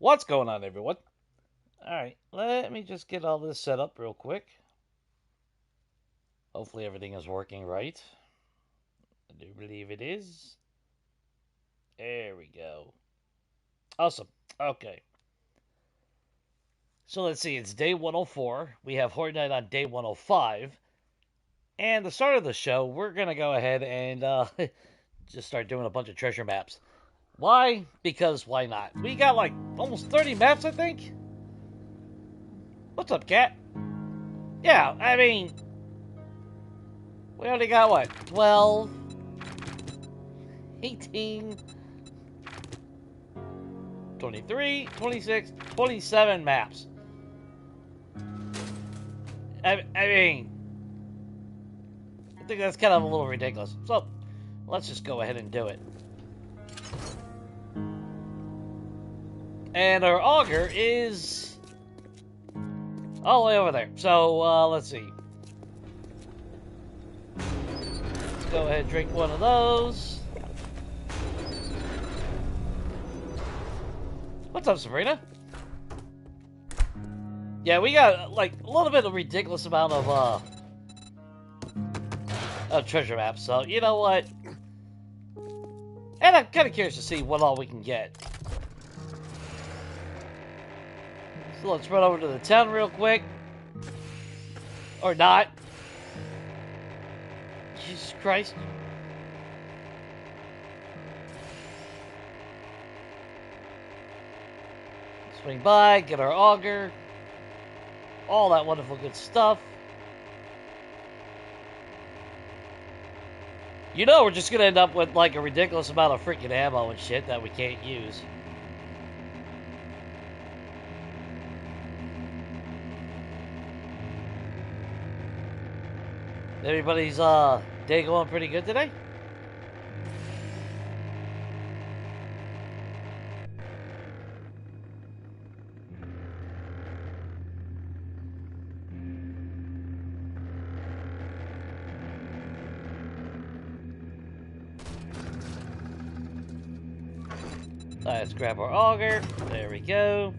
What's going on, everyone? Alright, let me just get all this set up real quick. Hopefully everything is working right. I do believe it is. There we go. Awesome. Okay. So let's see, it's day 104. We have Horde Night on day 105. And the start of the show, we're going to go ahead and just start doing a bunch of treasure maps. Why? Because why not? We got like almost 30 maps, I think. What's up, cat? Yeah, I mean, we only got what? 12, 18, 23, 26, 27 maps. I mean, I think that's kind of a little ridiculous. So, let's just go ahead and do it. And our auger is all the way over there. So, let's see. Let's go ahead and drink one of those. What's up, Sabrina? Yeah, we got, like, a little bit of a ridiculous amount of treasure maps. So, you know what? And I'm kind of curious to see what all we can get. So let's run over to the town real quick. Or not. Jesus Christ. Swing by, get our auger. All that wonderful good stuff. You know we're just going to end up with like a ridiculous amount of freaking ammo and shit that we can't use. Everybody's day going pretty good today? Let's grab our auger. There we go.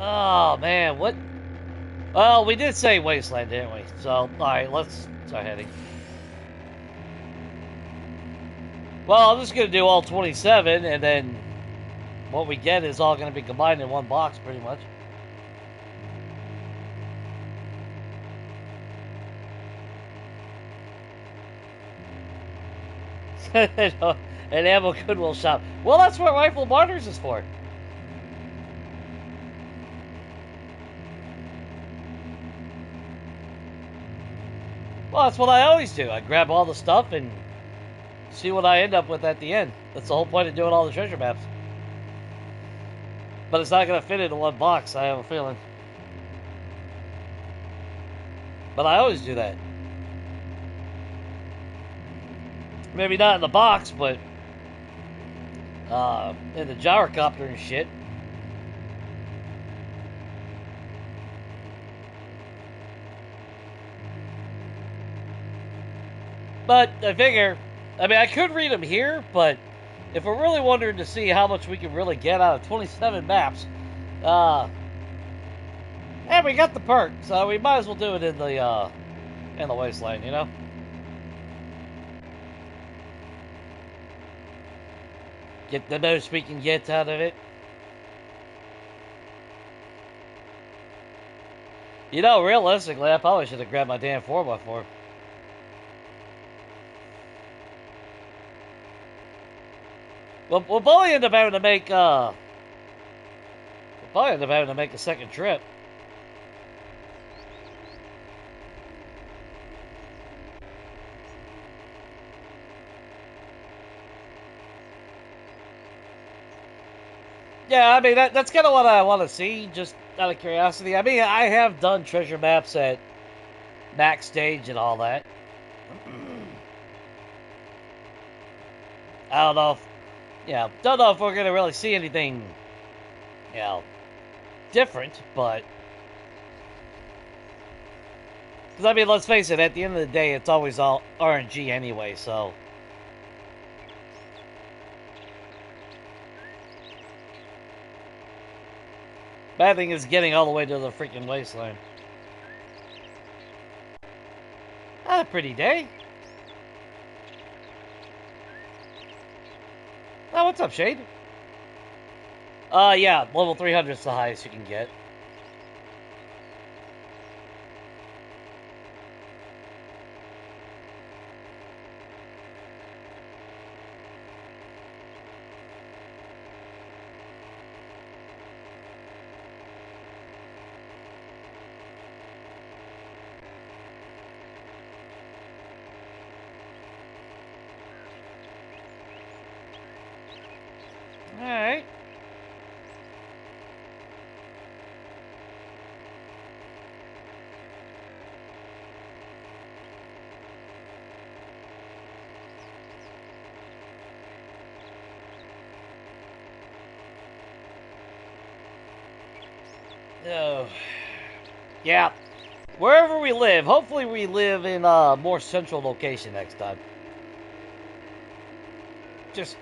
Oh, man, what? Well, we did say Wasteland, didn't we? So, alright, let's start heading. Well, I'm just going to do all 27, and then what we get is all going to be combined in one box, pretty much. An ammo Goodwill shop. Well, that's what Rifle Martyrs is for. Well, that's what I always do. I grab all the stuff and see what I end up with at the end. That's the whole point of doing all the treasure maps. But it's not going to fit into one box, I have a feeling. But I always do that. Maybe not in the box, but in the gyrocopter and shit. But I figure, I mean, I could read them here, but if we're really wondering to see how much we can really get out of 27 maps, and we got the perk, so we might as well do it in the wasteland, you know? Get the most we can get out of it. You know, realistically, I probably should have grabbed my damn 4x4. We'll probably end up having to make, a second trip. Yeah, I mean, that's kind of what I want to see, just out of curiosity. I mean, I have done treasure maps at max stage and all that. I don't know if, don't know if we're going to really see anything, different, but Because, I mean, let's face it, at the end of the day, it's always all RNG anyway, so... Bad thing is getting all the way to the freaking wasteland. Not a pretty day. Oh, what's up, Shade? Yeah, level 300 is the highest you can get. Alright. Oh. Yeah. Wherever we live, hopefully we live in a more central location next time. Just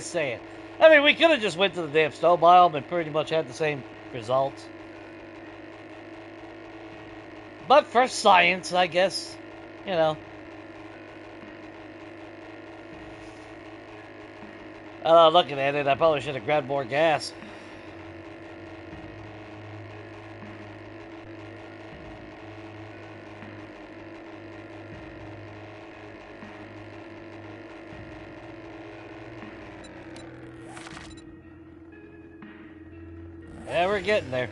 saying. I mean, we could have just went to the damn snow biome and pretty much had the same results. But for science, I guess, you know. Looking at it, I probably should have grabbed more gas. Yeah, we're getting there.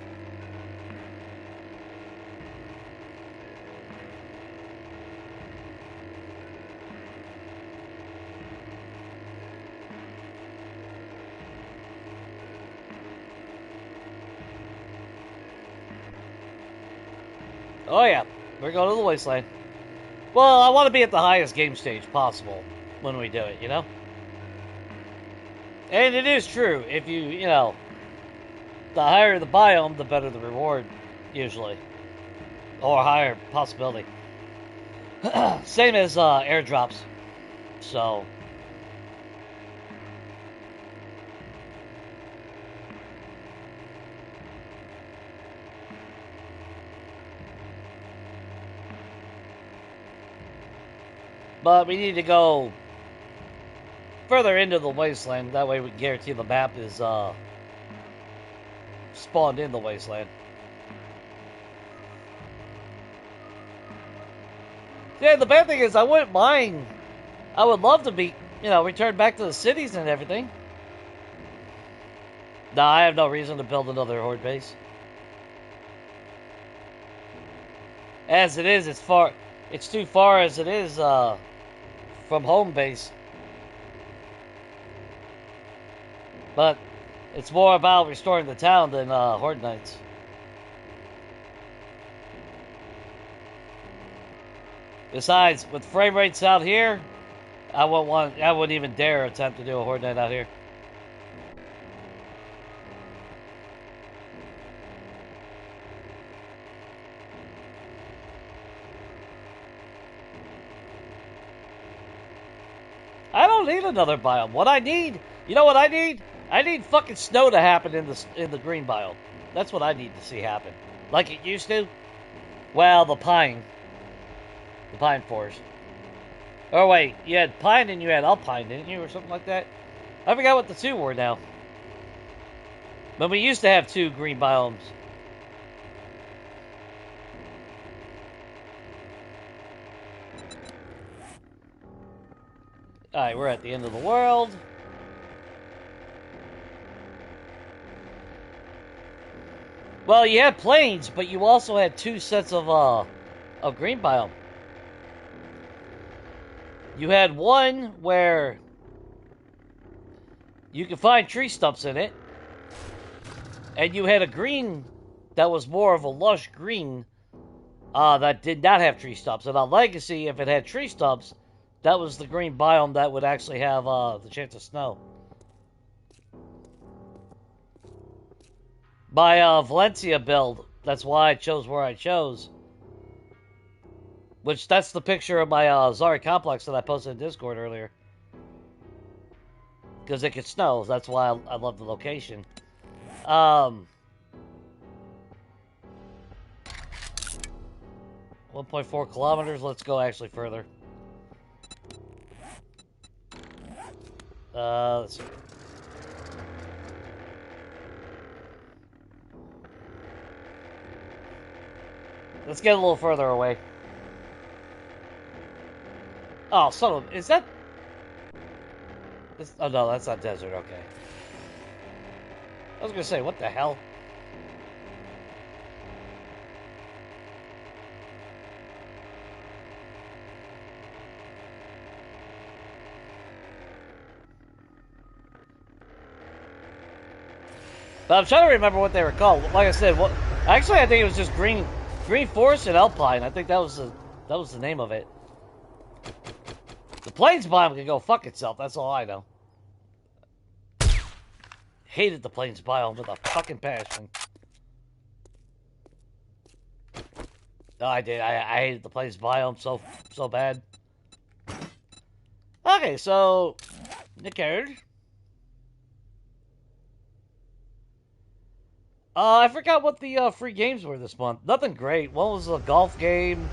Oh yeah, we're going to the wasteland. Well, I want to be at the highest game stage possible when we do it, you know? And it is true, if you know, the higher the biome, the better the reward, usually. Or higher possibility. Same as airdrops. So... But we need to go further into the wasteland. That way we can guarantee the map is spawned in the wasteland. Yeah, the bad thing is I wouldn't mind. I would love to be, you know, return back to the cities and everything. Nah, I have no reason to build another horde base. As it is, it's too far as it is from home base. But it's more about restoring the town than Horde Nights. Besides, with frame rates out here, I wouldn't even dare attempt to do a Horde Night out here. I don't need another biome. What I need, you know what I need? I need fucking snow to happen in the green biome. That's what I need to see happen. Like it used to. Well, the pine forest. Oh wait, you had pine and you had alpine, didn't you, or something like that? I forgot what the two were now. But we used to have two green biomes. Alright, we're at the end of the world. Well, you had plains, but you also had two sets of green biome. You had one where you could find tree stumps in it, and you had a green that was more of a lush green that did not have tree stumps. And on Legacy, if it had tree stumps, that was the green biome that would actually have the chance of snow. My Valencia build, that's why I chose where I chose. Which, that's the picture of my Zari complex that I posted in Discord earlier. Because it could snow. That's why I love the location. 1.4 kilometers. Let's go actually further. Let's see. Let's get a little further away. Oh, son of... Is that... Oh, no, that's not desert. Okay. I was gonna say, what the hell? But I'm trying to remember what they were called. Like I said, actually, I think it was just Green Forest and Alpine. I think that was the name of it. The Plains biome can go fuck itself. That's all I know. Hated the Plains biome with a fucking passion. No, I did. I hated the Plains biome so bad. Okay, so Nick Herd. I forgot what the free games were this month. Nothing great. One was a golf game.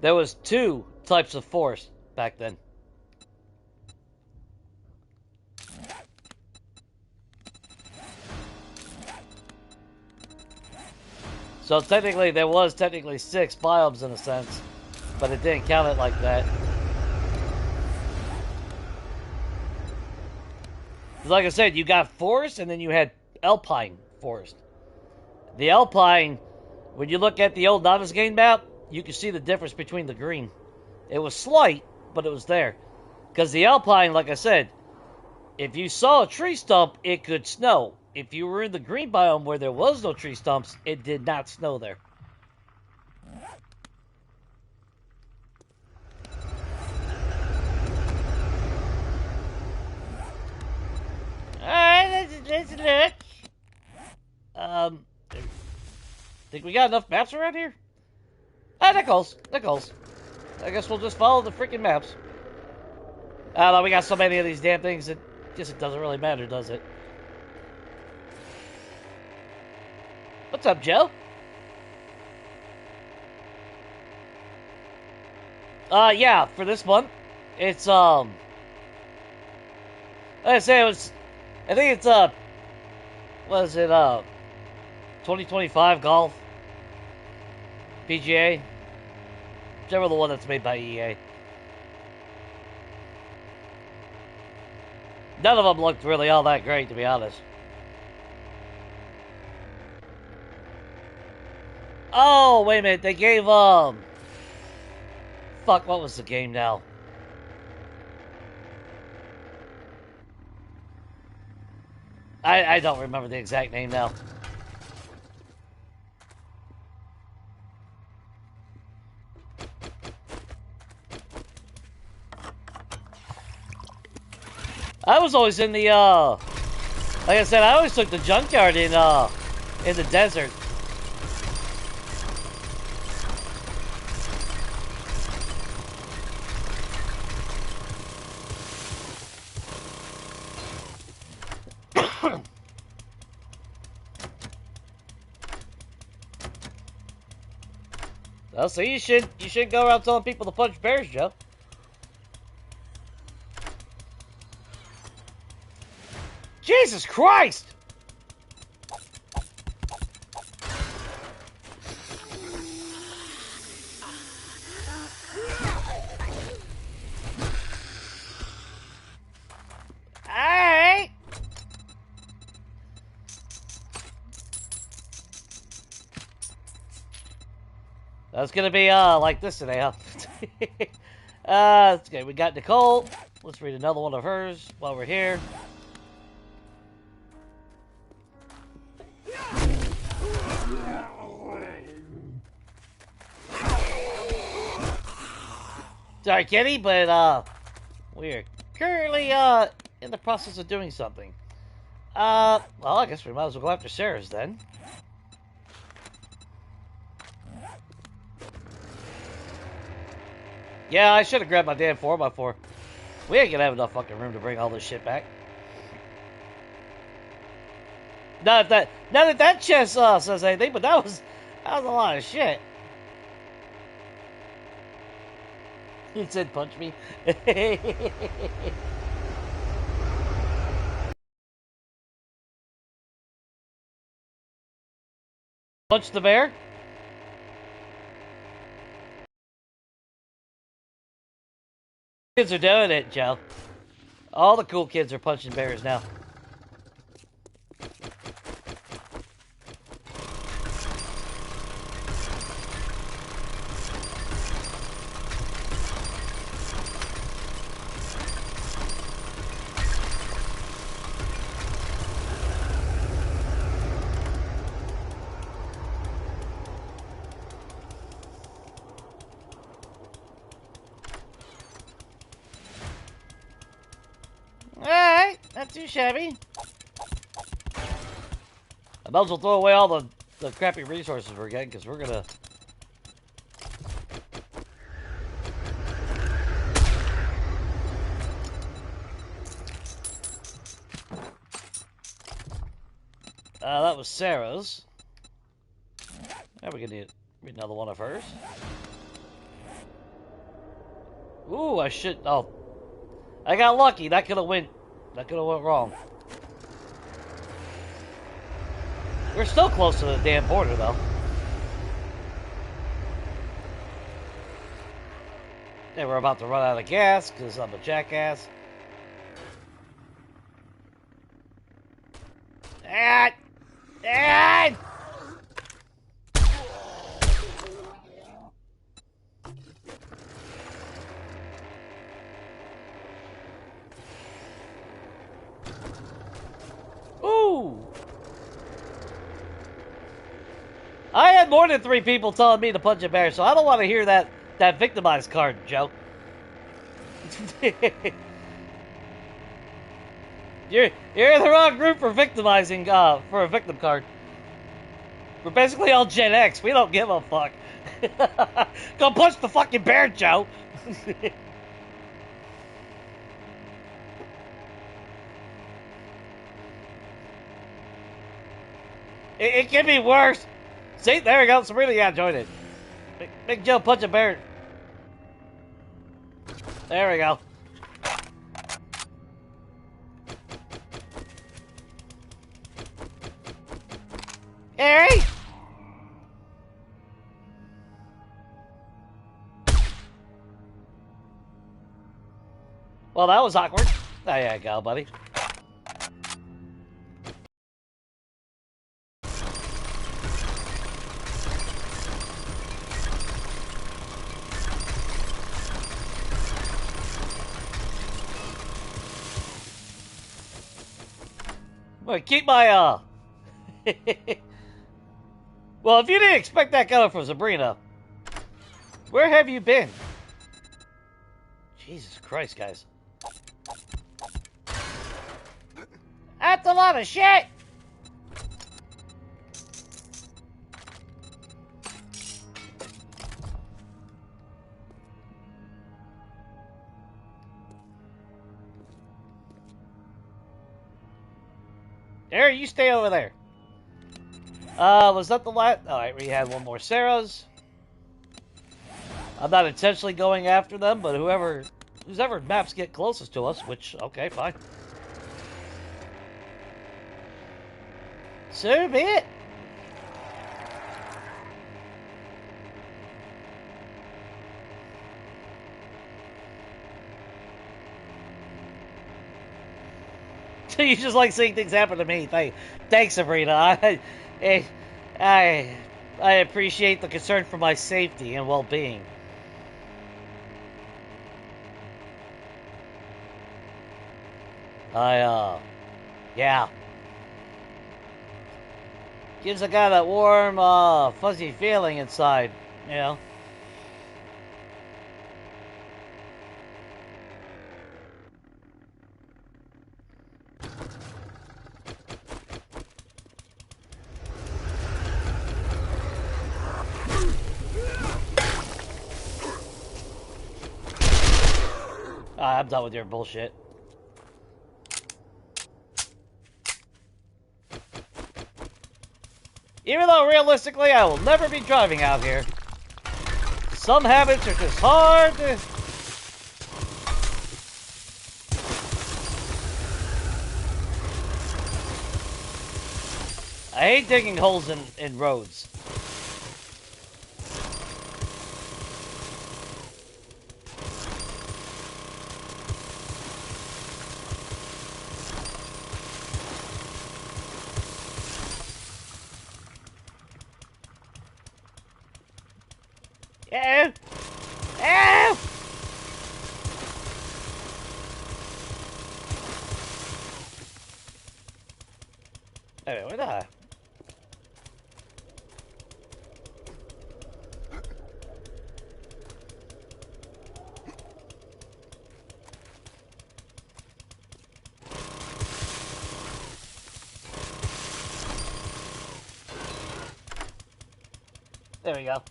There was 2 types of force back then. So technically, there was 6 biomes in a sense, but it didn't count it like that. Like I said, you got forest, and then you had alpine forest. The alpine, when you look at the old Novice game map, you can see the difference between the green. It was slight, but it was there. Because the alpine, like I said, if you saw a tree stump, it could snow. If you were in the green biome where there was no tree stumps, it did not snow there. Alright, let's look. Think we got enough maps around here? Ah, Nichols. I guess we'll just follow the freaking maps. I don't know, we got so many of these damn things that just it doesn't really matter, does it? What's up, Joe? Yeah, for this month, it's, like I say, I think it's, what is it, 2025 Golf PGA, whichever the one that's made by EA. None of them looked really all that great, to be honest. Oh, wait a minute, they gave, fuck, what was the game now? I don't remember the exact name now. I was always in the, like I said, I always took the junkyard in the desert. Well, so you shouldn't go around telling people to punch bears, Joe. Jesus Christ! Alright! That's gonna be, like this today, huh? Okay, we got Nicole. Let's read another one of hers while we're here. Sorry, Kitty, but, we're currently, in the process of doing something. Well, I guess we might as well go after Sarah's then. Yeah, I should have grabbed my damn 4x4. We ain't gonna have enough fucking room to bring all this shit back. Not that that chest says anything, but that was a lot of shit. He said, "Punch me." Punch the bear. Kids are doing it, Joe. All the cool kids are punching bears now. Alright, not too shabby. I might as well throw away all the crappy resources we're getting, because we're gonna... that was Sarah's. Now we're gonna need another one of hers. Ooh, I should... Oh. I got lucky. That could have went wrong. We're still close to the damn border, though. And we're about to run out of gas, because I'm a jackass. Ah! Ah! Ooh! I had more than 3 people telling me to punch a bear, so I don't want to hear that victimized card, Joe. You're in the wrong group for victimizing, for a victim card. We're basically all Gen X. We don't give a fuck. Go punch the fucking bear, Joe. It can be worse. See, there we go. Sabrina, yeah, join it. Big Joe, punch a bear. There we go. Harry? Well, that was awkward. There you go, buddy. I'm gonna keep my, Well, if you didn't expect that coming from Sabrina, where have you been? Jesus Christ, guys. That's a lot of shit! There, you stay over there. Was that the last? Alright, we had one more Sarah's. I'm not intentionally going after them, but whoever maps get closest to us, which, okay, fine. So be it. You just like seeing things happen to me. Thanks, Sabrina. I appreciate the concern for my safety and well-being. Yeah. Gives a guy that warm, fuzzy feeling inside, you know. I'm done with your bullshit. Even though realistically I will never be driving out here. Some habits are just hard to... I hate digging holes in roads. Yeah. Ow! Hey, where the... There we go.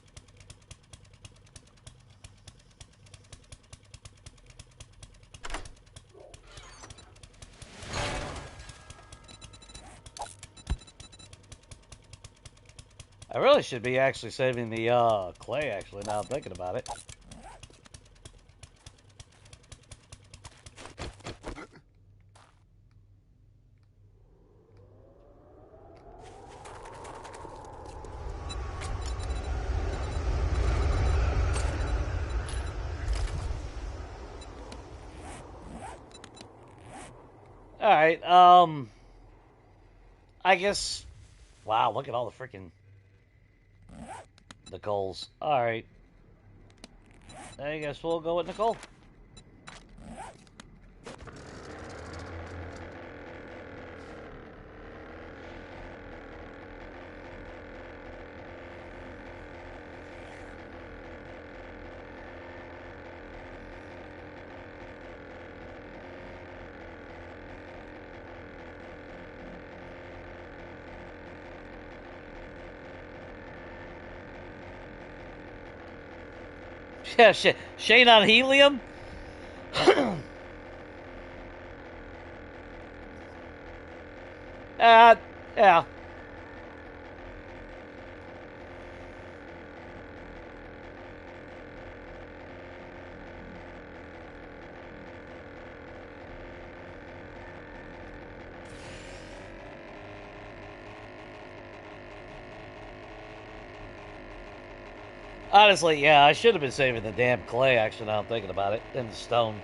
I really should be actually saving the clay, actually, now I'm thinking about it. Alright, I guess... Wow, look at all the freaking... Nicole's. Alright. I guess we'll go with Nicole. Yeah, Shane on helium? Yeah. Honestly, yeah, I should have been saving the damn clay, actually, now I'm thinking about it, and the stone.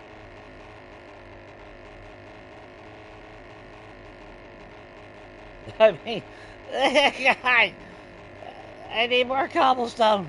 I mean, I need more cobblestone.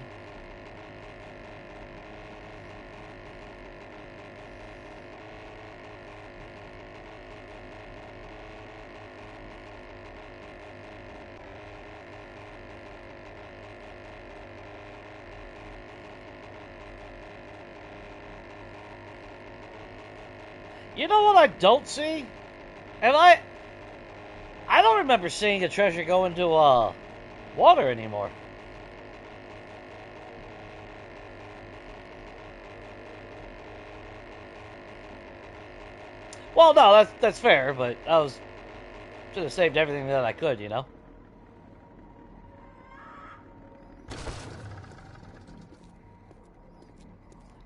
You know what I don't see? And I don't remember seeing a treasure go into water anymore. Well, no, that's fair, but I should have saved everything that I could, you know.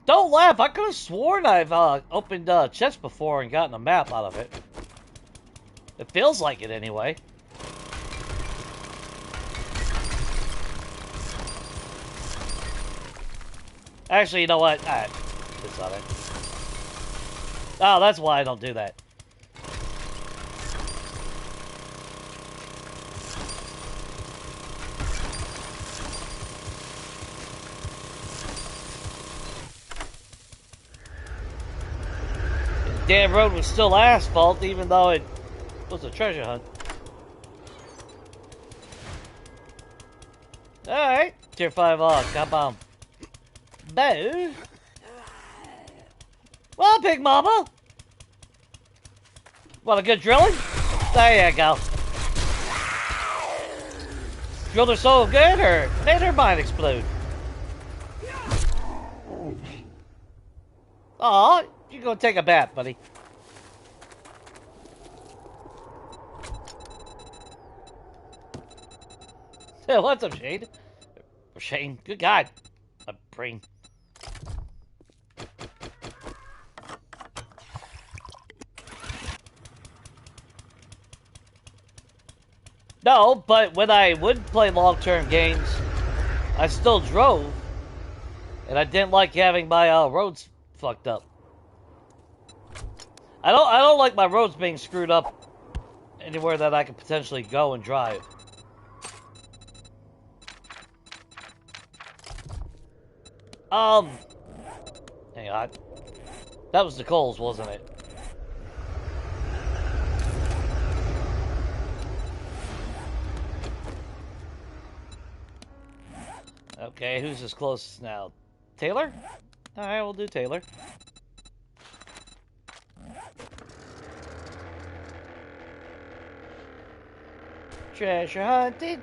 Don't laugh. I could have sworn I've opened a chest before and gotten a map out of it. It feels like it anyway. Actually, you know what? Alright. That's not it. Oh, that's why I don't do that. Damn road was still asphalt, even though it was a treasure hunt. Alright. Tier 5 come on. Boo. Well, Big Mama. Want a good drilling? There you go. Drilled her so good, or made her mind explode? Aw, You go take a bath, buddy. What's up, Shane? Shane, good God. My brain. No, but when I would play long-term games, I still drove, and I didn't like having my roads fucked up. I don't like my roads being screwed up anywhere that I could potentially go and drive. Hang on. That was Nicole's, wasn't it? Okay, who's as close now? Taylor? Alright, we'll do Taylor. Treasure hunting.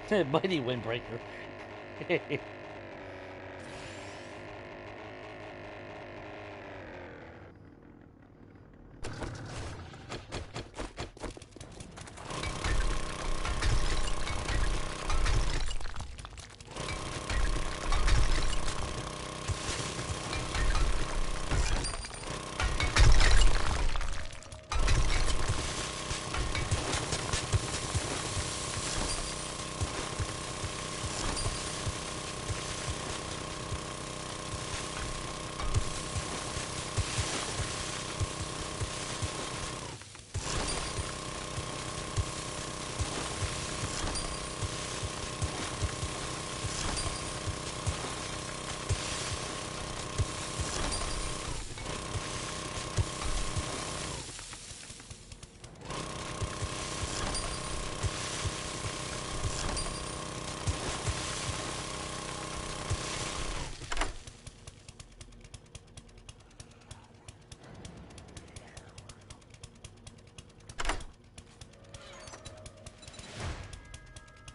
Mighty windbreaker.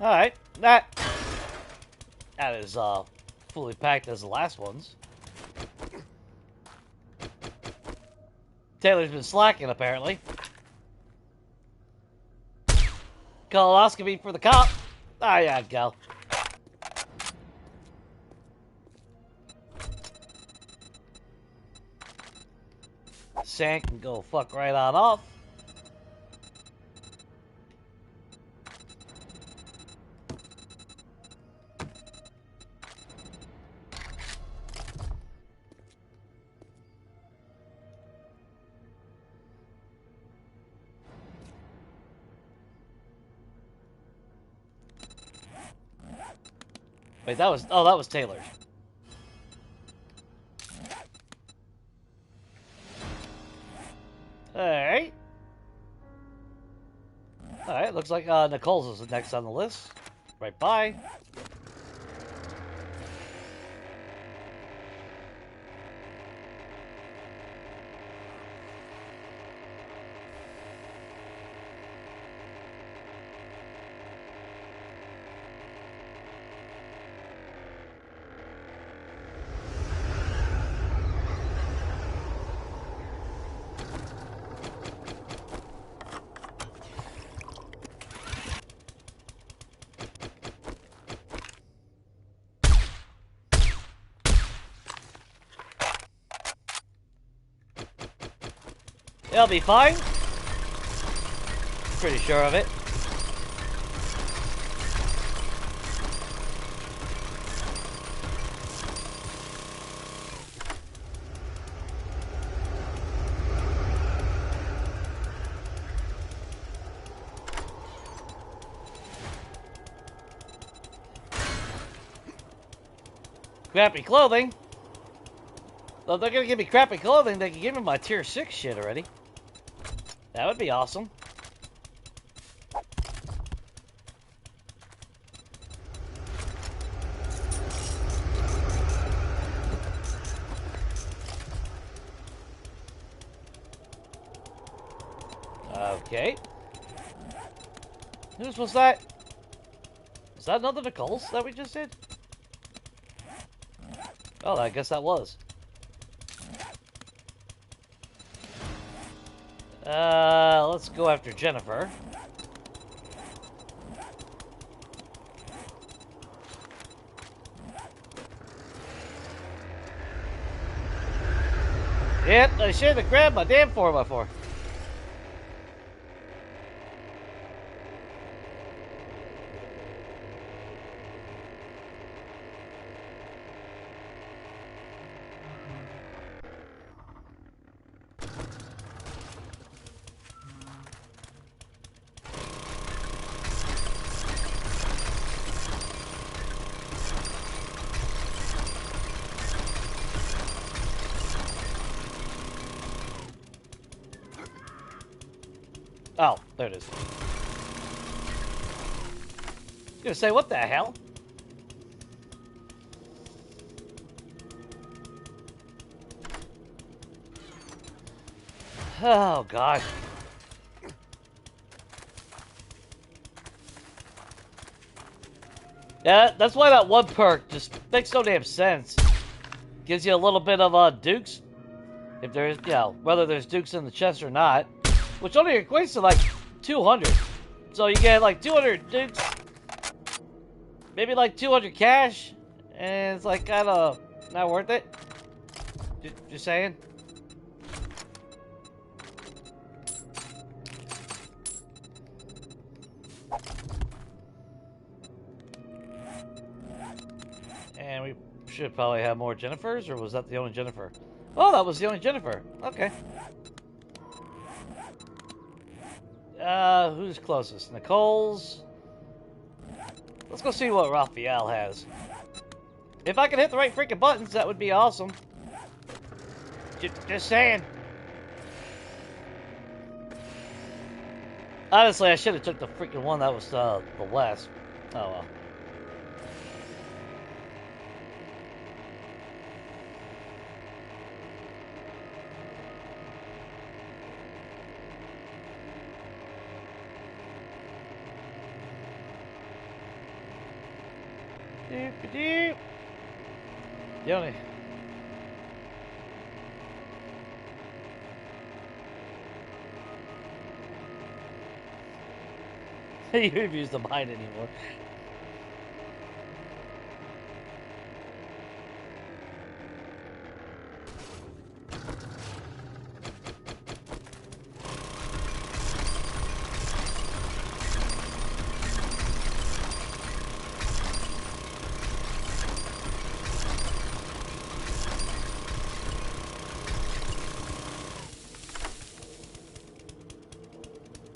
Alright, that is fully packed as the last ones. Taylor's been slacking apparently. Colonoscopy for the cop. Ah, yeah, go. Sam can go fuck right on off. Wait, that was Taylor's. Alright. Alright, looks like Nicole's is next on the list. Right by. It'll be fine. Pretty sure of it. Crappy clothing? Well, if they're gonna give me crappy clothing, they can give me my tier 6 shit already. That would be awesome. Okay. Whose was that? Is that another Nicole's that we just did? Oh, I guess that was. Let's go after Jennifer. Yep, I should have grabbed my damn 4x4. Oh, there it is. I was gonna say, what the hell? Oh, God. Yeah, that's why that one perk just makes no damn sense. Gives you a little bit of, dukes. If there's, you know, whether there's dukes in the chest or not. Which only equates to, like, 200. So you get, like, 200 dukes. Maybe, like, 200 cash. And it's, like, kind of not worth it. Just saying. And we should probably have more Jennifers, or was that the only Jennifer? Oh, that was the only Jennifer. Okay. Who's closest? Nicole's. Let's go see what Raphael has. If I could hit the right freaking buttons, that would be awesome. Just saying. Honestly, I should have took the freaking one that was the west. Oh well. Doop-a-doop. Yoni. You refuse to mind anymore.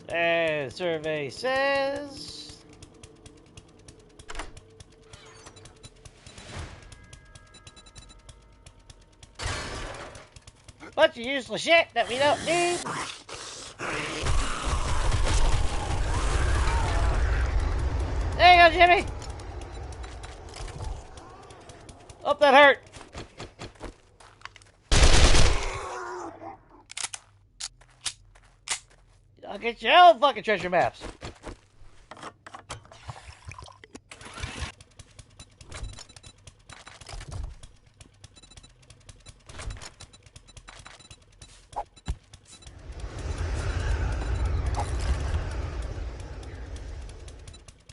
And survey says bunch of useless shit that we don't need. There you go, Jimmy. Oh, that hurt. I'll get your own fucking treasure maps.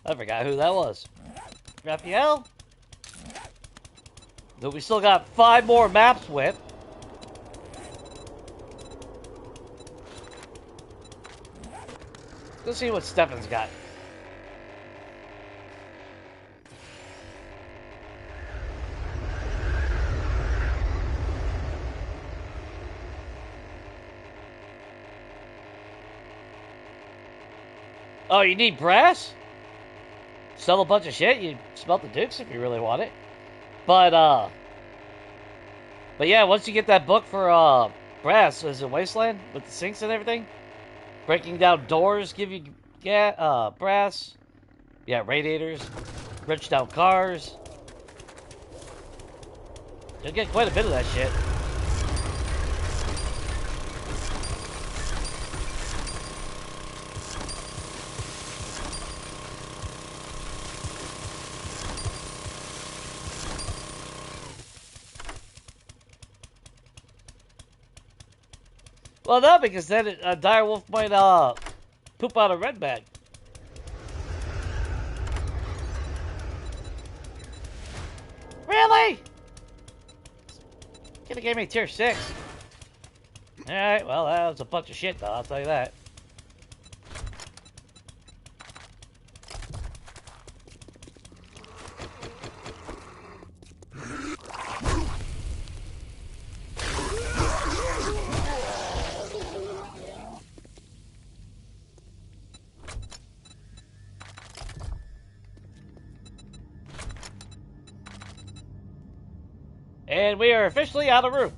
I forgot who that was. Raphael? So we still got 5 more maps with. Let's see what Stefan's got. Oh, you need brass? Sell a bunch of shit? You smelt the dukes if you really want it. But yeah, once you get that book for, brass, is it Wasteland? With the sinks and everything? Breaking down doors give you brass. Yeah, radiators. Wrench down cars. You'll get quite a bit of that shit. Well, no, because then a dire wolf might poop out a red bag. Really? Could have gave me tier 6. Alright, well, that was a bunch of shit, though, I'll tell you that. And we are officially out of room.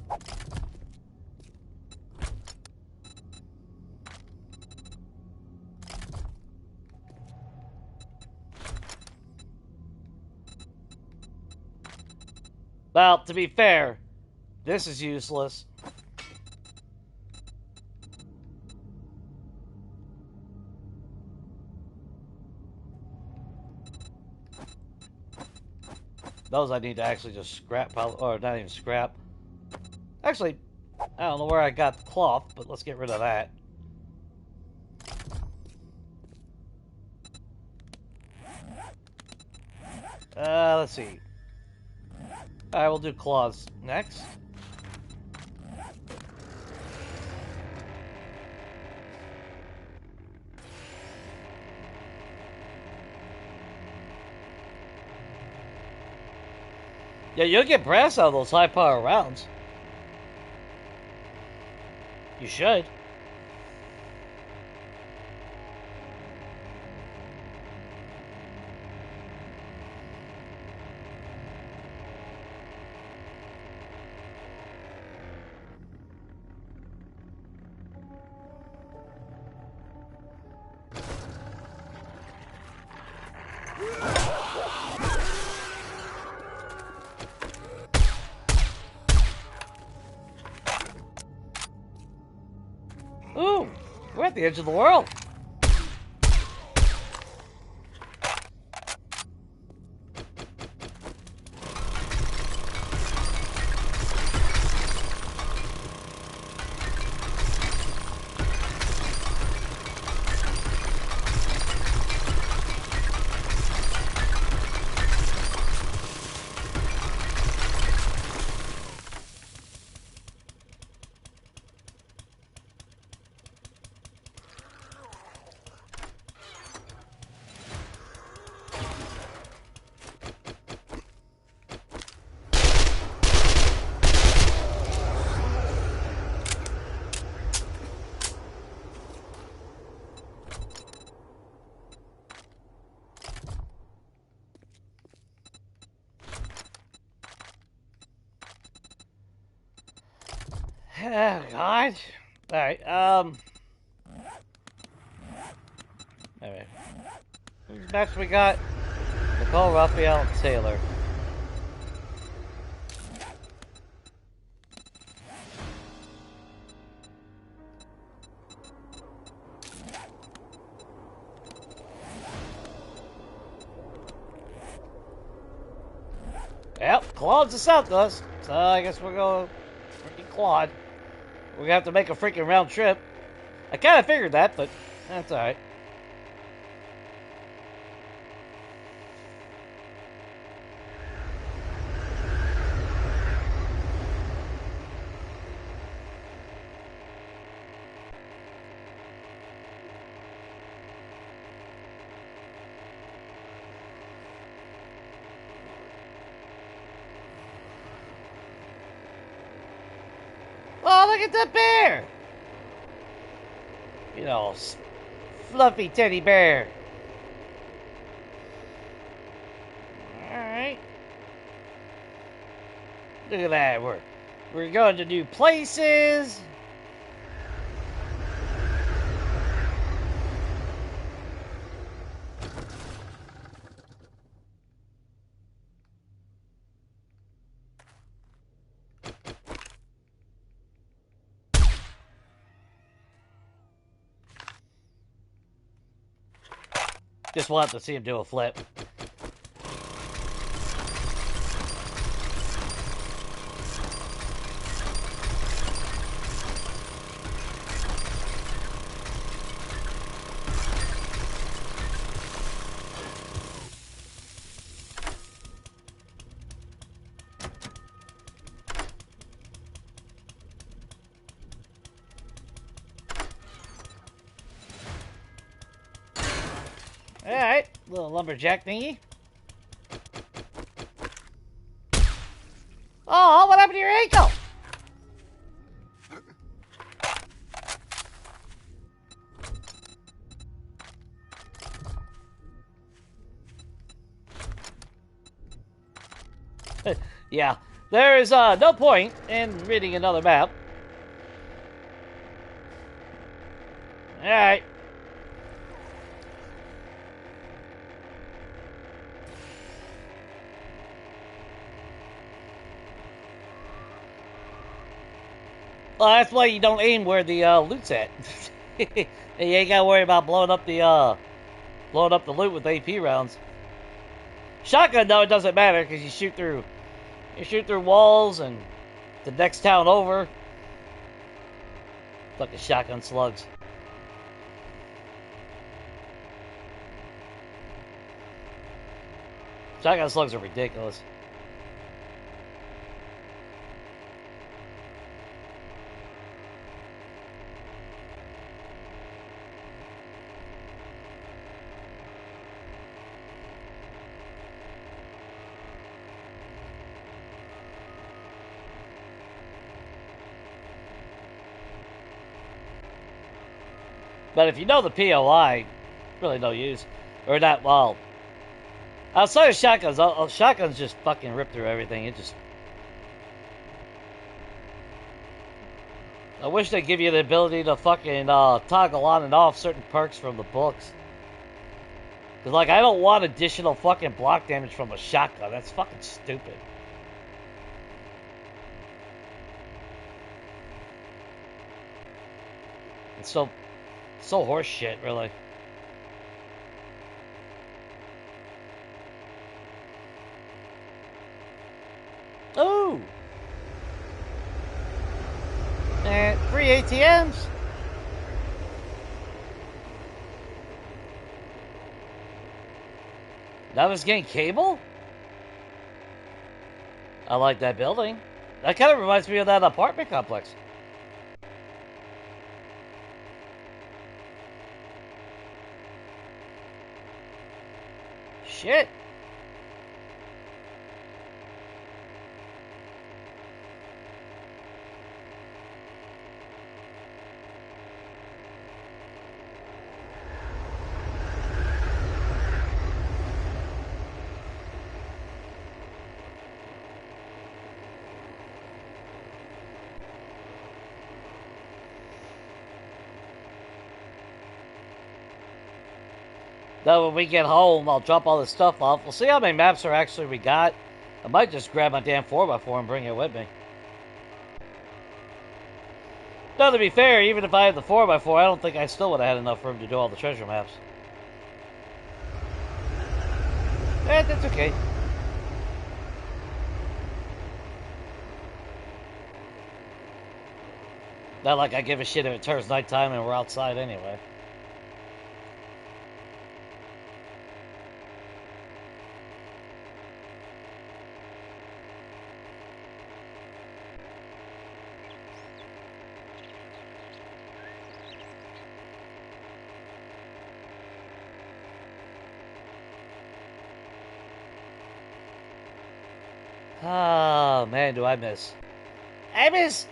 Well, to be fair, this is useless. Those I need to actually just scrap, or not even scrap. Actually, I don't know where I got the cloth, but let's get rid of that. Let's see. Alright, we'll do cloths next. Yeah, you'll get brass out of those high power rounds. You should. Ooh, we're at the edge of the world. Oh, God. Alright, Alright. Next we got Nicole, Raphael, and Taylor. Yep, Claude's the south to us, so I guess we'll go freaking Claude. We're gonna have to make a freaking round trip. I kind of figured that, but that's alright. Oh, look at that bear! You know, fluffy teddy bear. Alright. Look at that. We're going to new places. Just want to see him do a flip. Little lumberjack thingy. Oh, what happened to your ankle? Yeah, there is no point in reading another map. Alright. Well, that's why you don't aim where the loot's at. You ain't gotta worry about blowing up the loot with AP rounds. Shotgun, though, it doesn't matter because you shoot through walls and the next town over. Fucking shotgun slugs. Shotgun slugs are ridiculous. But if you know the POI, really no use. Or not, well, outside of shotguns, shotguns just fucking rip through everything. It just... I wish they'd give you the ability to fucking toggle on and off certain perks from the books. Because, like, I don't want additional fucking block damage from a shotgun. That's fucking stupid. It's so horse shit, really. Ooh! And free ATMs! Now it's getting cable? I like that building. That kind of reminds me of that apartment complex. Shit. Now when we get home, I'll drop all this stuff off. We'll see how many maps we got. I might just grab my damn 4x4 and bring it with me. Now, to be fair, even if I had the 4x4, I don't think I still would have had enough room to do all the treasure maps. That's okay. Not like I give a shit if it turns nighttime and we're outside anyway. Oh, man, do I miss. I miss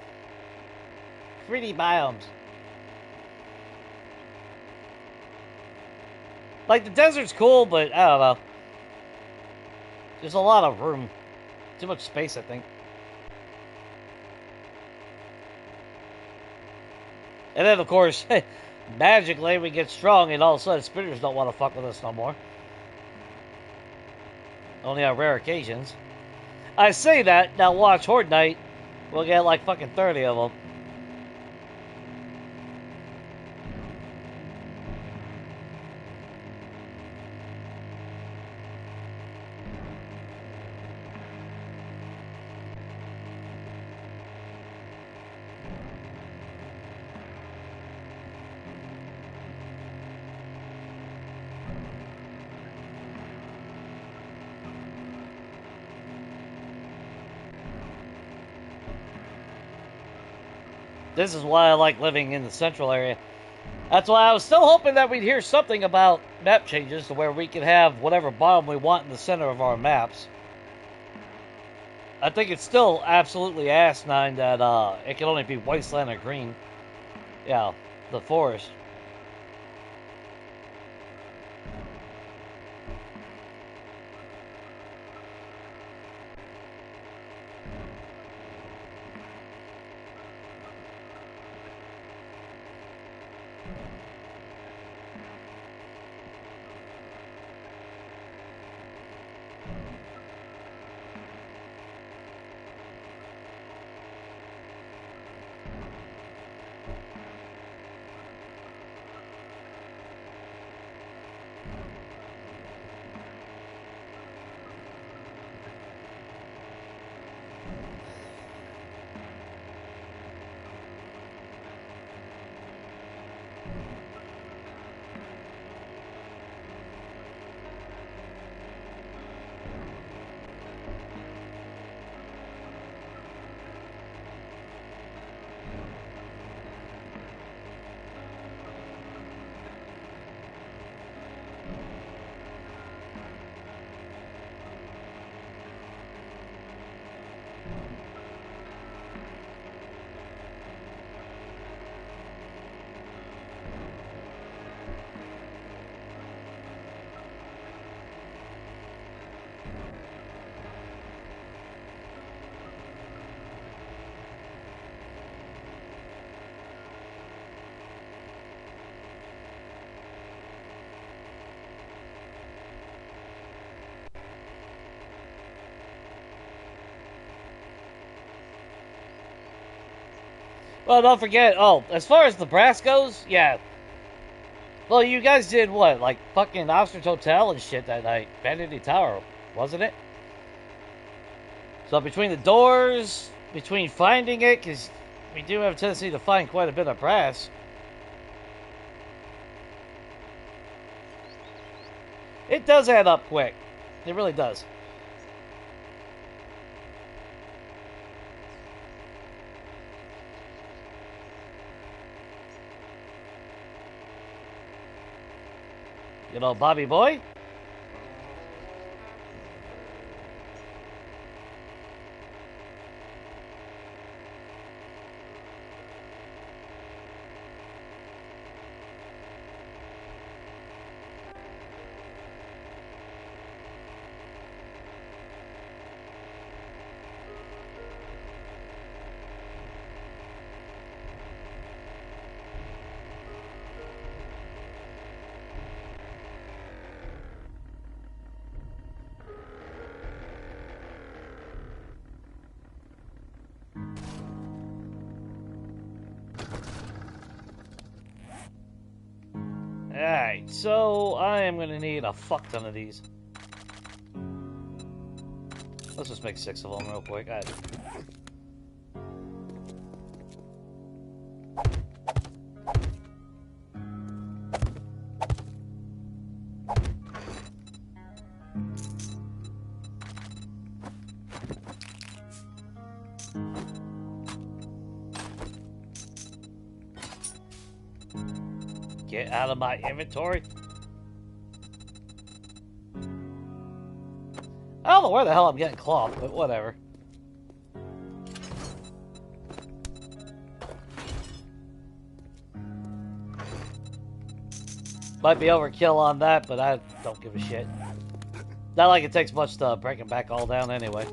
pretty biomes. Like, the desert's cool, but I don't know. There's a lot of room. Too much space, I think. And then, of course, magically we get strong and all of a sudden spinners don't want to fuck with us no more. Only on rare occasions. I say that, now watch Horde Night. We'll get like fucking 30 of them. This is why I like living in the central area. That's why I was still hoping that we'd hear something about map changes to where we can have whatever biome we want in the center of our maps. I think it's still absolutely asinine that it can only be wasteland or green. Yeah, the forest. Well, don't forget, oh, as far as the brass goes, yeah. Well, you guys did what? Like fucking Oxford Hotel and shit that night. Vanity Tower, wasn't it? So between the doors, between finding it, because we do have a tendency to find quite a bit of brass. It does add up quick. It really does. You know, Bobby Boy? Alright, so I am going to need a fuck ton of these. Let's just make 6 of them real quick. Get out of my inventory. I don't know where the hell I'm getting cloth, but whatever. Might be overkill on that, but I don't give a shit. Not like it takes much to break them back all down anyway.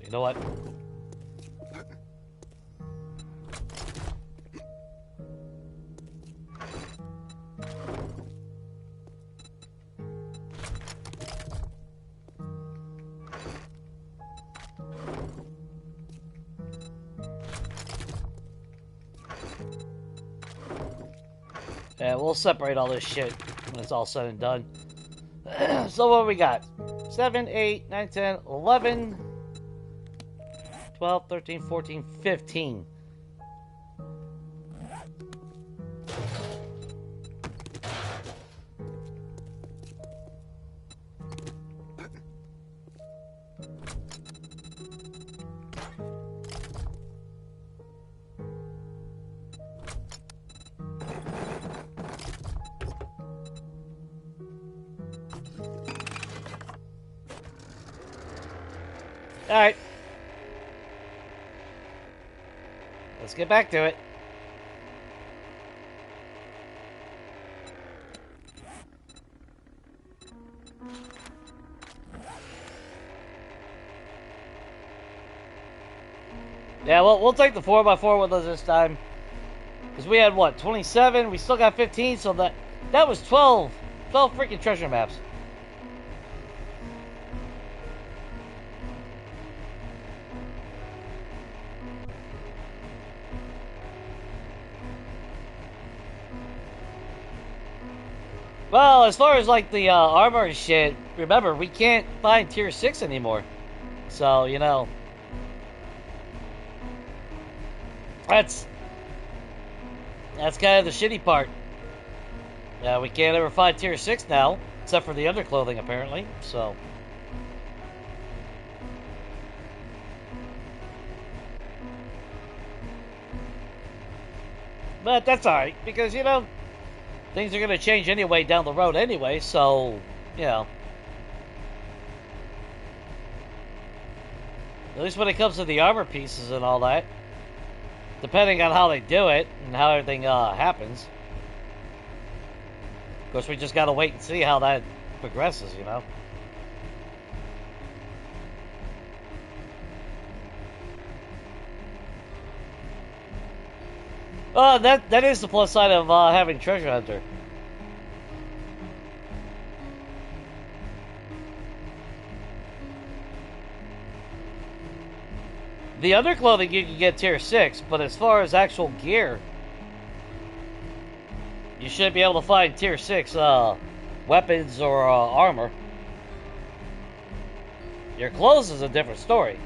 You know what? Yeah, we'll separate all this shit when it's all said and done. So what we got? 7, 8, 9, 10, 11... 12, 13, 14, 15. Alright. Let's get back to it. Yeah, well, we'll take the 4x4 with us this time. Because we had, what, 27? We still got 15, so that was 12 freaking treasure maps. Well, as far as, like, the armor and shit, remember, we can't find tier 6 anymore. So, you know. That's kind of the shitty part. Yeah, we can't ever find tier 6 now, except for the underclothing, apparently, so. But that's alright, because, you know, things are going to change anyway down the road anyway, so, you know. At least when it comes to the armor pieces and all that. Depending on how they do it and how everything happens. Of course, we just got to wait and see how that progresses, you know. That is the plus side of having Treasure Hunter. The underclothing you can get tier 6, but as far as actual gear, you should be able to find tier 6 weapons or armor. Your clothes is a different story.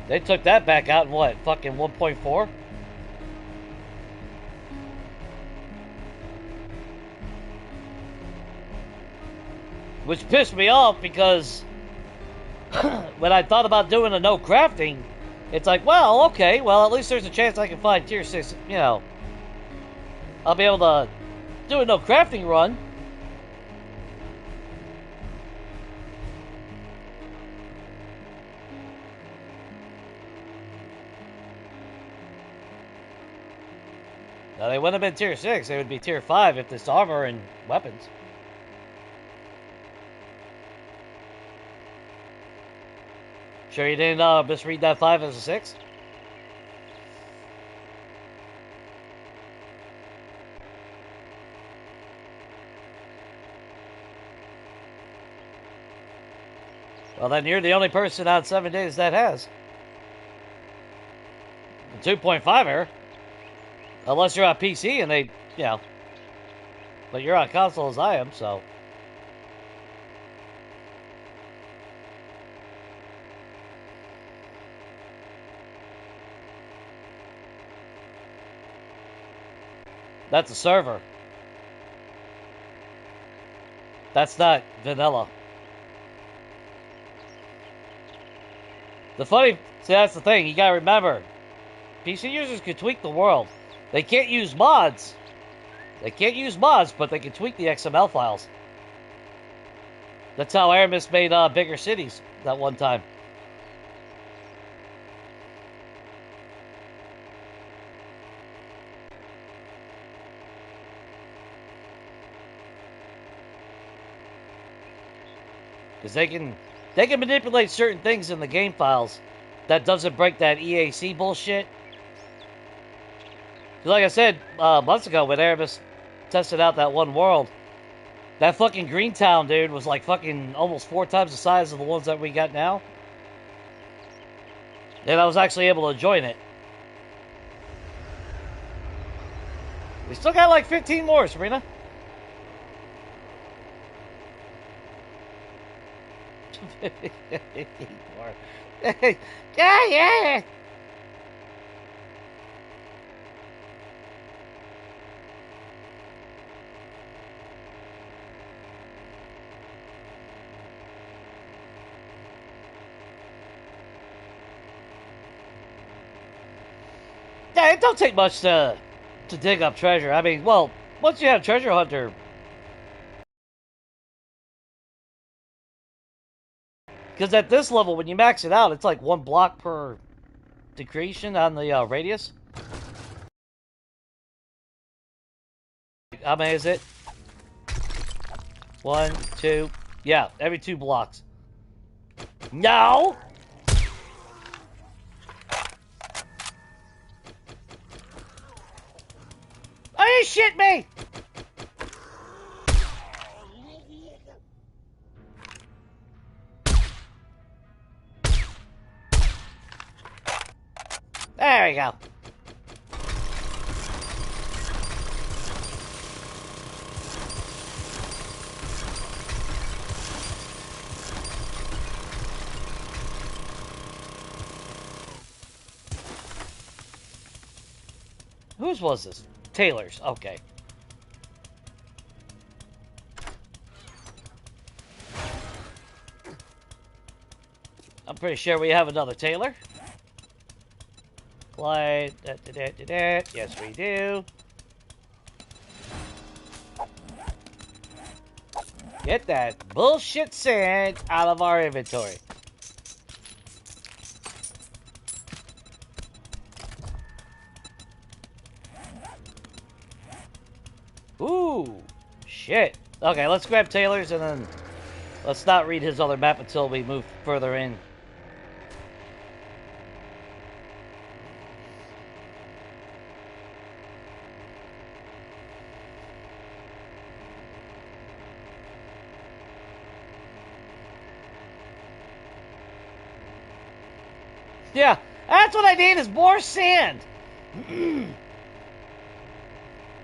They took that back out in what, fucking 1.4? Which pissed me off because when I thought about doing a no crafting, it's like, well, okay, well, at least there's a chance I can find tier 6, you know. I'll be able to do a no crafting run. Now, they wouldn't have been tier 6, they would be tier 5 if this armor and weapons. Sure you didn't misread that 5 as a 6? Well, then you're the only person out 7 days that has. The 2.5 error. Unless you're on PC and they, you know. But you're on console as I am, so. That's a server. That's not vanilla. See, that's the thing. You gotta remember, PC users can tweak the world. They can't use mods. They can't use mods, but they can tweak the XML files. That's how Aramis made bigger cities that one time. Because they can manipulate certain things in the game files that doesn't break that EAC bullshit. Like I said months ago when Aramis tested out that one world, that fucking Greentown, dude, was like fucking almost 4 times the size of the ones that we got now. And I was actually able to join it. We still got like 15 more, Sabrina. Yeah, yeah. Yeah, it don't take much to dig up treasure. I mean, well, once you have treasure hunter, because at this level, when you max it out, it's like 1 block per decretion on the radius. How many is it? 1, 2. Yeah, every 2 blocks. No! Are you shit me? There we go. Whose was this? Taylor's. Okay. I'm pretty sure we have another Taylor. Clyde. Yes, we do. Get that bullshit sand out of our inventory. Ooh, shit. Okay, let's grab Taylor's and then let's not read his other map until we move further in. Yeah, that's what I need is more sand.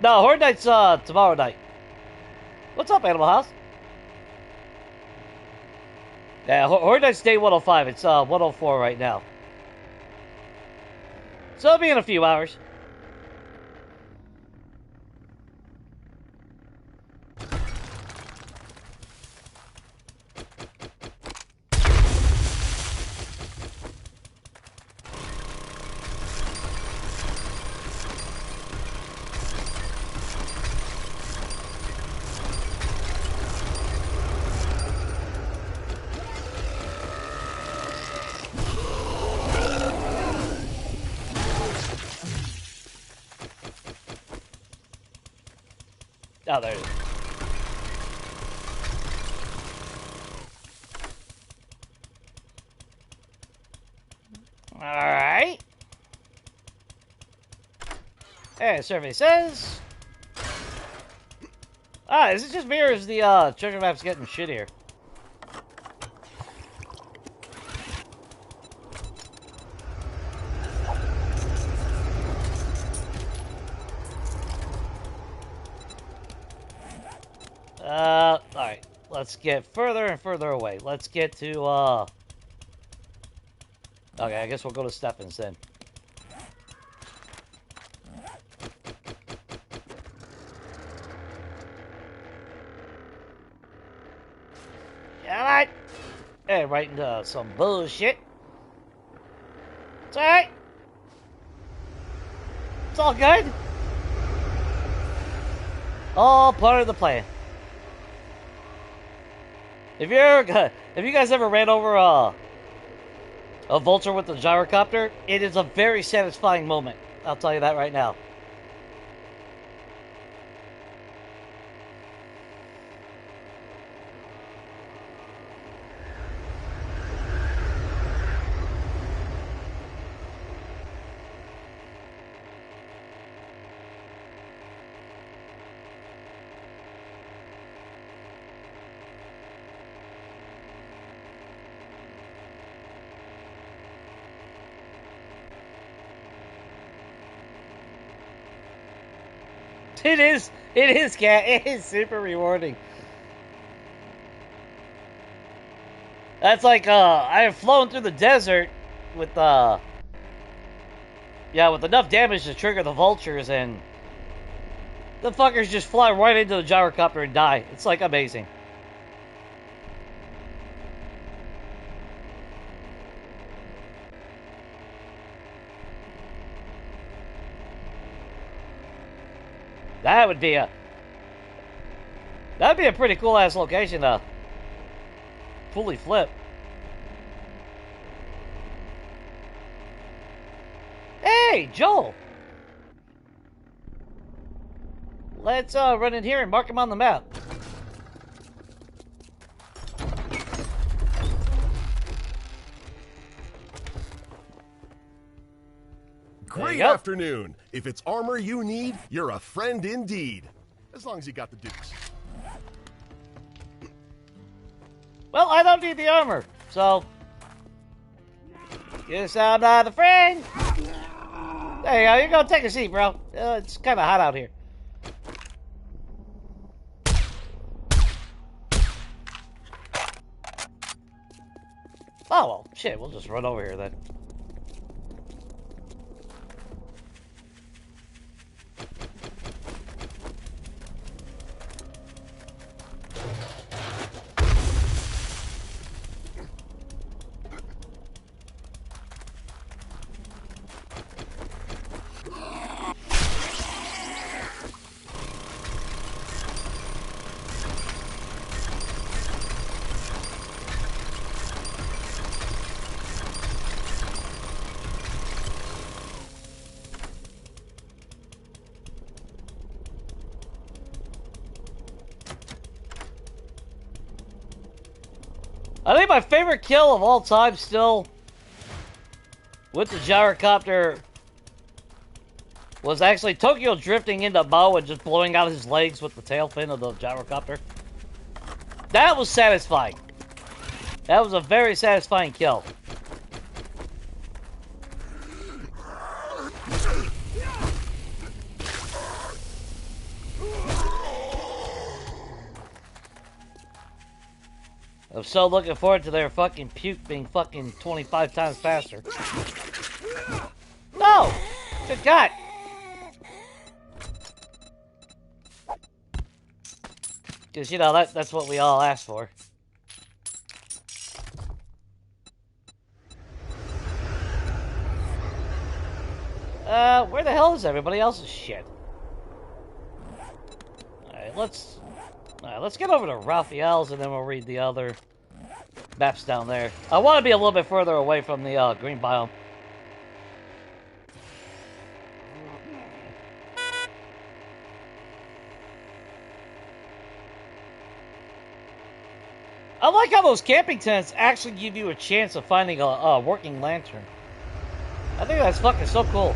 No, Horde Night's tomorrow night. What's up, Animal House? Yeah, Horde Night's day 105. It's 104 right now. So it'll be in a few hours. Oh, there it is. Alright. Hey, survey says... Ah, is it just me or is the treasure map's getting shittier? Alright. Let's get further and further away. Let's get to, okay, I guess we'll go to Stephens then. Alright. Hey, right into some bullshit. It's alright. It's all good. All part of the plan. If you guys ever ran over a vulture with a gyrocopter, it is a very satisfying moment. I'll tell you that right now. It is, Cat. It is super rewarding. That's like, I have flown through the desert with, yeah, with enough damage to trigger the vultures, and the fuckers just fly right into the gyrocopter and die. It's, like, amazing. That'd be a pretty cool ass location to fully flip. Hey, Joel. Let's run in here and mark him on the map. Great afternoon. If it's armor you need, you're a friend indeed. As long as you got the dukes. Well, I don't need the armor, so guess I'm not a friend. There you go. You're gonna take a seat, bro. It's kind of hot out here. Oh well, shit. We'll just run over here then. I think my favorite kill of all time still with the gyrocopter was actually Tokyo drifting into Mo and just blowing out his legs with the tail fin of the gyrocopter. That was satisfying. That was a very satisfying kill. I'm so looking forward to their fucking puke being fucking 25 times faster. No! Good God! Because, you know, that's what we all asked for. Where the hell is everybody else's shit? Alright, let's get over to Raphael's and then we'll read the other maps down there. I want to be a little bit further away from the green biome. I like how those camping tents actually give you a chance of finding a working lantern. I think that's fucking so cool.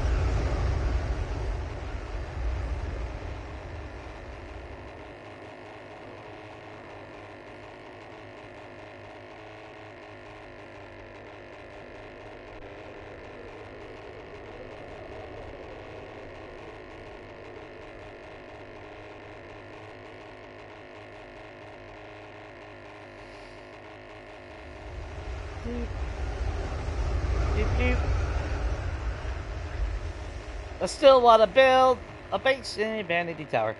I still want to build a base in Vanity Tower.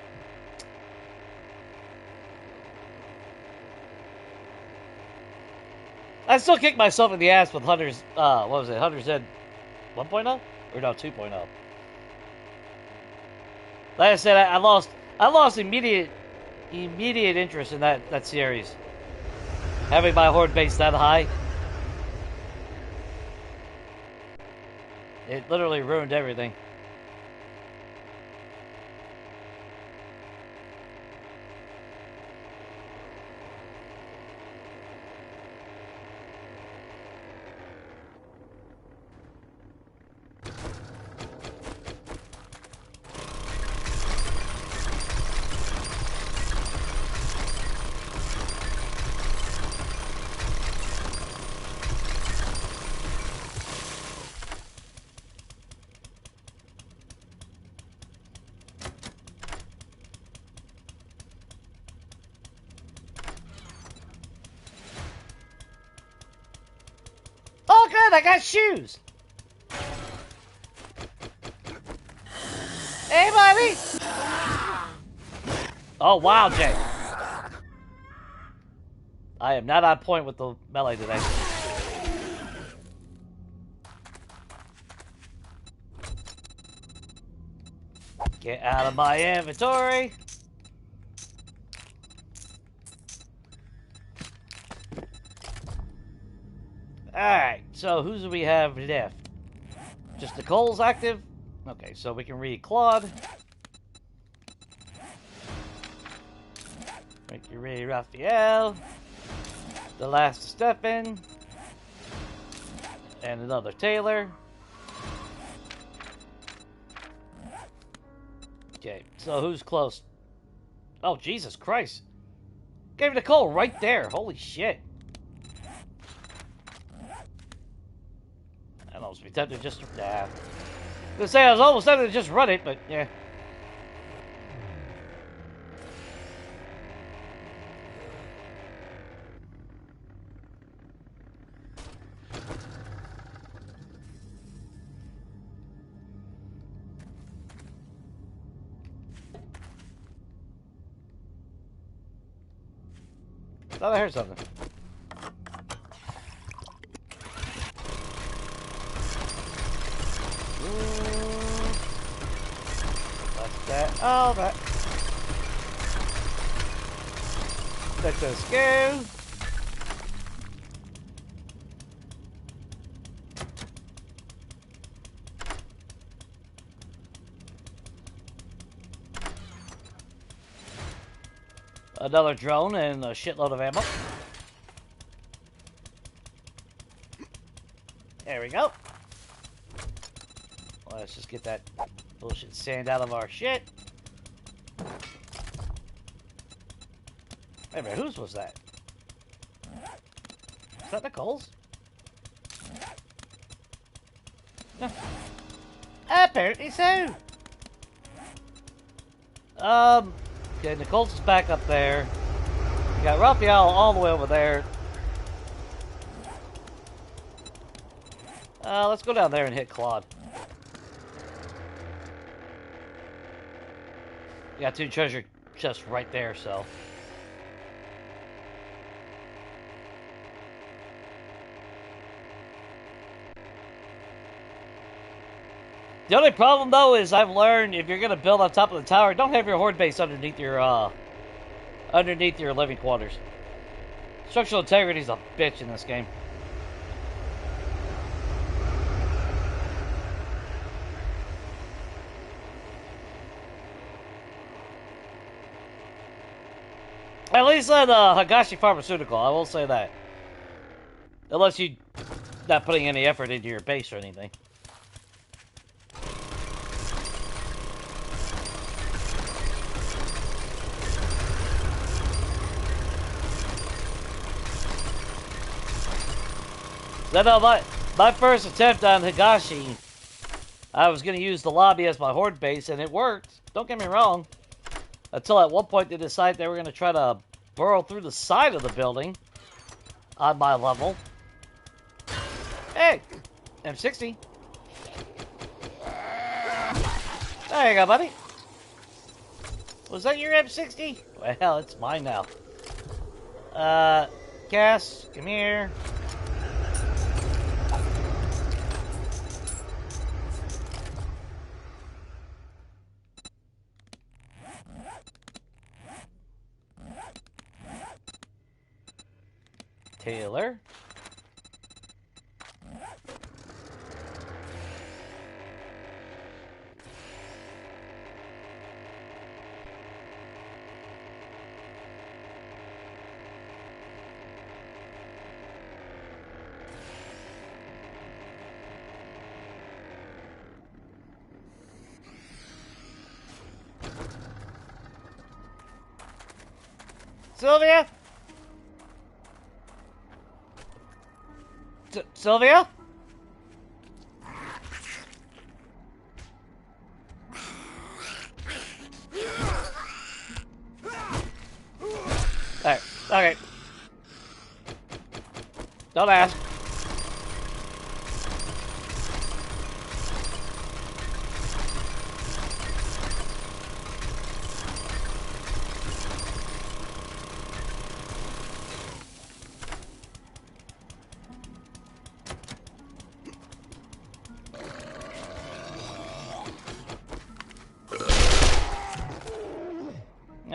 I still kick myself in the ass with Hunter's, what was it, Hunter's Ed 1.0? Or no, 2.0. Like I said, I lost immediate interest in that series. Having my horde base that high. It literally ruined everything. I got shoes! Hey, buddy! Oh, wow, Jay. I am not on point with the melee today. Get out of my inventory. Alright, so who do we have left? Just Nicole's active? Okay, so we can read Claude. We can read Raphael. The last Stefan. And another Taylor. Okay, so who's close? Oh, Jesus Christ. Gave Nicole right there. Holy shit. I almost be tempted to just... Nah. I was gonna say, I was almost tempted to just run it, but yeah. Thought I heard something. That's that. Oh, that. Let us go. Another drone and a shitload of ammo. There we go. Well, let's just get that bullshit sand out of our shit. Wait a minute, whose was that? Is that Nicole's? No. Apparently so. Okay, Nicole's is back up there. We got Raphael all the way over there. Let's go down there and hit Claude. We got 2 treasure chests right there, so. The only problem, though, is I've learned if you're gonna build on top of the tower, don't have your horde base underneath your living quarters. Structural integrity is a bitch in this game. At least on Higashi Pharmaceutical, I will say that. Unless you're not putting any effort into your base or anything. I know my first attempt on Higashi, I was going to use the lobby as my horde base, and it worked. Don't get me wrong. Until at one point they decided they were going to try to burrow through the side of the building on my level. Hey, M60. There you go, buddy. Was that your M60? Well, it's mine now. Cass, come here. Taylor. Sylvia? Sylvia? Alright, okay. Don't ask.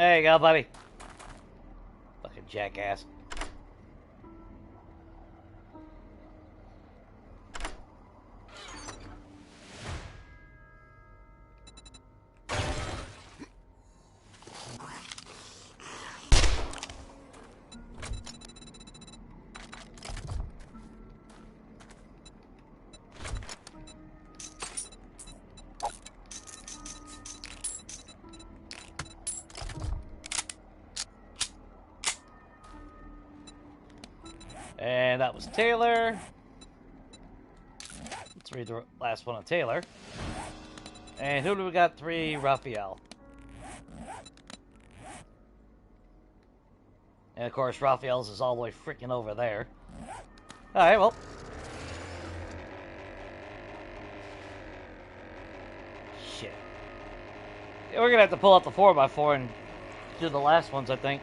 There you go, buddy. Fucking jackass. And that was Taylor. Let's read the last one on Taylor. And who do we got? 3, Raphael. And of course, Raphael's is all the way freaking over there. Alright, well. Shit. Yeah, we're gonna have to pull out the 4x4 and do the last ones, I think.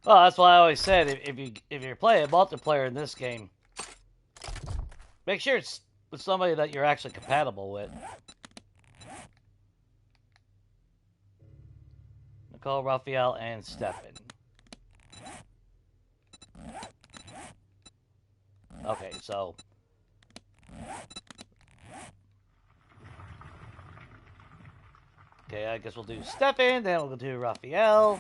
Well, that's why I always said if you're playing multiplayer in this game, make sure it's with somebody that you're actually compatible with. Nicole, Raphael, and Stefan. Okay, so okay, I guess we'll do Stefan, then we'll do Raphael.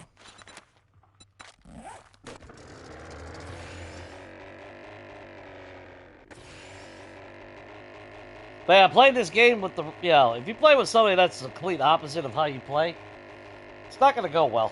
But yeah, playing this game with the, you know, if you play with somebody that's the complete opposite of how you play, it's not going to go well.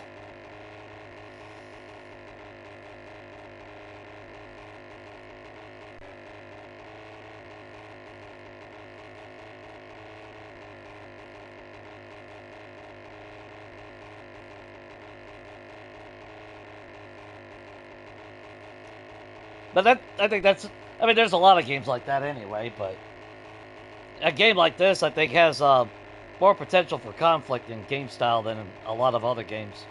But I think that's, I mean, there's a lot of games like that anyway, but a game like this, I think, has more potential for conflict in game style than in a lot of other games.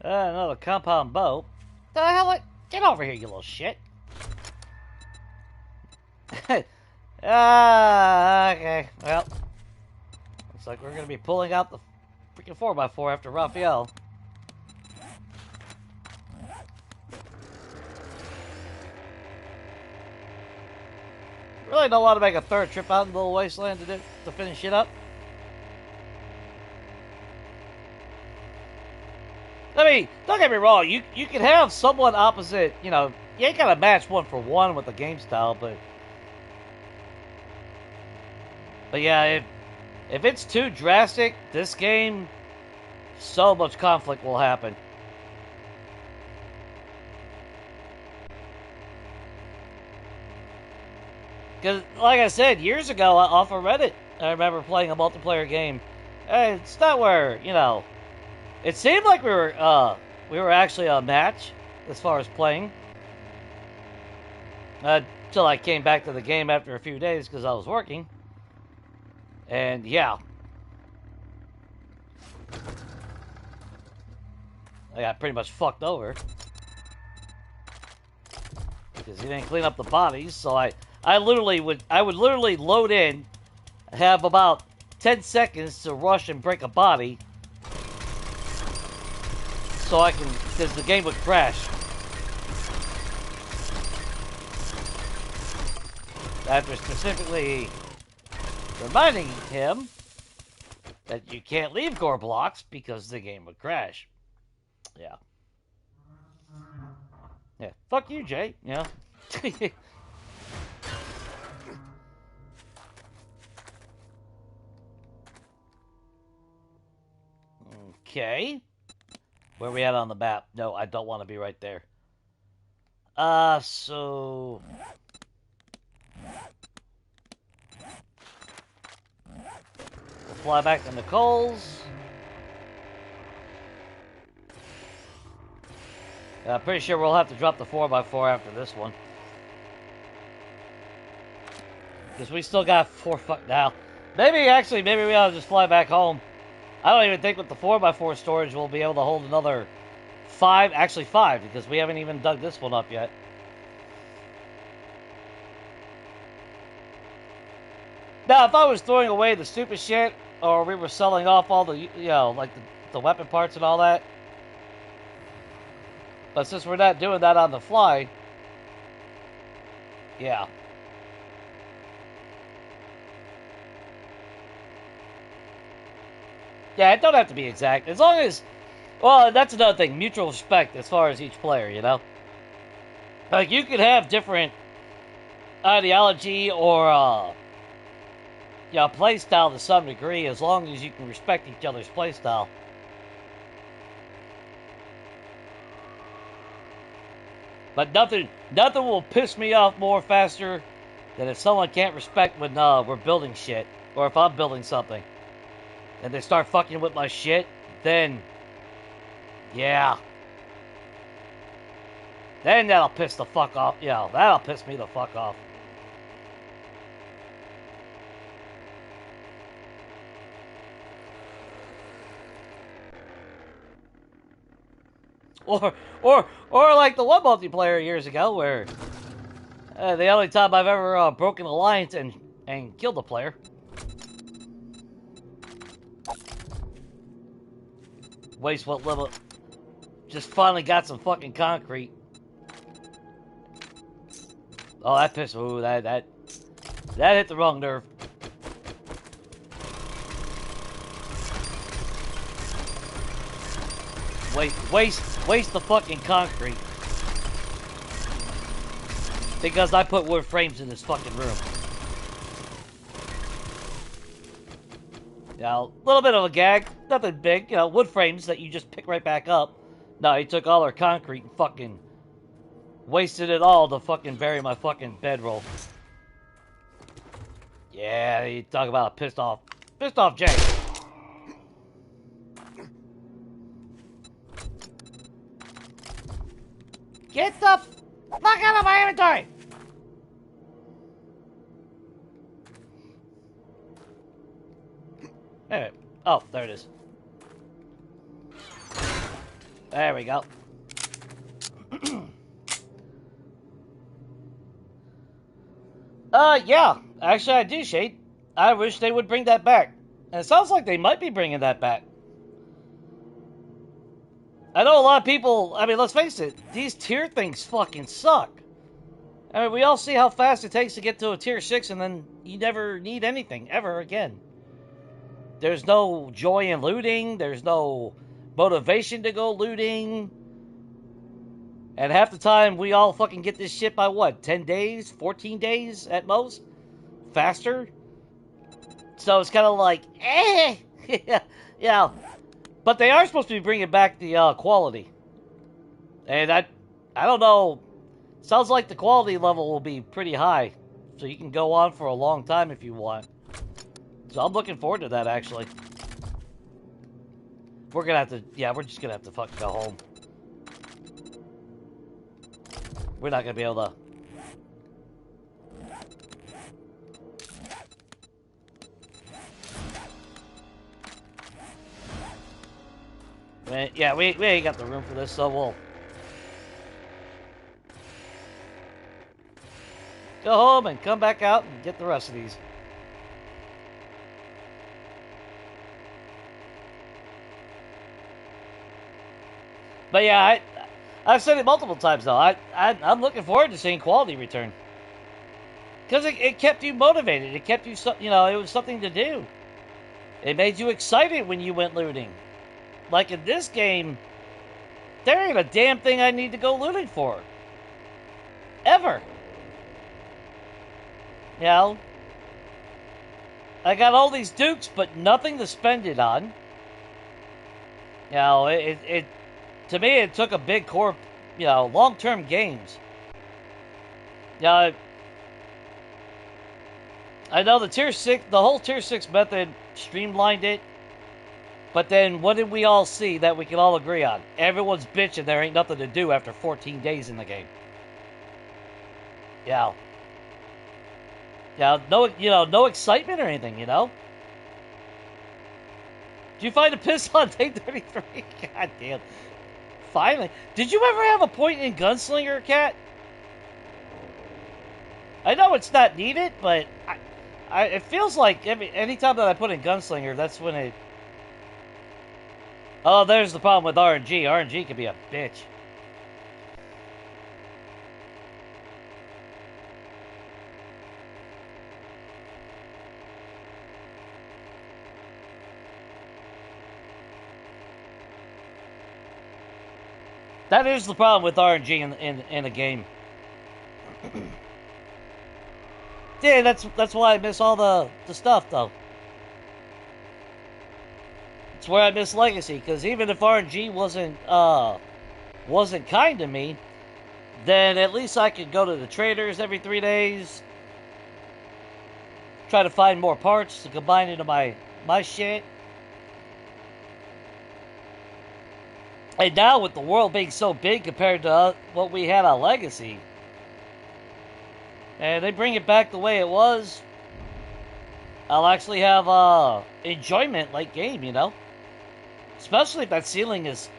Another compound boat. The hell? Get over here, you little shit. Okay. Well, looks like we're going to be pulling out the freaking 4x4 after Raphael. Really don't want to make a third trip out in the little wasteland to finish it up. I mean, don't get me wrong. You can have somewhat opposite. You know, you ain't gotta match one for one with the game style, but yeah, if it's too drastic, this game, so much conflict will happen. Because, like I said, years ago off of Reddit, I remember playing a multiplayer game. It's not where, you know, it seemed like we were actually a match as far as playing. Until I came back to the game after a few days because I was working. And yeah. I got pretty much fucked over. Because he didn't clean up the bodies, so I would literally load in, have about 10 seconds to rush and break a body, so I can, because the game would crash. After specifically reminding him that you can't leave core blocks because the game would crash. Yeah. Yeah. Fuck you, Jay. Yeah. Okay. Where are we at on the map? No, I don't want to be right there. So... we'll fly back to Nicole's. I'm pretty sure we'll have to drop the 4x4 after this one. Because we still got 4 now. Maybe we ought to just fly back home. I don't even think with the 4x4 storage we'll be able to hold another 5, actually 5, because we haven't even dug this one up yet. Now, if I was throwing away the stupid shit, or we were selling off all the, you know, like the weapon parts and all that. But since we're not doing that on the fly, yeah. Yeah, it don't have to be exact. As long as, well, that's another thing. Mutual respect as far as each player, you know? Like, you could have different ideology or, you know, play style to some degree as long as you can respect each other's play style. But nothing will piss me off more faster than if someone can't respect when we're building shit. Or if I'm building something. And they start fucking with my shit, then, yeah. Then that'll piss the fuck off. You know, that'll piss me the fuck off. Or like the one multiplayer years ago where the only time I've ever broken alliance and killed a player. Waste what little. Just finally got some fucking concrete. Oh, that pissed. Ooh, that hit the wrong nerve. Waste the fucking concrete. Because I put wood frames in this fucking room. Yeah, a little bit of a gag. Nothing big. You know, wood frames that you just pick right back up. No, he took all our concrete and fucking wasted it all to fucking bury my fucking bedroll. Yeah, you talk about a pissed off Jay. Get the fuck out of my inventory! Anyway. Oh, there it is. There we go. Yeah. Actually, I do, Shade. I wish they would bring that back. And it sounds like they might be bringing that back. I know a lot of people, I mean, let's face it, these tier things fucking suck. I mean, we all see how fast it takes to get to a tier 6 and then you never need anything, ever again. There's no joy in looting, there's no motivation to go looting. And half the time, we all fucking get this shit by what? 10 days? 14 days at most? Faster? So it's kind of like, eh. Yeah. But they are supposed to be bringing back the quality. And I don't know. Sounds like the quality level will be pretty high. So you can go on for a long time if you want. So I'm looking forward to that, actually. We're gonna have to, yeah, we're just gonna have to fucking go home. We're not gonna be able to. Yeah, we ain't got the room for this, so we'll go home and come back out and get the rest of these. But yeah, I've said it multiple times though. I'm looking forward to seeing quality return because it kept you motivated. It kept you, you know, it was something to do. It made you excited when you went looting. Like in this game, there ain't a damn thing I need to go looting for. Ever. You know? I got all these dukes, but nothing to spend it on. You know, to me, it took a big core, you know, long-term games. You know, I know the whole Tier 6 method streamlined it. But then, what did we all see that we can all agree on? Everyone's bitching there ain't nothing to do after 14 days in the game. Yeah. Yeah, no excitement or anything, you know? Did you find a pistol on day 33? God damn. Finally. Did you ever have a point in Gunslinger, Cat? I know it's not needed, but it feels like anytime that I put in Gunslinger, that's when it... Oh, there's the problem with RNG. RNG can be a bitch. That is the problem with RNG in a game. Yeah, that's why I miss all the stuff though. It's where I miss Legacy, because even if RNG wasn't kind to me, then at least I could go to the traders every 3 days, try to find more parts to combine into my shit. And now with the world being so big compared to what we had on Legacy, and they bring it back the way it was, I'll actually have enjoyment late game, you know? Especially if that ceiling is,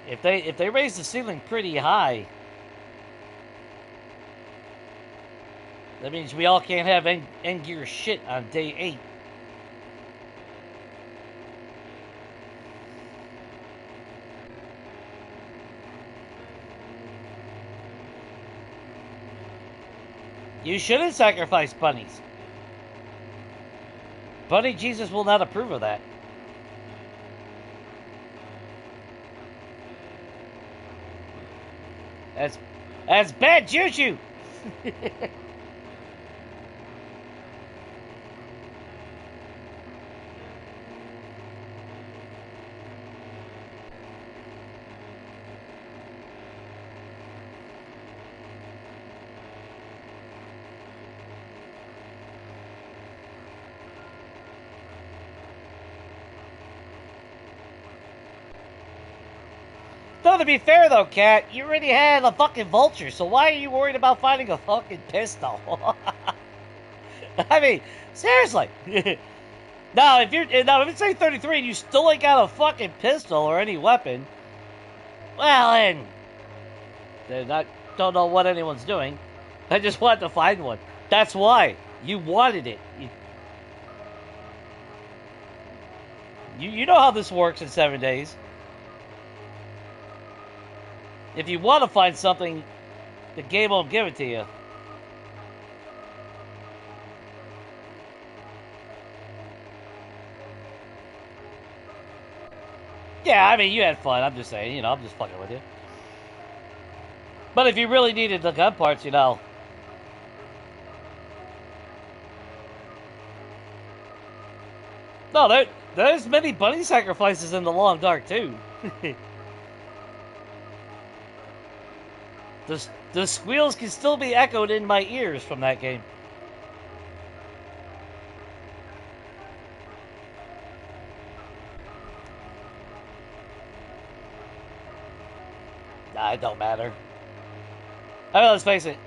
if they raise the ceiling pretty high, that means we all can't have end gear shit on day 8. You shouldn't sacrifice bunnies. Bunny Jesus will not approve of that. That's bad juju. Though, to be fair though, Cat, you already had a fucking vulture, so why are you worried about finding a fucking pistol? I mean, seriously. Now, if it's a 33 and you still ain't got a fucking pistol or any weapon, well, then I don't know what anyone's doing. I just wanted to find one. That's why. You wanted it. You know how this works in 7 days. If you want to find something, the game won't give it to you. Yeah, I mean, you had fun. I'm just saying, you know, I'm just fucking with you. But if you really needed the gun parts, you know. No, there's many bunny sacrifices in the Long Dark, too. The squeals can still be echoed in my ears from that game. Nah, it don't matter. I mean, let's face it.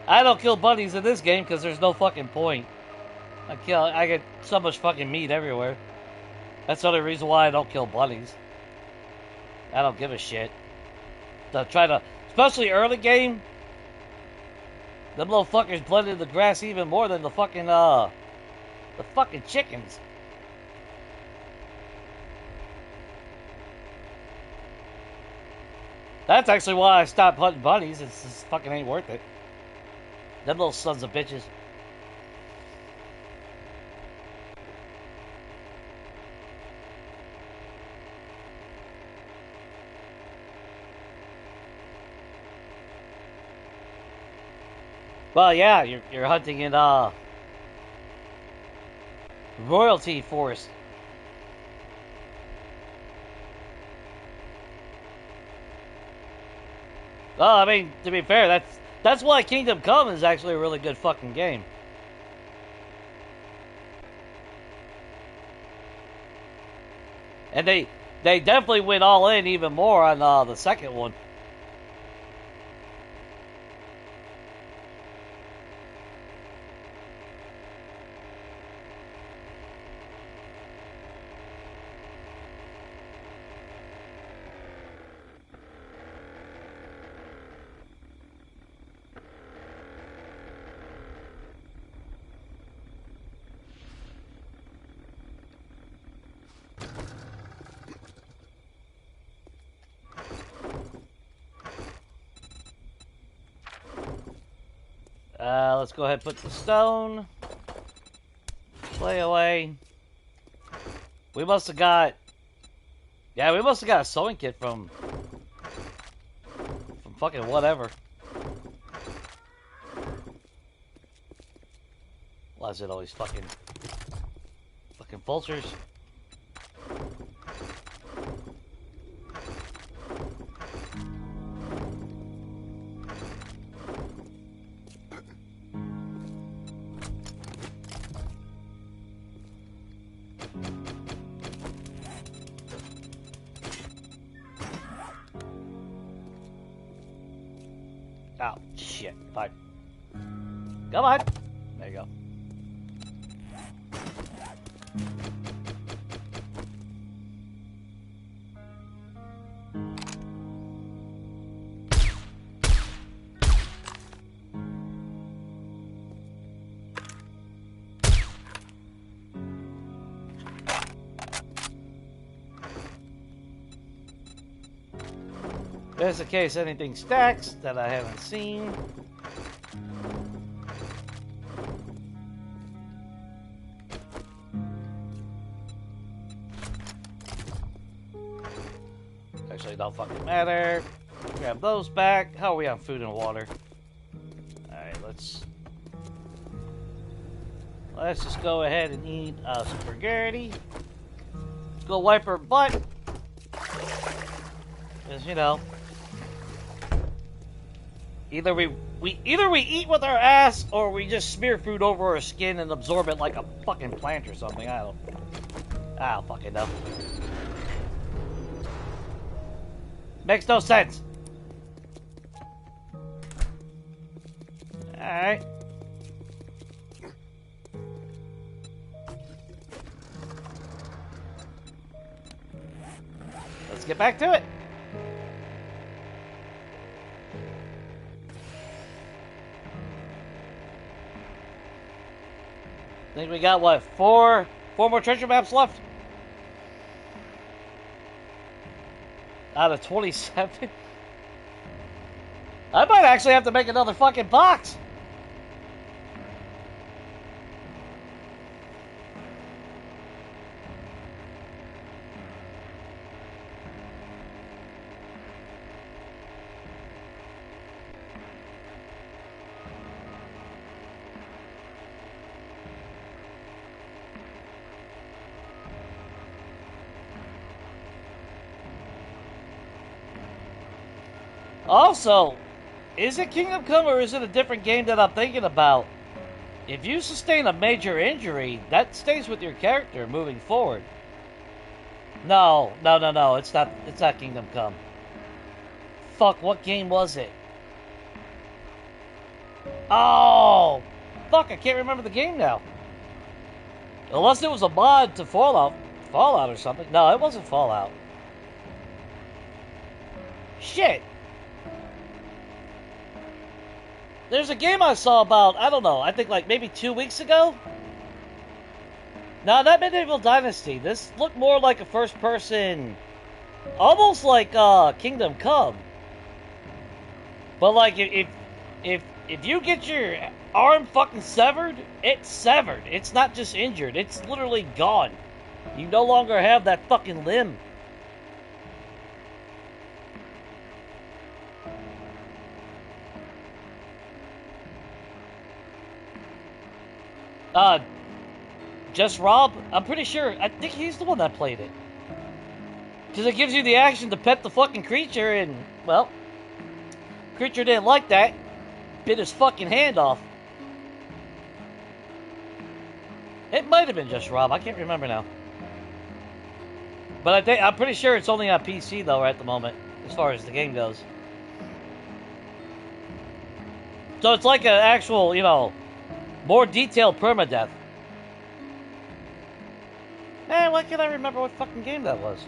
I don't kill bunnies in this game because there's no fucking point. I get so much fucking meat everywhere. That's the only reason why I don't kill bunnies. I don't give a shit. Especially early game, them little fuckers blend in the grass even more than the fucking chickens. That's actually why I stopped hunting bunnies. It's just fucking ain't worth it. Them little sons of bitches. Well, yeah, you're hunting in royalty forest. Well, I mean, to be fair, that's why Kingdom Come is actually a really good fucking game. And they definitely went all in even more on the second one. Let's go ahead and put the stone. Play away. We must have got... Yeah, we must have got a sewing kit from fucking whatever. Why is it always fucking vultures? Oh, shit. Fine. Come on. There you go. Just in case anything stacks that I haven't seen. Actually, don't fucking matter. Grab those back. How are we on food and water? Alright, let's just go ahead and eat spaghetti. Let's go wipe her butt. Because, you know, either we eat with our ass or we just smear food over our skin and absorb it like a fucking plant or something. I don't fucking know. Makes no sense. Alright. Let's get back to it. I think we got, what, four more treasure maps left? Out of 27? I might actually have to make another fucking box. Also, is it Kingdom Come or is it a different game that I'm thinking about? If you sustain a major injury, that stays with your character moving forward. No. It's not Kingdom Come. Fuck, what game was it? Oh! Fuck, I can't remember the game now. Unless it was a mod to Fallout or something. No, it wasn't Fallout. Shit! There's a game I saw about, I don't know, I think like maybe 2 weeks ago? No, not Medieval Dynasty. This looked more like a first-person, almost like Kingdom Come. But like, if you get your arm fucking severed, it's severed. It's not just injured. It's literally gone. You no longer have that fucking limb. Just Rob? I'm pretty sure. I think he's the one that played it. Because it gives you the action to pet the fucking creature, and, well, creature didn't like that. Bit his fucking hand off. It might have been Just Rob. I can't remember now. But I'm pretty sure it's only on PC, though, right at the moment, as far as the game goes. So it's like an actual, you know, more detailed permadeath. Man, why can't I remember what fucking game that was?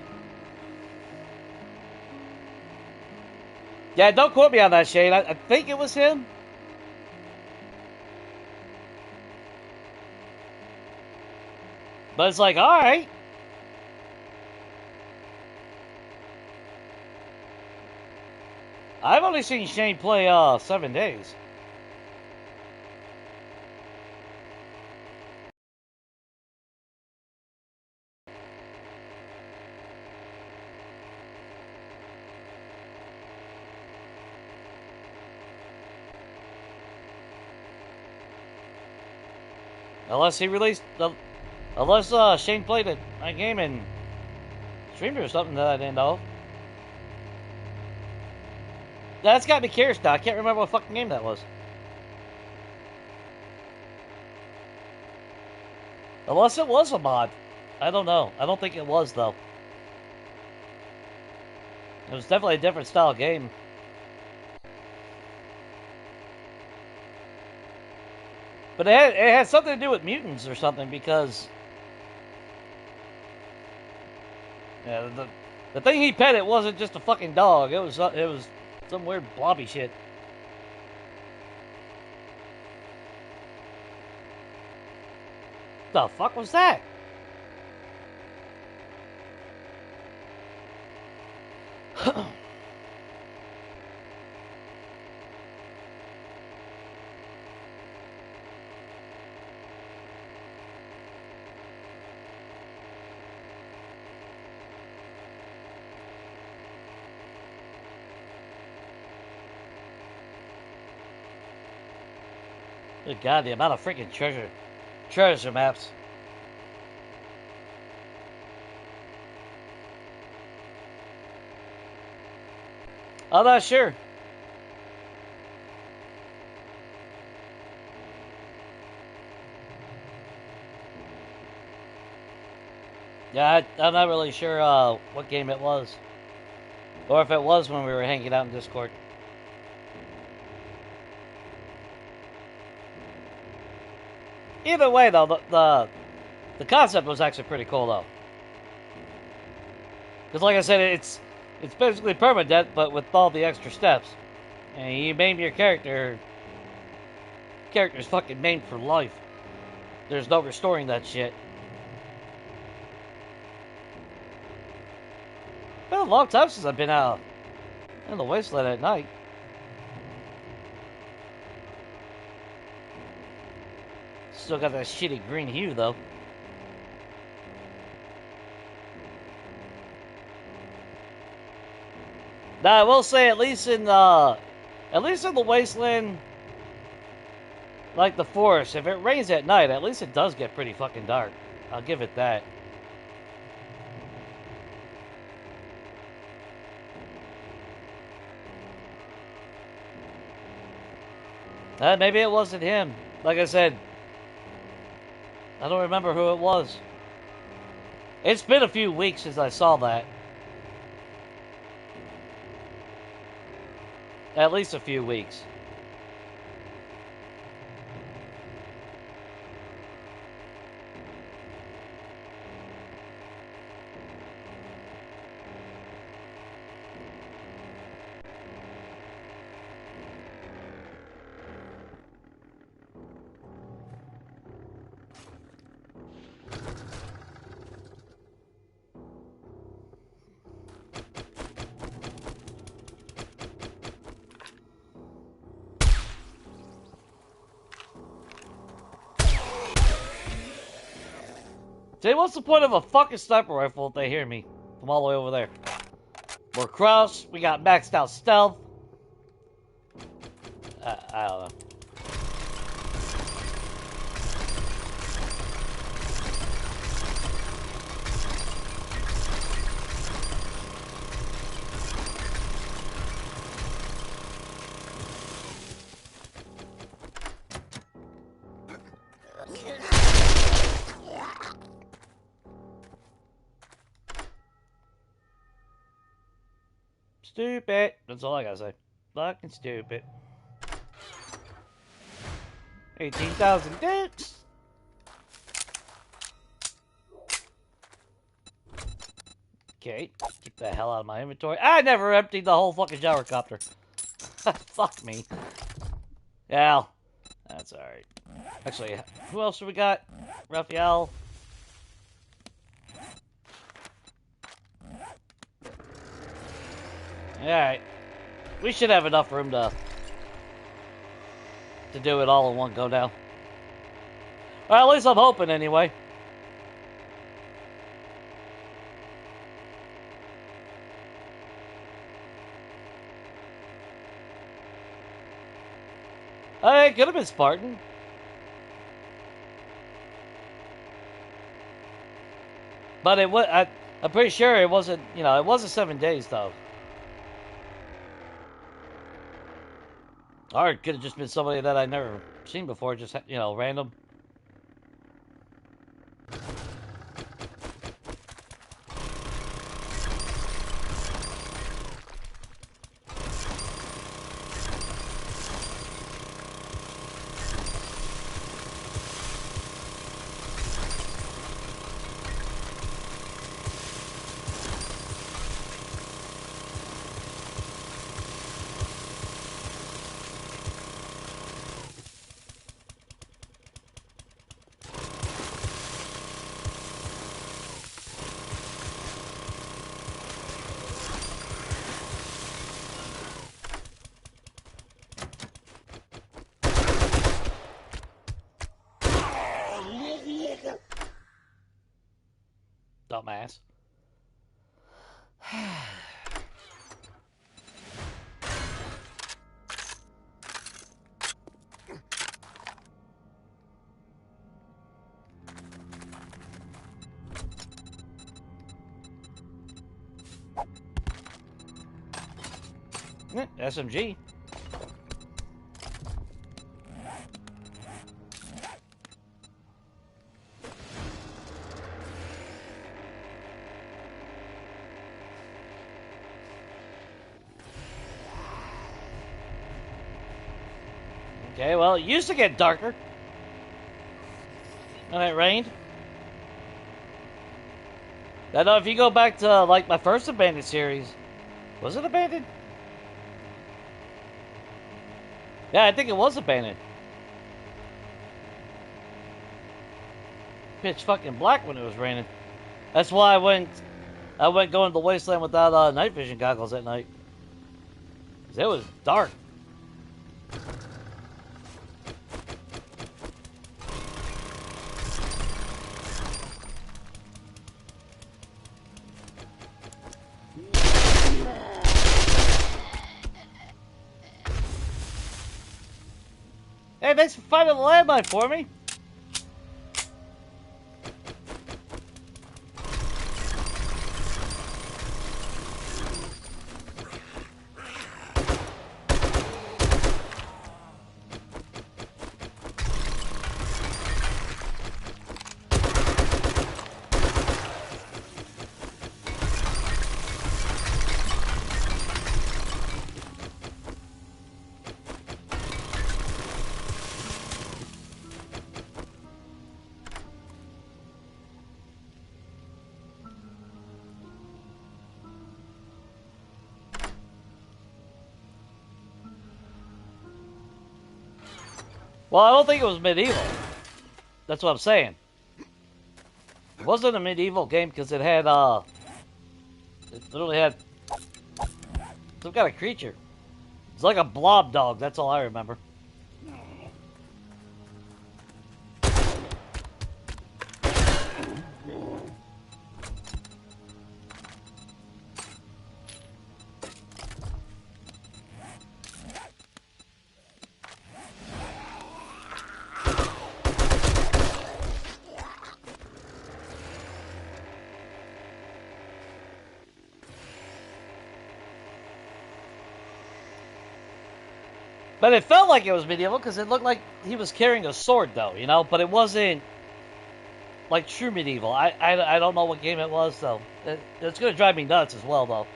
Yeah, don't quote me on that, Shane. I think it was him. But it's like, alright. I've only seen Shane play 7 days. Unless he released the... Unless Shane played a game and streamed it or something that I didn't know. That's got me curious now. I can't remember what fucking game that was. Unless it was a mod. I don't know. I don't think it was, though. It was definitely a different style game. But it had something to do with mutants or something, because... Yeah, the thing he petted wasn't just a fucking dog. It was some weird blobby shit. The fuck was that? Good God, the amount of freaking treasure maps. I'm not sure. Yeah, I'm not really sure what game it was. Or if it was when we were hanging out in Discord. Either way, though, the concept was actually pretty cool, though. Because, like I said, it's basically permadeath, but with all the extra steps. And you maim your character. Character's fucking maimed for life. There's no restoring that shit. Been a long time since I've been out in the wasteland at night. Still got that shitty green hue, though. Now, I will say, at least in the wasteland, like the forest, if it rains at night, at least it does get pretty fucking dark. I'll give it that. Maybe it wasn't him. Like I said, I don't remember who it was. It's been a few weeks since I saw that. At least a few weeks. See, what's the point of a fucking sniper rifle if they hear me from all the way over there? We're crouched. We got maxed out stealth. I don't know. Stupid. That's all I gotta say. Fucking stupid. 18,000 dicks. Okay, keep the hell out of my inventory. I never emptied the whole fucking shower copter. Fuck me. Yeah, that's alright. Actually, who else do we got? Raphael. Alright. We should have enough room to do it all in one go now. Or at least I'm hoping anyway. It could have been Spartan. But it was, I'm pretty sure it wasn't, you know, it wasn't 7 days though. Or it could have just been somebody that I'd never seen before, just, you know, random. Dumbass. SMG. Okay, well, it used to get darker when it rained. I know if you go back to, like, my first Abandoned series, was it Abandoned? Yeah, I think it was Abandoned. Pitch fucking black when it was raining. That's why I went going to the wasteland without night vision goggles at night. 'Cause it was dark. Hey, thanks for finding the landmine for me. Well, I don't think it was medieval. That's what I'm saying. It wasn't a medieval game because it had, it literally had some kind of creature. It's like a blob dog, that's all I remember. But it felt like it was medieval because it looked like he was carrying a sword, though, you know? But it wasn't like true medieval. I don't know what game it was, though. It's going to drive me nuts as well, though.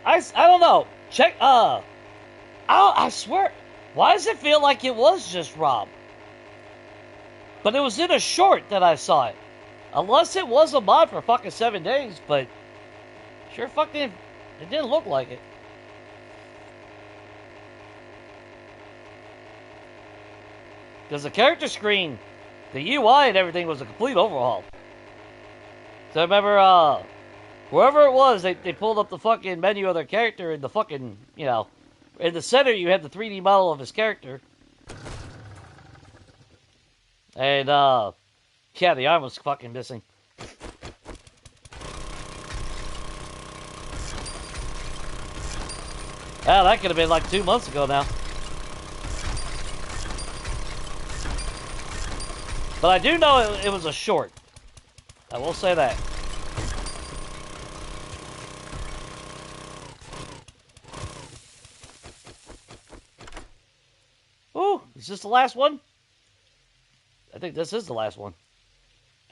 I don't know. Check, I swear. Why does it feel like it was just Rob? But it was in a short that I saw it. Unless it was a mod for fucking 7 days, but sure fucking it didn't look like it. Because the character screen, the UI and everything was a complete overhaul. So I remember, whoever it was, they pulled up the fucking menu of their character and the fucking, you know, in the center you had the 3D model of his character. And, yeah, the arm was fucking missing. Well, that could have been like 2 months ago now. But I do know it was a short. I will say that. Ooh, is this the last one? I think this is the last one.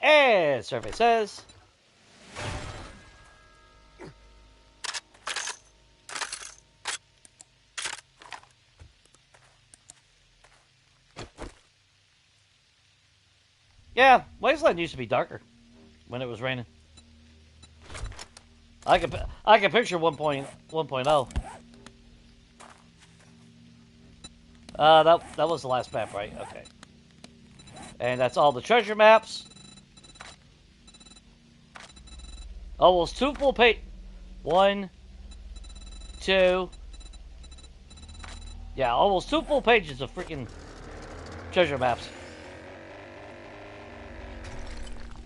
And survey says... Yeah, Wasteland used to be darker when it was raining. I can picture 1.0. That was the last map, right? Okay. And that's all the treasure maps. Almost 2 full page. 1, 2. Yeah, almost 2 full pages of freaking treasure maps.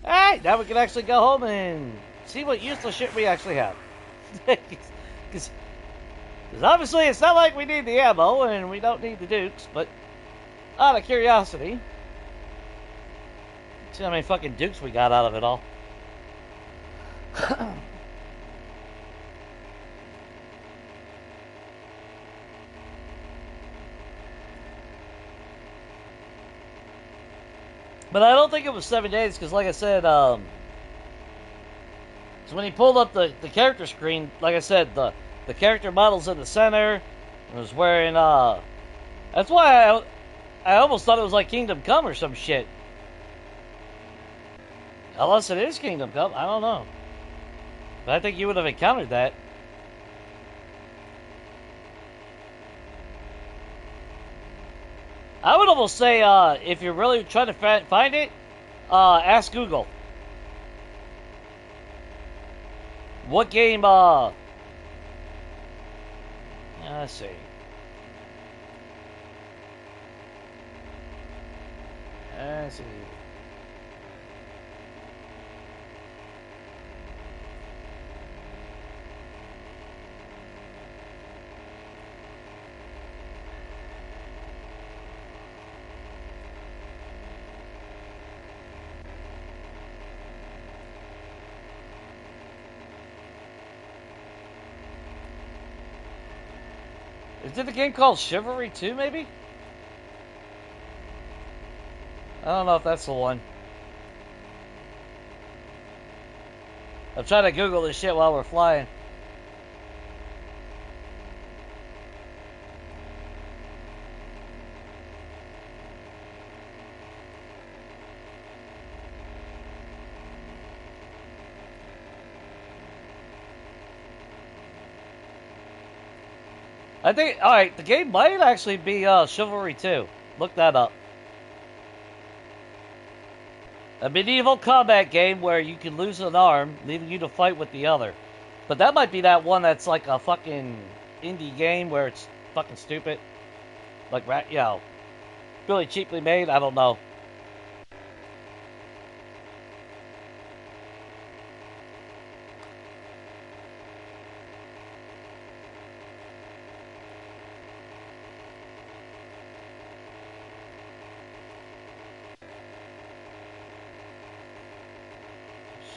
Alright, now we can actually go home and see what useless shit we actually have. Because obviously it's not like we need the ammo and we don't need the dukes, but out of curiosity, see how many fucking dukes we got out of it all. But I don't think it was 7 days, because like I said, so when he pulled up the character screen, like I said, the character model's in the center, and was wearing, that's why I almost thought it was like Kingdom Come or some shit. Unless it is Kingdom Come, I don't know. But I think you would have encountered that. I would almost say, if you're really trying to find it, ask Google. What game, let's see. Let's see. Is it a game called Chivalry 2, maybe? I don't know if that's the one. I'm trying to Google this shit while we're flying. I think, alright, the game might actually be Chivalry 2. Look that up. A medieval combat game where you can lose an arm, leaving you to fight with the other. But that might be that one that's like a fucking indie game where it's fucking stupid. Like, you know, really cheaply made. I don't know.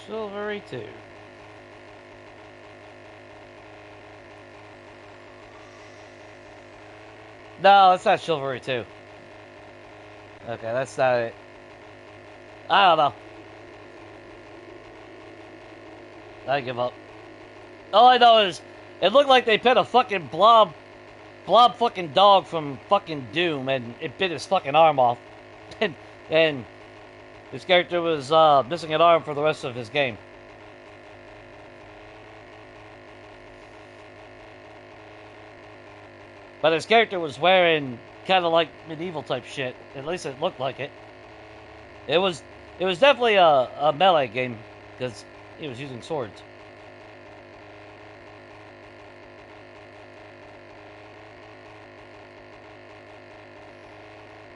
Chivalry 2. No, it's not Chivalry 2. Okay, that's not it. I don't know. I give up. All I know is it looked like they put a fucking blob fucking dog from fucking Doom, and it bit his fucking arm off. and his character was missing an arm for the rest of his game. But his character was wearing kind of like medieval type shit. At least it looked like it. It was definitely a melee game because he was using swords.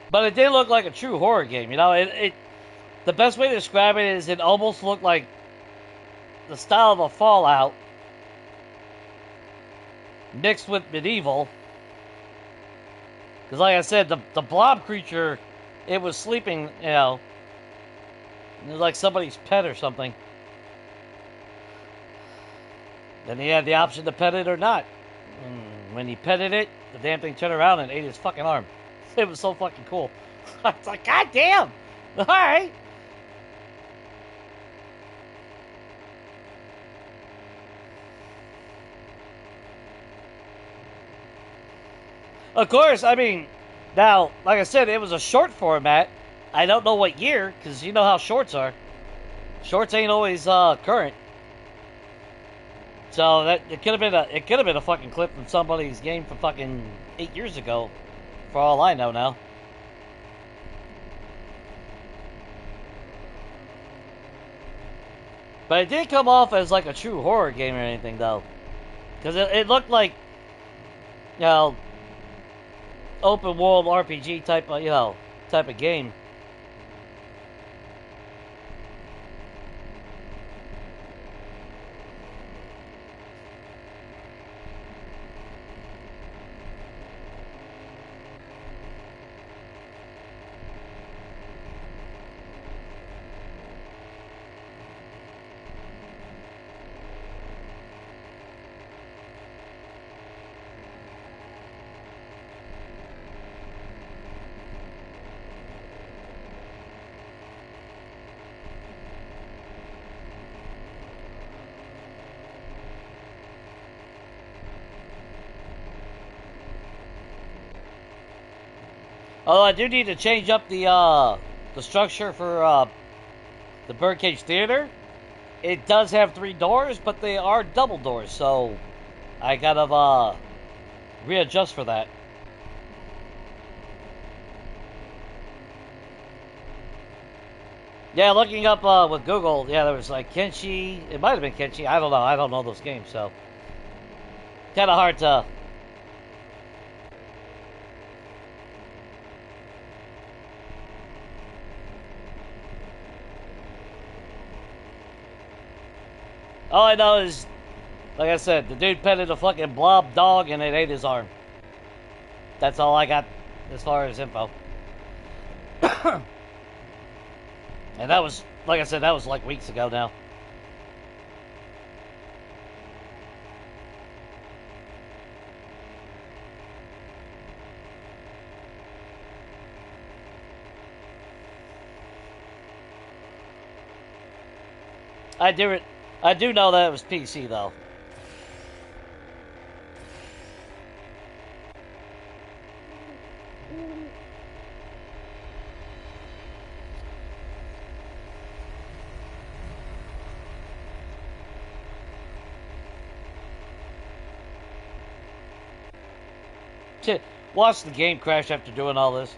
But it did look like a true horror game, you know. The best way to describe it is it almost looked like the style of a Fallout mixed with medieval. Because like I said, the blob creature, it was sleeping, you know. It was like somebody's pet or something. Then he had the option to pet it or not. And when he petted it, the damn thing turned around and ate his fucking arm. It was so fucking cool. I was like, God damn! Alright. Of course, I mean, now, like I said, it was a short format. I don't know what year, because you know how shorts are. Shorts ain't always current. So that it could have been a fucking clip from somebody's game from fucking 8 years ago, for all I know now. But it didn't come off as like a true horror game or anything though, because it looked like, you know, open world RPG type of, you know, type of game. Although I do need to change up the structure for the Birdcage Theater. It does have 3 doors, but they are double doors, so I gotta readjust for that. Yeah, looking up with Google, yeah, there was like Kenshi. It might have been Kenshi. I don't know. I don't know those games, so kind of hard to. All I know is, like I said, the dude petted a fucking blob dog and it ate his arm. That's all I got as far as info. And that was, like I said, that was like weeks ago now. I do know that it was PC though. to watch the game crash after doing all this.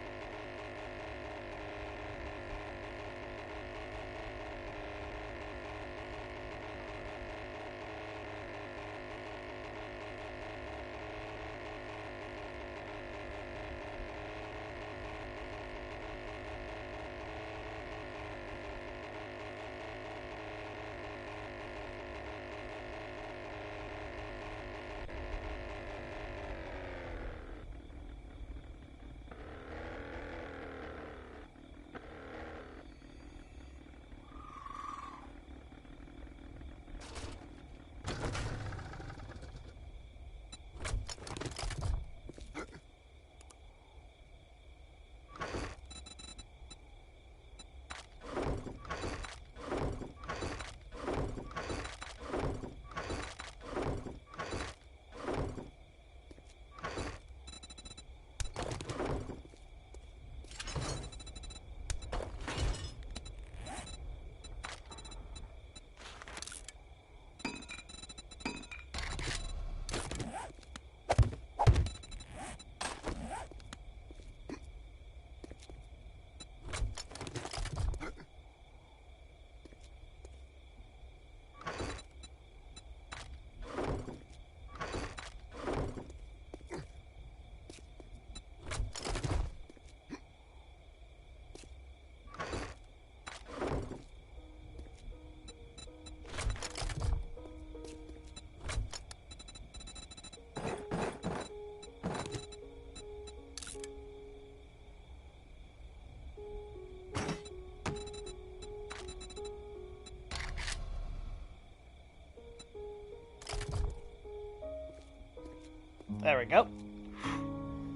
There we go.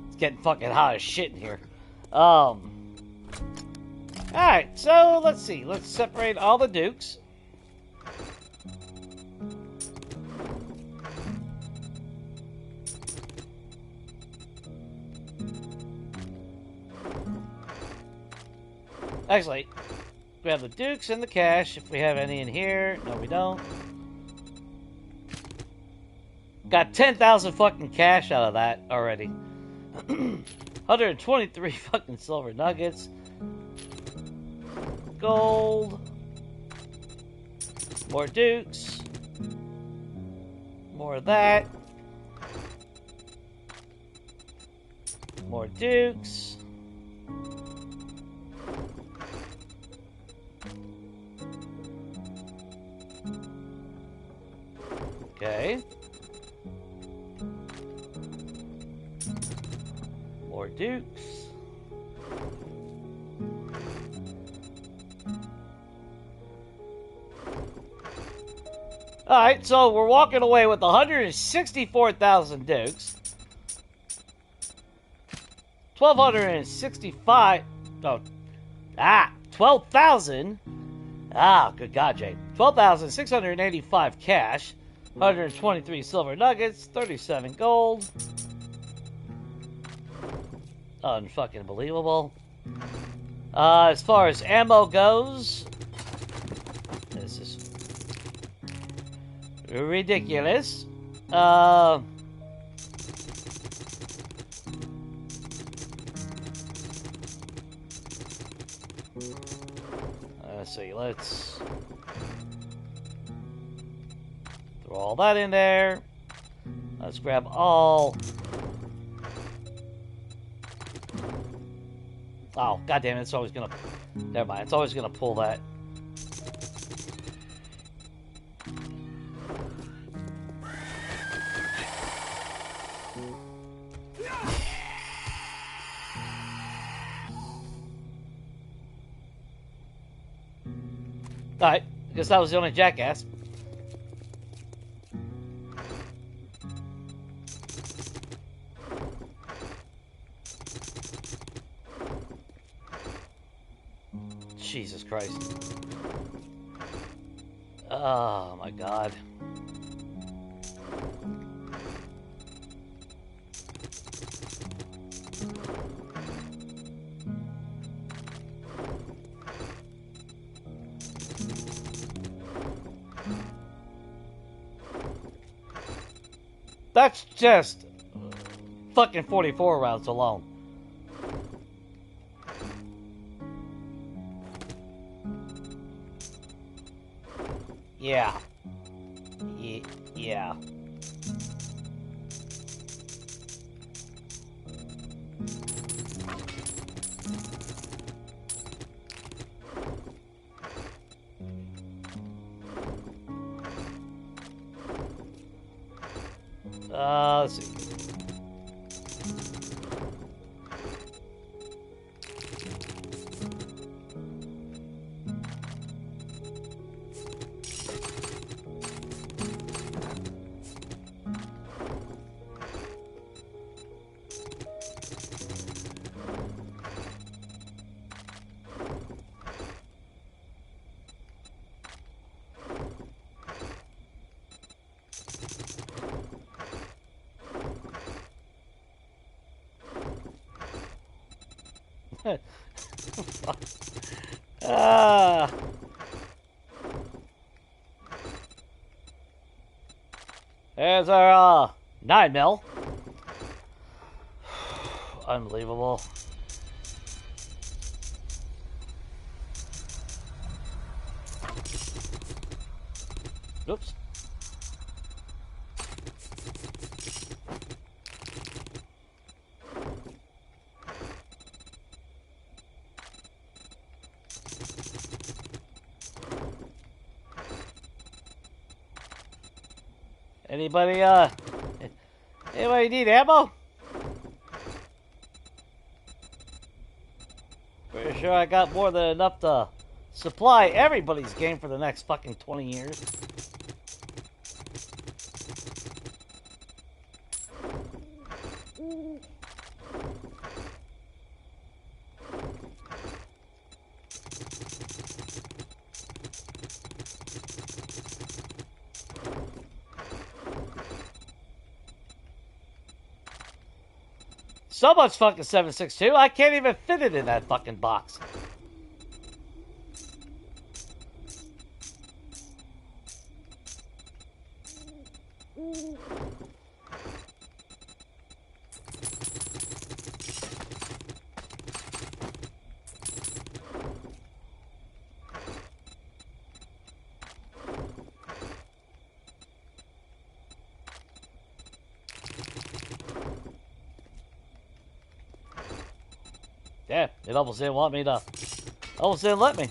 It's getting fucking hot as shit in here. Alright, so let's see. Let's separate all the dukes. Actually, we have the dukes and the cash. If we have any in here. No, we don't. Got 10,000 fucking cash out of that already. 123 fucking silver nuggets. Gold. More dukes. More of that. More dukes. Okay. More dukes. Alright, so we're walking away with 164,000 dukes. 1,265. Oh. 12,000. Good God, Jay. 12,685 cash. 123 silver nuggets. 37 gold. Unfucking believable. As far as ammo goes, this is ridiculous. Let's see, let's throw all that in there. Let's grab all. Oh, goddamn it, it's always gonna. Never mind, it's always gonna pull that. Alright, I guess that was the only jackass. Jesus Christ. Oh my God. That's just fucking 44 rounds alone. Yeah. Yeah. Let's see. There's our 9mm. Unbelievable. Oops. Anybody need ammo? Pretty sure I got more than enough to supply everybody's game for the next fucking 20 years. So much fucking 7.62, I can't even fit it in that fucking box. Yeah, it almost didn't want me to. Almost didn't let me.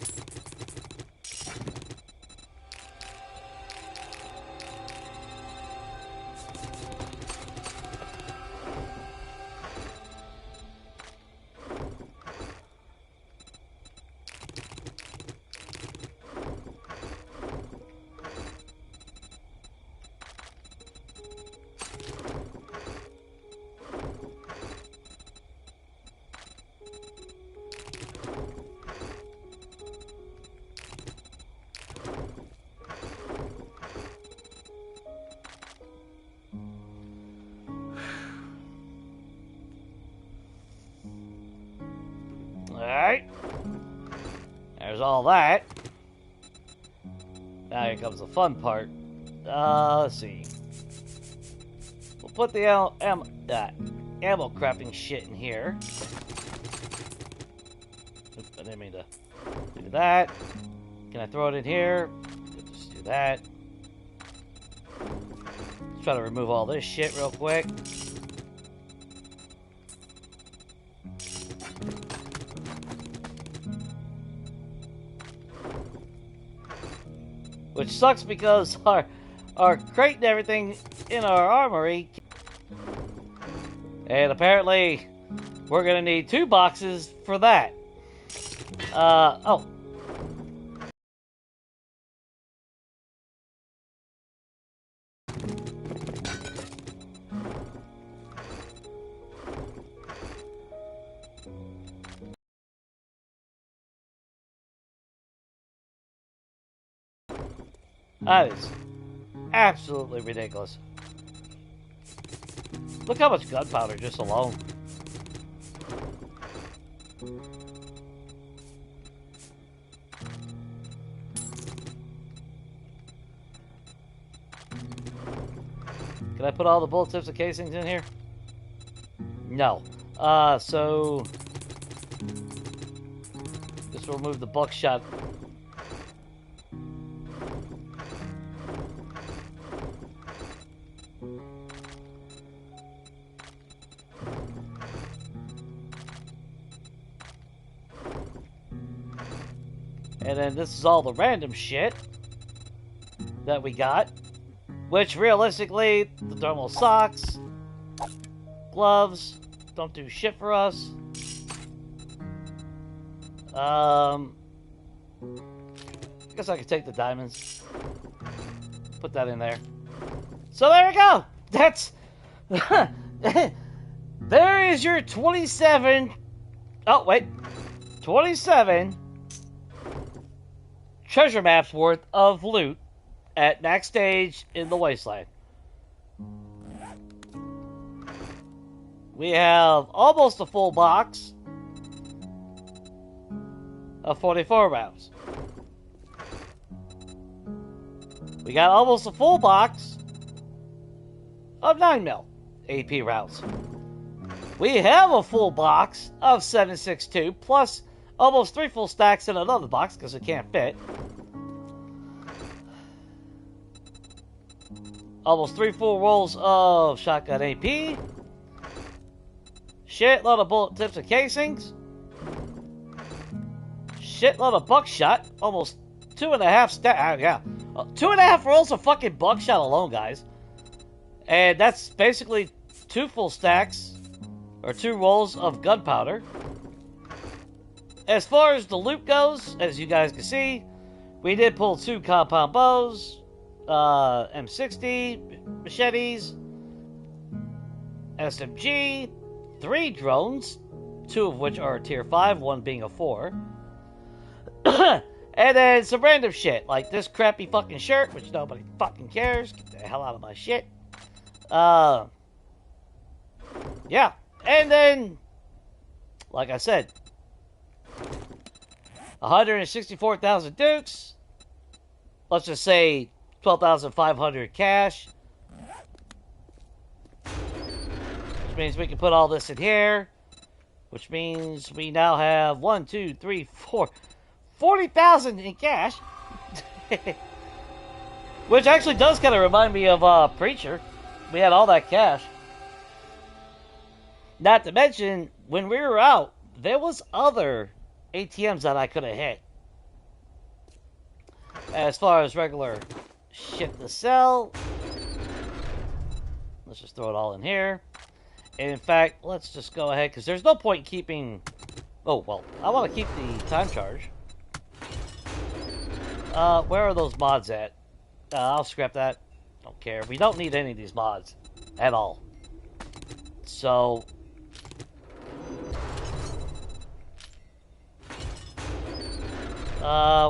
Alright. There's all that. Now here comes the fun part. Let's see. We'll put the ammo crapping shit in here. Oops, I didn't mean to do that. Can I throw it in here? Just do that. Let's try to remove all this shit real quick. Which sucks because our crate and everything in our armory. And apparently, we're gonna need 2 boxes for that. Oh. That is absolutely ridiculous. Look how much gunpowder just alone. Can I put all the bullet tips and casings in here? No. So... Just remove the buckshot. And then this is all the random shit that we got. Which, realistically, the thermal socks, gloves, don't do shit for us. I guess I could take the diamonds. Put that in there. So there we go! That's... There is your 27... Oh, wait. 27... treasure maps worth of loot at next stage in the Wasteland. We have almost a full box of 44 rounds. We got almost a full box of 9mm AP rounds. We have a full box of 7.62 plus almost 3 full stacks in another box because it can't fit. Almost 3 full rolls of shotgun AP. Shitload of bullet tips and casings. Shitload of buckshot. Almost 2.5 stacks. Yeah. 2.5 rolls of fucking buckshot alone, guys. And that's basically 2 full stacks. Or 2 rolls of gunpowder. As far as the loot goes, as you guys can see, we did pull 2 compound bows. M60, machetes, SMG, 3 drones, 2 of which are tier 5, 1 being a 4. And then some random shit, like this crappy fucking shirt, which nobody fucking cares. Get the hell out of my shit. Yeah. And then, like I said, 164,000 dukes. Let's just say 12,500 cash. Which means we can put all this in here. Which means we now have 1, 2, 3, 4, 40,000 in cash. Which actually does kind of remind me of Preacher. We had all that cash. Not to mention, when we were out, there was other ATMs that I could have hit. As far as regular shit to sell, let's just throw it all in here. And in fact, let's just go ahead, because there's no point in keeping... Oh, well, I want to keep the time charge. Where are those mods at? I'll scrap that. Don't care. We don't need any of these mods at all. So...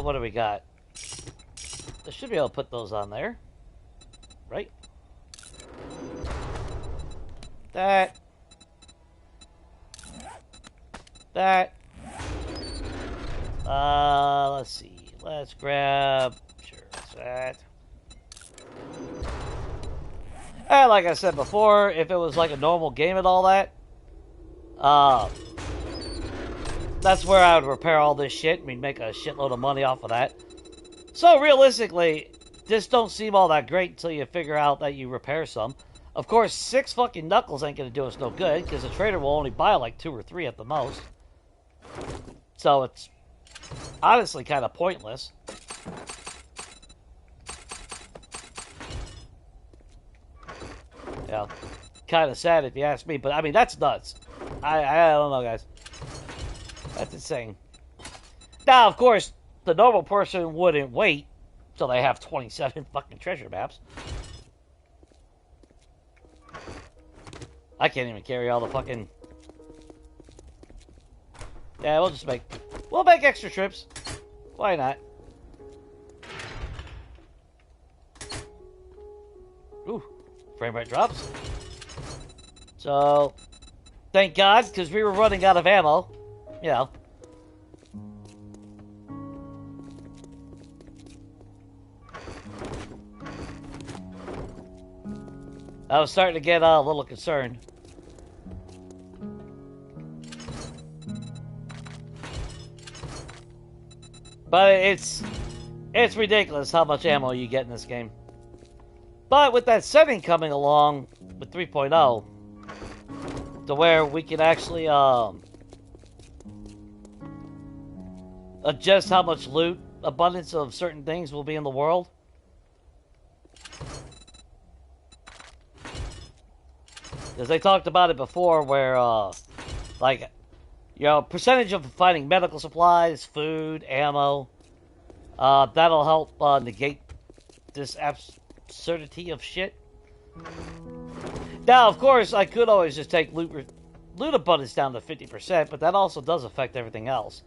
what do we got? I should be able to put those on there. Right? That. Let's see. Let's grab... Sure, that. And like I said before, if it was like a normal game and all that, that's where I would repair all this shit. We'd make a shitload of money off of that. So realistically, this don't seem all that great until you figure out that you repair some. Of course, 6 fucking knuckles ain't gonna do us no good, because the trader will only buy like 2 or 3 at the most. So it's honestly kind of pointless. Yeah, kind of sad if you ask me, but I mean, that's nuts. I don't know, guys. That's insane. Now, of course, the normal person wouldn't wait till they have 27 fucking treasure maps. I can't even carry all the fucking... Yeah, we'll make extra trips. Why not? Ooh, frame rate drops. So, thank God, because we were running out of ammo. You know. I was starting to get a little concerned. But it's ridiculous how much ammo you get in this game. But with that setting coming along with 3.0, to where we can actually adjust how much loot abundance of certain things will be in the world. Because they talked about it before where, like, you know, percentage of finding medical supplies, food, ammo, that'll help negate this absurdity of shit. Now, of course, I could always just take loot abundance down to 50%, but that also does affect everything else.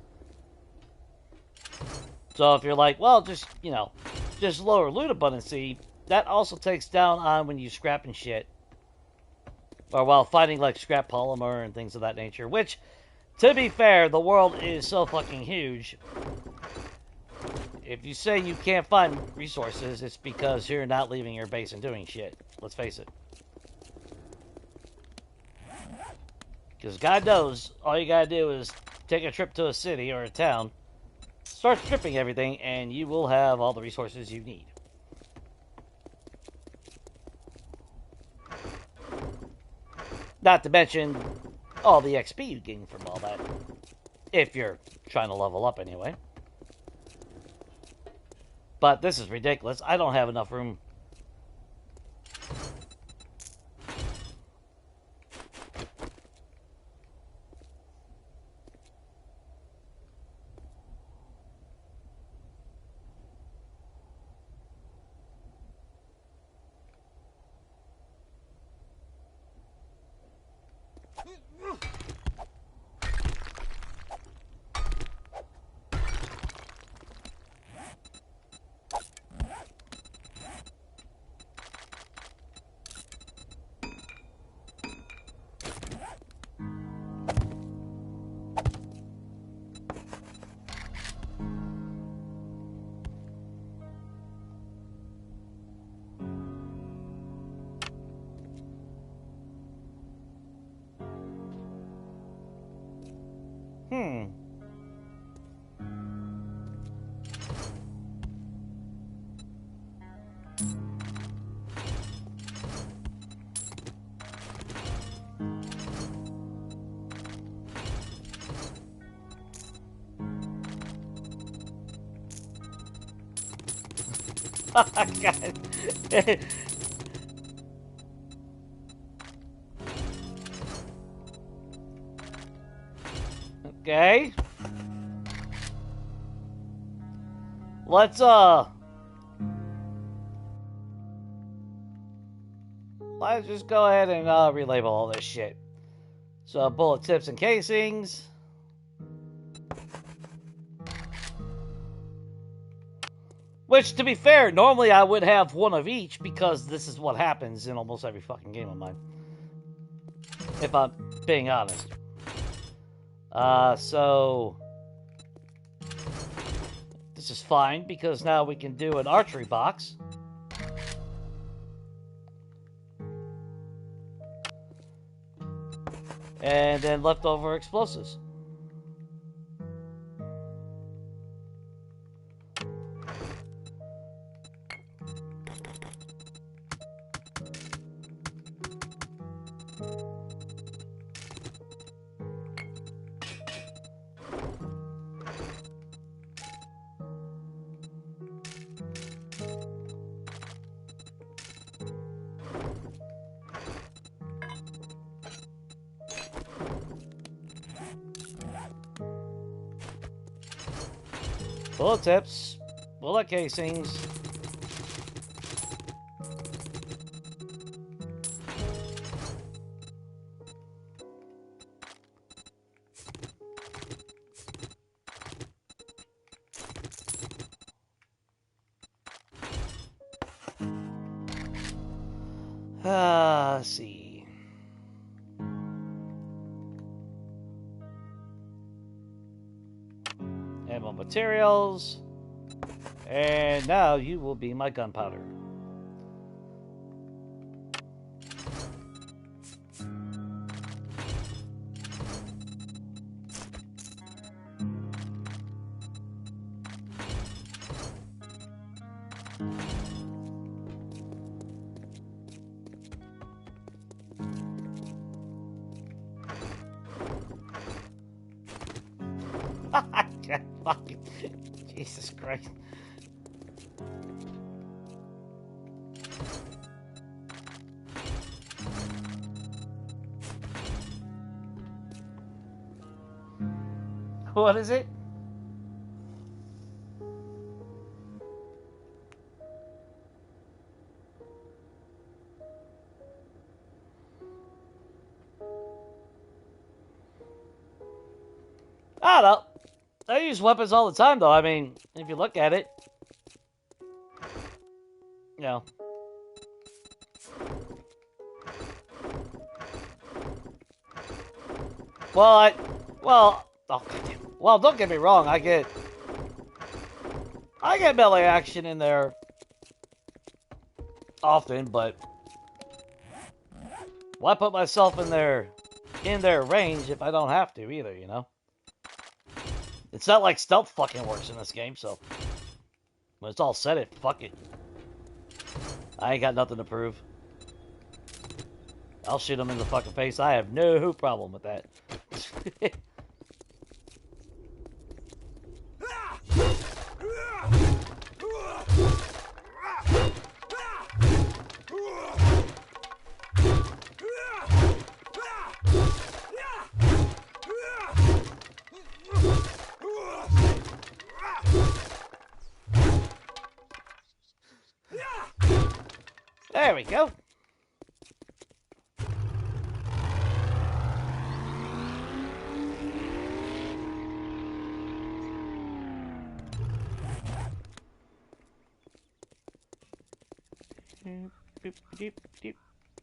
So if you're like, well, just, you know, just lower loot abundancy, that also takes down on when you scrapping shit. Or while fighting like scrap polymer and things of that nature. Which, to be fair, the world is so fucking huge. If you say you can't find resources, it's because you're not leaving your base and doing shit. Let's face it. Because God knows, all you gotta do is take a trip to a city or a town, start stripping everything, and you will have all the resources you need. Not to mention all the XP you gain from all that. If you're trying to level up anyway. But this is ridiculous. I don't have enough room. God. Okay. Let's just go ahead and relabel all this shit. So bullet tips and casings. Which, to be fair, normally I would have one of each because this is what happens in almost every fucking game of mine. If I'm being honest. So this is fine because now we can do an archery box. And then leftover explosives. Bullet tips, bullet casings. Let's see. Ammo materials. And now you will be my gunpowder. Fucking Jesus Christ. What is it? I don't know. I use weapons all the time, though. I mean, if you look at it, you know. Well, oh, goddamn. Well, don't get me wrong. I get melee action in there often, but why put myself in their range if I don't have to either? You know. It's not like stealth fucking works in this game, so when it's all said, fuck it. I ain't got nothing to prove. I'll shoot him in the fucking face. I have no problem with that. There we go.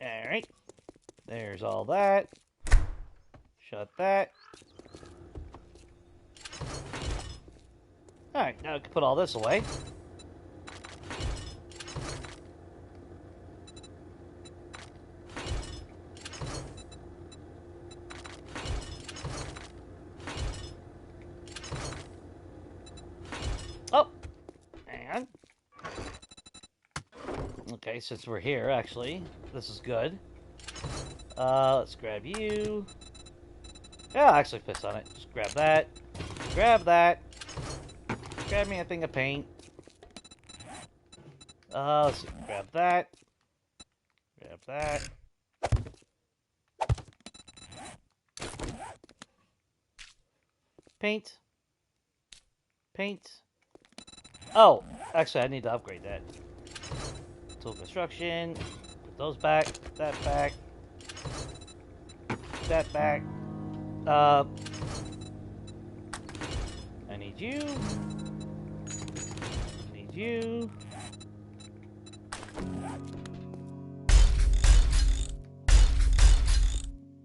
Alright. There's all that. Shut that. Alright, now I can put all this away. Oh! Hang on. Okay, since we're here, actually, this is good. Let's grab you. Yeah, I'll actually piss on it. Just grab that. Grab that. Grab me a thing of paint. Let's see. Grab that. Grab that. Paint. Paint. Oh, actually, I need to upgrade that. Tool construction. Put those back. That back. That back. I need you. Need you.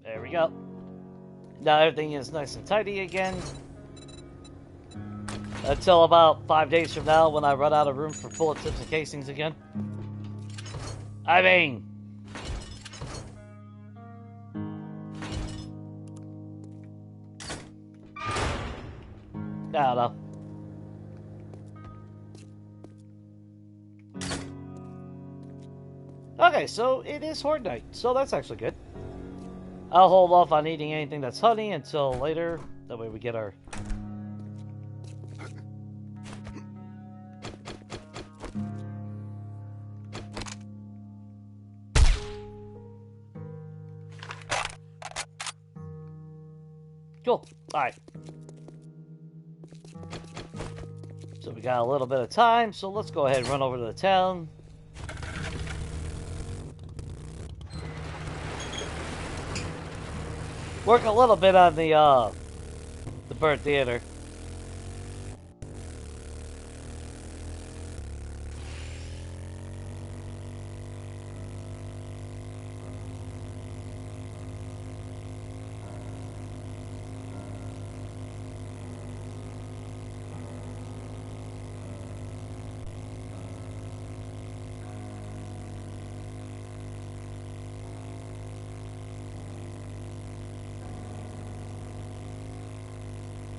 There we go. Now everything is nice and tidy again. Until about 5 days from now when I run out of room for bullet tips and casings again. I mean... I don't know. Okay, so it is Horde Night, so that's actually good. I'll hold off on eating anything that's honey until later. That way we get our... Cool. Alright. So we got a little bit of time, so let's go ahead and run over to the town. Work a little bit on the Bird Theater.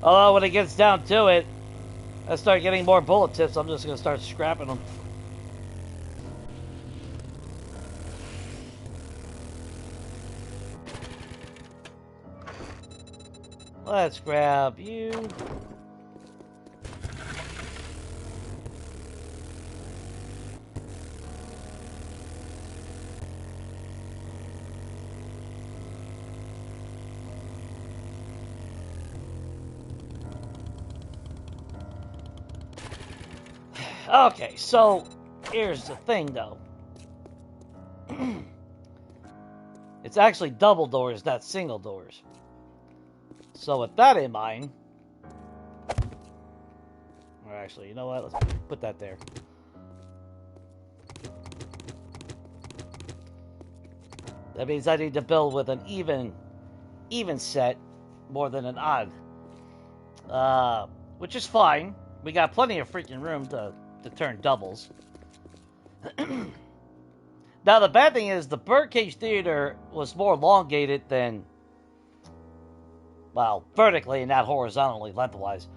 Although when it gets down to it, I start getting more bullet tips, I'm just going to start scrapping them. Let's grab you. Okay, so here's the thing, though. It's actually double doors, not single doors. So with that in mind, or actually, you know what? Let's put that there. That means I need to build with an even set more than an odd. Which is fine. We got plenty of freaking room to turn doubles. Now, the bad thing is the Birdcage Theater was more elongated than, well, vertically and not horizontally, lengthwise.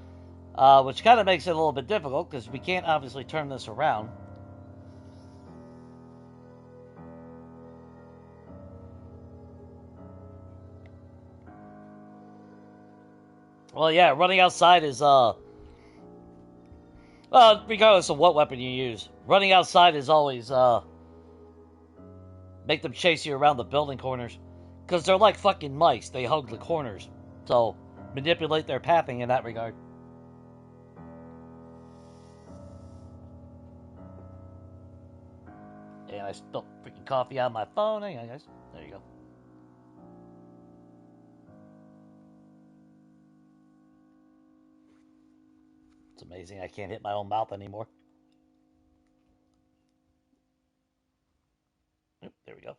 Which kind of makes it a little bit difficult because we can't obviously turn this around. Well, yeah, running outside is, well, regardless of what weapon you use, running outside is always, make them chase you around the building corners. Because they're like fucking mice. They hug the corners. So, manipulate their pathing in that regard. And I spilled freaking coffee on my phone. Hang on, guys. There you go. It's amazing I can't hit my own mouth anymore. Oop, there we go.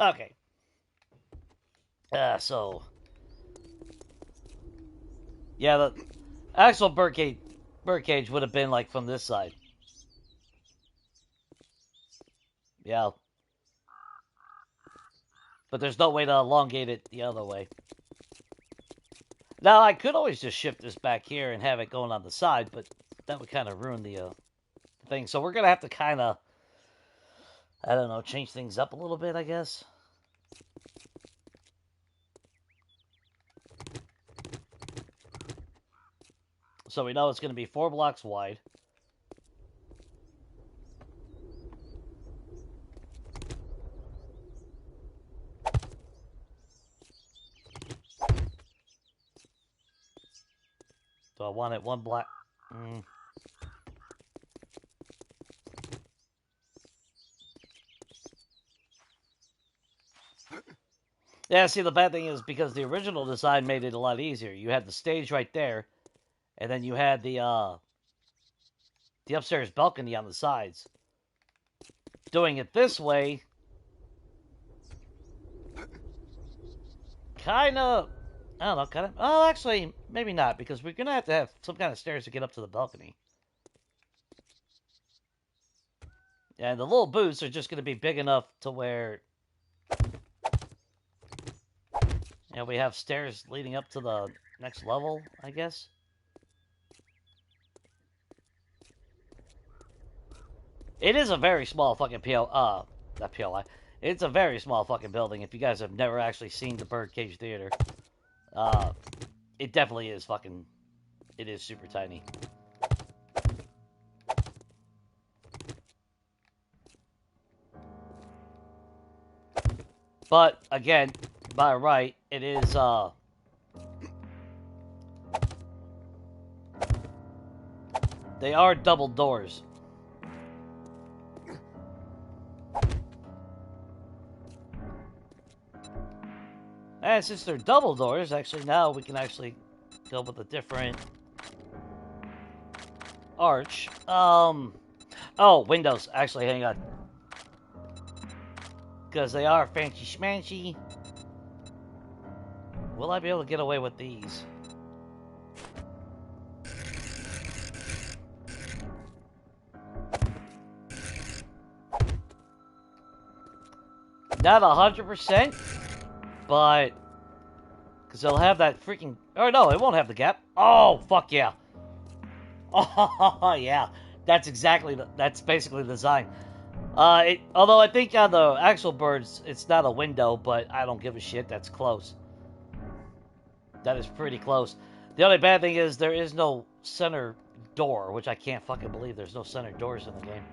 Okay. So... yeah, the actual birdcage would have been like from this side. Yeah. But there's no way to elongate it the other way. Now, I could always just shift this back here and have it going on the side, but that would kind of ruin the thing. So we're going to have to kind of, I don't know, change things up a little bit, I guess. So we know it's going to be 4 blocks wide. So I want it 1 block. Yeah, see, the bad thing is because the original design made it a lot easier. You had the stage right there, and then you had the upstairs balcony on the sides. Doing it this way, kind of, I don't know, kind of, oh, actually, maybe not, because we're going to have some kind of stairs to get up to the balcony. And the little booths are just going to be big enough to where, you know, we have stairs leading up to the next level, I guess. It is a very small fucking not PLI. It's a very small fucking building. If you guys have never actually seen the Birdcage Theater, it definitely is fucking, it is super tiny. But, again, by right, it is, they are double doors. And since they're double doors, actually, now we can actually go with a different arch. Oh, windows. Actually, hang on. Because they are fancy schmancy. Will I be able to get away with these? Not 100%, but because they'll have that freaking. Oh no, it won't have the gap. Oh fuck yeah! Oh yeah, that's basically the design. Although I think on the actual birds, it's not a window, but I don't give a shit. That's close. That is pretty close. The only bad thing is there is no center door, which I can't fucking believe there's no center doors in the game.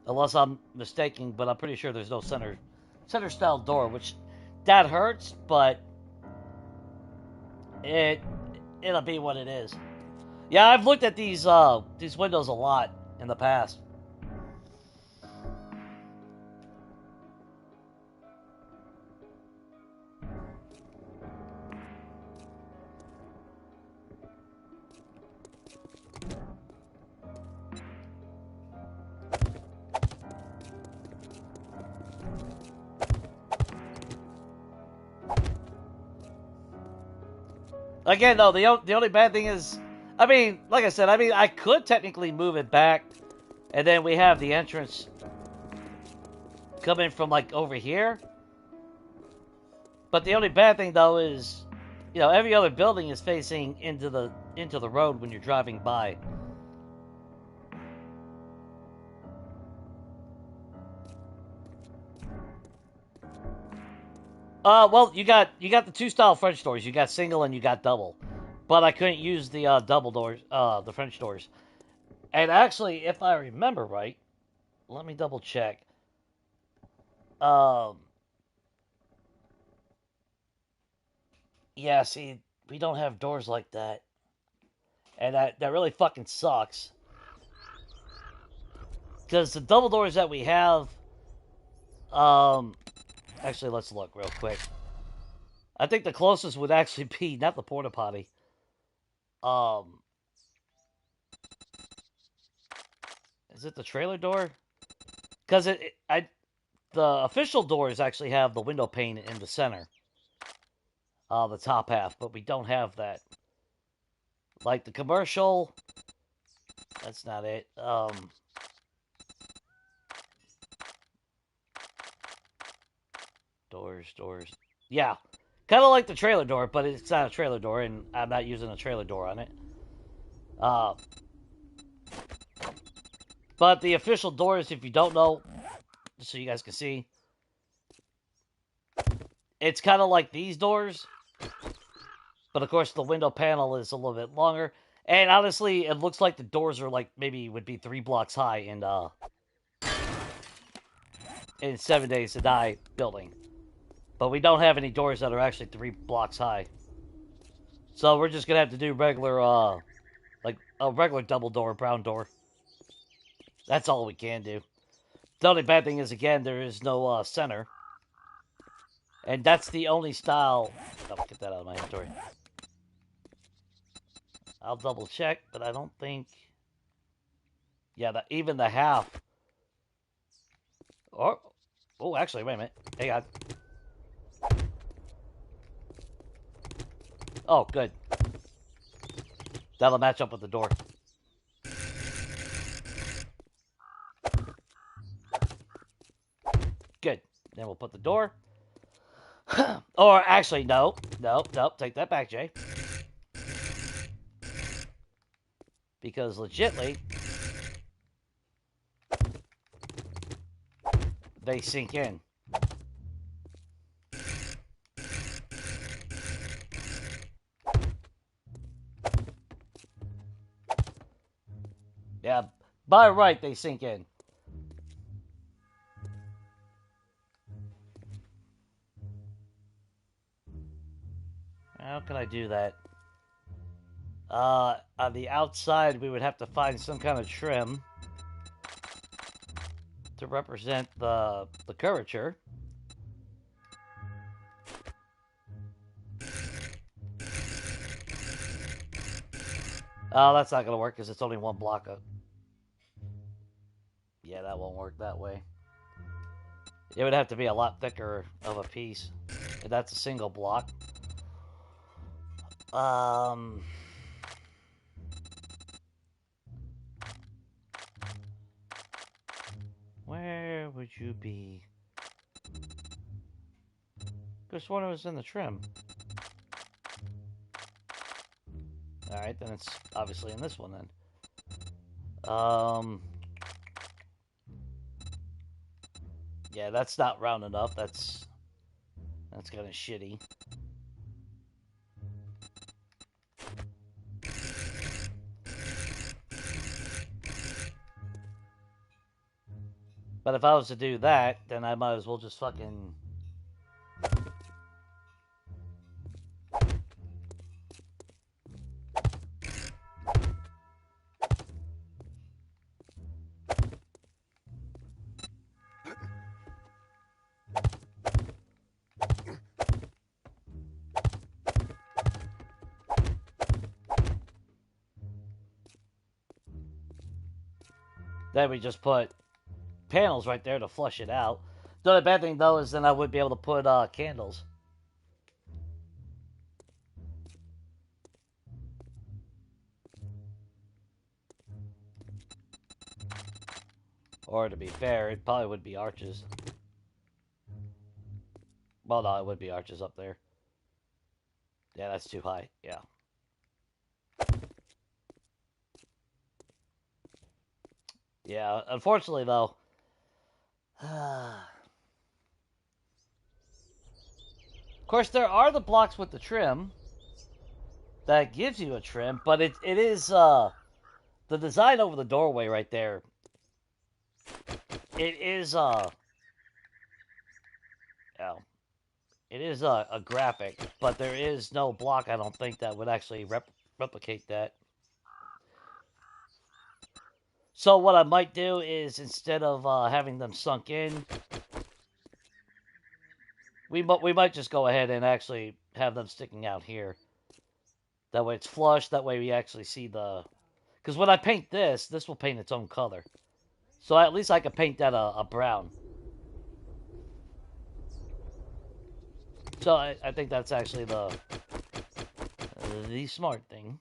Unless I'm mistaken, but I'm pretty sure there's no center style door, which that hurts, but it'll be what it is. Yeah, I've looked at these windows a lot in the past. Again, though, the only bad thing is, I mean, like I said, I could technically move it back, and then we have the entrance coming from, like, over here. But the only bad thing, though, is, you know, every other building is facing into the road when you're driving by. Well, you got the two style French doors. You got single and you got double, but I couldn't use the double doors, the French doors. And actually, if I remember right, let me double check. Yeah, see, we don't have doors like that, and that really fucking sucks. Because the double doors that we have, actually, let's look real quick. I think the closest would actually be not the porta potty. Is it the trailer door? Because the official doors actually have the window pane in the center, the top half, but we don't have that. Like the commercial, that's not it. Doors. Yeah, kind of like the trailer door, but it's not a trailer door, and I'm not using a trailer door on it. But the official doors, if you don't know, just so you guys can see, it's kind of like these doors, but of course the window panel is a little bit longer. And honestly, it looks like the doors are like maybe would be 3 blocks high in 7 Days to Die building. But we don't have any doors that are actually 3 blocks high. So we're just gonna have to do regular like a regular double door, brown door. That's all we can do. The only bad thing is, again, there is no center. And that's the only style. Oh, get that out of my inventory. I'll double check, but I don't think. Yeah, even the half. Oh, actually, wait a minute. Hang on. Oh, good. That'll match up with the door. Good. Then we'll put the door. Or actually, no. Take that back, Jay. Because legitly, they sink in. Yeah, by right, they sink in. How can I do that? On the outside, we would have to find some kind of trim to represent the curvature. Oh, that's not going to work because it's only one block of... Yeah, that won't work that way. It would have to be a lot thicker of a piece. And that's a single block. Where would you be? Because one was in the trim. Alright, then it's obviously in this one then. Yeah, that's not round enough. That's kind of shitty. But if I was to do that, then I might as well just fucking... Then we just put panels right there to flush it out. The only bad thing, though, is then I would be able to put candles. Or to be fair, it probably would be arches. Well, no, it would be arches up there. Yeah, that's too high. Yeah. Yeah, unfortunately, though. Of course, there are the blocks with the trim that gives you a trim, but it is the design over the doorway right there. It is yeah, it is a graphic, but there is no block, I don't think, that would actually replicate that. So what I might do is, instead of having them sunk in, we might just go ahead and actually have them sticking out here. That way it's flush. That way we actually see the... Because when I paint this will paint its own color. So at least I can paint that a brown. So I think that's actually the smart thing.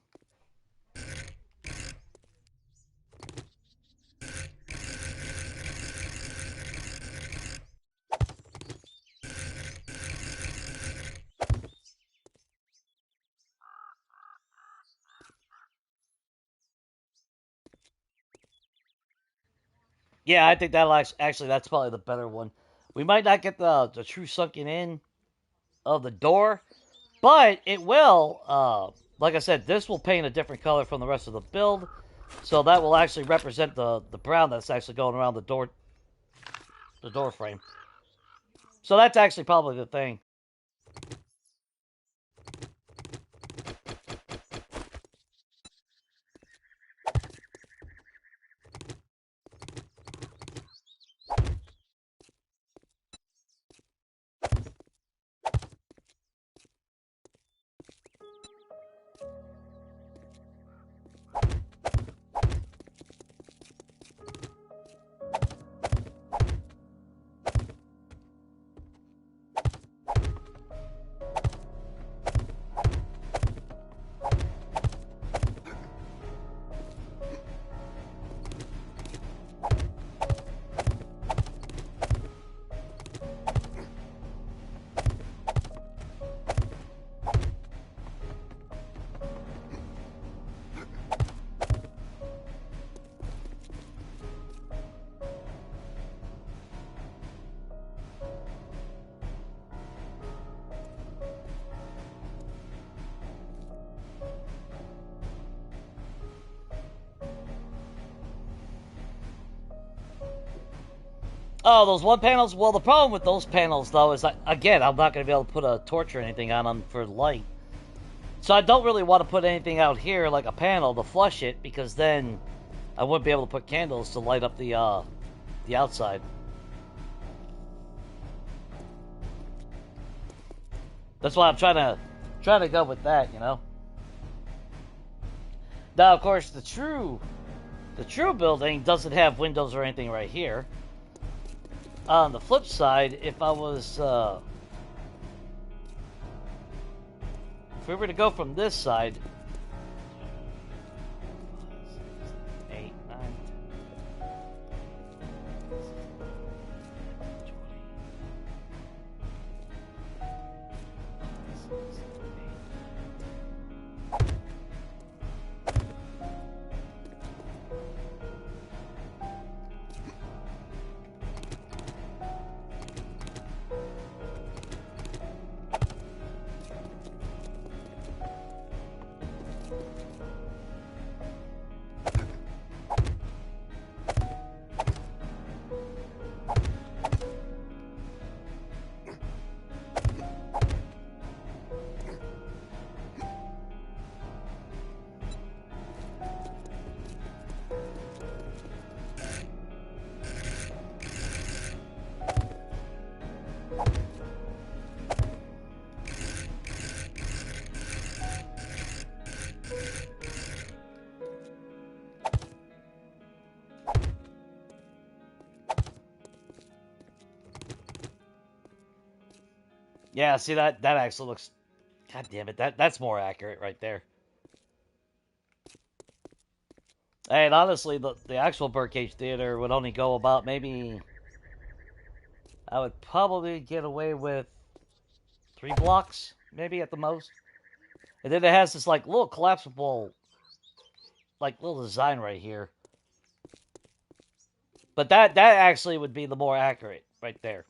Yeah, I think that'll actually that's probably the better one. We might not get the true sunken in of the door, but it will. Like I said, this will paint a different color from the rest of the build, so that will actually represent the brown that's actually going around the door frame. So that's actually probably the thing. Oh, those wood panels? Well, the problem with those panels, though, is that, again, I'm not going to be able to put a torch or anything on them for light. So I don't really want to put anything out here, like a panel, to flush it, because then I wouldn't be able to put candles to light up the outside. That's why I'm trying to go with that, you know? Now, of course, the true building doesn't have windows or anything right here. On the flip side, if I was, if we were to go from this side, 8, 9, 20. Yeah, see that actually looks. God damn it, that's more accurate right there. And honestly, the actual Birdcage Theater would only go about maybe. I would probably get away with 3 blocks, maybe at the most. And then it has this like little collapsible, like little design right here. But that actually would be the more accurate right there.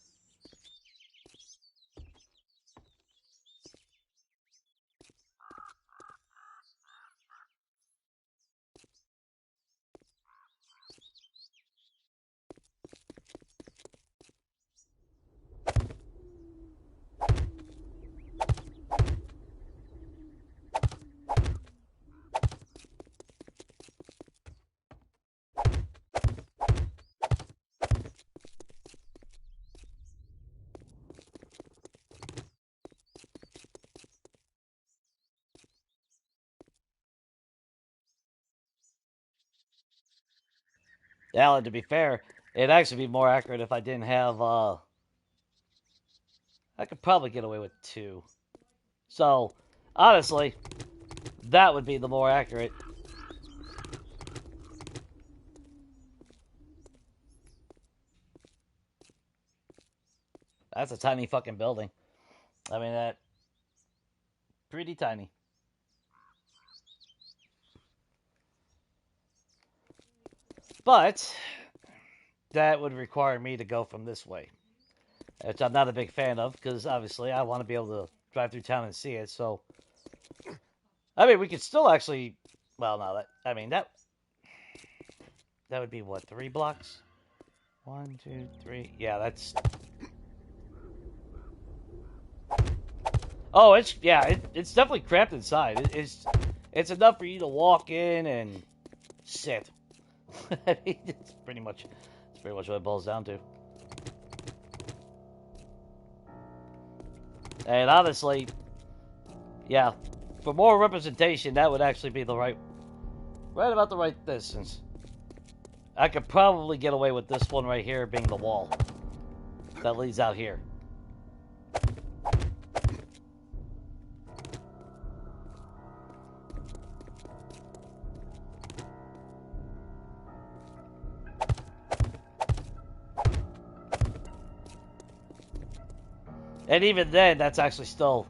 Now, to be fair, it'd actually be more accurate if I didn't have. I could probably get away with 2. So, honestly, that would be the more accurate. That's a tiny fucking building. I mean, that pretty tiny. But that would require me to go from this way, which I'm not a big fan of because obviously I want to be able to drive through town and see it. So, I mean, we could still actually. Well, no, that would be what, 3 blocks? 1, 2, 3. Yeah, that's. Oh, it's it's definitely cramped inside. It's enough for you to walk in and sit. I mean, it's pretty much what it boils down to. And honestly, yeah, for more representation, that would actually be the right about the right distance. I could probably get away with this one right here being the wall that leads out here. And even then, that's actually still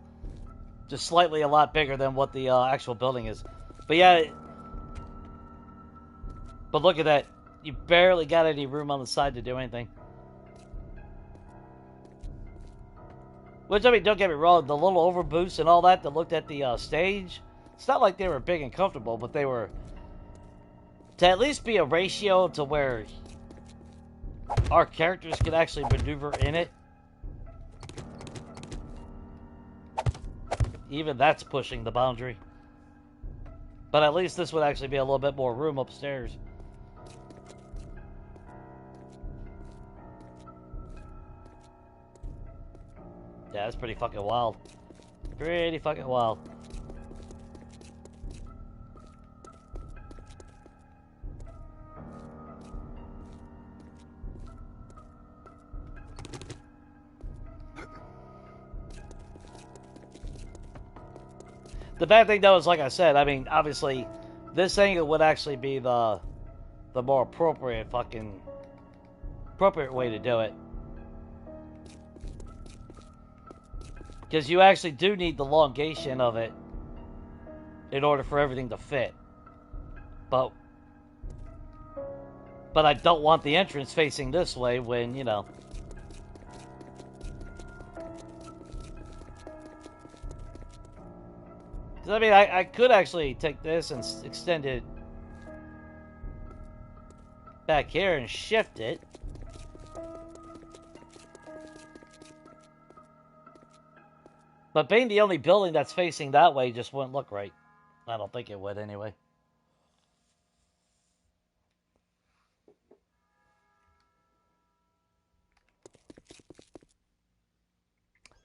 just slightly a lot bigger than what the actual building is. But yeah, but look at that. You barely got any room on the side to do anything. Which, I mean, don't get me wrong, the little overboosts and all that looked at the stage, it's not like they were big and comfortable, but they were to at least be a ratio to where our characters could actually maneuver in it. Even that's pushing the boundary. But at least this would actually be a little bit more room upstairs. Yeah, that's pretty fucking wild. Pretty fucking wild. The bad thing, though, is like I said, I mean, obviously, this angle would actually be the more appropriate way to do it. Because you actually do need the elongation of it in order for everything to fit. But I don't want the entrance facing this way when, you know. Because, I mean, I could actually take this and extend it back here and shift it. But being the only building that's facing that way just wouldn't look right. I don't think it would anyway.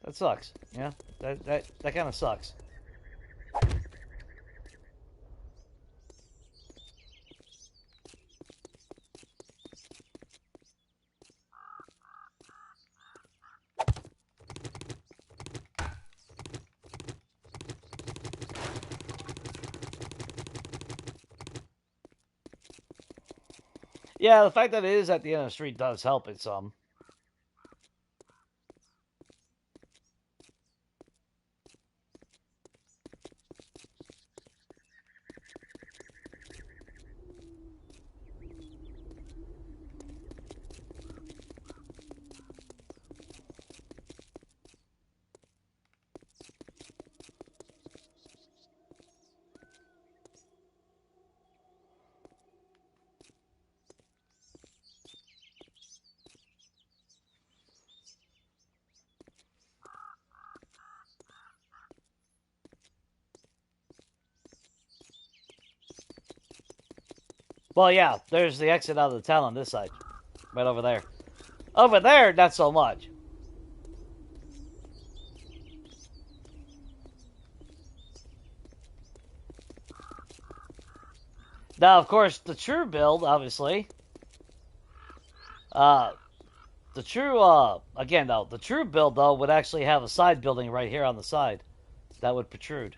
That sucks. Yeah, that kind of sucks. Yeah, the fact that it is at the end of the street does help it some. Well, yeah, there's the exit out of the town on this side. Right over there. Over there, not so much. Now, of course, the true build, obviously. Again, though, the true build, though, would actually have a side building right here on the side. That would protrude.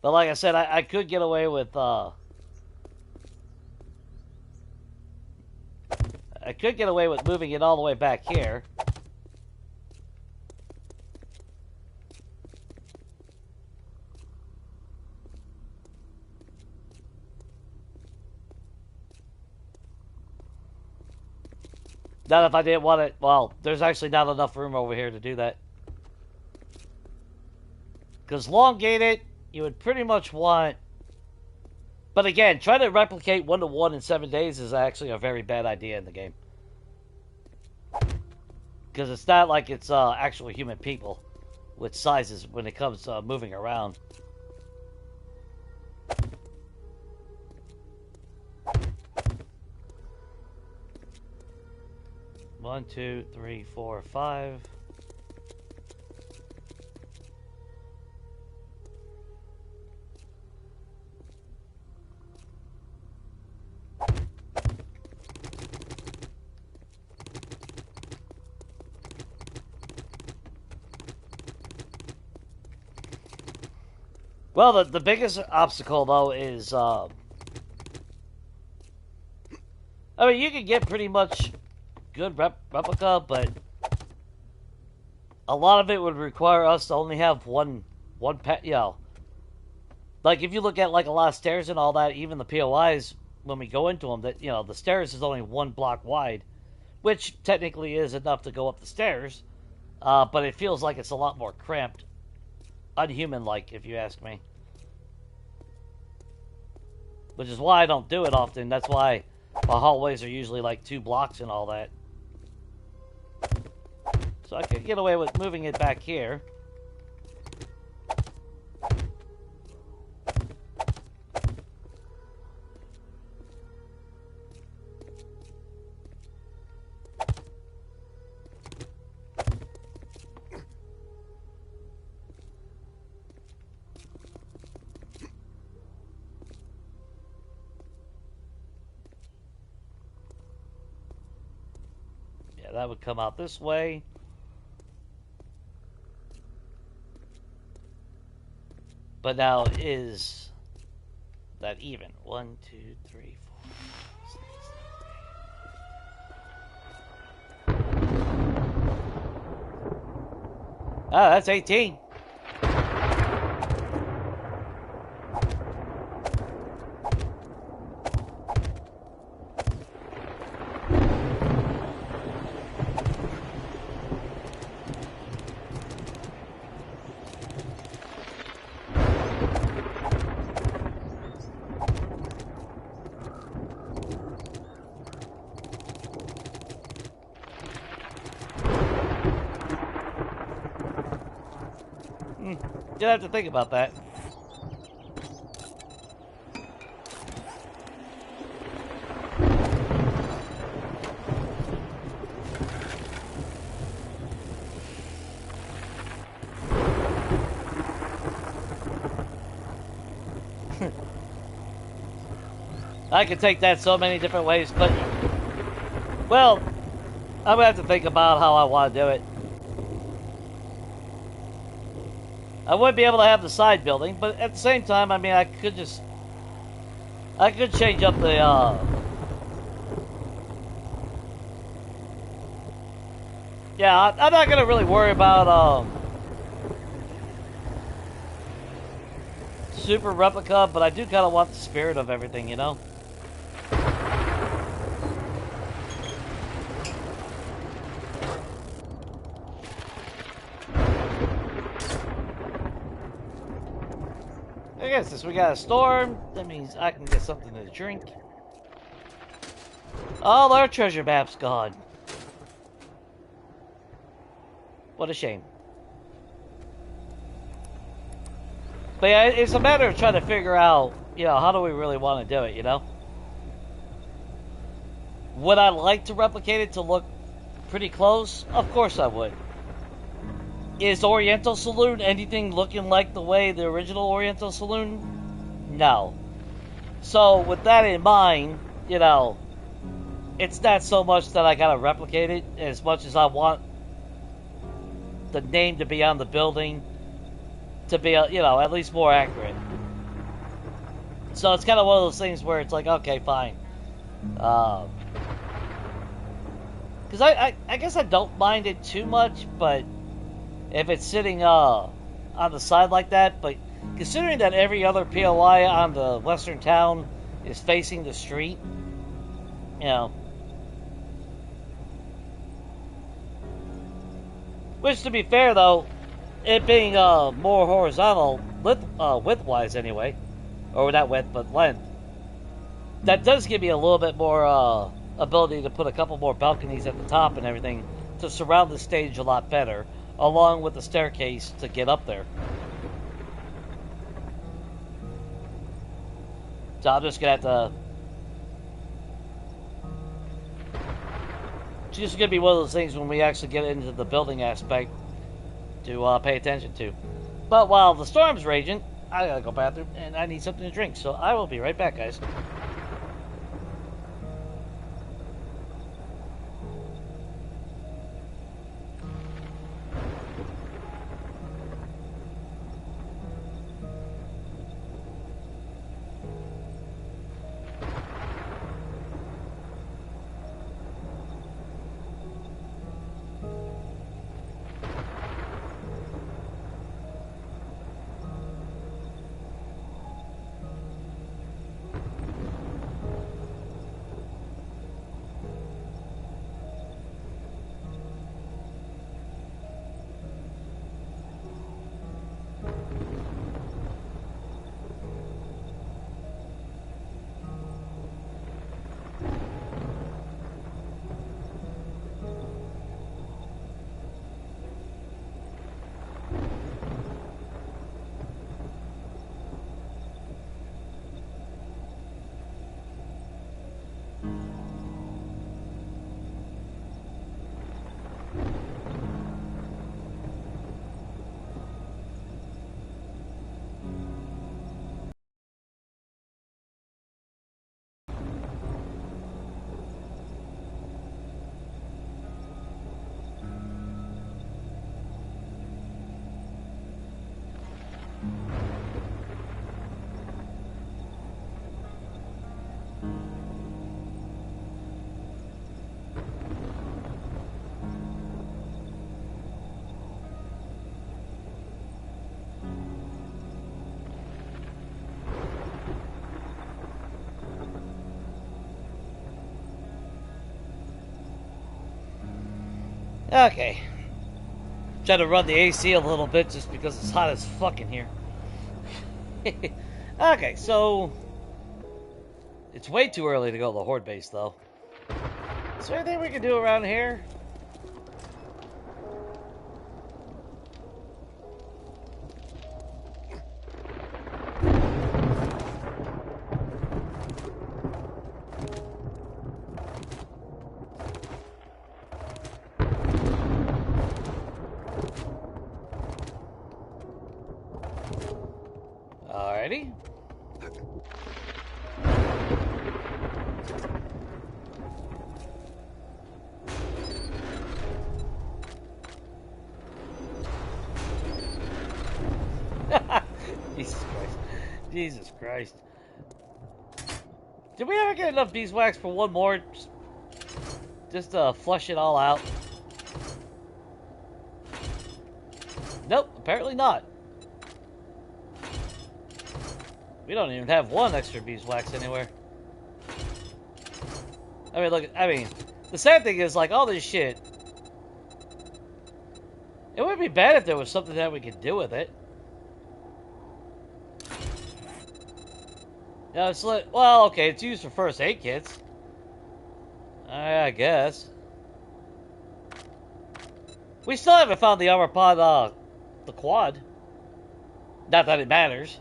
But like I said, I could get away with, I could get away with moving it all the way back here. Not if I didn't want it. Well, there's actually not enough room over here to do that. Because elongated, you would pretty much want... But again, trying to replicate 1-to-1 in 7 days is actually a very bad idea in the game. Because it's not like it's actual human people with sizes when it comes to moving around. One, two, three, four, five. Well, the biggest obstacle, though, is... I mean, you can get pretty much good replica, but a lot of it would require us to only have one pet, you know. Like, if you look at, like, a lot of stairs and all that, even the POIs, when we go into them, that, you know, the stairs is only 1 block wide, which technically is enough to go up the stairs, but it feels like it's a lot more cramped. Unhuman-like, if you ask me. Which is why I don't do it often. That's why my hallways are usually like 2 blocks and all that. So I could get away with moving it back here. That would come out this way. But now, is that even? 1, 2, 3, 4, 5, 6, 7. Ah, that's 18. You'd have to think about that. I could take that so many different ways, but... Well, I'm gonna have to think about how I want to do it. I would be able to have the side building, but at the same time, I mean, I could change up the, yeah, I'm not gonna really worry about, super replica, but I do kind of want the spirit of everything, you know? I guess since we got a storm, that means I can get something to drink. All our treasure map's gone. What a shame. But yeah, it's a matter of trying to figure out, you know, how do we really want to do it, you know? Would I like to replicate it to look pretty close? Of course I would. Is Oriental Saloon anything looking like the way the original Oriental Saloon? No. So, with that in mind, you know, it's not so much that I gotta replicate it as much as I want the name to be on the building to be, you know, at least more accurate. So it's kind of one of those things where it's like, okay, fine. Because I guess I don't mind it too much, but if it's sitting on the side like that, but considering that every other POI on the western town is facing the street, you know. Which, to be fair, though, it being more horizontal, width-wise anyway, or not width, but length, that does give me a little bit more ability to put a couple more balconies at the top and everything to surround the stage a lot better, along with the staircase to get up there. So I'm just gonna have to. It's just gonna be one of those things when we actually get into the building aspect to pay attention to. But while the storm's raging, I gotta go bathroom and I need something to drink. So I will be right back, guys. Okay. Try to run the AC a little bit just because it's hot as fuck in here. Okay, so it's way too early to go to the Horde base, though. Is there anything we can do around here? Alrighty. Jesus Christ. Did we ever get enough beeswax for one more? Just to flush it all out? Nope, apparently not. We don't even have one extra beeswax anywhere. I mean, look, the sad thing is, like, all this shit, it wouldn't be bad if there was something that we could do with it. Yeah, it's like, well, okay, it's used for first aid kits. I guess. We still haven't found the armor pod, the quad. Not that it matters.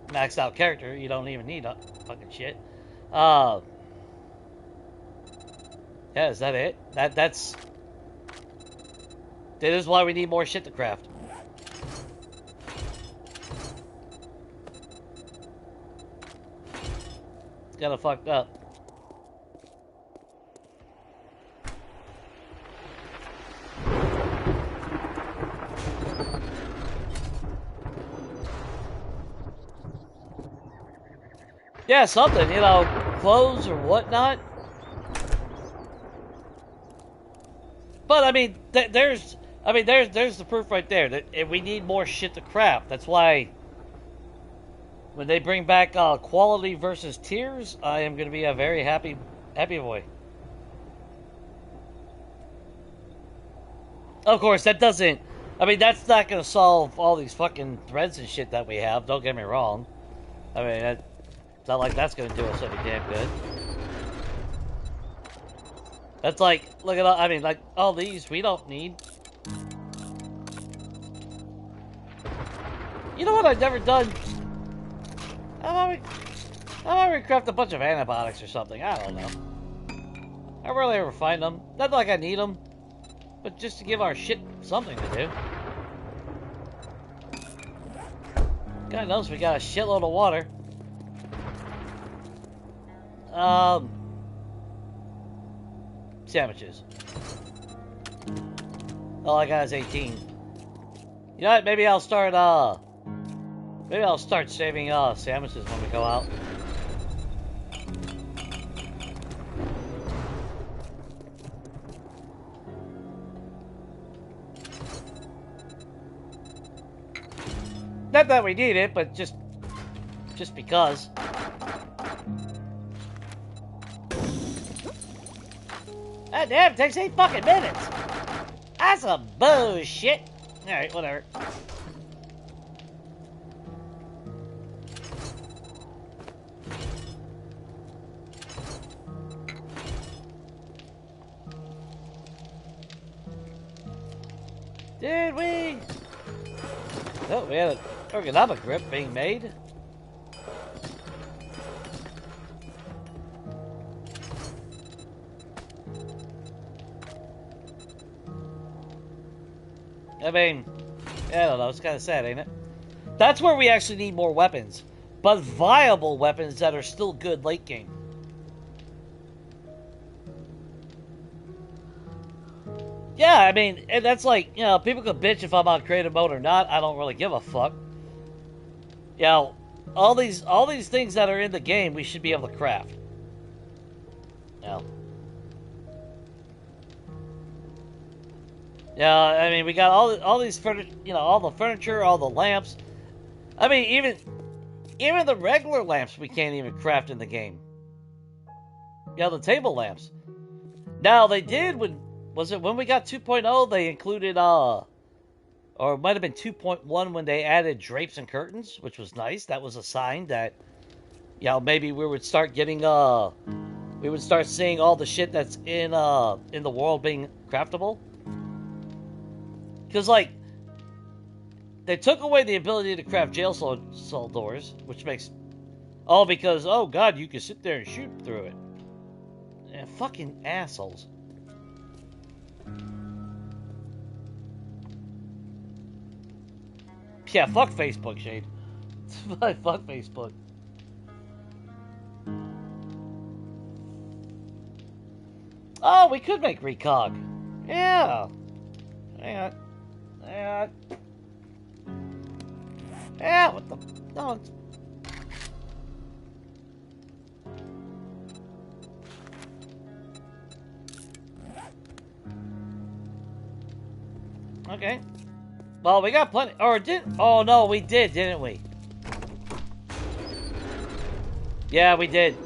Maxed out character, you don't even need fucking shit. Yeah, is that it? That is why we need more shit to craft. It's kinda fucked up. Yeah, something, you know, clothes or whatnot. But I mean, there's the proof right there that we need more shit to craft. That's why when they bring back quality versus tiers, I am going to be a very happy boy. Of course, that doesn't. I mean, that's not going to solve all these fucking threads and shit that we have. Don't get me wrong. I mean, it's not like that's going to do us any damn good. That's like, look at all, I mean, like, all these we don't need. You know what I've never done? How about we craft a bunch of antibiotics or something? I don't know. I rarely ever find them. Not like I need them, but just to give our shit something to do. God knows we got a shitload of water. Sandwiches. All I got is 18. You know what? Maybe I'll start saving sandwiches when we go out. Not that we need it, but just because. God damn, it takes 8 fucking minutes. That's some bullshit. Alright, whatever. Did we? Oh, we had an ergonomic grip being made. I mean, I don't know, it's kind of sad, ain't it? That's where we actually need more weapons. But viable weapons that are still good late game. Yeah, I mean, and that's like, you know, people can bitch if I'm on creative mode or not. I don't really give a fuck. You know, all these things that are in the game, we should be able to craft. You know. Yeah, I mean, we got all these furniture, you know, all the furniture, all the lamps. I mean, even the regular lamps we can't even craft in the game. Yeah, the table lamps. Now they did when we got 2.0? They included or it might have been 2.1 when they added drapes and curtains, which was nice. That was a sign that, you know, maybe we would start getting we would start seeing all the shit that's in the world being craftable. Because, like, they took away the ability to craft jail cell doors, which makes... all because, oh, God, you can sit there and shoot through it. Yeah, fucking assholes. Yeah, fuck Facebook, Shade. Fuck Facebook. Oh, we could make recog. Yeah. Yeah. Yeah, what the... No, Okay. Well, we got plenty. Or did? Oh no, we did, didn't we? Yeah, we did.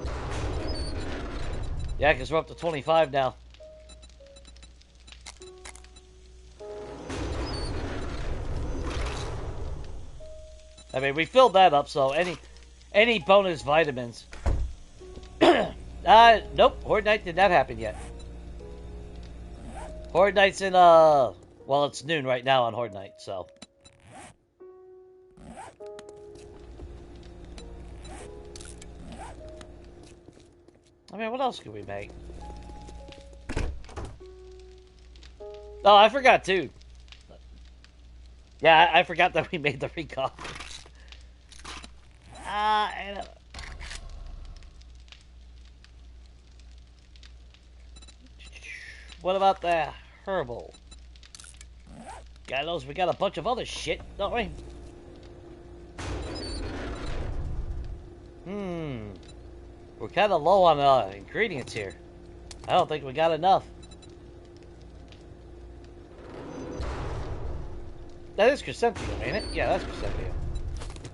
Yeah, because we're up to 25 now. I mean, we filled that up, so any bonus vitamins. Nope, Horde Night did not happen yet. Horde Night's in, well, it's noon right now on Horde Night, so. I mean, what else could we make? Oh, I forgot, too. Yeah, I forgot that we made the recall. What about the herbal? God knows we got a bunch of other shit, don't we? We're kind of low on ingredients here. I don't think we got enough. That is chrysanthemum, ain't it? Yeah, that's chrysanthemum.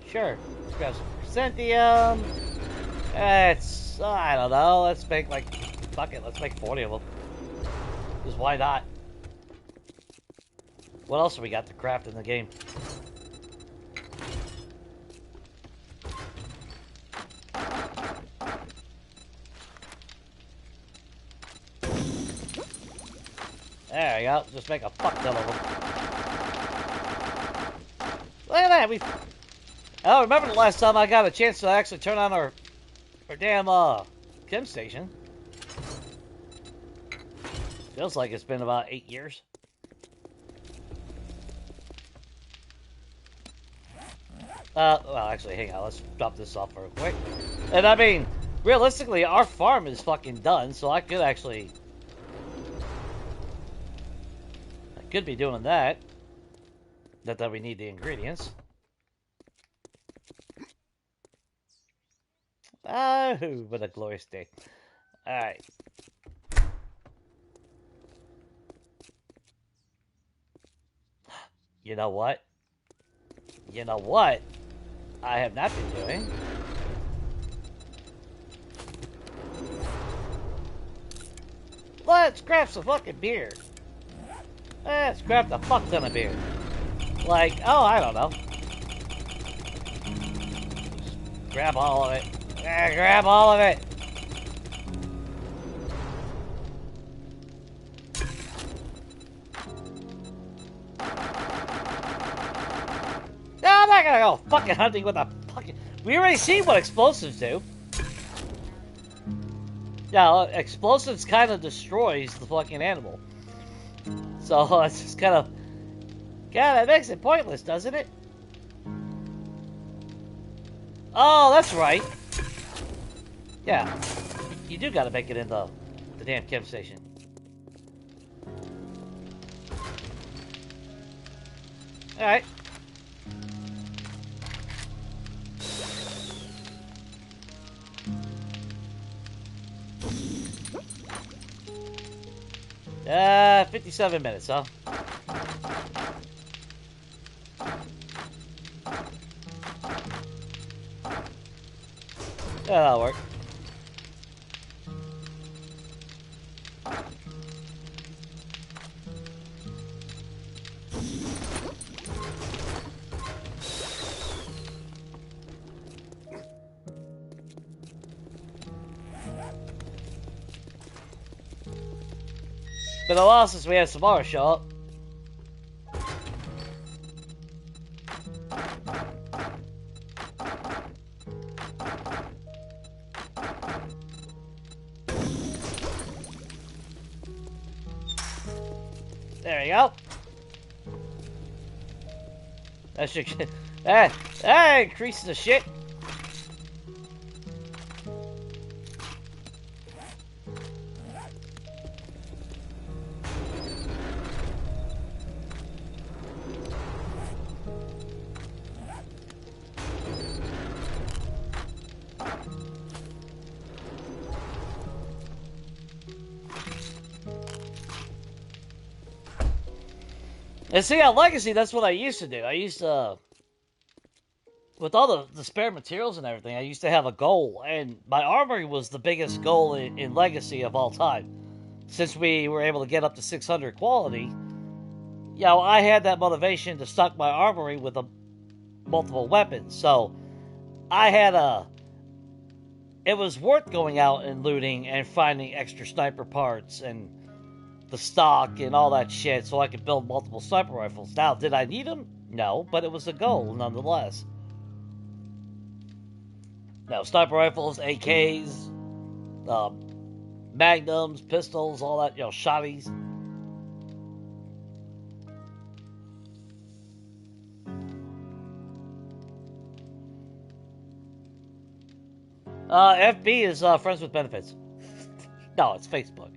Sure. Let's grab some chrysanthemum. It's, I don't know. Let's make like, fuck it. Let's make 40 of them. Because why not? What else have we got to craft in the game? There we go. Just make a fuck ton of them. Look at that. I don't remember the last time I got a chance to actually turn on our damn chem station. Feels like it's been about 8 years. Well, actually, hang on. Let's drop this off real quick. And I mean, realistically, our farm is fucking done, so I could actually... I could be doing that. Not that we need the ingredients. Oh, what a glorious day. Alright. You know what? You know what? I have not been doing. Let's craft some fucking beer. Let's craft a fuck ton of beer. Like, oh, I don't know. Just grab all of it. Grab all of it. No, I'm not gonna go fucking hunting with a fucking... We already seen what explosives do. Yeah, explosives kind of destroys the fucking animal. So it's just kind of... God, that makes it pointless, doesn't it? Oh, that's right. Yeah. You do gotta make it in the damn chem station. Alright. Uh, 57 minutes, huh? Yeah, that'll work. Been a while since we had Samara show up. There we go. That should that increases the shit. And see, on Legacy, that's what I used to do. I used to, with all the spare materials and everything, I used to have a goal. And my armory was the biggest goal in Legacy of all time. Since we were able to get up to 600 quality, you know, I had that motivation to stock my armory with multiple weapons. So I had it was worth going out and looting and finding extra sniper parts and the stock and all that shit so I could build multiple sniper rifles. Now, did I need them? No, but it was a goal nonetheless. Now, sniper rifles, AKs, magnums, pistols, all that, you know, shotties. FB is friends with benefits. No, it's Facebook.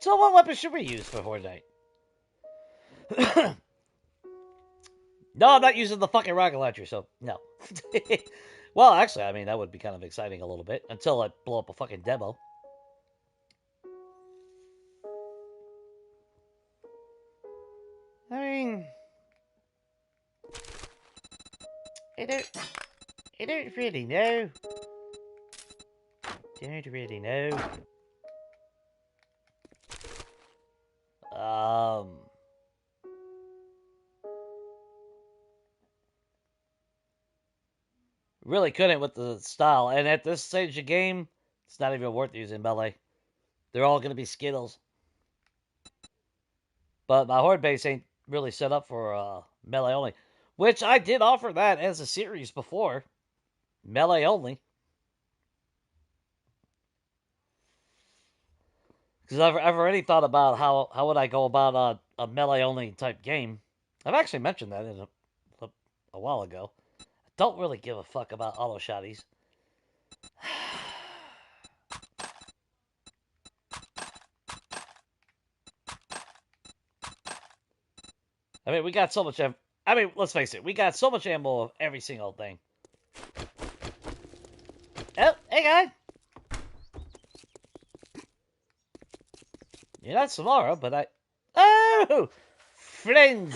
So what weapon should we use for Horde Night? No, I'm not using the fucking rocket launcher, so no. Well, actually, I mean, that would be kind of exciting a little bit until I blow up a fucking demo. I mean, I don't really know. Don't really know. Really couldn't with the style. And at this stage of the game, it's not even worth using melee. They're all going to be Skittles. But my Horde base ain't really set up for melee only. Which I did offer that as a series before. Melee only. Because I've already thought about how would I go about a melee only type game. I've actually mentioned that in a while ago. I don't really give a fuck about auto shotties. I mean, we got so much. I mean, let's face it. We got so much ammo of every single thing. Oh, hey, guy. You're not Samara, but I... Oh! Friends!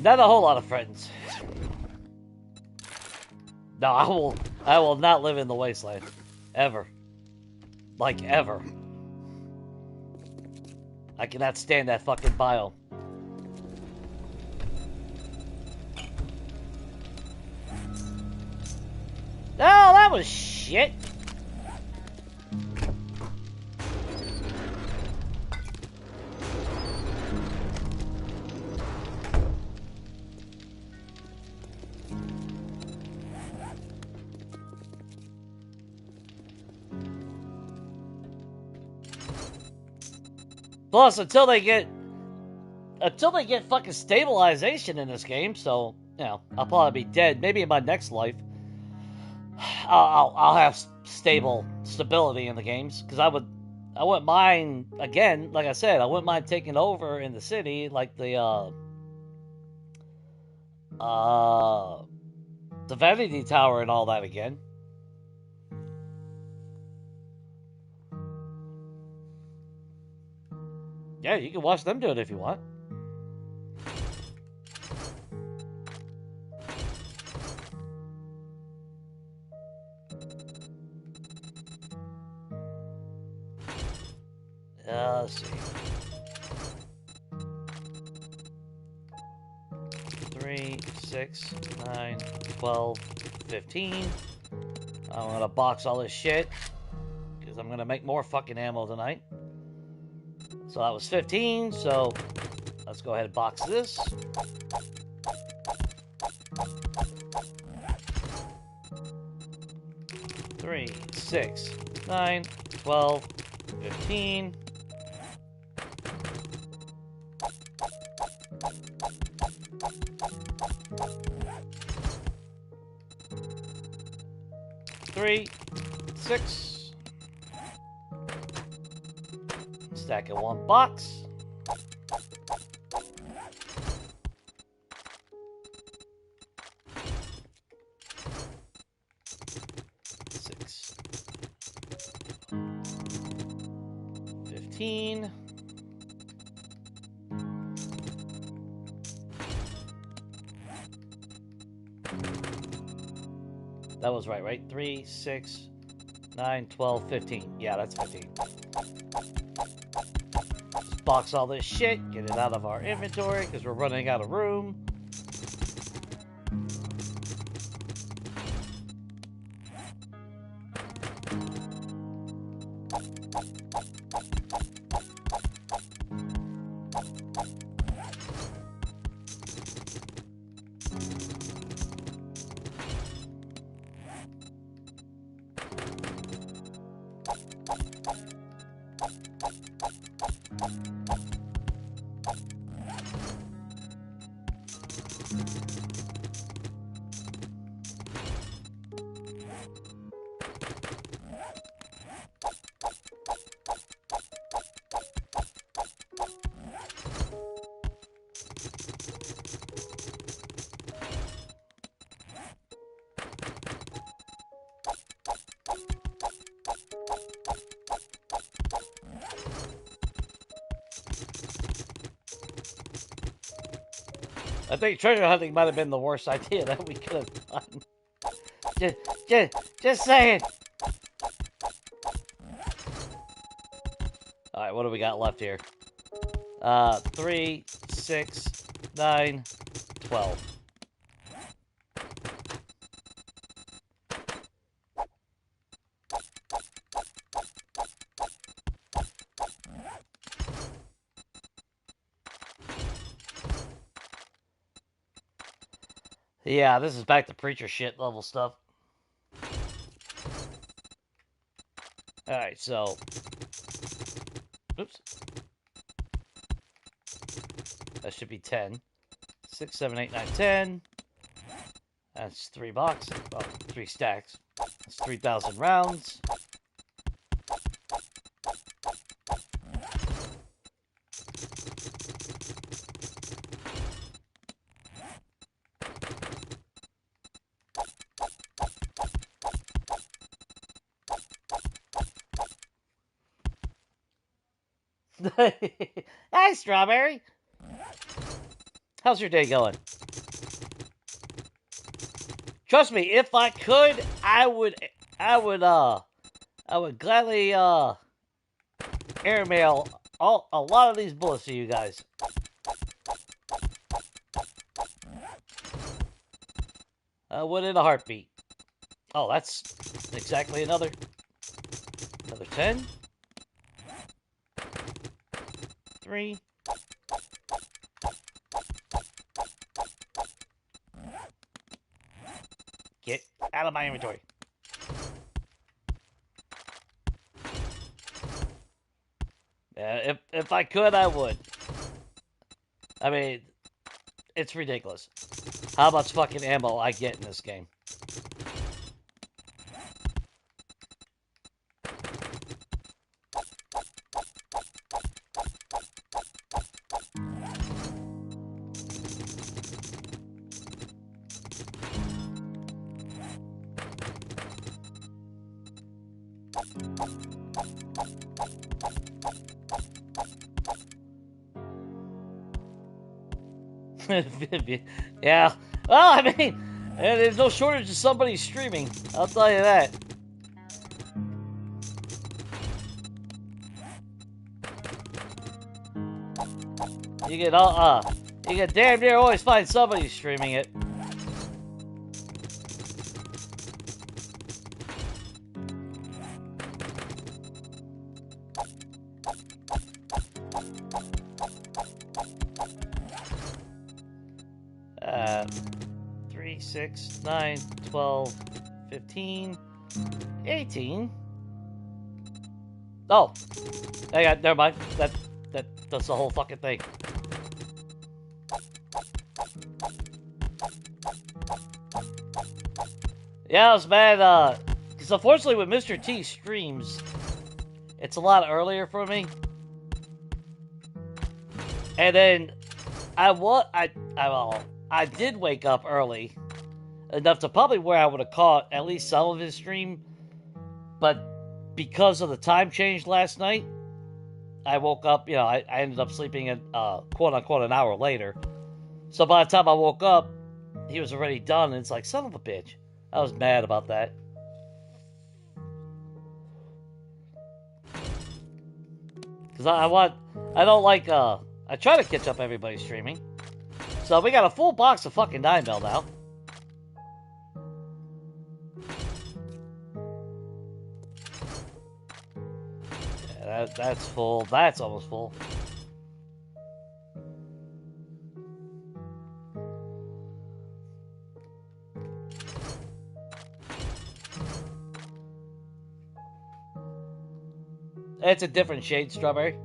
Not a whole lot of friends. No, I will not live in the wasteland. Ever. Like, ever. I cannot stand that fucking biome. Oh, that was shit. Plus, until they get fucking stabilization in this game, so you know, I'll probably be dead. Maybe in my next life, I'll have stability in the games because I wouldn't mind again. Like I said, I wouldn't mind taking over in the city, like the Vanity Tower and all that again. Yeah, you can watch them do it if you want. Let's see. 3, 6, 9, 12, 15. I'm gonna box all this shit because I'm gonna make more fucking ammo tonight. So that was 15, so let's go ahead and box this. Three, 6, 9, 12, 15. 3, 6. Stack in one box. Six. 15. That was right? 3, 6, 9, 12, 15. Yeah, that's 15. Just box all this shit, get it out of our inventory, because we're running out of room. I think treasure hunting might have been the worst idea that we could have done. Just saying. Alright, what do we got left here? 3, 6, 9, 12. Yeah, this is back to preacher shit level stuff. Alright, so... Oops. That should be 10. 6, 7, 8, 9, 10. That's 3 boxes. Oh, 3 stacks. That's 3,000 rounds. Hi, Strawberry. How's your day going? Trust me, if I could, I would gladly airmail a lot of these bullets to you guys. I would in a heartbeat. Oh, that's exactly another 10. 3. Get out of my inventory. If I could, I would. I mean, it's ridiculous how much fucking ammo I get in this game. Yeah. Well, I mean, there's no shortage of somebody streaming. I'll tell you that. You can damn near always find somebody streaming it. Uh, 3, 6, 9, 12, 15, 18. Oh, never mind. That's the whole fucking thing. Yeah, it was bad, Because unfortunately with Mr. T streams, it's a lot earlier for me. And then I did wake up early enough to probably where I would have caught at least some of his stream, but because of the time change last night, I woke up, you know, I ended up sleeping at quote unquote an hour later. So by the time I woke up, he was already done, and it's like, son of a bitch. I was mad about that. Because I don't like, I try to catch up everybody streaming. So we got a full box of fucking 9mm now. Yeah, that's full. That's almost full. It's a different shade, strawberry.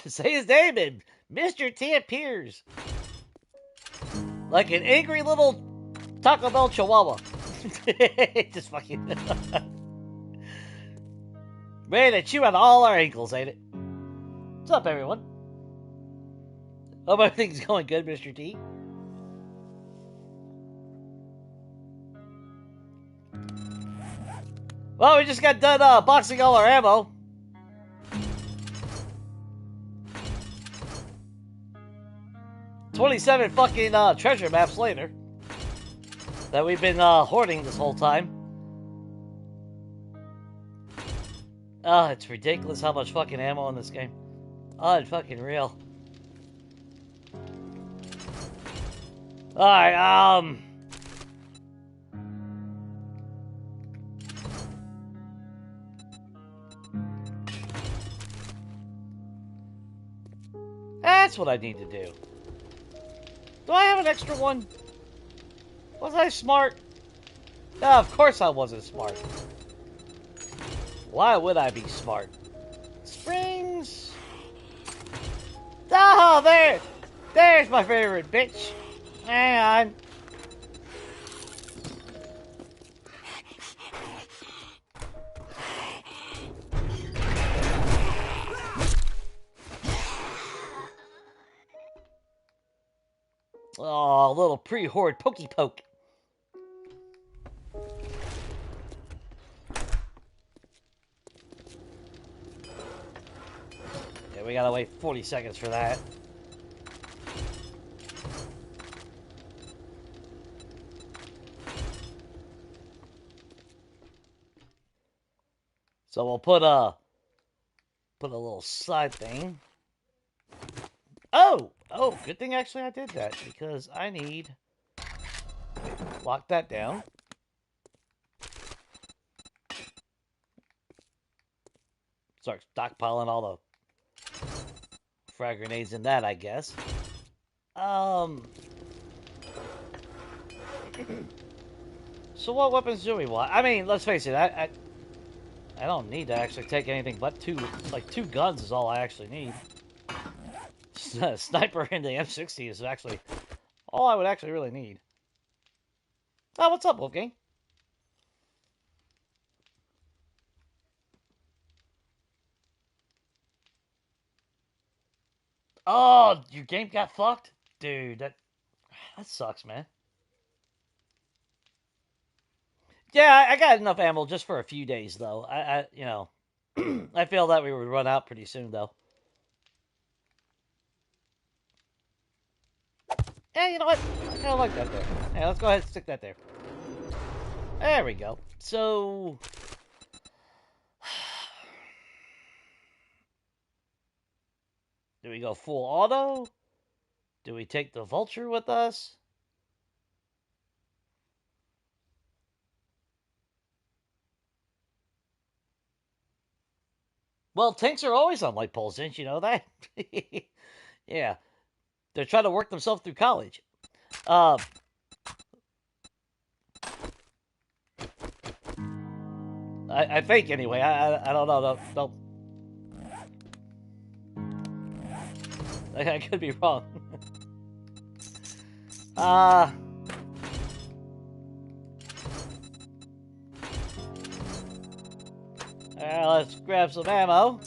Say his name and Mr. T appears. Like an angry little Taco Bell Chihuahua. Just fucking... ready to chew on all our ankles, ain't it? What's up, everyone? Hope everything's going good, Mr. T. Well, we just got done boxing all our ammo. $27 fucking treasure maps later that we've been hoarding this whole time. It's ridiculous how much fucking ammo in this game. Unfucking real. Alright, that's what I need to do. Do I have an extra one? Was I smart? No, of course I wasn't smart. Why would I be smart? Springs! Oh, there's my favorite bitch. Hang on. Oh, little pre-horde pokey poke. Yeah, we gotta wait 40 seconds for that. So we'll put a little side thing. Oh, good thing actually I did that, because I need... lock that down. Start stockpiling all the frag grenades in that, I guess. So what weapons do we want? I mean, let's face it, I don't need to actually take anything but two guns is all I actually need. Sniper and the M60 is actually all I would actually really need. Oh, what's up, Wolfgang? Oh, your game got fucked? Dude, that sucks, man. Yeah, I got enough ammo just for a few days, though. You know, I feel that we would run out pretty soon, though. Yeah, you know what? I kind of like that there. Yeah, let's go ahead and stick that there. There we go. So... do we go full auto? Do we take the Vulture with us? Well, tanks are always on light poles, didn't you know that? Yeah. They're trying to work themselves through college. I think, anyway. I don't know. Don't. I could be wrong. Let's grab some ammo.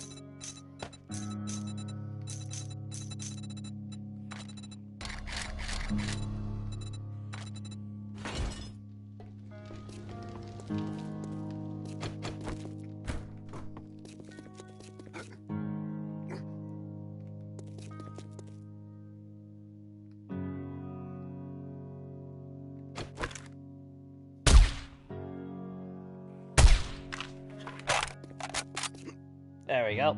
There we go.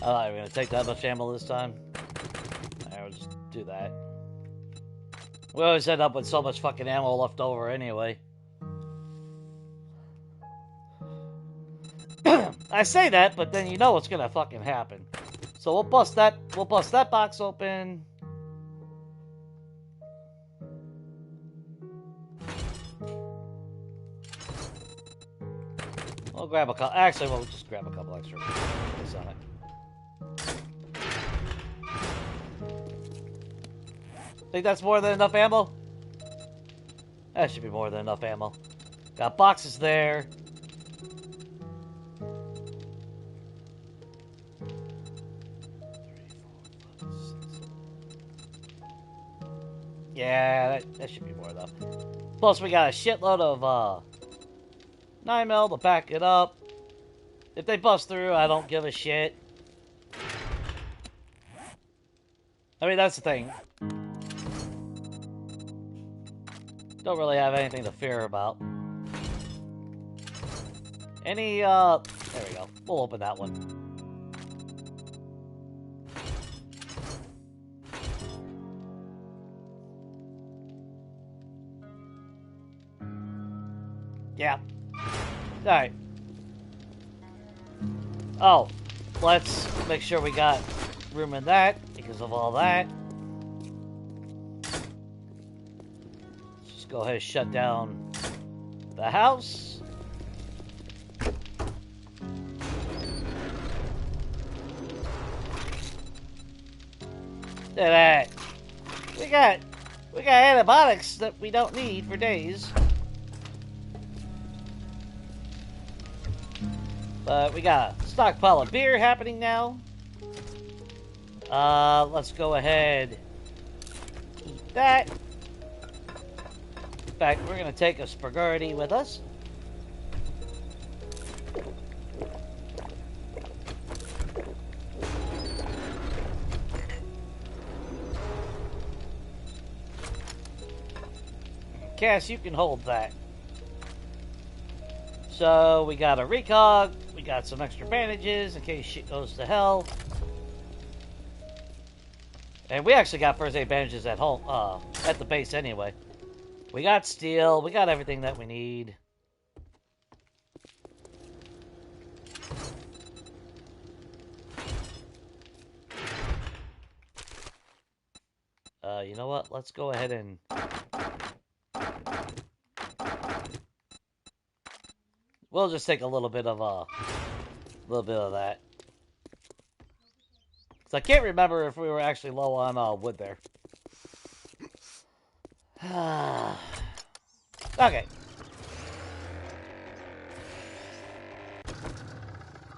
I'm not even gonna take that much ammo this time. I'll just do that. We always end up with so much fucking ammo left over anyway. I say that, but then you know what's gonna fucking happen. So we'll bust that box open. We'll grab a couple. Actually, we'll just grab a couple extra pieces on it. Think that's more than enough ammo? That should be more than enough ammo. Got boxes there. Yeah, that should be more though. Plus, we got a shitload of 9mm to back it up. If they bust through, I don't give a shit. I mean, that's the thing. Don't really have anything to fear about. There we go. We'll open that one. Yeah. Alright. Oh, let's make sure we got room in that because of all that. Go ahead and shut down the house. Look at that. We got antibiotics that we don't need for days. But we got a stockpile of beer happening now. Let's go ahead eat that. In fact, we're going to take a spaghetti with us. Cass, you can hold that. So, we got a recog. We got some extra bandages in case shit goes to hell. And we actually got first aid bandages at home, at the base anyway. We got steel. We got everything that we need. You know what? Let's go ahead and... We'll just take a little bit of that. Because I can't remember if we were actually low on wood there. Okay.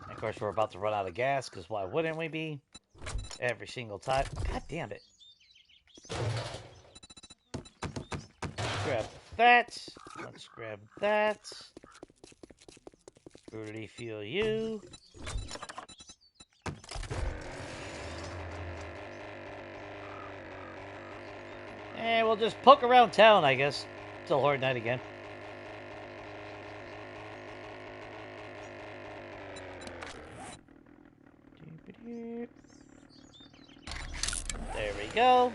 Of course, we're about to run out of gas, because why wouldn't we be? Every single time. God damn it. Grab that. Let's grab that. Refuel you. And we'll just poke around town, I guess, till Horde Night again. There we go.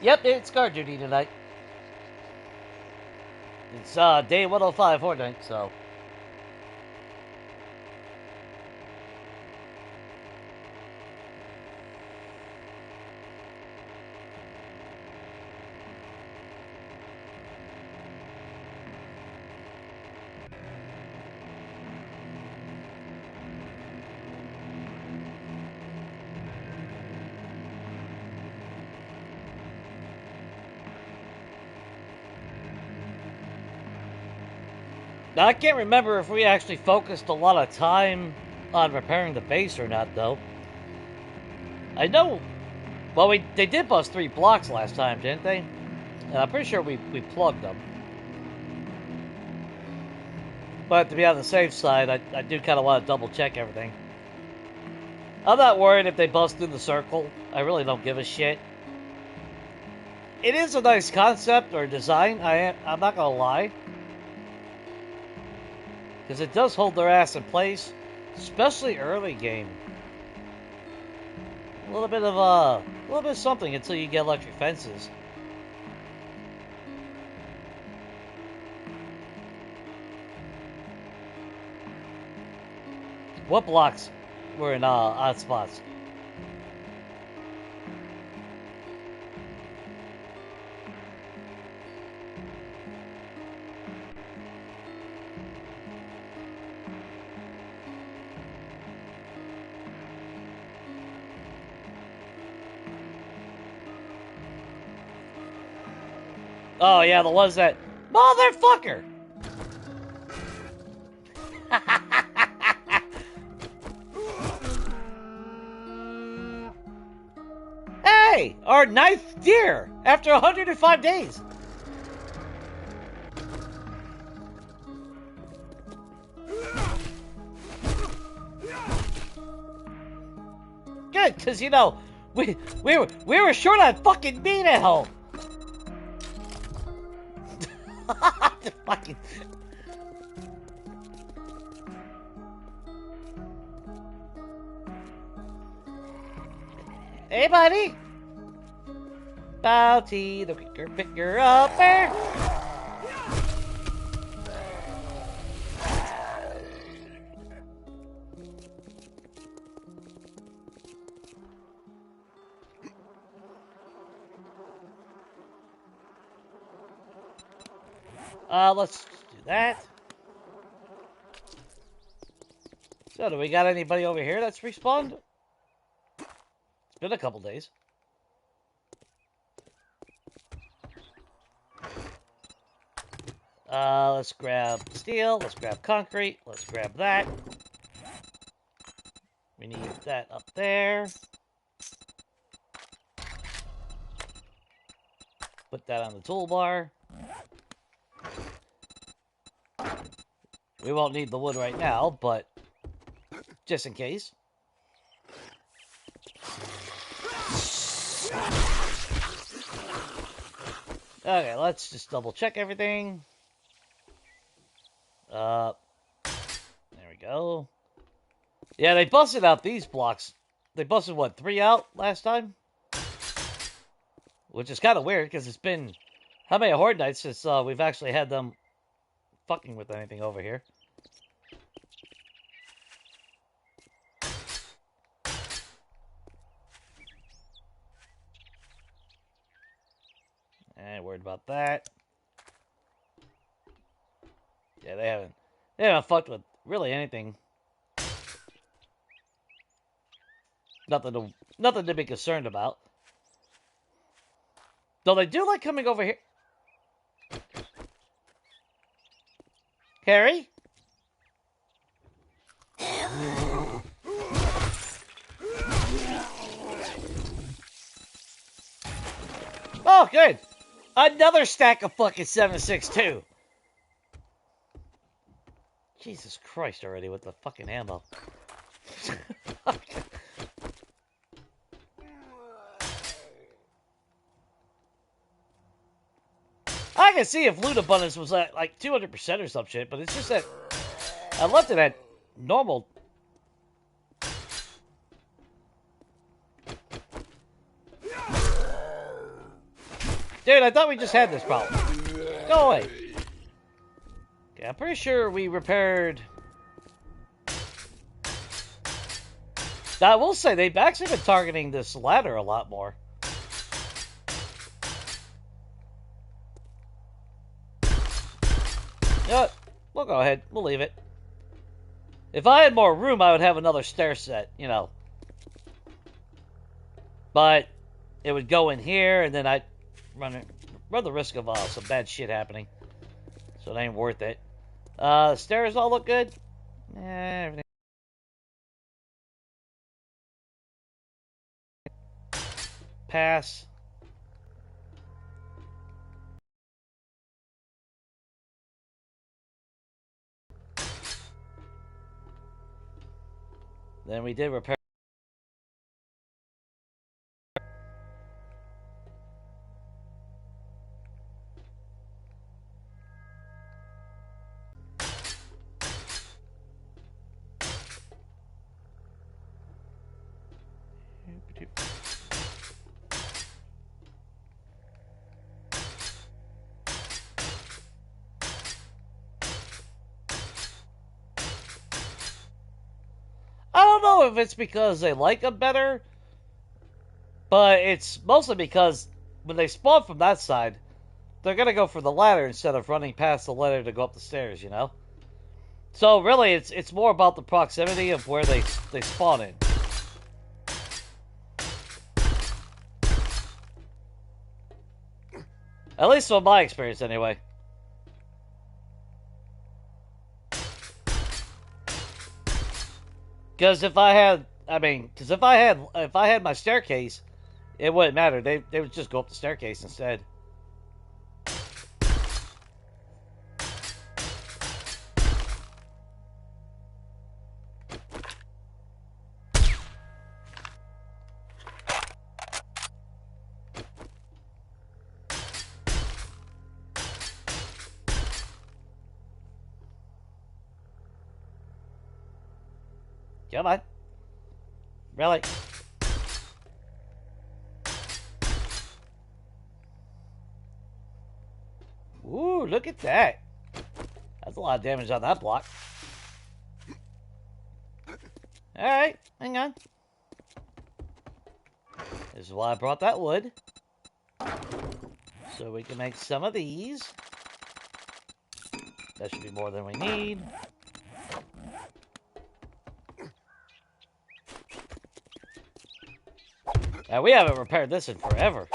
Yep, it's guard duty tonight. It's day 105 Fortnite, so. Now, I can't remember if we actually focused a lot of time on repairing the base or not, though. I know... Well, they did bust 3 blocks last time, didn't they? And I'm pretty sure we plugged them. But to be on the safe side, I do kind of want to double-check everything. I'm not worried if they bust through the circle. I really don't give a shit. It is a nice concept or design, I'm not going to lie. Because it does hold their ass in place, especially early game. A little bit of something until you get electric fences. What blocks were in odd spots? Oh, yeah, the ones that... Motherfucker! Hey! Our 9th deer! After 105 days! Good, because, you know, we were short on fucking meat at home. Fucking... Hey, buddy! Bounty, the quicker picker upper! Let's do that. So, do we got anybody over here that's respawned? It's been a couple days. Let's grab steel, let's grab concrete, let's grab that. We need that up there. Put that on the toolbar. We won't need the wood right now, but just in case. Okay, let's just double check everything. There we go. Yeah, they busted out these blocks. They busted, what, 3 out last time? Which is kind of weird, because it's been... How many Horde Nights since we've actually had them fucking with anything over here? Ain't worried about that. Yeah, they haven't fucked with really anything. Nothing to be concerned about. Though they do like coming over here. Harry? Oh, good. Another stack of fucking 7.62. Jesus Christ already with the fucking ammo. I can see if loot abundance was at like 200% or some shit, but it's just that I left it at normal. Dude, I thought we just had this problem. Go away. Okay, I'm pretty sure we repaired... I will say, they've actually been targeting this ladder a lot more. You know what? We'll go ahead. We'll leave it. If I had more room, I would have another stair set, you know. But it would go in here, and then I'd run the risk of some bad shit happening. So it ain't worth it. Stairs all look good. Everything. Pass. Then we did repair. I don't know if it's because they like them better, but it's mostly because when they spawn from that side, they're going to go for the ladder instead of running past the ladder to go up the stairs, you know? So really, it's more about the proximity of where they spawn in. At least from my experience, anyway. Because if I had my staircase, it wouldn't matter. They would just go up the staircase instead. Come on. Really? Ooh, look at that. That's a lot of damage on that block. Alright, hang on. This is why I brought that wood. So we can make some of these. That should be more than we need. Now, we haven't repaired this in forever.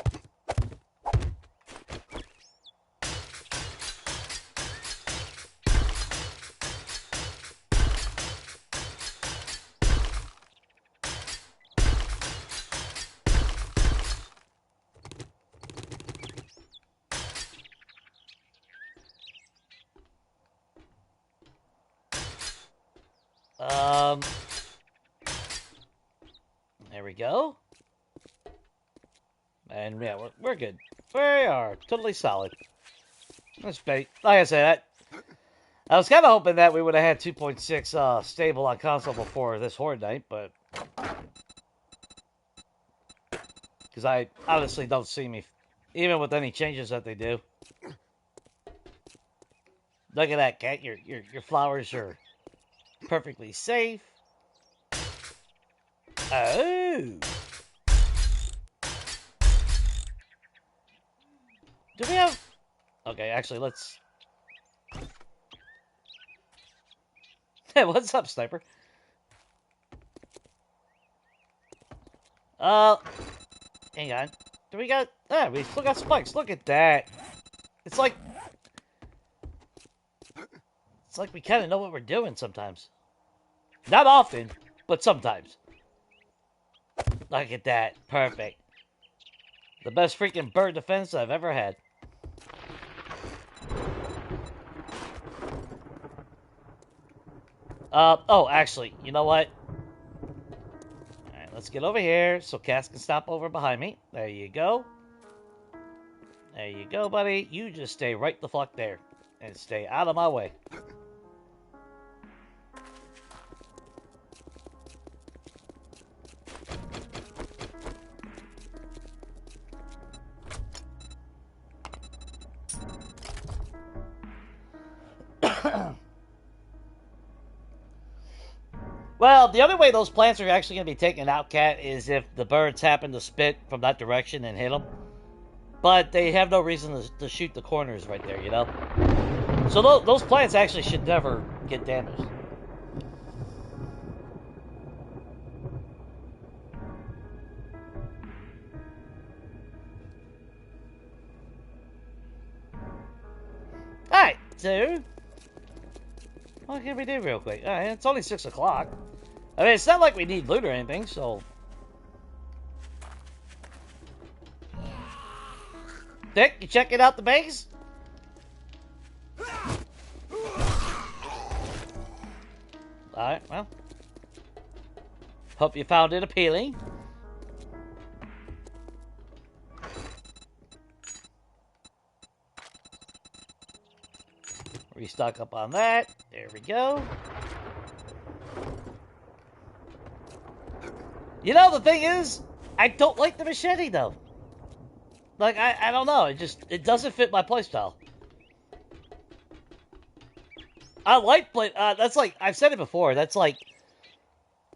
There we go. And yeah, we're good. We are totally solid. That's bait. Like I said, I was kind of hoping that we would have had 2.6 stable on console before this Horde Night, but because I honestly don't see me, even with any changes that they do. Look at that, cat. Your flowers are perfectly safe. Oh. Do we have... Okay, actually, let's... Hey, what's up, Sniper? Hang on. Do we got... Ah, we still got spikes. Look at that. It's like we kind of know what we're doing sometimes. Not often, but sometimes. Look at that. Perfect. The best freaking bird defense I've ever had. Oh, actually, you know what? Alright, let's get over here so Cass can stop over behind me. There you go. There you go, buddy. You just stay right the fuck there. And stay out of my way. Well, the only way those plants are actually going to be taken out, Cat, is if the birds happen to spit from that direction and hit them. But they have no reason to shoot the corners right there, you know? So those plants actually should never get damaged. Alright, so what can we do real quick? Alright, it's only 6 o'clock. I mean, it's not like we need loot or anything, so... Dick, you checking out the base? Alright, well. Hope you found it appealing. Restock up on that. There we go. You know, the thing is, I don't like the machete, though. Like, I don't know. It doesn't fit my playstyle. I like play. That's like, I've said it before. That's like,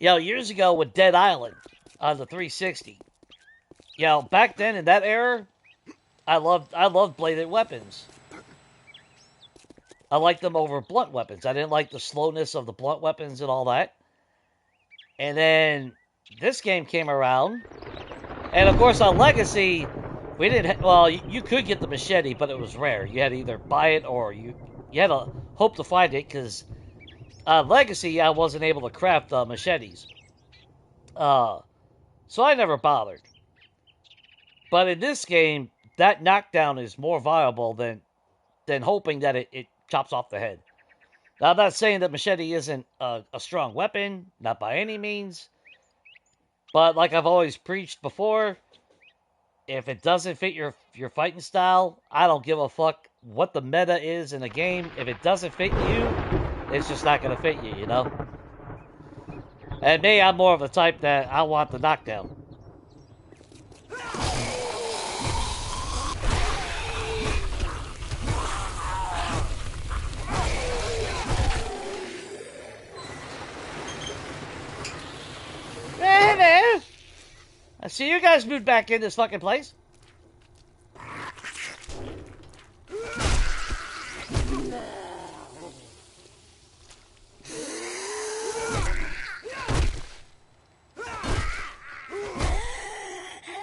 you know, years ago with Dead Island on the 360. You know, back then in that era, I loved bladed weapons. I liked them over blunt weapons. I didn't like the slowness of the blunt weapons and all that. And then this game came around, and of course on Legacy, we didn't. Well, you could get the machete, but it was rare. You had to either buy it or you had to hope to find it, because on Legacy I wasn't able to craft machetes. So I never bothered. But in this game, that knockdown is more viable than hoping that it chops off the head. Now, I'm not saying that machete isn't a strong weapon, not by any means. But like I've always preached before, if it doesn't fit your fighting style, I don't give a fuck what the meta is in the game. If it doesn't fit you, it's just not going to fit you, you know? And me, I'm more of the type that I want the knockdown. Hello! I see you guys moved back in this fucking place.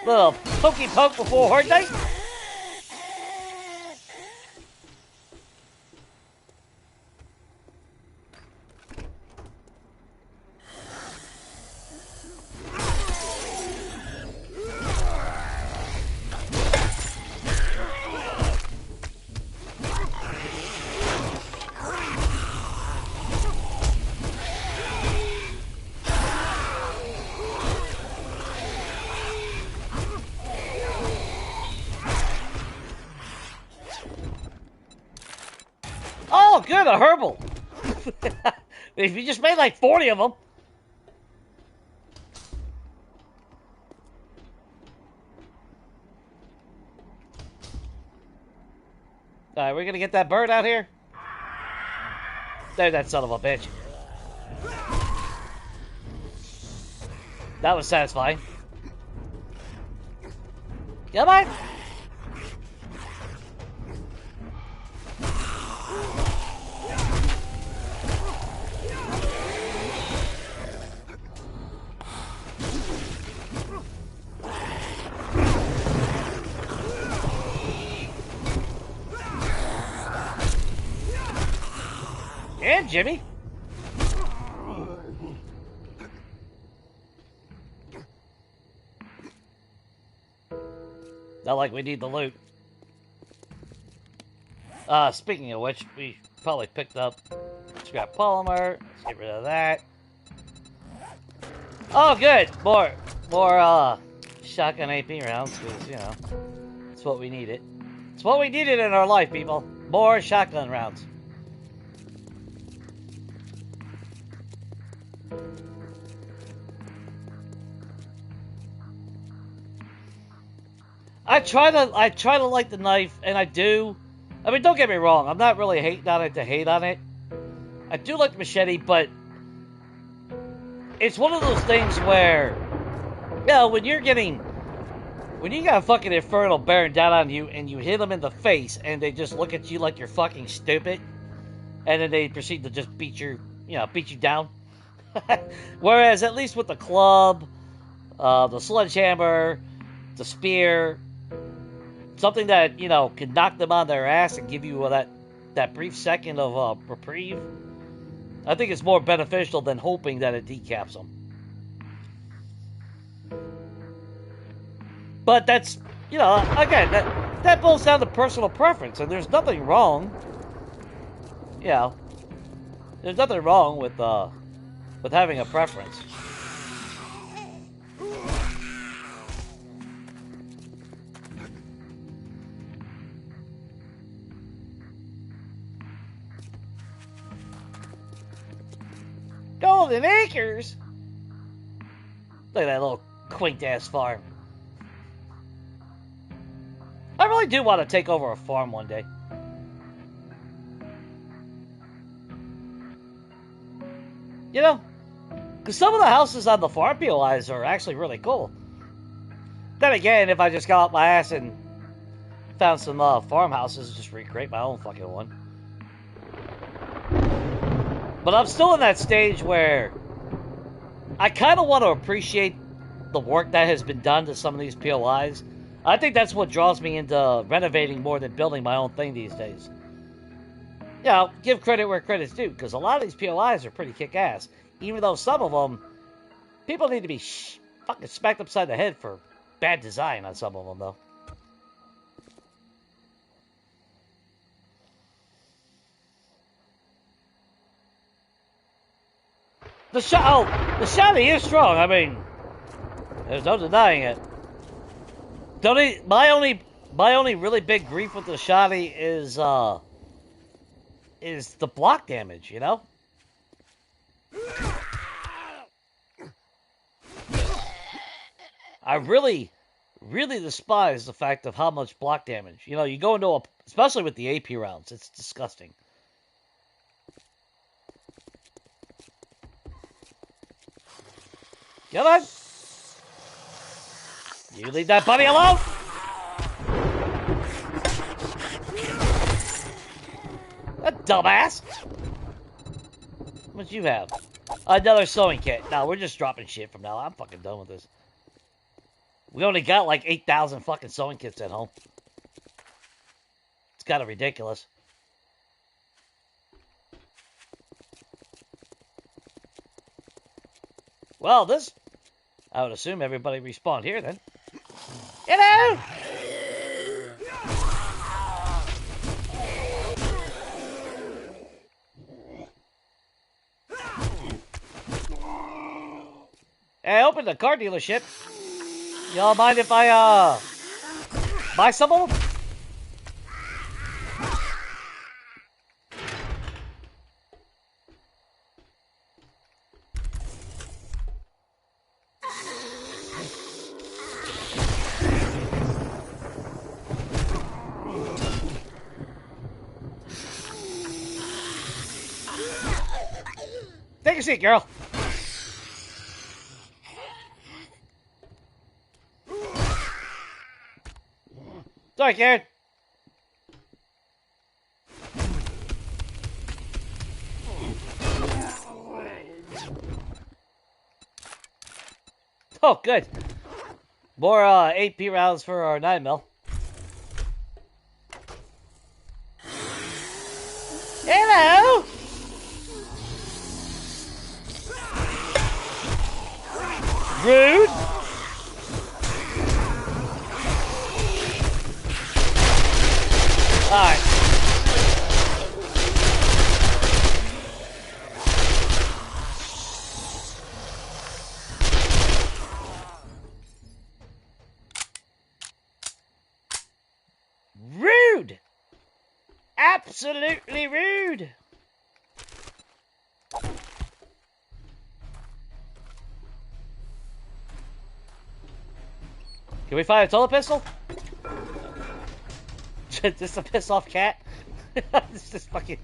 Little pokey poke before Horde Night. Oh, good, a herbal. If you just made like 40 of them. Alright, we're gonna get that bird out here. There, that son of a bitch. That was satisfying. Come on. Yeah, Jimmy. Not like we need the loot. Speaking of which, we probably picked up scrap polymer. Let's get rid of that. Oh, good. More, shotgun AP rounds, because, you know, it's what we needed. It's what we needed in our life, people. More shotgun rounds. I try to like the knife, and I do. I mean, don't get me wrong. I'm not really hating on it to hate on it. I do like the machete, but it's one of those things where, you know, when you got a fucking infernal bearing down on you and you hit them in the face and they just look at you like you're fucking stupid, and then they proceed to just beat you down. Whereas at least with the club, the sledgehammer, the spear, something that, you know, can knock them on their ass and give you that brief second of reprieve, I think it's more beneficial than hoping that it decaps them. But that's, you know, again, that boils down to personal preference, and there's nothing wrong, you know, there's nothing wrong with having a preference. Golden Acres? Look at that little quaint-ass farm. I really do want to take over a farm one day. You know, because some of the houses on the farm POIs are actually really cool. Then again, if I just got out my ass and found some farmhouses, just recreate my own fucking one. But I'm still in that stage where I kind of want to appreciate the work that has been done to some of these POIs. I think that's what draws me into renovating more than building my own thing these days. You know, give credit where credit's due, because a lot of these POIs are pretty kick-ass. Even though some of them, people need to be fucking smacked upside the head for bad design on some of them, though. The shotty is strong. I mean, there's no denying it. My only really big grief with the shotty is the block damage, you know? I really, really despise the fact of how much block damage. You know, you go into especially with the AP rounds, it's disgusting. Come on! You leave that bunny alone! A dumbass! What you have? Another sewing kit. No, we're just dropping shit from now. I'm fucking done with this. We only got like 8,000 fucking sewing kits at home. It's kind of ridiculous. Well, I would assume everybody respawned here then. Hello! Hey, I opened the car dealership. Y'all mind if I, buy some of them? Take a seat, girl. Sorry, Karen. Oh, good. More AP rounds for our 9mm. Hello! Rude! Alright. Rude! Absolutely rude! Can we find a toilet pistol? Just a piss off cat? It's just fucking...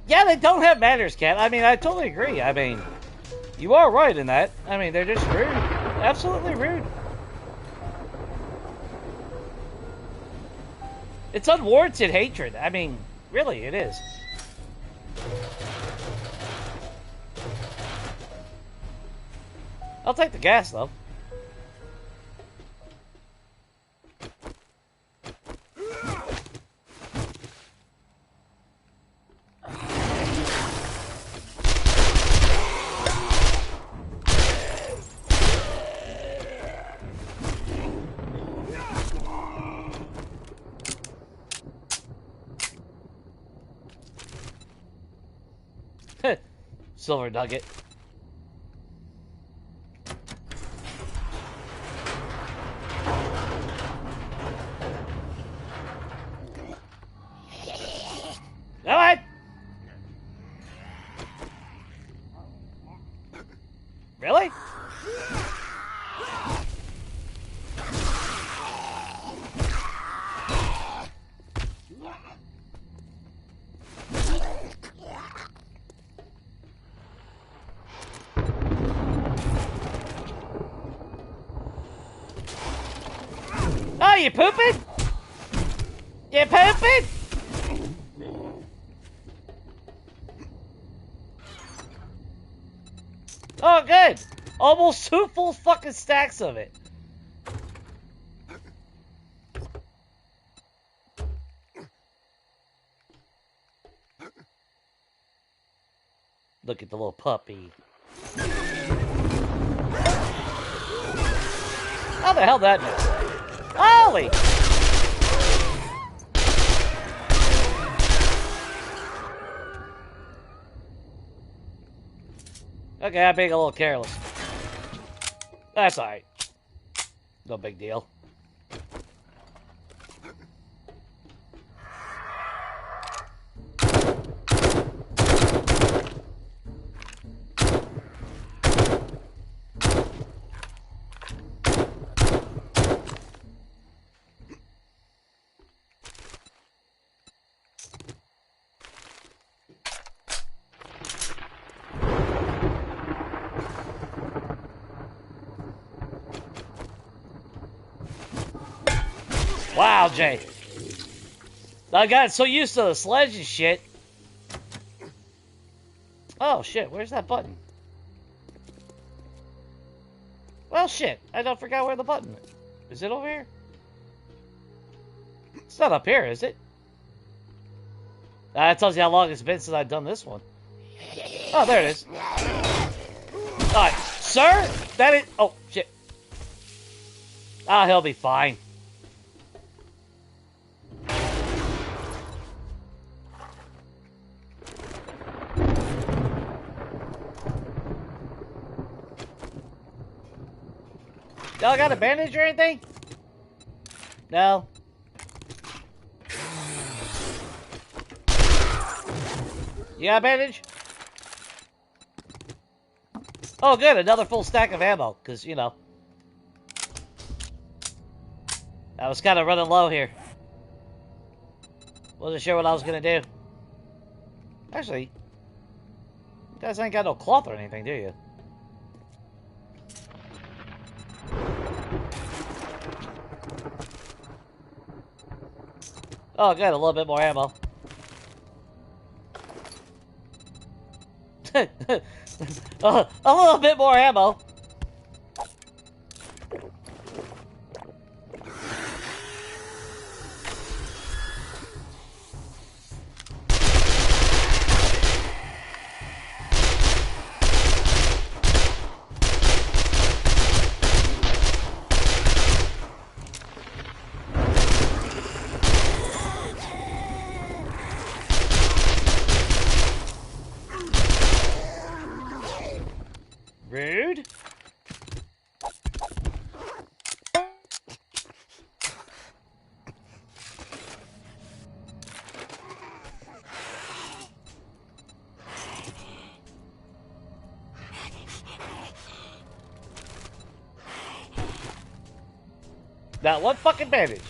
Yeah, they don't have manners, Cat. I mean, I totally agree. I mean, you are right in that. I mean, they're just rude. Absolutely rude. It's unwarranted hatred. I mean, really, it is. I'll take the gas, though. Silver nugget. Come on! Really? Oh, you pooping? You pooping? Oh, good. Almost 2 full fucking stacks of it. Look at the little puppy. How the hell that missed? Holy! Okay, I'm being a little careless. That's alright. No big deal. Wow, Jay. I got so used to the sledge and shit. Oh, shit. Where's that button? Well, shit. I don't forgot where the button is. Is it over here? It's not up here, is it? That tells you how long it's been since I've done this one. Oh, there it is. Alright, sir? That is... Oh, shit. Ah, he'll be fine. Y'all got a bandage or anything? No. You got a bandage? Oh, good. Another full stack of ammo. Because, you know. I was kind of running low here. Wasn't sure what I was going to do. Actually, you guys ain't got no cloth or anything, do you? Oh, good. A little bit more ammo. A little bit more ammo. Rude. Now, what fucking bandage?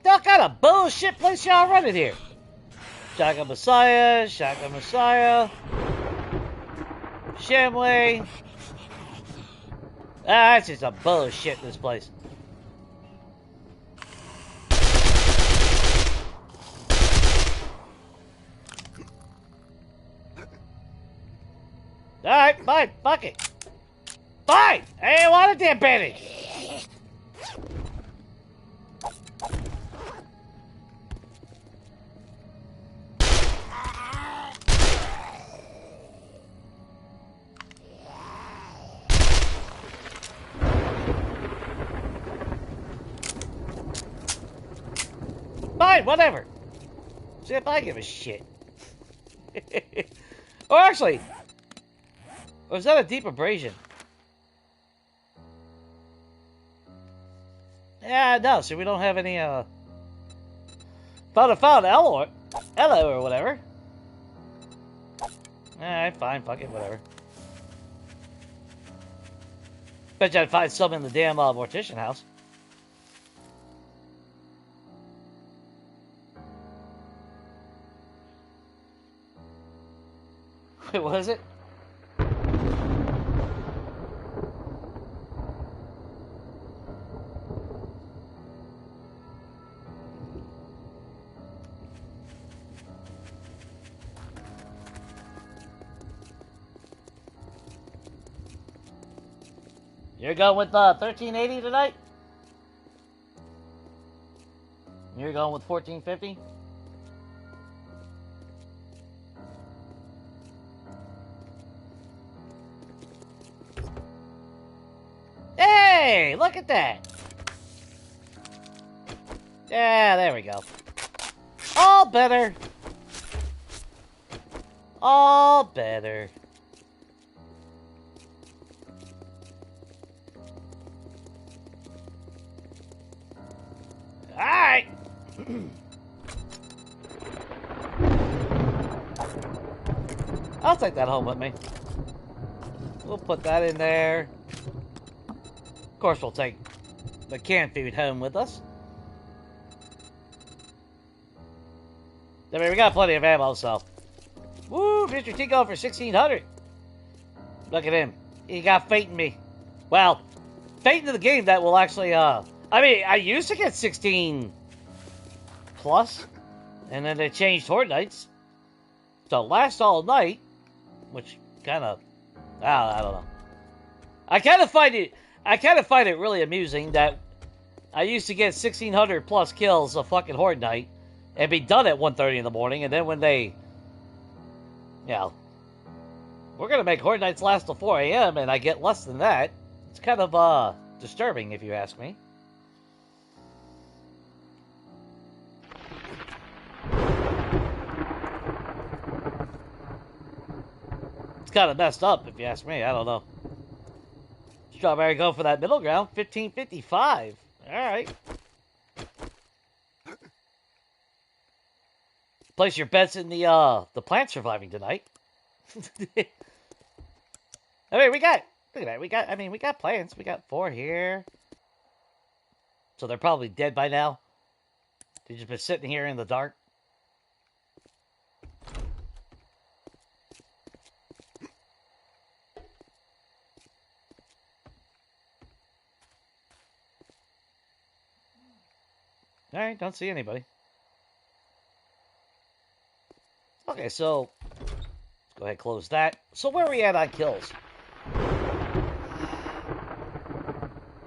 What kind of bullshit place y'all running here? Shotgun Messiah, Shotgun Messiah, Shamway. That's just some bullshit, this place. Alright, fine, fuck it. Fine! I ain't want a damn bandage! Fine, whatever. See if I give a shit. Or actually, or is that a deep abrasion? Yeah, no, so we don't have any, found hello or whatever. Alright, fine, fuck it, whatever. Bet you I'd find some in the damn, mortician house. Wait, what is it? You're going with 1380 tonight? You're going with 1450? Hey, look at that. Yeah, there we go. All better. All better. Alright. I'll take that home with me. We'll put that in there. Of course, we'll take the canned food home with us. I mean, we got plenty of ammo, so. Woo, Mr. T going for 1600. Look at him. He got fate in me. Well, fate into the game that will actually, I mean, I used to get 16 plus, and then they changed Horde Nights. So last all night, which kind of, I don't know. I kind of find it really amusing that I used to get 1600 plus kills a fucking Horde Night and be done at 1:30 in the morning, and then when they, you know, we're gonna make Horde Nights last till 4 a.m. and I get less than that. It's kind of disturbing, if you ask me. It's kind of messed up, if you ask me. I don't know. Strawberry go for that middle ground. 1555. All right. Place your bets in the plant surviving tonight. I mean, we got, look at that. We got plants. We got 4 here. So they're probably dead by now. They've just been sitting here in the dark. Alright, don't see anybody. Okay, so let's go ahead and close that. So where are we at on kills?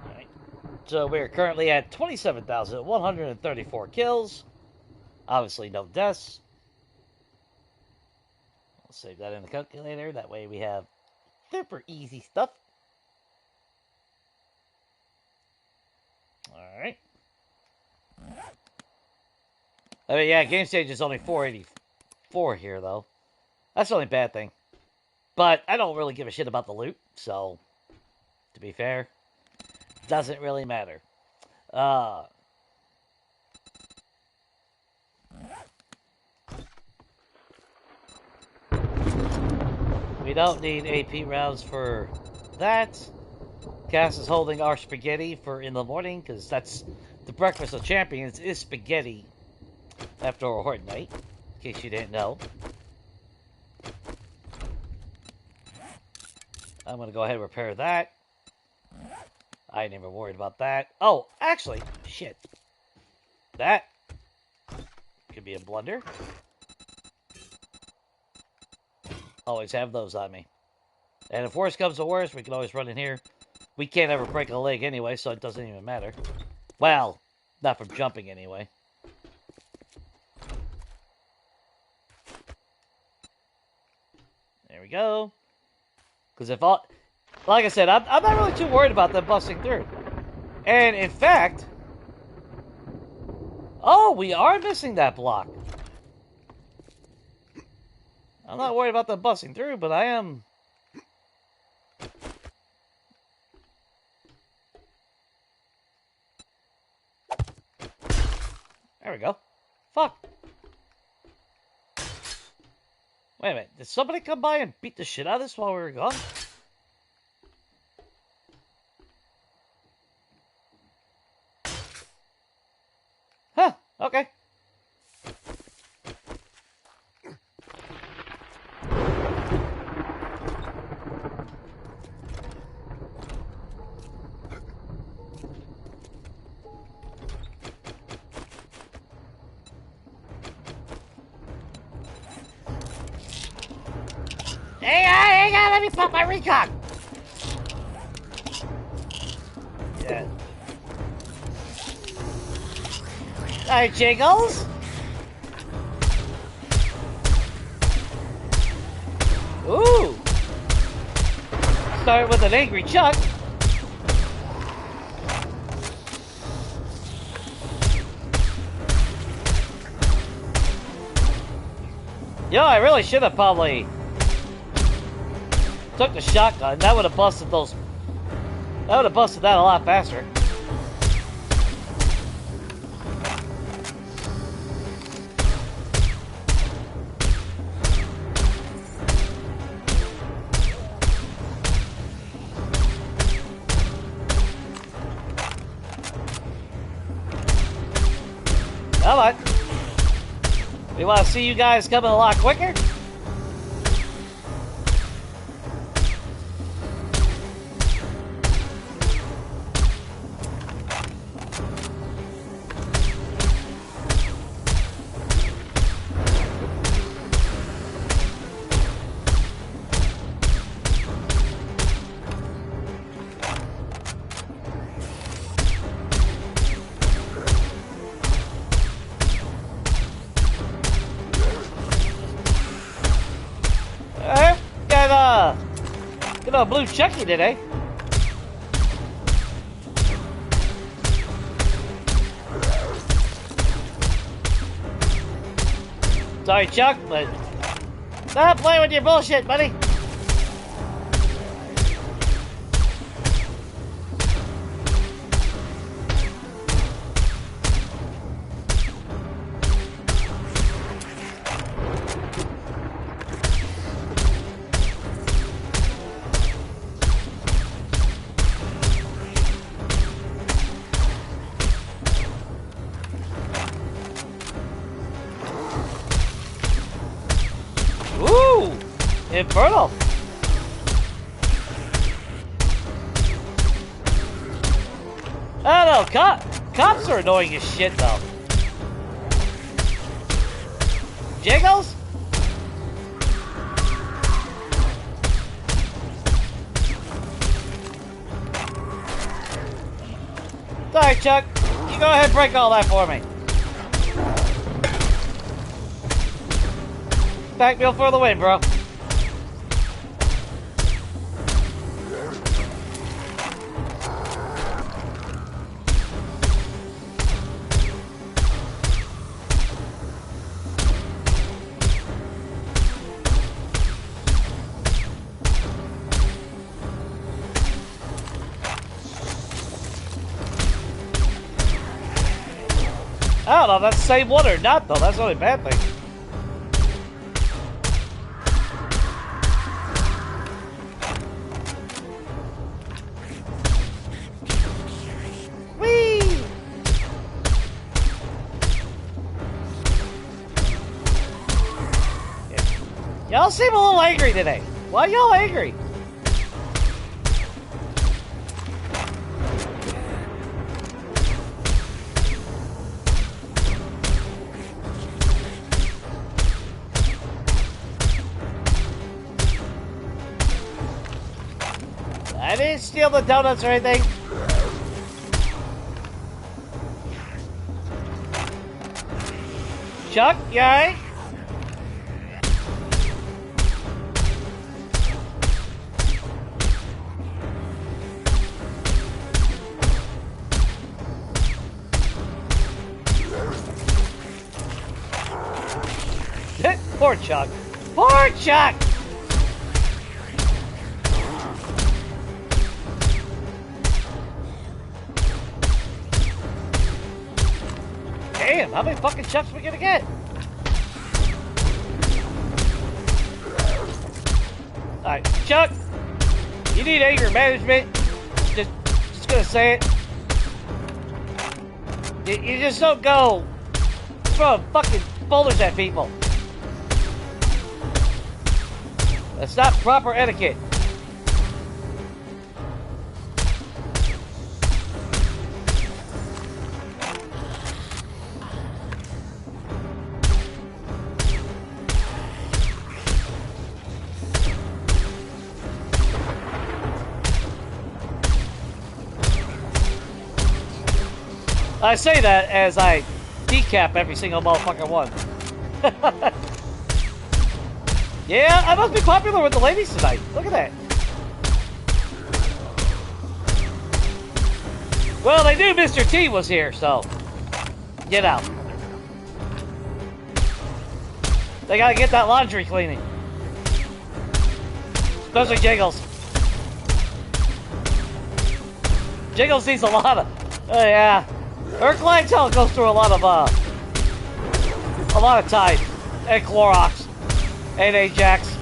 Alright. So we're currently at 27,134 kills. Obviously no deaths. I'll save that in the calculator. That way we have super easy stuff. Alright. I mean, yeah, game stage is only 484 here, though. That's the only bad thing. But I don't really give a shit about the loot, so, to be fair, doesn't really matter. We don't need AP rounds for that. Cass is holding our spaghetti for in the morning, because that's the breakfast of champions is spaghetti after a Horde Night. in case you didn't know. I'm gonna go ahead and repair that. I ain't even worried about that. Oh, actually, shit. That could be a blunder. Always have those on me. And if worse comes to worse, we can always run in here. We can't ever break a leg anyway, so it doesn't even matter. Well, not from jumping anyway. There we go. Because if all... Like I said, I'm not really too worried about them busting through. And in fact... Oh, we are missing that block. I'm not worried about them busting through, but I am... There we go. Fuck. Wait a minute. Did somebody come by and beat the shit out of this while we were gone? Huh. Okay. Hang on, let me pop my recon! Yeah. Alright, Jiggles. Ooh! Start with an angry Chuck. Yo, I really should have probably took the shotgun. That would have busted those. That would have busted that a lot faster. Come on. We want to see you guys coming a lot quicker. Got a blue Chucky today. Sorry, Chuck, but stop playing with your bullshit, buddy. Infernal! I don't know, cops are annoying as shit though. Jiggles? Sorry, Chuck. You go ahead and break all that for me. Back wheel for the win, bro. I don't know if that's the same one or not, though. That's the only bad thing. Whee! Y'all seem a little angry today. Why y'all angry? I didn't steal the donuts or anything. Chuck, you alright? Poor Chuck. Poor Chuck! Damn, how many fucking Chucks we gonna get? Alright, Chuck, you need anger management. Just gonna say it. You just don't go throwing fucking boulders at people. That's not proper etiquette. I say that as I decap every single motherfucking one. Yeah, I must be popular with the ladies tonight. Look at that. Well, they knew Mr. T was here, so get out. They gotta get that laundry cleaning. Especially Jiggles. Jiggles needs a lot of... Oh, yeah. Her clientele goes through a lot of Tide and Clorox and Ajax.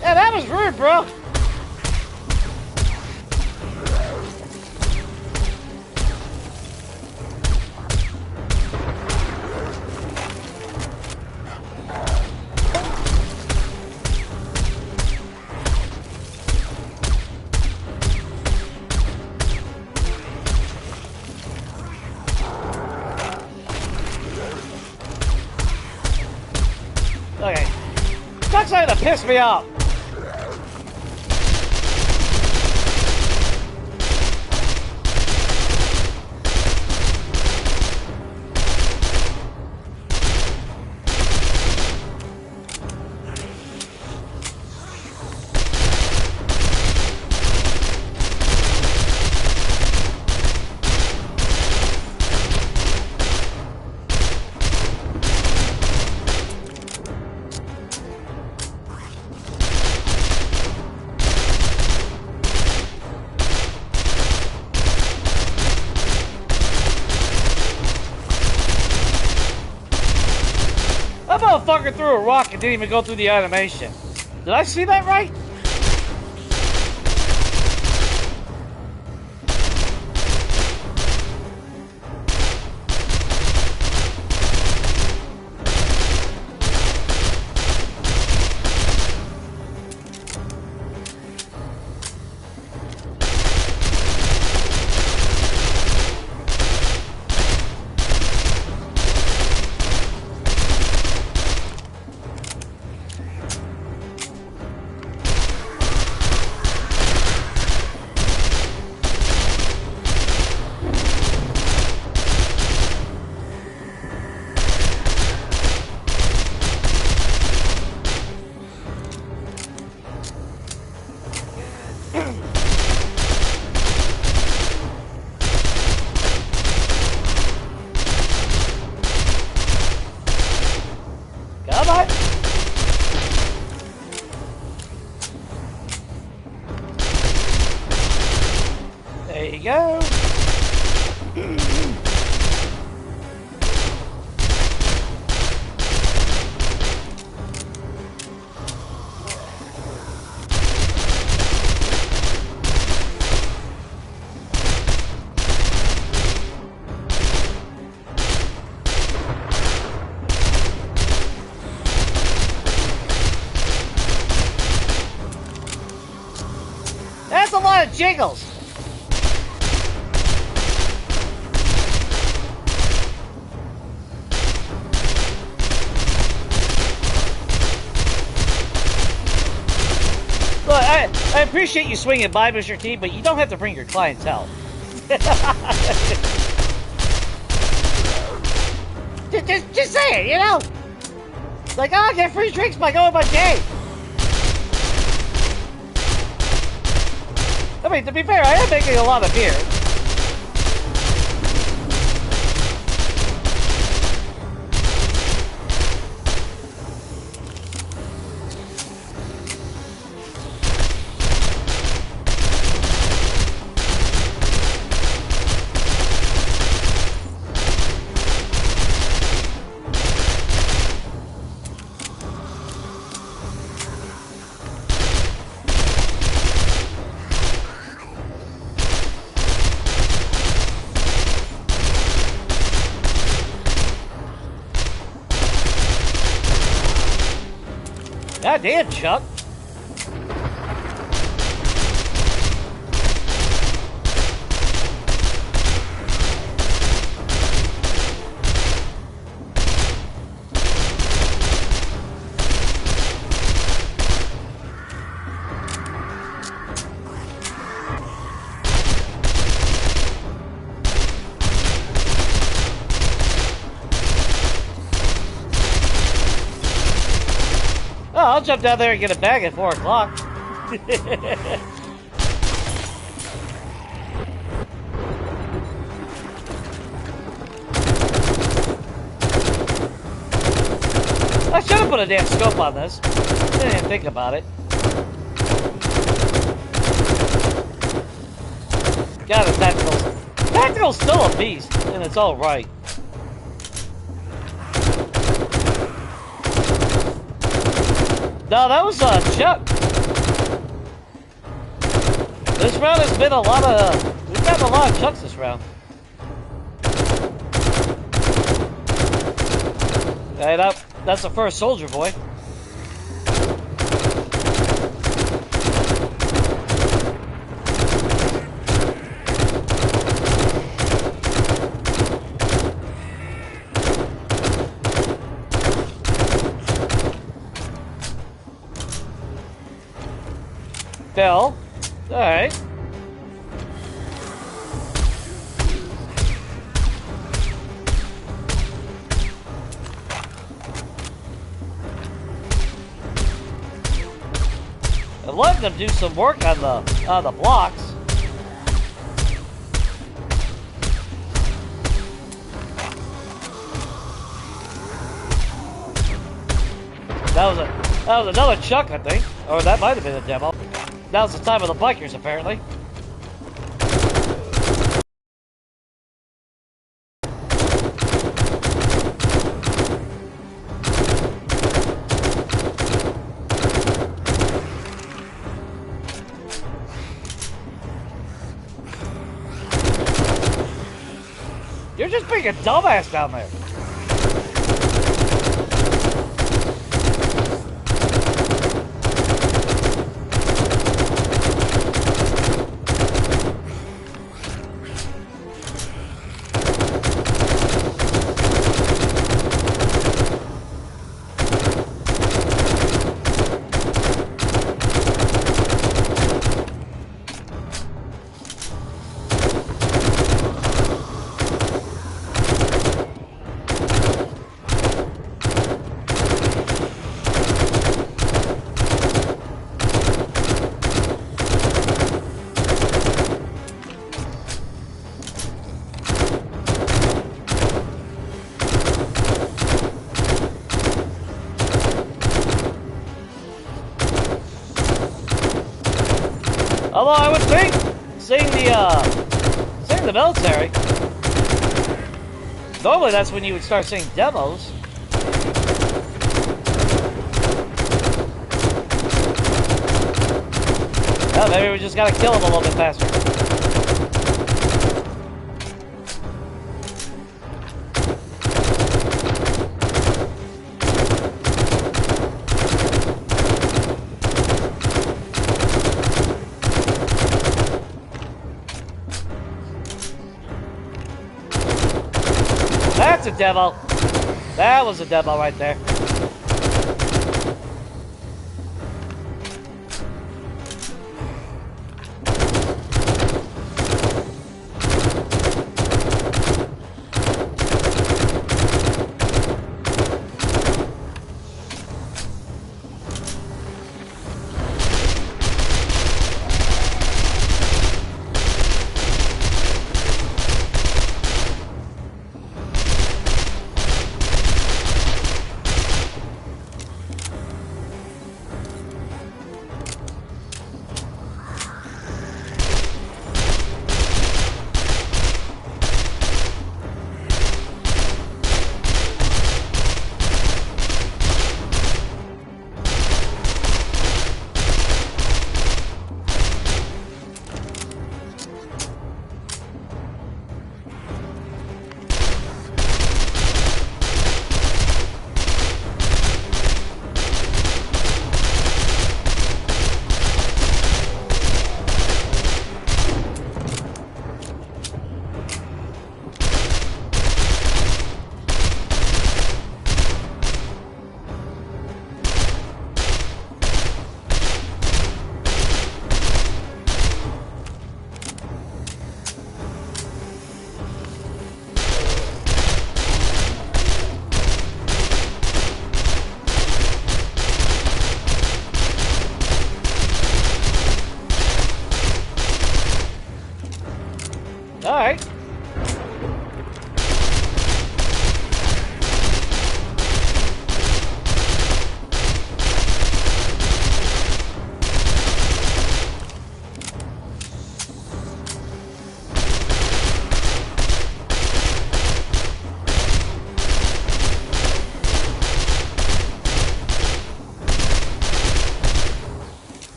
Yeah, that was rude, bro. Okay. That's starting to piss me off. That motherfucker threw a rock and didn't even go through the animation. Did I see that right? jiggles. Look, I appreciate you swinging by, Mr. T, but you don't have to bring your clientele. just say it, you know? Like, oh, I get free drinks by going by day. I mean, to be fair, I am making a lot of beer. God damn, Chuck. Oh, I'll jump down there and get a bag at 4 o'clock. I should have put a damn scope on this. Didn't even think about it. God, the tactical's... Tactical's still a beast, and it's all right. No, that was Chuck. This round has been a lot of... We've gotten a lot of Chucks this round. Hey, that's the first soldier boy. Bill. Alright. I'm letting them do some work on the blocks. That was another Chuck, I think. Or that might have been a demo. Now's the time of the bikers, apparently. You're just being a dumbass down there. Although I would think, seeing the military, normally that's when you would start seeing demos. Oh, maybe we just gotta kill them a little bit faster. That's a demo. That was a demo right there. Alright.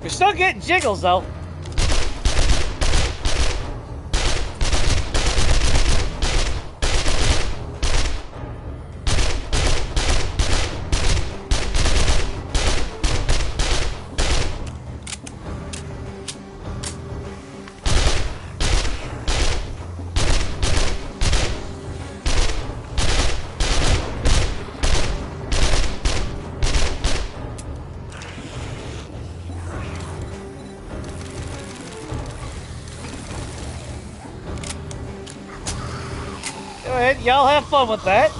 You're still getting jiggles though. Go ahead, y'all have fun with that.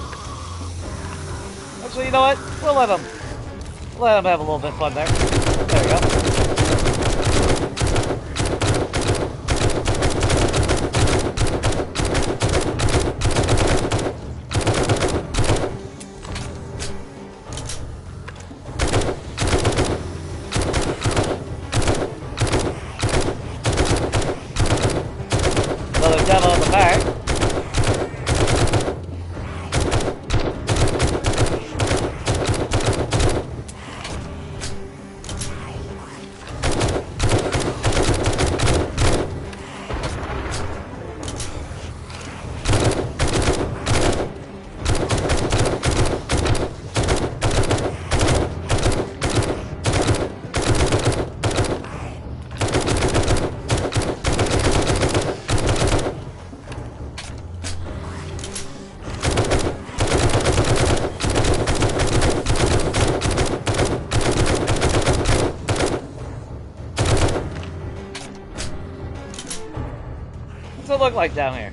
Actually, you know what? We'll let them have a little bit of fun there. There we go. Another demo in the back. What's it look like down here?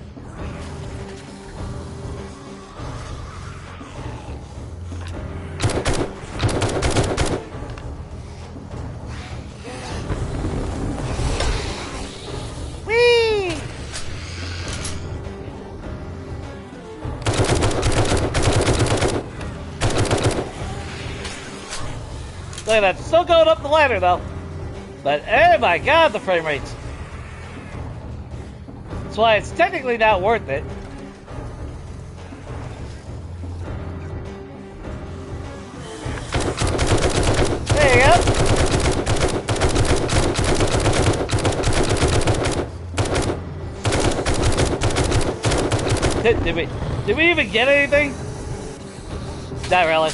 Whee! Look at that, still going up the ladder though. But oh my god, the frame rates. That's why it's technically not worth it. There you go. Did we even get anything? Not really.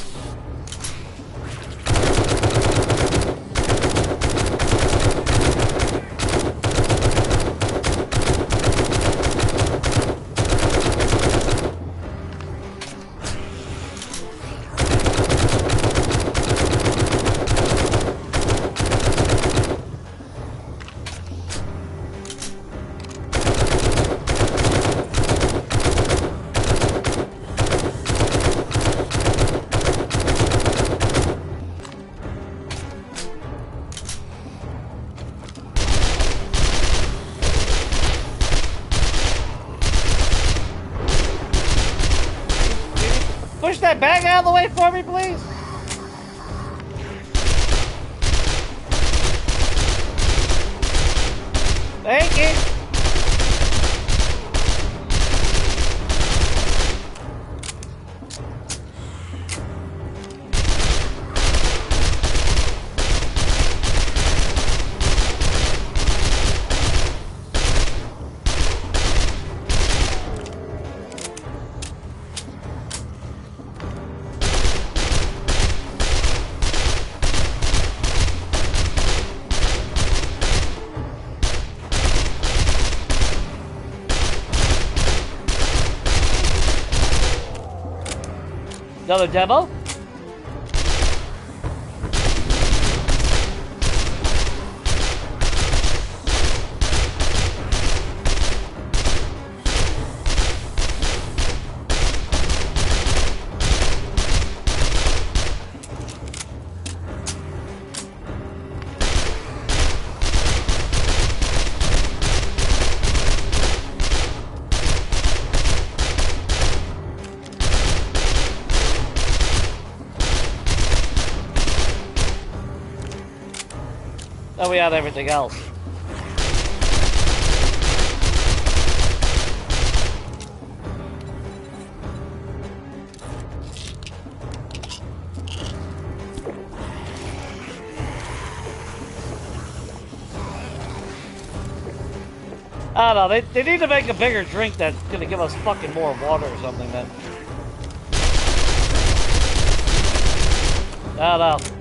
push that bag out of the way for me, please? Thank you. Another demo? Then we had everything else. I don't know, they need to make a bigger drink that's gonna give us fucking more water or something then. I don't know.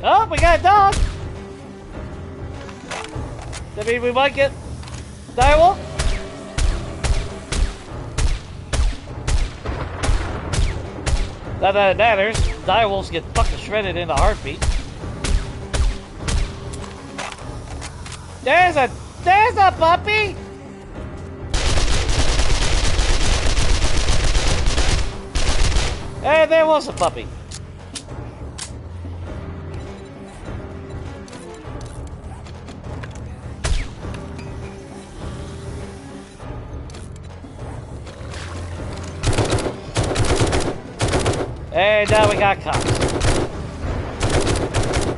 Oh, we got a dog! That means we might get direwolf? Not that it matters. Direwolves get fucking shredded in a heartbeat. There's a puppy! Hey, there was a puppy. And now we got cops.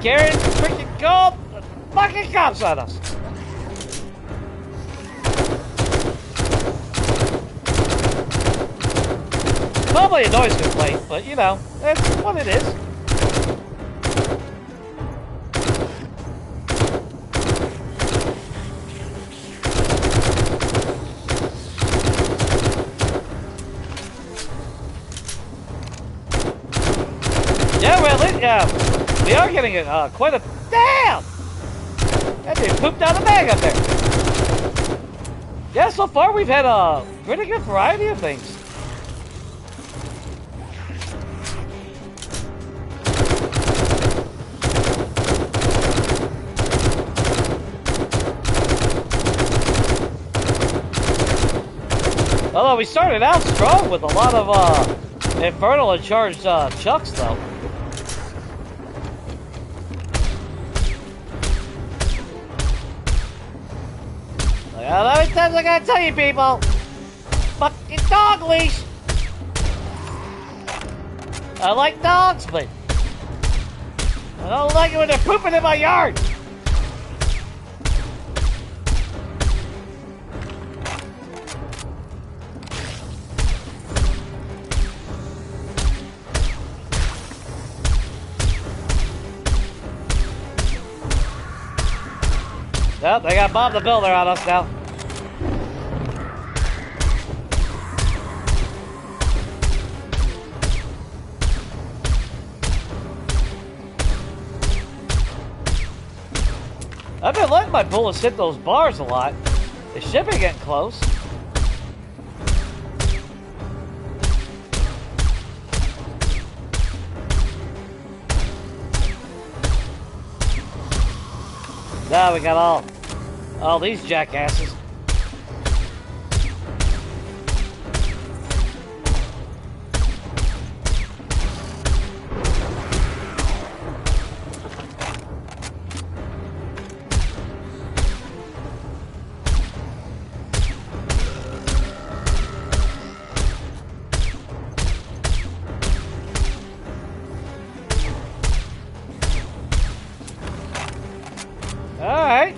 Carrying freaking gold fucking cops on us. Probably a noise complaint, but you know, that's what it is. Yeah, well, we are getting quite a... Damn! That dude pooped out a bag up there. Yeah, so far we've had a pretty good variety of things. Although we started out strong with a lot of Infernal and charged chucks, though. How many times I gotta tell you people? fucking dog leash! I like dogs, but I don't like it when they're pooping in my yard! Well, they got Bob the Builder on us now. I've been letting my bullets hit those bars a lot. They should be getting close. Now we got all these jackasses. Alright.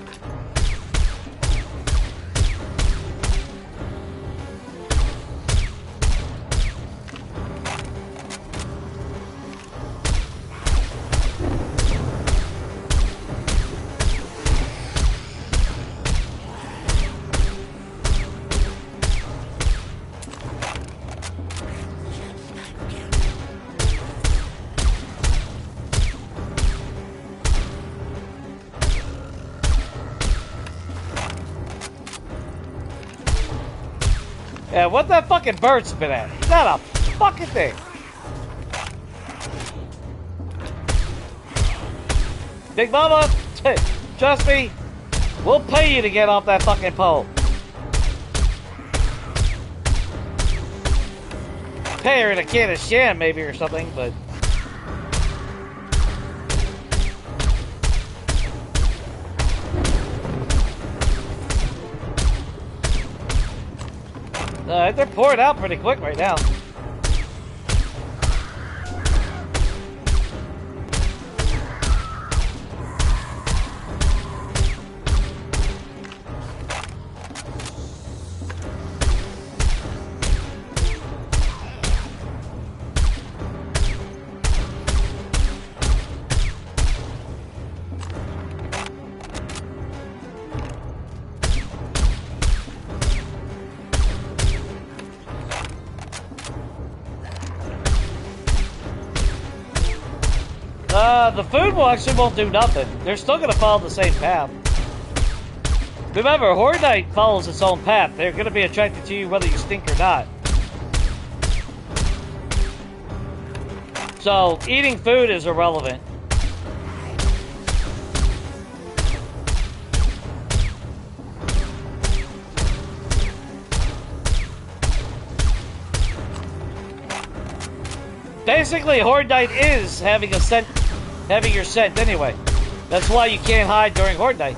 Yeah, what that fucking bird spit at? Not a fucking thing. Big Mama, trust me, we'll pay you to get off that fucking pole. Pay her in a can of sham maybe or something, but... they're pouring out pretty quick right now. The food actually won't do nothing. They're still going to follow the same path. Remember, Horde Night follows its own path. They're going to be attracted to you whether you stink or not. So, eating food is irrelevant. Basically, Horde Night is having your scent anyway. That's why you can't hide during Horde Night.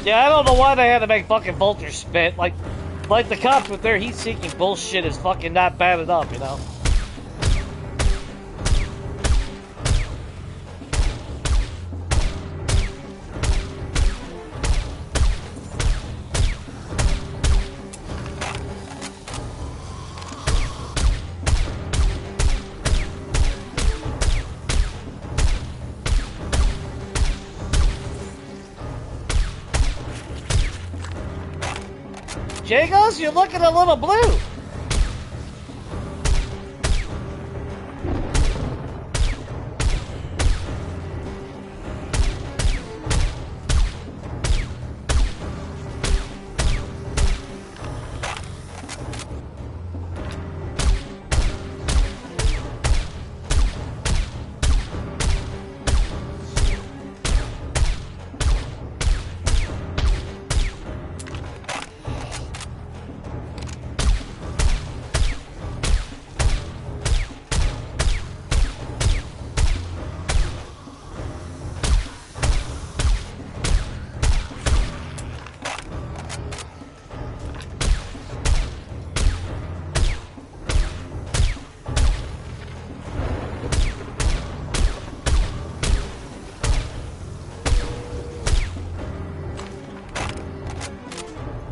Yeah, I don't know why they had to make fucking vultures spit. Like the cops with their heat-seeking bullshit is fucking not bad enough, you know? Jagos, you're looking a little blue.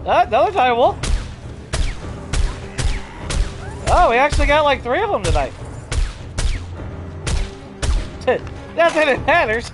Another dire wolf. Oh, we actually got like 3 of them tonight. Not that it matters.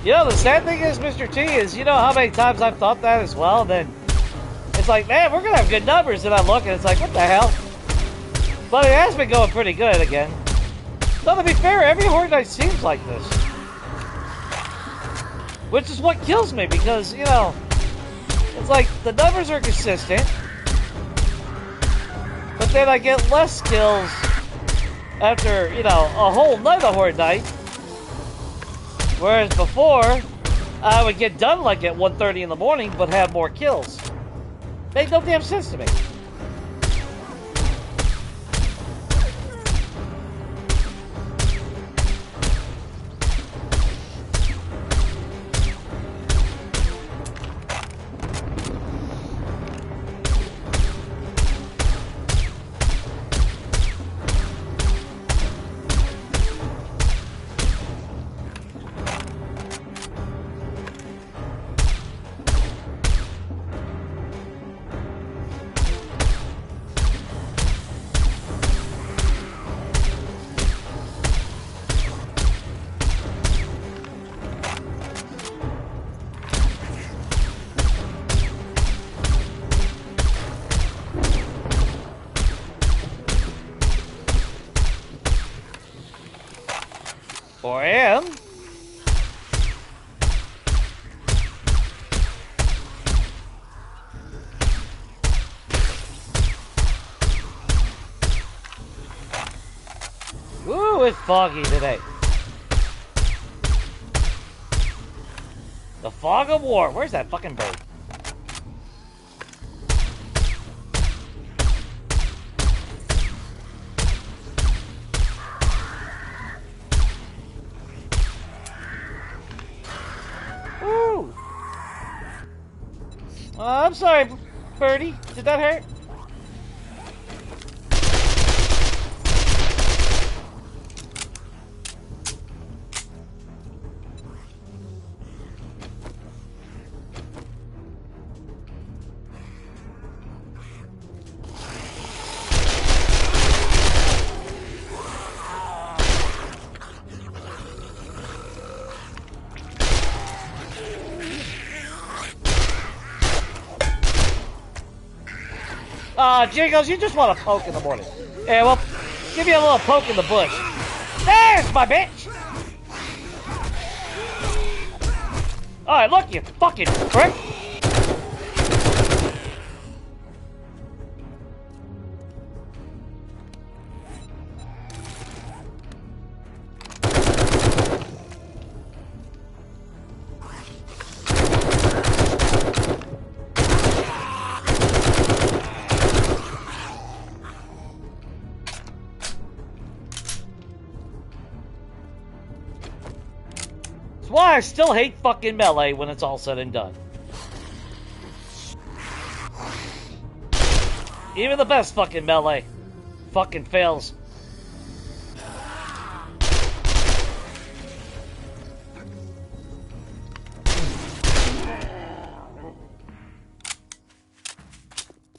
You know, the sad thing is, Mr. T, is you know how many times I've thought that as well? Then it's like, man, we're going to have good numbers. And I look and it's like, what the hell? But it has been going pretty good again. So to be fair, every Horde Night seems like this. Which is what kills me because, you know, it's like the numbers are consistent. But then I get less kills after, you know, a whole night of Horde Night. Whereas before, I would get done like at 1:30 in the morning, but have more kills. Made no damn sense to me. Or am. Ooh, it's foggy today. The fog of war. Where's that fucking bird? Ooh. I'm sorry, birdie. Did that hurt? Jingles, you just want to poke in the morning. Yeah, well, Give you a little poke in the bush. There's my bitch! Alright, look, you fucking prick! Why I still hate fucking melee when it's all said and done. Even the best fucking melee fucking fails.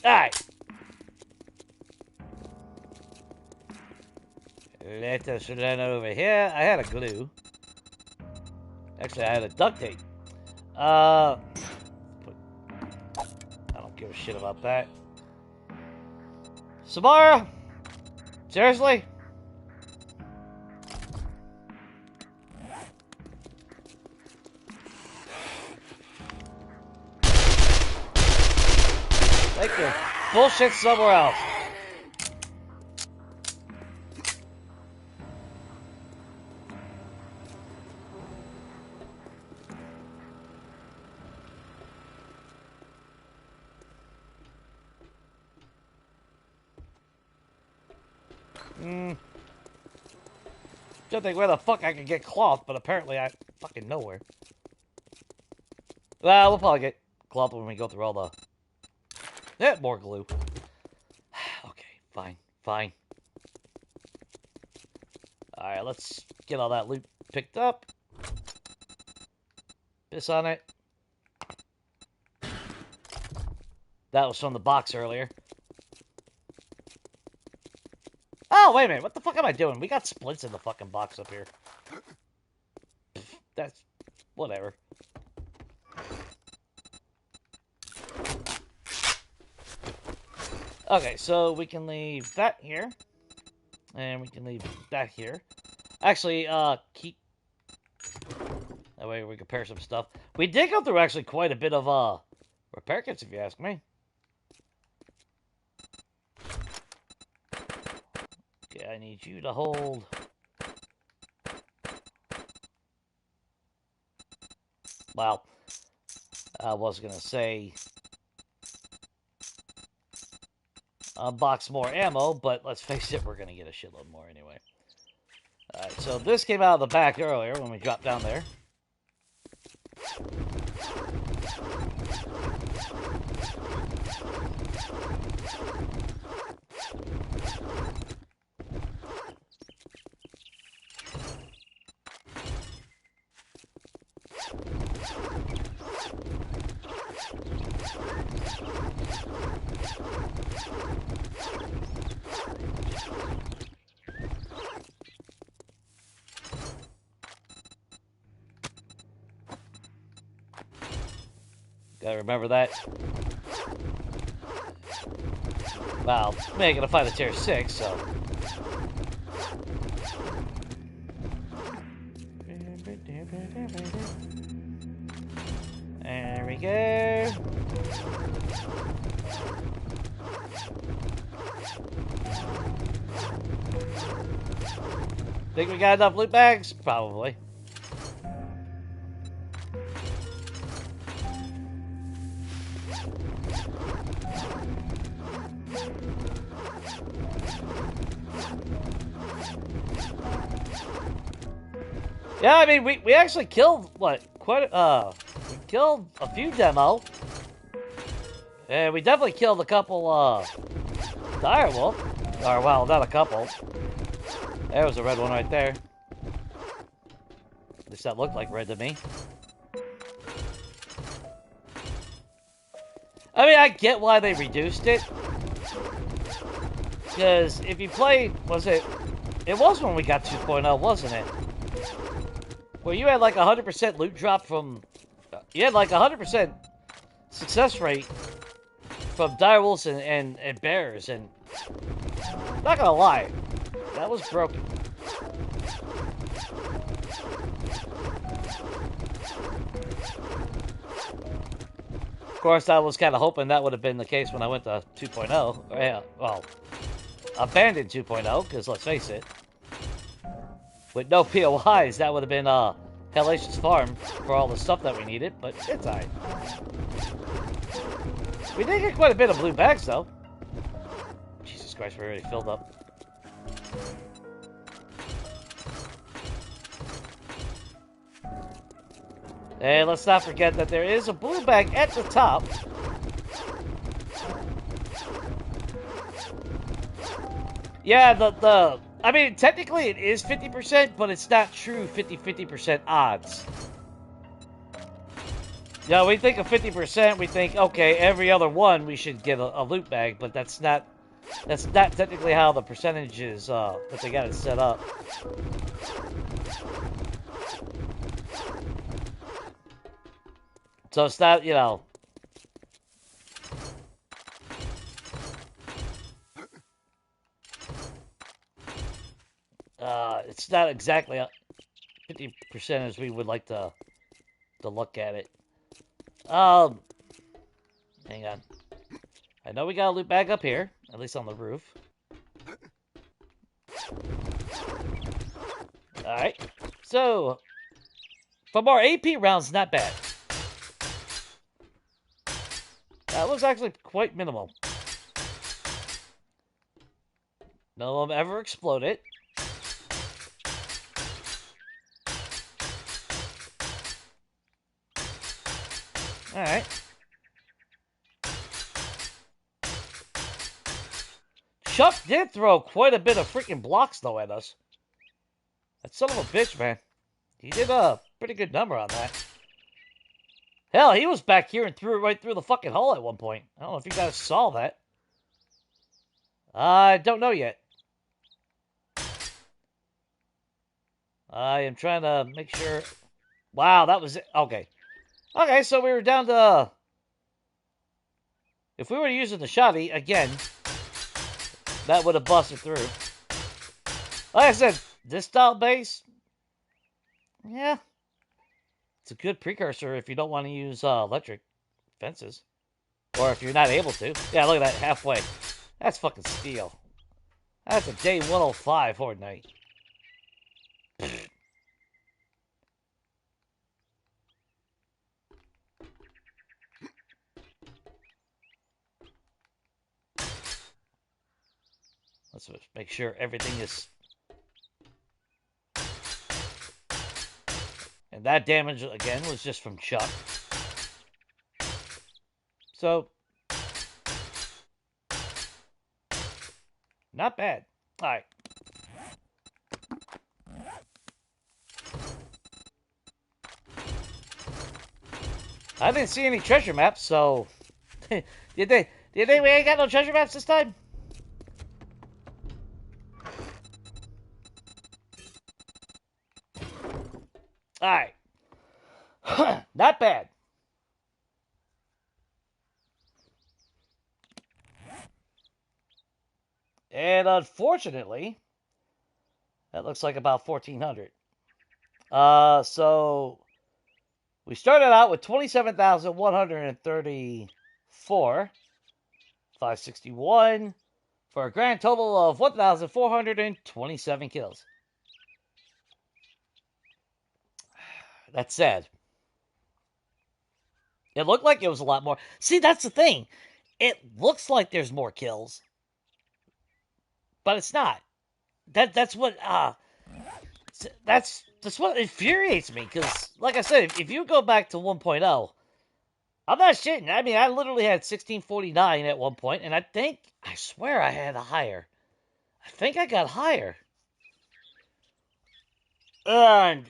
Alright. Let us run over here. I had a glue. Actually, I had a duct tape. I don't give a shit about that. Samara? Seriously? Take your bullshit somewhere else. Don't think where the fuck I could get cloth, but apparently I fucking nowhere. Well, we'll probably get cloth when we go through all the... Yeah, more glue. Okay, fine, fine. Alright, let's get all that loot picked up. Piss on it. That was from the box earlier. Oh, wait a minute. What the fuck am I doing? We got splints in the fucking box up here. That's... whatever. Okay, so we can leave that here. And we can leave that here. Actually, keep... that way we can repair some stuff. We did go through actually quite a bit of, repair kits, if you ask me. I need you to hold. Well, I was gonna say unbox more ammo, but let's face it, we're gonna get a shitload more anyway. Alright, so this came out of the back earlier when we dropped down there. Gotta remember that. Well, we ain't gonna find a tier 6, so... There we go. Think we got enough loot bags? Probably. Yeah, I mean, we actually killed, what, we killed a few demo. And we definitely killed a couple, direwolf. Or, well, not a couple. There was a red one right there. At least that looked like red to me. I mean, I get why they reduced it. Because if you played, it was when we got 2.0, wasn't it? Where you had like 100% loot drop from... You had like 100% success rate from direwolves and bears, and... Not gonna lie. That was broken. Of course, I was kind of hoping that would have been the case when I went to 2.0. Yeah, well, abandoned 2.0, because let's face it, with no POIs, that would have been Hellacious Farm for all the stuff that we needed, but it's alright. We did get quite a bit of blue bags, though. Jesus Christ, we're already filled up. And let's not forget that there is a blue bag at the top. Yeah, I mean, technically it is 50%, but it's not true 50% odds. Yeah, we think of 50%, we think, okay, every other one we should get a loot bag, but that's not technically how the percentage is, that they got it set up. So it's not, you know... it's not exactly 50% as we would like to look at it. Hang on. I know we got a loot bag up here, at least on the roof. Alright. So, from our AP rounds, not bad. That was actually quite minimal. None of them ever exploded. Alright. Chuck did throw quite a bit of freaking blocks, though, at us. That son of a bitch, man. He did a pretty good number on that. Hell, he was back here and threw it right through the fucking hole at one point. I don't know if you guys saw that. I don't know yet. I am trying to make sure... Wow, that was it. Okay. Okay, so we were down to... If we were using the shotty, again, that would have busted through. Like I said, this style base, yeah, it's a good precursor if you don't want to use electric fences. Or if you're not able to. Yeah, look at that, halfway. That's fucking steel. That's a day 105 Horde Night. Let's just make sure everything is... And that damage, again, was just from Chuck. So... Not bad. Alright. I didn't see any treasure maps, so... Did they we ain't got no treasure maps this time? Alright. Not bad. And unfortunately, that looks like about 1,400. So we started out with 27,134, 561, for a grand total of 1,427 kills. That's sad. It looked like it was a lot more. See, that's the thing. It looks like there's more kills, but it's not. That's what that's what infuriates me. Because, like I said, if you go back to 1.0, I'm not shitting. I mean, I literally had 1649 at one point, and I swear I had a higher. I think I got higher. And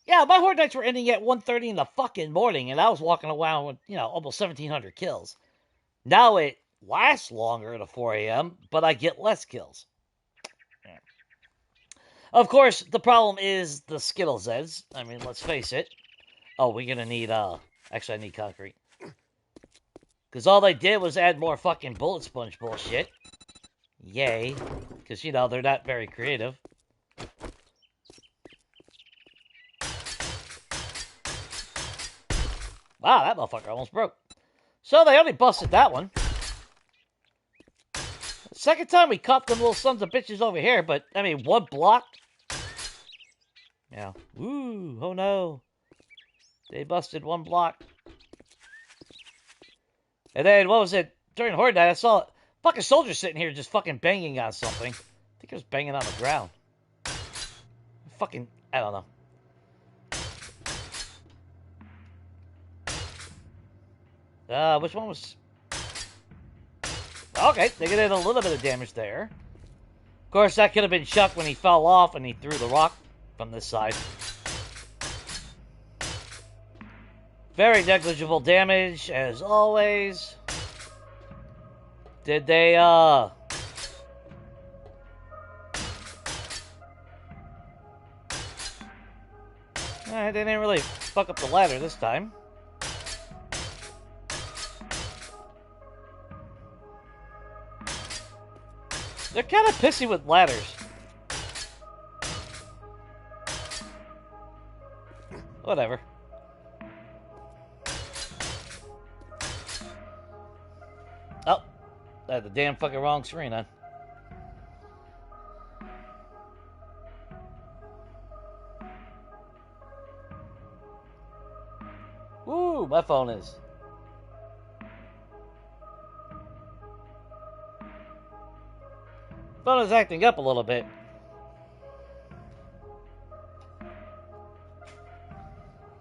yeah, my Horde Nights were ending at 1:30 in the fucking morning, and I was walking around with, almost 1,700 kills. Now it lasts longer at 4 a.m., but I get less kills. Of course, the problem is the Skittles Eds. I mean, let's face it. Oh, we're gonna need, actually, I need concrete. Because all they did was add more fucking bullet sponge bullshit. Yay. Because, you know, they're not very creative. Wow, that motherfucker almost broke. So they only busted that one. Second time we caught them little sons of bitches over here, but, I mean, one block? Yeah. Ooh, oh no. They busted one block. And then, what was it? During Horde Night, I saw a fucking soldier sitting here just fucking banging on something. I think it was banging on the ground. Fucking, I don't know. Which one was... Okay, they did a little bit of damage there. Of course, that could have been Chuck when he fell off and he threw the rock from this side. Very negligible damage, as always. Did they, they didn't really fuck up the ladder this time. They're kind of pissy with ladders. Whatever. Oh, I had the damn fucking wrong screen on. Ooh, my phone is. Phone is acting up a little bit.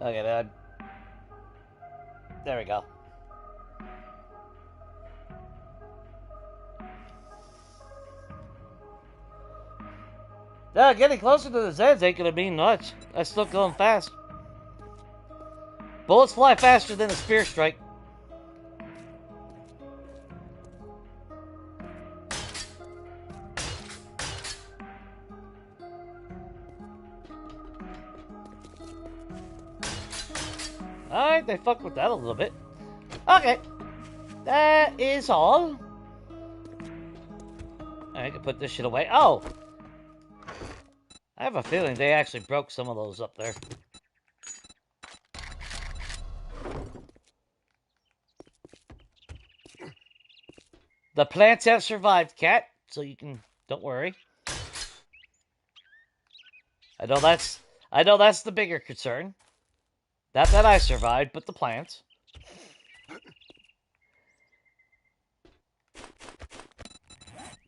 Okay, Dad. There we go. Yeah, getting closer to the Zeds ain't gonna mean much. That's still going fast. Bullets fly faster than a spear strike. Alright, they fucked with that a little bit. Okay. That is all. I can put this shit away. Oh! I have a feeling they actually broke some of those up there. The plants have survived, Cat, so you can... Don't worry. I know that's the bigger concern. Not that I survived, but the plants.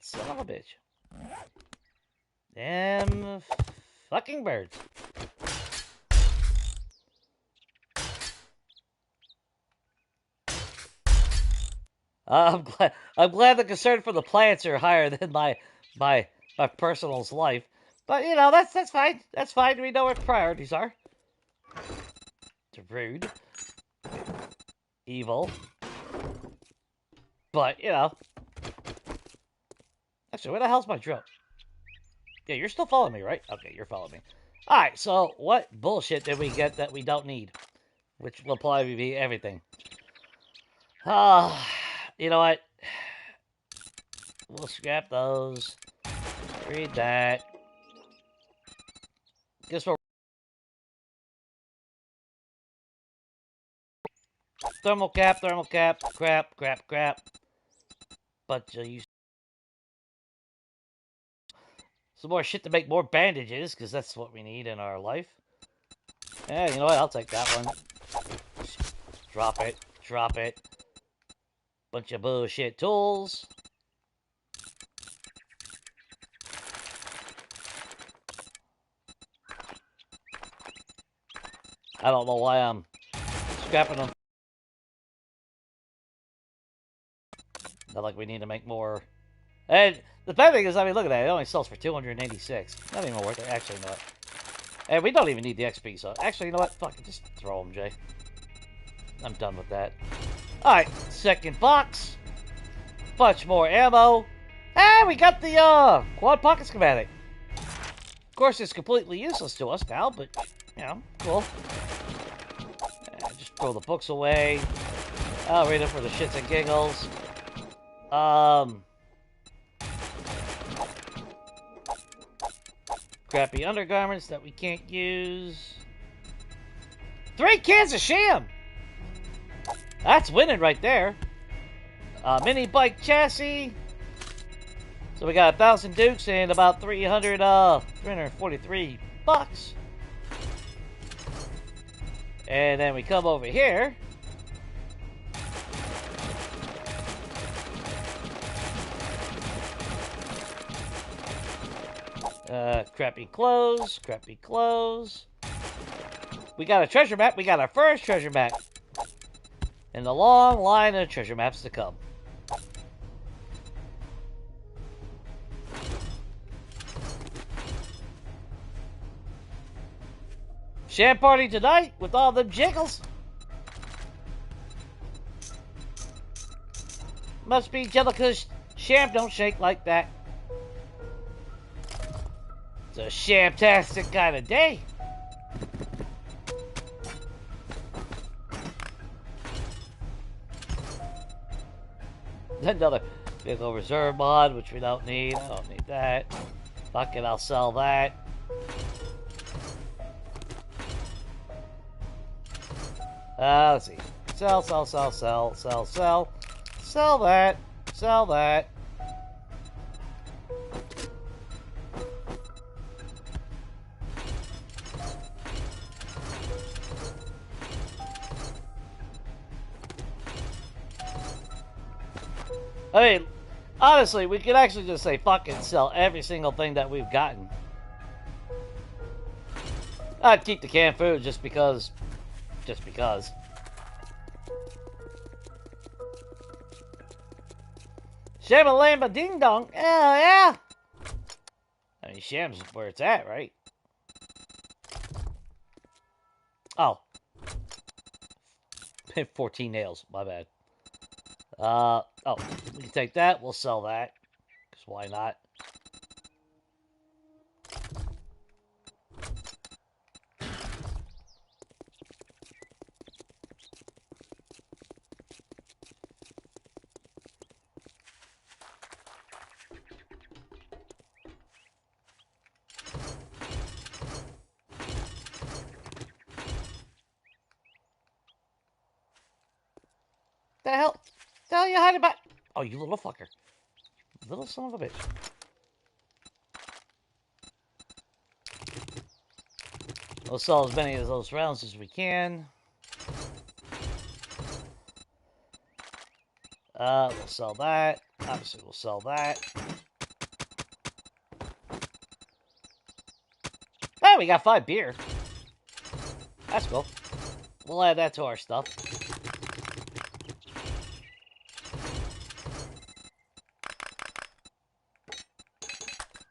Son of a bitch. Damn fucking birds. I'm glad the concern for the plants are higher than my personal's life. But you know, that's fine. That's fine. We know what priorities are. Rude, evil, but you know. Actually, where the hell's my drill? Yeah, you're still following me, right? Okay, you're following me. All right. So, what bullshit did we get that we don't need? Which will probably be everything. You know what? We'll scrap those. Read that. Guess we'll. Thermal cap, crap. Bunch of you. Some more shit to make more bandages, because that's what we need in our life. Yeah, you know what? I'll take that one. Drop it. Bunch of bullshit tools. I don't know why I'm scrapping them. Not like we need to make more. And the bad thing is, I mean, look at that. It only sells for 286. Not even worth it. Actually, not. And we don't even need the XP, so... Actually, you know what? Fuck it. Just throw them, Jay. I'm done with that. Alright. Second box. Bunch more ammo. And we got the, quad pocket schematic. Of course, it's completely useless to us now, but, you know, cool. And just throw the books away. I'll read it for the shits and giggles. Crappy undergarments that we can't use. 3 cans of sham! That's winning right there. Mini bike chassis. So we got 1,000 dukes and about 343 bucks. And then we come over here. Crappy clothes, crappy clothes. We got a treasure map. We got our first treasure map. And a long line of treasure maps to come. Sham party tonight with all them jiggles. Must be Jellica's sham don't shake like that. It's a shamtastic kind of day. Another vehicle reserve mod, which we don't need. I don't need that. Fuck it, I'll sell that. Let's see. Sell. Sell that. Sell that. I mean, honestly, we could actually just say fucking sell every single thing that we've gotten. I'd keep the canned food just because. Just because. Shamalamba ding dong. Hell yeah. I mean, Sham's where it's at, right? Oh. 14 nails. My bad. Oh, we can take that. We'll sell that. Because why not? The hell? The hell you hiding back? Oh, you little fucker. Little son of a bitch. We'll sell as many of those rounds as we can. We'll sell that. Obviously, we'll sell that. Oh, we got 5 beer. That's cool. We'll add that to our stuff.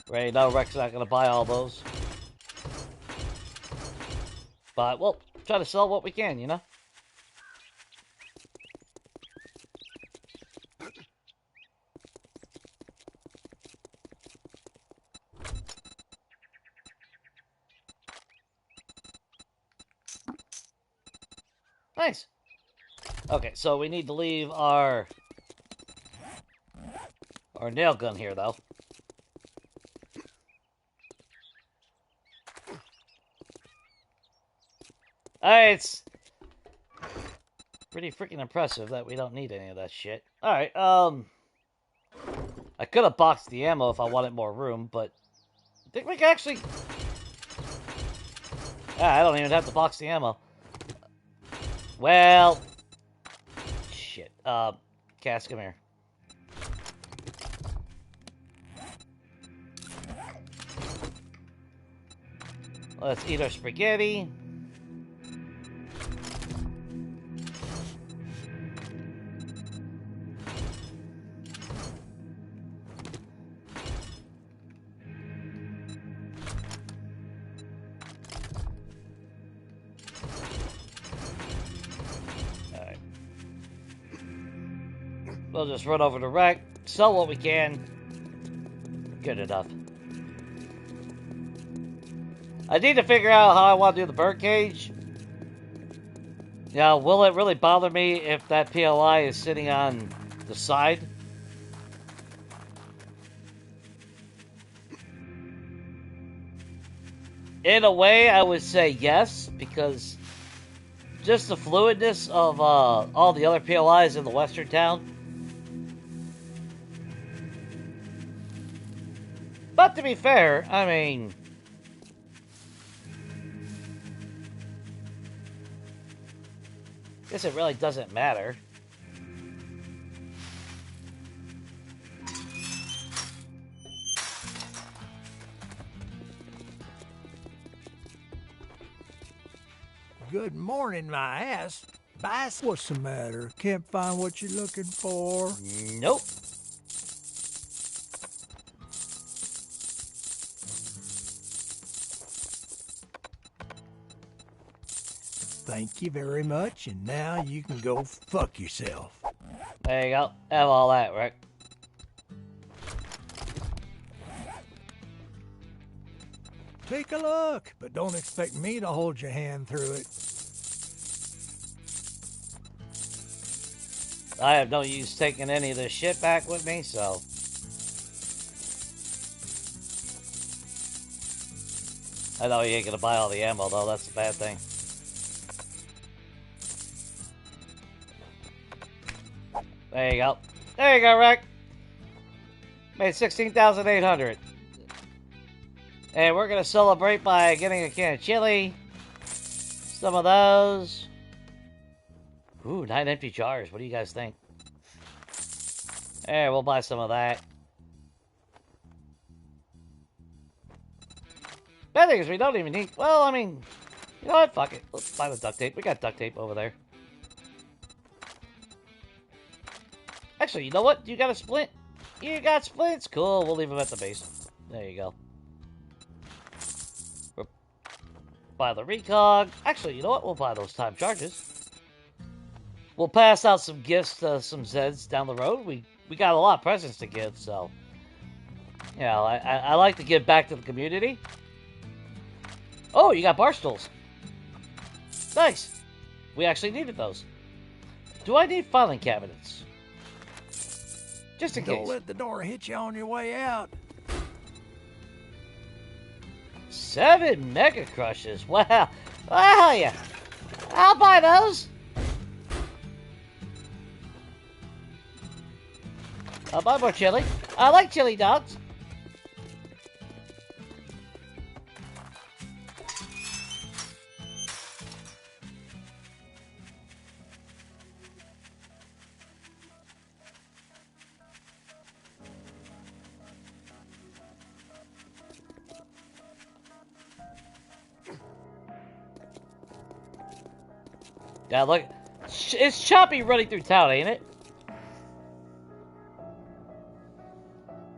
Right, no, Rex not gonna buy all those. But, we'll try to sell what we can, you know? Nice. Okay, so we need to leave our nail gun here, though. It's pretty freaking impressive that we don't need any of that shit. Alright, I could have boxed the ammo if I wanted more room, but I think we can actually... I don't even have to box the ammo. Well... Shit. Cass, come here. Let's eat our spaghetti. We'll just run over to Wreck, sell what we can. Good enough. I need to figure out how I want to do the birdcage. Yeah, will it really bother me if that PLI is sitting on the side? in a way, I would say yes, because just the fluidness of all the other POIs in the western town. But to be fair, I mean, I guess it really doesn't matter. Good morning, my ass. Bass, what's the matter? Can't find what you're looking for? Nope. Thank you very much, and now you can go fuck yourself. There you go. Have all that, Rick. Take a look, but don't expect me to hold your hand through it. I have no use taking any of this shit back with me, so... I know you ain't gonna buy all the ammo, though. That's a bad thing. There you go. There you go, Rick. Made 16,800. And we're gonna celebrate by getting a can of chili. Some of those. Ooh, 9 empty jars. What do you guys think? There, we'll buy some of that. Bad thing is we don't even need... Well, I mean... You know what? Fuck it. Let's buy the duct tape. We got duct tape over there. Actually, you know what? You got a splint? You got splints? Cool. We'll leave them at the base. There you go. We'll buy the recog. Actually, you know what? We'll buy those time charges. We'll pass out some gifts to some Zeds down the road. We got a lot of presents to give, so... You know, I like to give back to the community. Oh, you got bar stools. Nice. We actually needed those. Do I need filing cabinets? Just in case. Don't let the door hit you on your way out. 7 Mega Crushes. Wow. Well, yeah. I'll buy those. I'll buy more chili. I like chili dogs. Yeah, look. It's Choppy running through town, ain't it?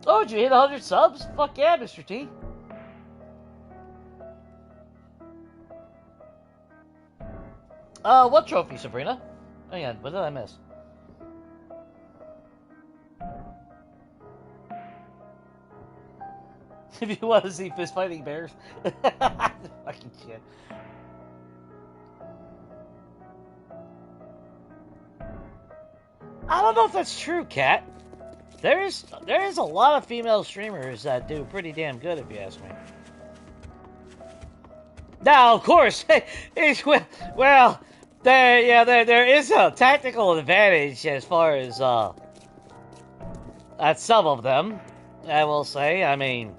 Oh, did you hit 100 subs? Fuck yeah, Mr. T. What trophy, Sabrina? Hang on, what did I miss? If you want to see fist fighting bears. Fucking shit. I don't know if that's true, Kat. There is a lot of female streamers that do pretty damn good, if you ask me. Now, of course, well, there is a tactical advantage as far as at some of them. I will say, I mean,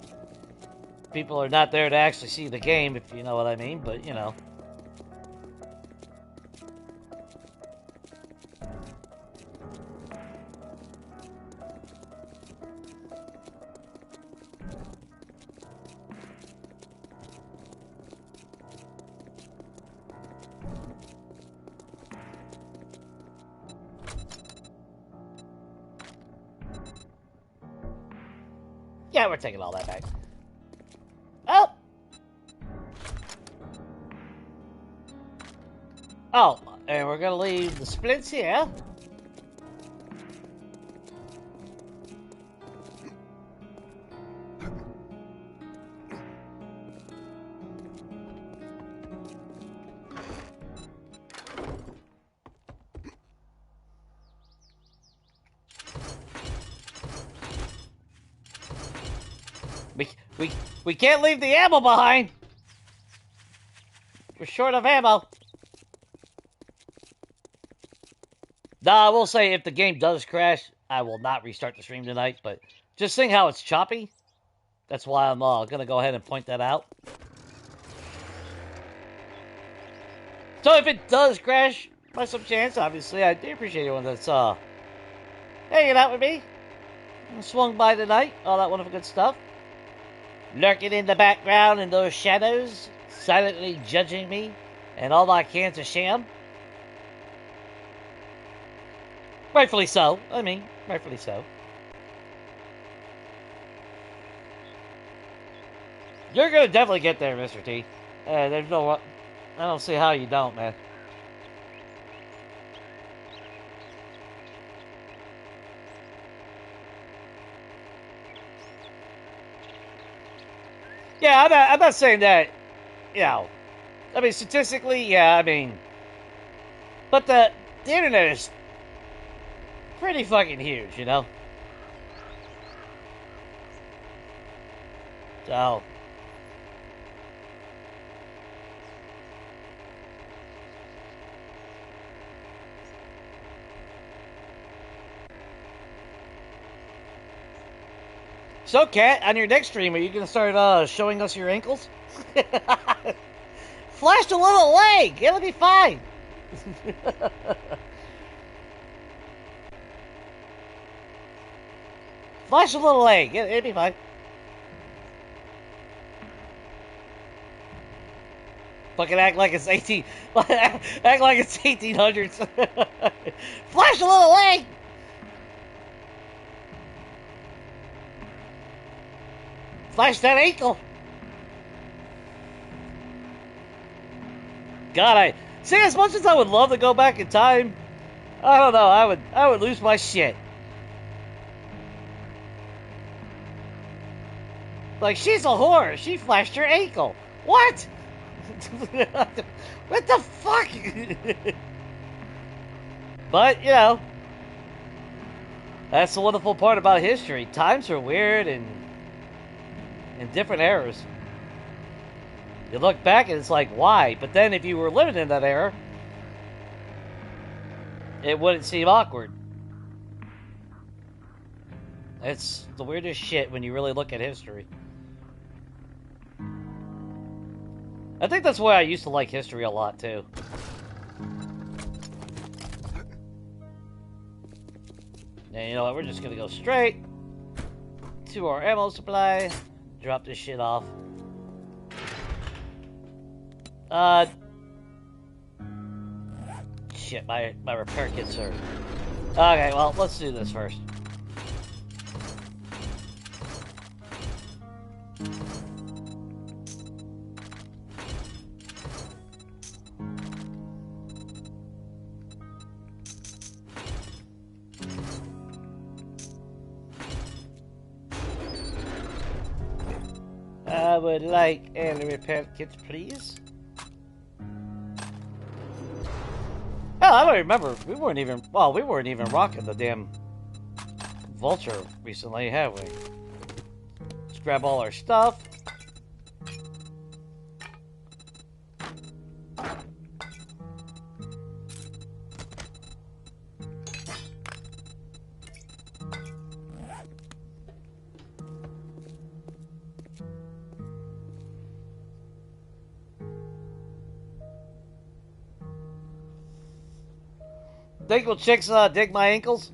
people are not there to actually see the game, if you know what I mean. But you know. Yeah, we're taking all that back. Oh! Oh, and we're gonna leave the splints here. We can't leave the ammo behind. We're short of ammo. Nah, I will say if the game does crash, I will not restart the stream tonight, but just seeing how it's choppy, that's why I'm going to go ahead and point that out. So if it does crash, by some chance, obviously, I do appreciate anyone that's hanging out with me. Swung by tonight, all that wonderful good stuff. Lurking in the background in those shadows, silently judging me and all my cans of sham. Rightfully so. I mean, rightfully so. You're gonna definitely get there, Mr. T. There's no... I don't see how you don't, man. Yeah, I'm not saying that, you know... I mean, statistically, yeah, I mean... But the internet is pretty fucking huge, you know? So... So, Kat, on your next stream, are you going to start showing us your ankles? Flash a little leg! It'll be fine! Flash a little leg. It'll be fine. Fucking act like it's 18... act like it's 1800s. Flash a little leg! Flash that ankle! God, see, as much as I would love to go back in time, I don't know, I would lose my shit. Like, she's a whore. She flashed her ankle. What? What the fuck? But, you know, that's the wonderful part about history. Times are weird and in different eras. You look back and it's like, why? But then if you were living in that era, it wouldn't seem awkward. It's the weirdest shit when you really look at history. I think that's why I used to like history a lot, too. And you know what? We're just gonna go straight to our ammo supply. Drop this shit off. Shit, my repair kits are... Okay, well, let's do this first. I would like any repair kits, please. Hell, I don't remember. We weren't even rocking the damn Vulture recently, have we? Let's grab all our stuff. Think will chicks dig my ankles?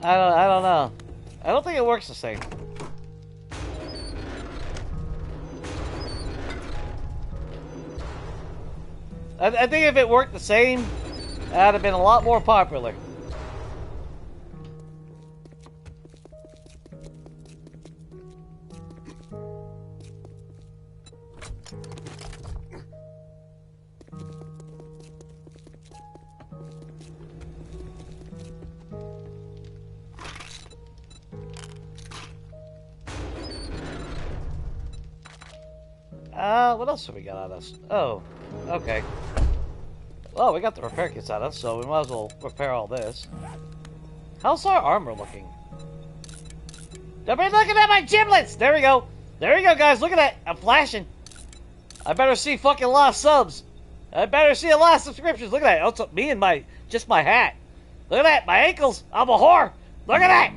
I don't know. I don't think it works the same. I think if it worked the same, that'd have been a lot more popular. What else have we got on us? Oh, okay. Well, we got the repair kits on us, so we might as well repair all this. How's our armor looking? Don't be looking at my giblets! There we go. There we go, guys. Look at that. I'm flashing. I better see fucking lost subs. I better see a lot of subscriptions. Look at that. Also, me and my hat. Look at that. My ankles. I'm a whore. Look at that.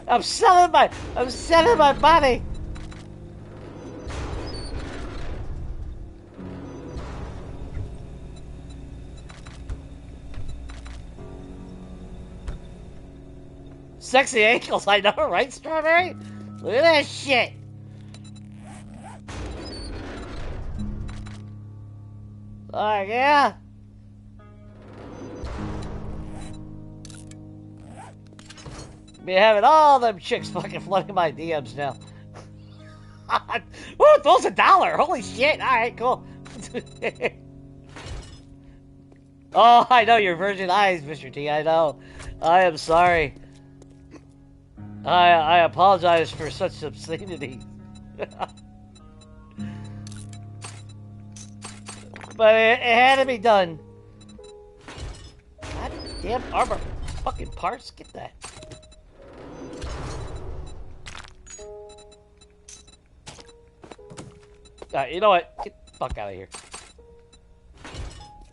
I'm selling my body. Sexy ankles, I know, right, Strawberry? Look at that shit. Yeah. Be having all them chicks fucking flooding my DMs now. Ooh, those $1. Holy shit. Alright, cool. Oh, I know your virgin eyes, Mr. T. I know. I am sorry. I apologize for such obscenity. But it had to be done. God damn armor fucking parts. Get that. Alright, you know what? Get the fuck out of here.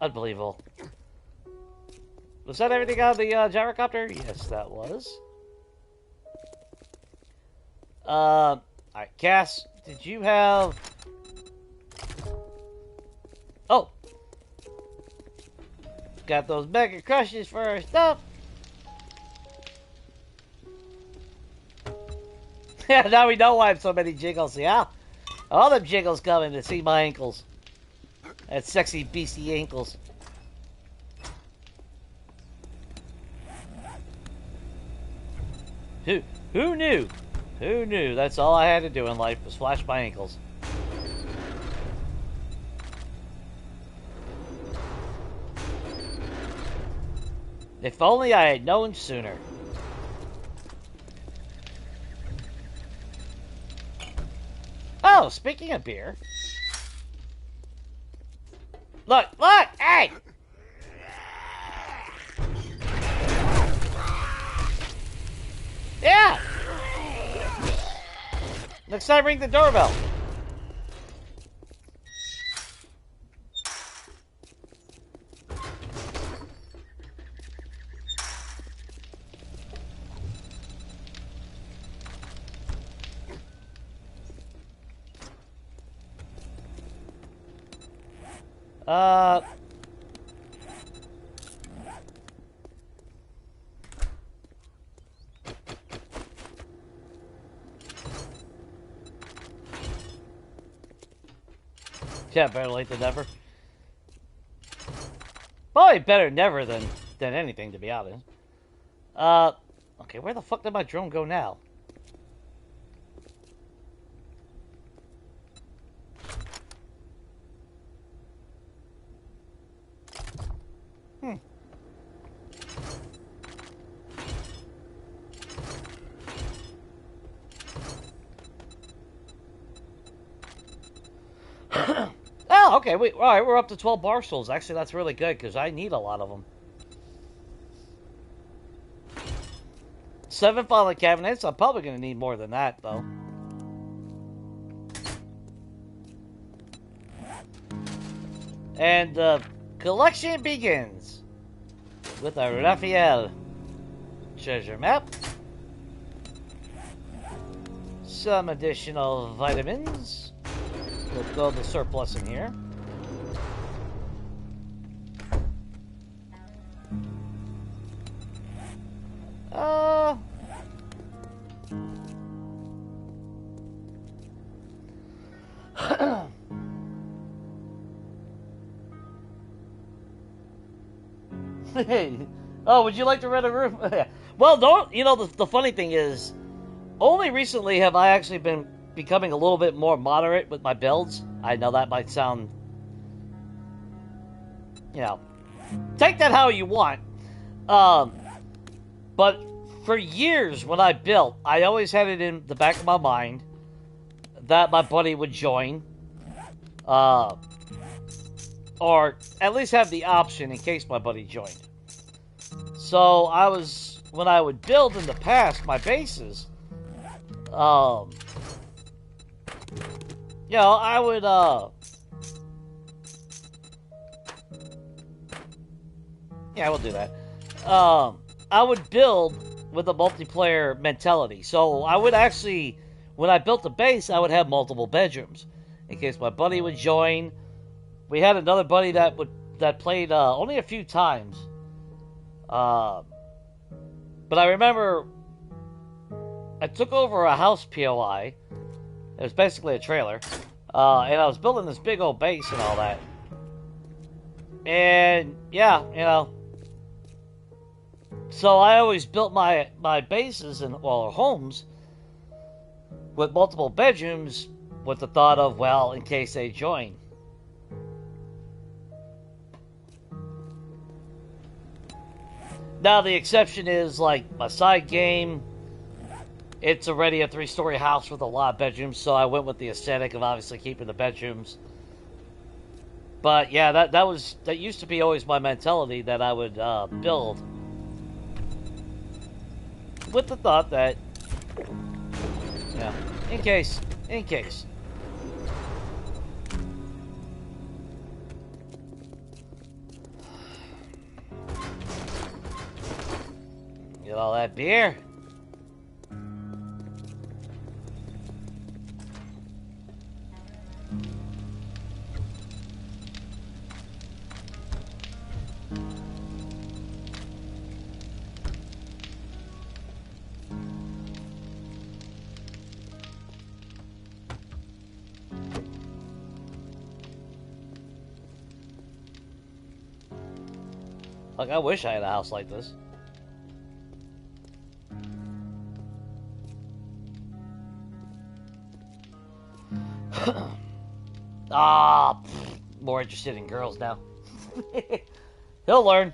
Unbelievable. Was that everything on the gyrocopter? Yes, that was. Alright, Cass, did you have... Oh! Got those mega crushes for our stuff. Yeah, now we know why I have so many jiggles, yeah? All them jiggles coming to see my ankles. That sexy beastie ankles. Who knew? Who knew? That's all I had to do in life was flash my ankles. If only I had known sooner. Oh, speaking of beer. Look, hey! Yeah! Next time, ring the doorbell. Yeah, better late than never. Probably better never than anything, to be honest. Okay, where the fuck did my drone go now? Oh, okay. All right, we're up to 12 bar souls. Actually, that's really good because I need a lot of them. 7 filing cabinets. I'm probably going to need more than that, though. And the collection begins with a Raphael treasure map. Some additional vitamins. We'll throw the surplus in here. Oh, would you like to rent a room? Well, don't, you know, the funny thing is, only recently have I actually been becoming a little bit more moderate with my builds. I know that might sound, you know, take that how you want. But for years when I built, I always had it in the back of my mind that my buddy would join. Or at least have the option in case my buddy joined. So when I would build in the past my bases, you know, I would Yeah, we'll do that. I would build with a multiplayer mentality. So I would actually, when I built the base, I would have multiple bedrooms in case my buddy would join. We had another buddy that played only a few times. But I remember I took over a house POI. It was basically a trailer. And I was building this big old base and all that. And, yeah, you know. So I always built my bases and, well, homes with multiple bedrooms with the thought of, well, in case they join. Now, the exception is, like, my side game. It's already a 3-story house with a lot of bedrooms, so I went with the aesthetic of obviously keeping the bedrooms. But yeah, that used to be always my mentality, that I would build with the thought that, yeah, in case. Get all that beer. Like, I wish I had a house like this. More interested in girls now. He'll learn.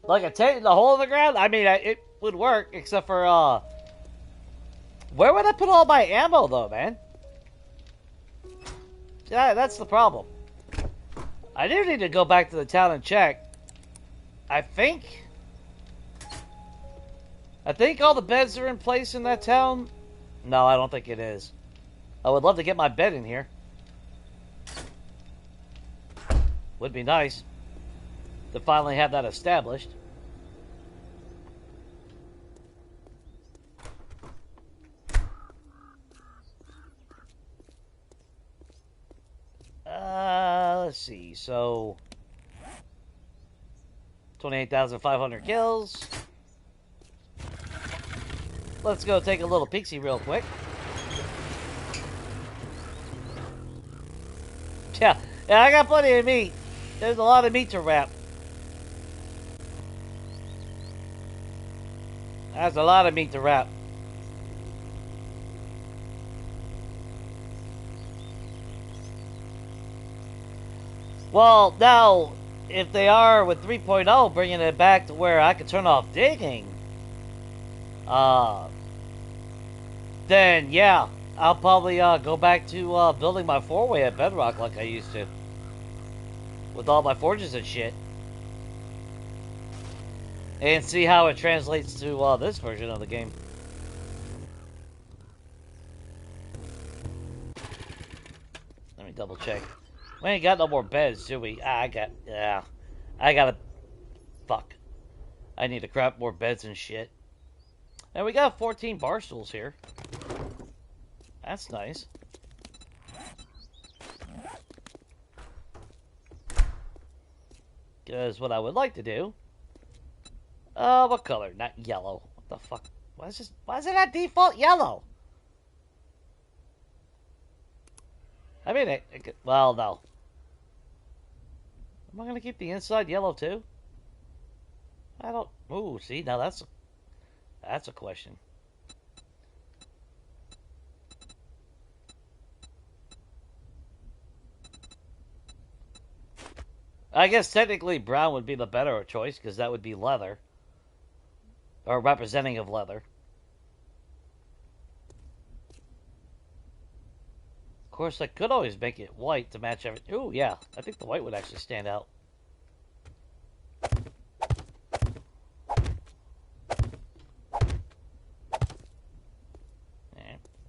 Like the hole in the ground? I mean, it would work, except for, where would I put all my ammo, though, man? Yeah, that's the problem. I do need to go back to the town and check. I think all the beds are in place in that town. No, I don't think it is. I would love to get my bed in here. Would be nice to finally have that established. Let's see. So 28,500 kills. Let's go take a little peeksy real quick. Yeah, I got plenty of meat. There's a lot of meat to wrap. That's a lot of meat to wrap. Well, now, if they are with 3.0, bringing it back to where I could turn off digging, then, yeah, I'll probably go back to building my 4-way at Bedrock like I used to. With all my forges and shit. And see how it translates to this version of the game. Let me double check. We ain't got no more beds, do we? I gotta... Fuck. I need to crap more beds and shit. And we got 14 bar stools here. That's nice. Because what I would like to do... what color? Not yellow. What the fuck? Why is it at default yellow? I mean, well, no. Am I going to keep the inside yellow, too? I don't... Ooh, see, now that's a question. I guess technically brown would be the better choice, because that would be leather. Or representing of leather. Of course, I could always make it white to match everything. Ooh, yeah. I think the white would actually stand out.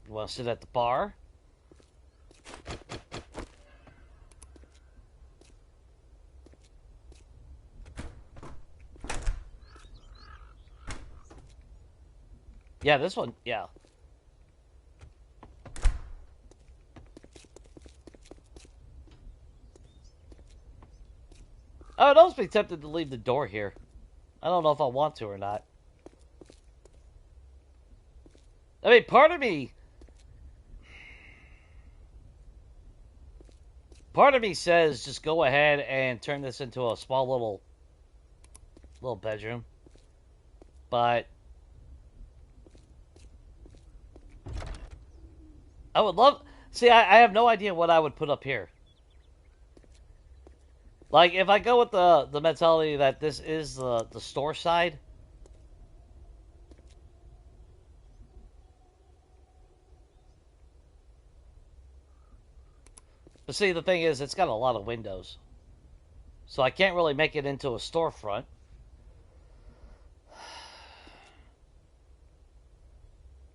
You want to sit at the bar? Yeah, this one, yeah. I would almost be tempted to leave the door here. I don't know if I want to or not. I mean, part of me says just go ahead and turn this into a small little bedroom. But I would love... See, I have no idea what I would put up here. Like, if I go with the mentality that this is the store side... But see, the thing is, it's got a lot of windows. So I can't really make it into a storefront.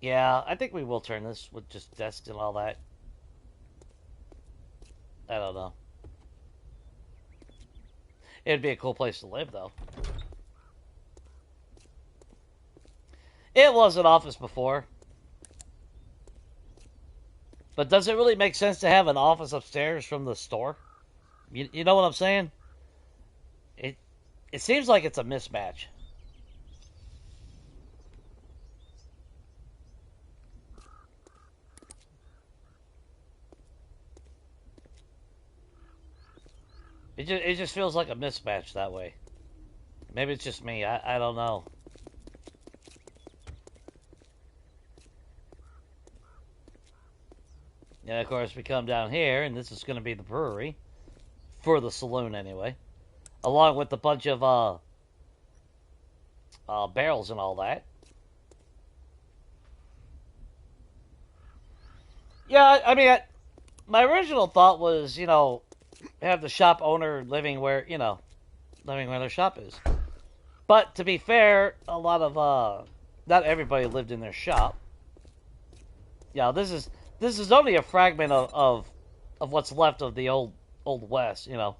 Yeah, I think we will turn this with just desks and all that. I don't know. It'd be a cool place to live, though. It was an office before. But does it really make sense to have an office upstairs from the store? You know what I'm saying? It seems like it's a mismatch. It just feels like a mismatch that way. Maybe it's just me. I don't know. And of course we come down here, and this is going to be the brewery. For the saloon, anyway. Along with a bunch of barrels and all that. Yeah, I mean, my original thought was, you know, have the shop owner living where their shop is. But to be fair, a lot of not everybody lived in their shop. Yeah, this is only a fragment of what's left of the old West, you know.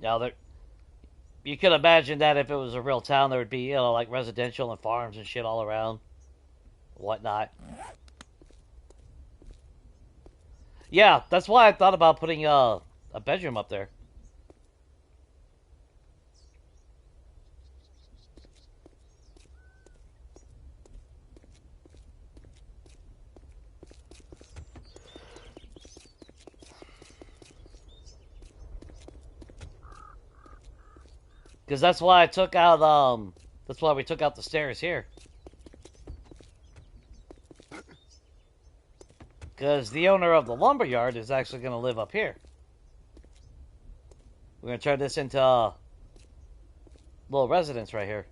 Now you could imagine that if it was a real town, there would be, you know, like residential and farms and shit all around, whatnot. Yeah, that's why I thought about putting a bedroom up there. Because that's why I took out, that's why we took out the stairs here. Because the owner of the lumberyard is actually going to live up here. We're going to turn this into a little residence right here.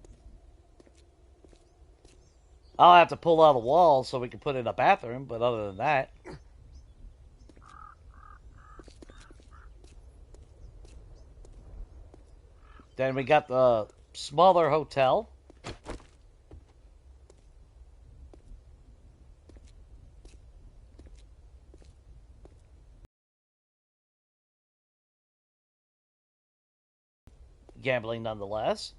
I'll have to pull out a wall so we can put in a bathroom, but other than that... Then we got the smaller hotel. Gambling nonetheless.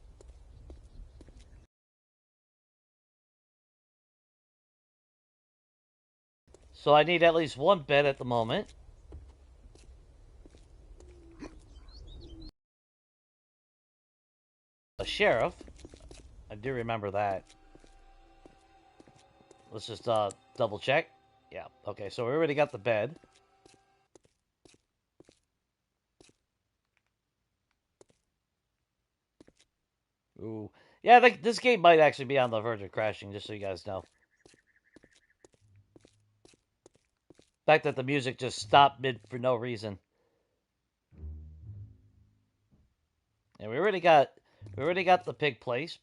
So I need at least one bed at the moment. A sheriff. I do remember that. Let's just double check. Yeah, okay, so we already got the bed. Ooh. Yeah, I think this game might actually be on the verge of crashing, just so you guys know. The fact that the music just stopped mid for no reason. And we already got the pig place.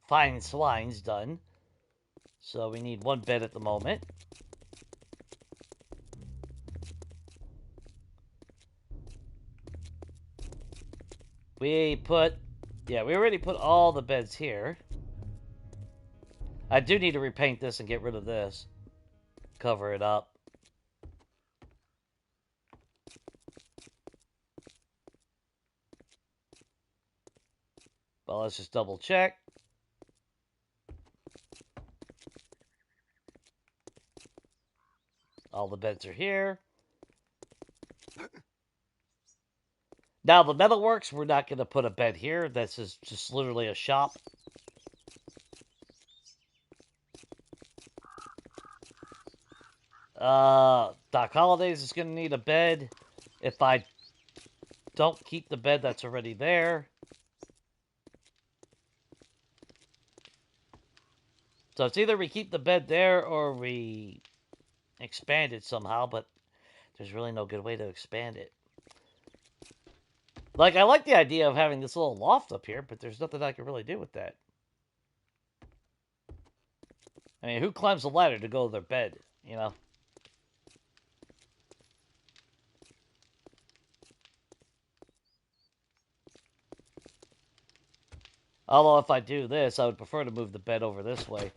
Fine swines done. So we need one bed at the moment. We already put all the beds here. I do need to repaint this and get rid of this. Cover it up. Well, let's just double check. All the beds are here. Now, the metalworks, we're not going to put a bed here. This is just literally a shop. Doc Hollidays is going to need a bed. If I don't keep the bed that's already there. So it's either we keep the bed there or we expand it somehow, but there's really no good way to expand it. Like, I like the idea of having this little loft up here, but there's nothing I can really do with that. I mean, who climbs a ladder to go to their bed, you know? Although, if I do this, I would prefer to move the bed over this way.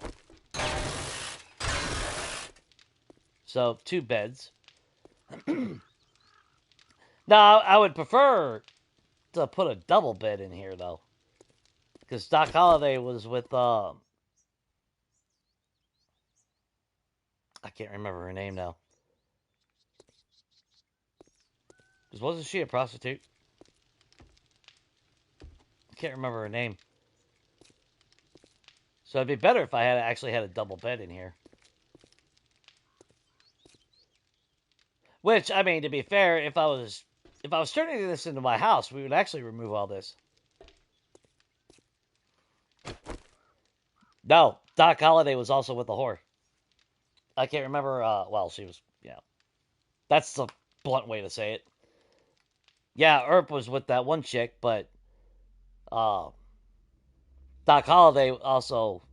So, 2 beds. Now, I would prefer to put a double bed in here, though. Because Doc Holliday was with, I can't remember her name now. Because wasn't she a prostitute? I can't remember her name. So it'd be better if I actually had a double bed in here. Which, I mean, to be fair, if I was turning this into my house, we would actually remove all this. No, Doc Holliday was also with the whore. I can't remember, well, she was, yeah. That's the blunt way to say it. Yeah, Earp was with that one chick, but, Doc Holliday also,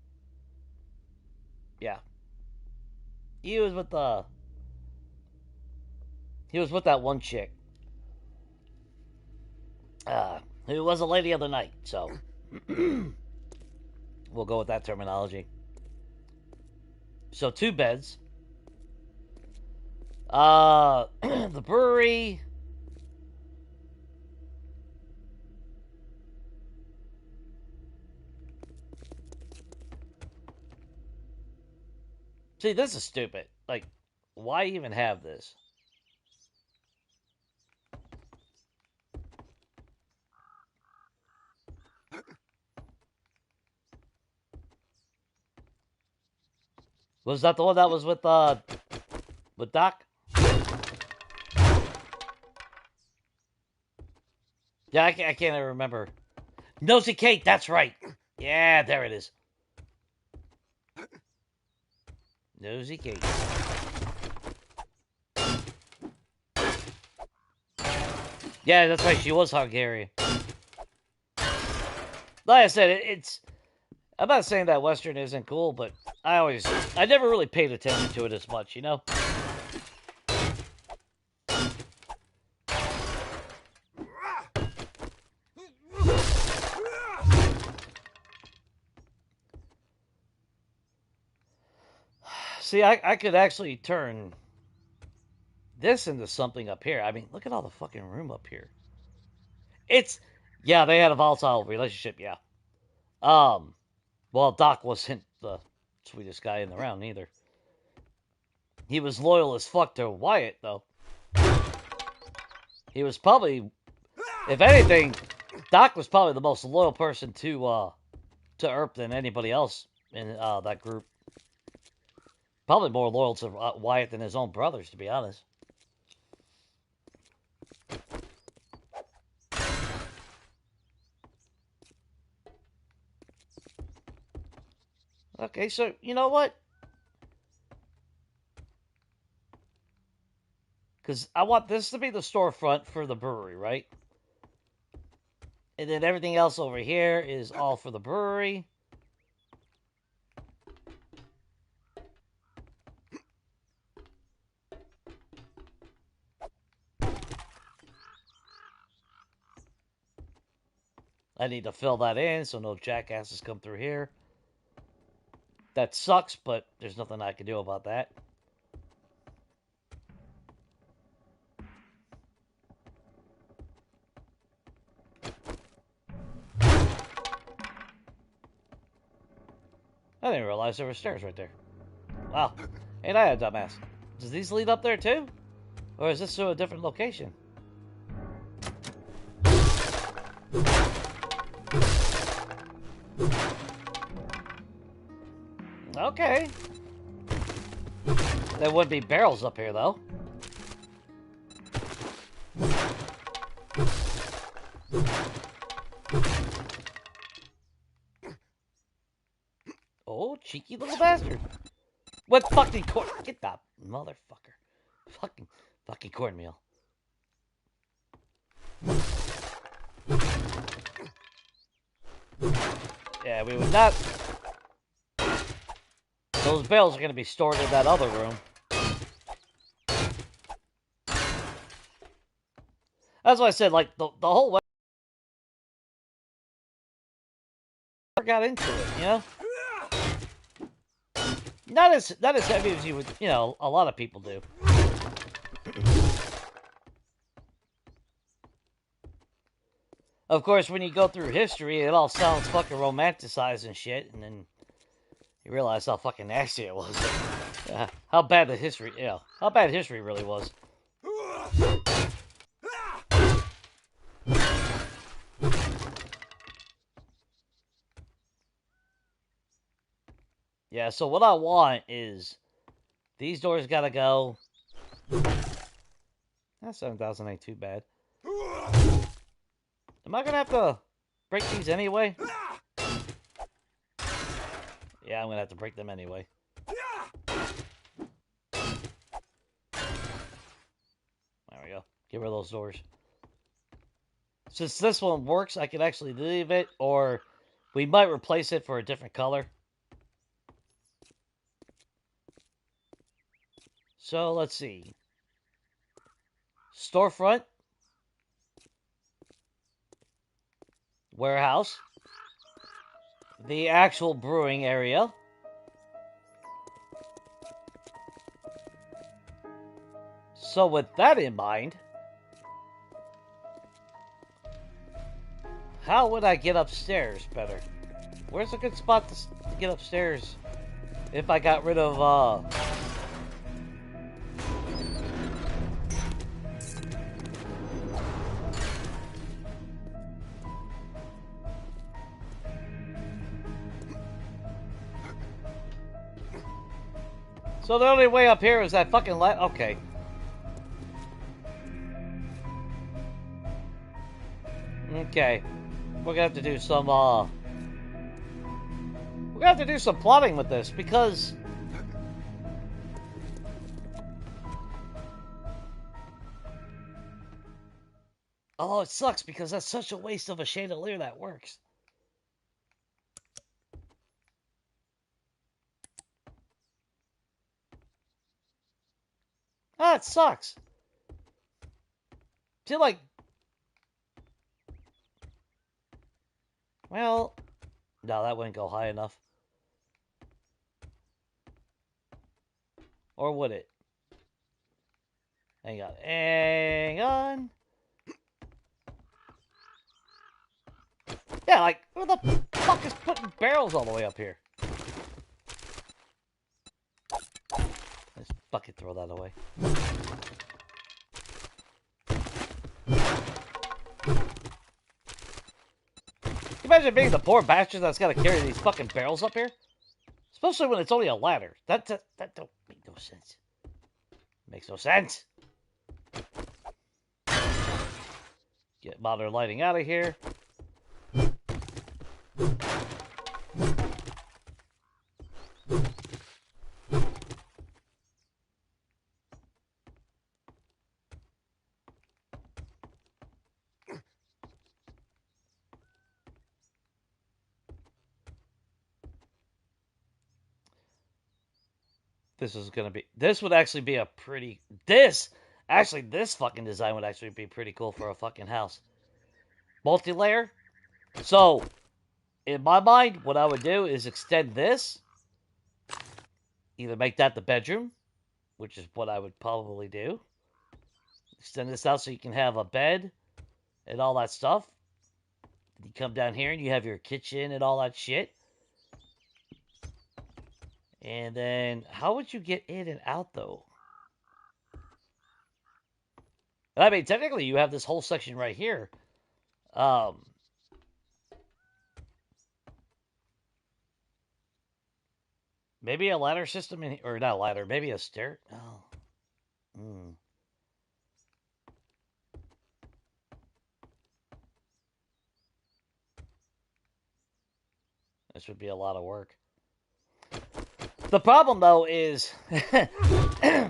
yeah. He was with that one chick. Who was a lady of the night, so. We'll go with that terminology. So 2 beds. The brewery. See, this is stupid. Like, why even have this? Was that the one that was with Doc? Yeah, I can't even remember. Nosy Kate, that's right. Yeah, there it is. Nosy Kate. Yeah, that's right. She was Hungarian. Like I said, it's. I'm not saying that Western isn't cool, but I never really paid attention to it as much, you know? See, I could actually turn this into something up here. I mean, look at all the fucking room up here. Yeah, they had a volatile relationship, yeah. Well, Doc wasn't the sweetest guy in the round, either. He was loyal as fuck to Wyatt, though. He was probably, if anything, Doc was probably the most loyal person to Earp than anybody else in that group. Probably more loyal to Wyatt than his own brothers, to be honest. Okay, so, you know what? Because I want this to be the storefront for the brewery, right? And then everything else over here is all for the brewery. I need to fill that in so no jackasses come through here. That sucks, but there's nothing I can do about that. I didn't realize there were stairs right there. Wow. Ain't I a dumbass? Does these lead up there too? Or is this to a different location? Okay. There would be barrels up here, though. Oh, cheeky little bastard. What fucking corn? Get that motherfucker. Fucking cornmeal. Yeah, we would not. Those barrels are going to be stored in that other room. That's why I said, like, the whole way I got into it, you know? Not as heavy as you would, you know, a lot of people do. Of course, when you go through history, it all sounds fucking romanticized and shit, and then you realize how fucking nasty it was. How bad the history, you know, how bad history really was. Yeah, so what I want is these doors gotta go. That 7,000 ain't too bad. Am I gonna have to break these anyway? Yeah, I'm gonna have to break them anyway. There we go. Get rid of those doors. Since this one works, I can actually leave it, or we might replace it for a different color. So, let's see. Storefront. Warehouse. The actual brewing area. So, with that in mind, how would I get upstairs better? Where's a good spot to get upstairs if I got rid of, So the only way up here is that fucking okay. Okay. We're gonna have to do some, we're gonna have to do some plotting with this, because oh, it sucks because that's such a waste of a chandelier that works. Ah, it sucks. Feel like, well, no, that wouldn't go high enough. Or would it? Hang on. Hang on. Yeah, like, who the fuck is putting barrels all the way up here? Let's fucking throw that away. Imagine being the poor bastard that's got to carry these fucking barrels up here. Especially when it's only a ladder. That don't make no sense. Makes no sense. Get modern lighting out of here. This would actually be a pretty, this fucking design would actually be pretty cool for a fucking house. Multi-layer. So, in my mind, what I would do is extend this either make that the bedroom, which is what I would probably do. Extend this out so you can have a bed and all that stuff. You come down here and you have your kitchen and all that shit. And then, how would you get in and out, though? I mean, technically, you have this whole section right here. Maybe a ladder system, or not a ladder, maybe a stair. Oh. This would be a lot of work. The problem, though, is... the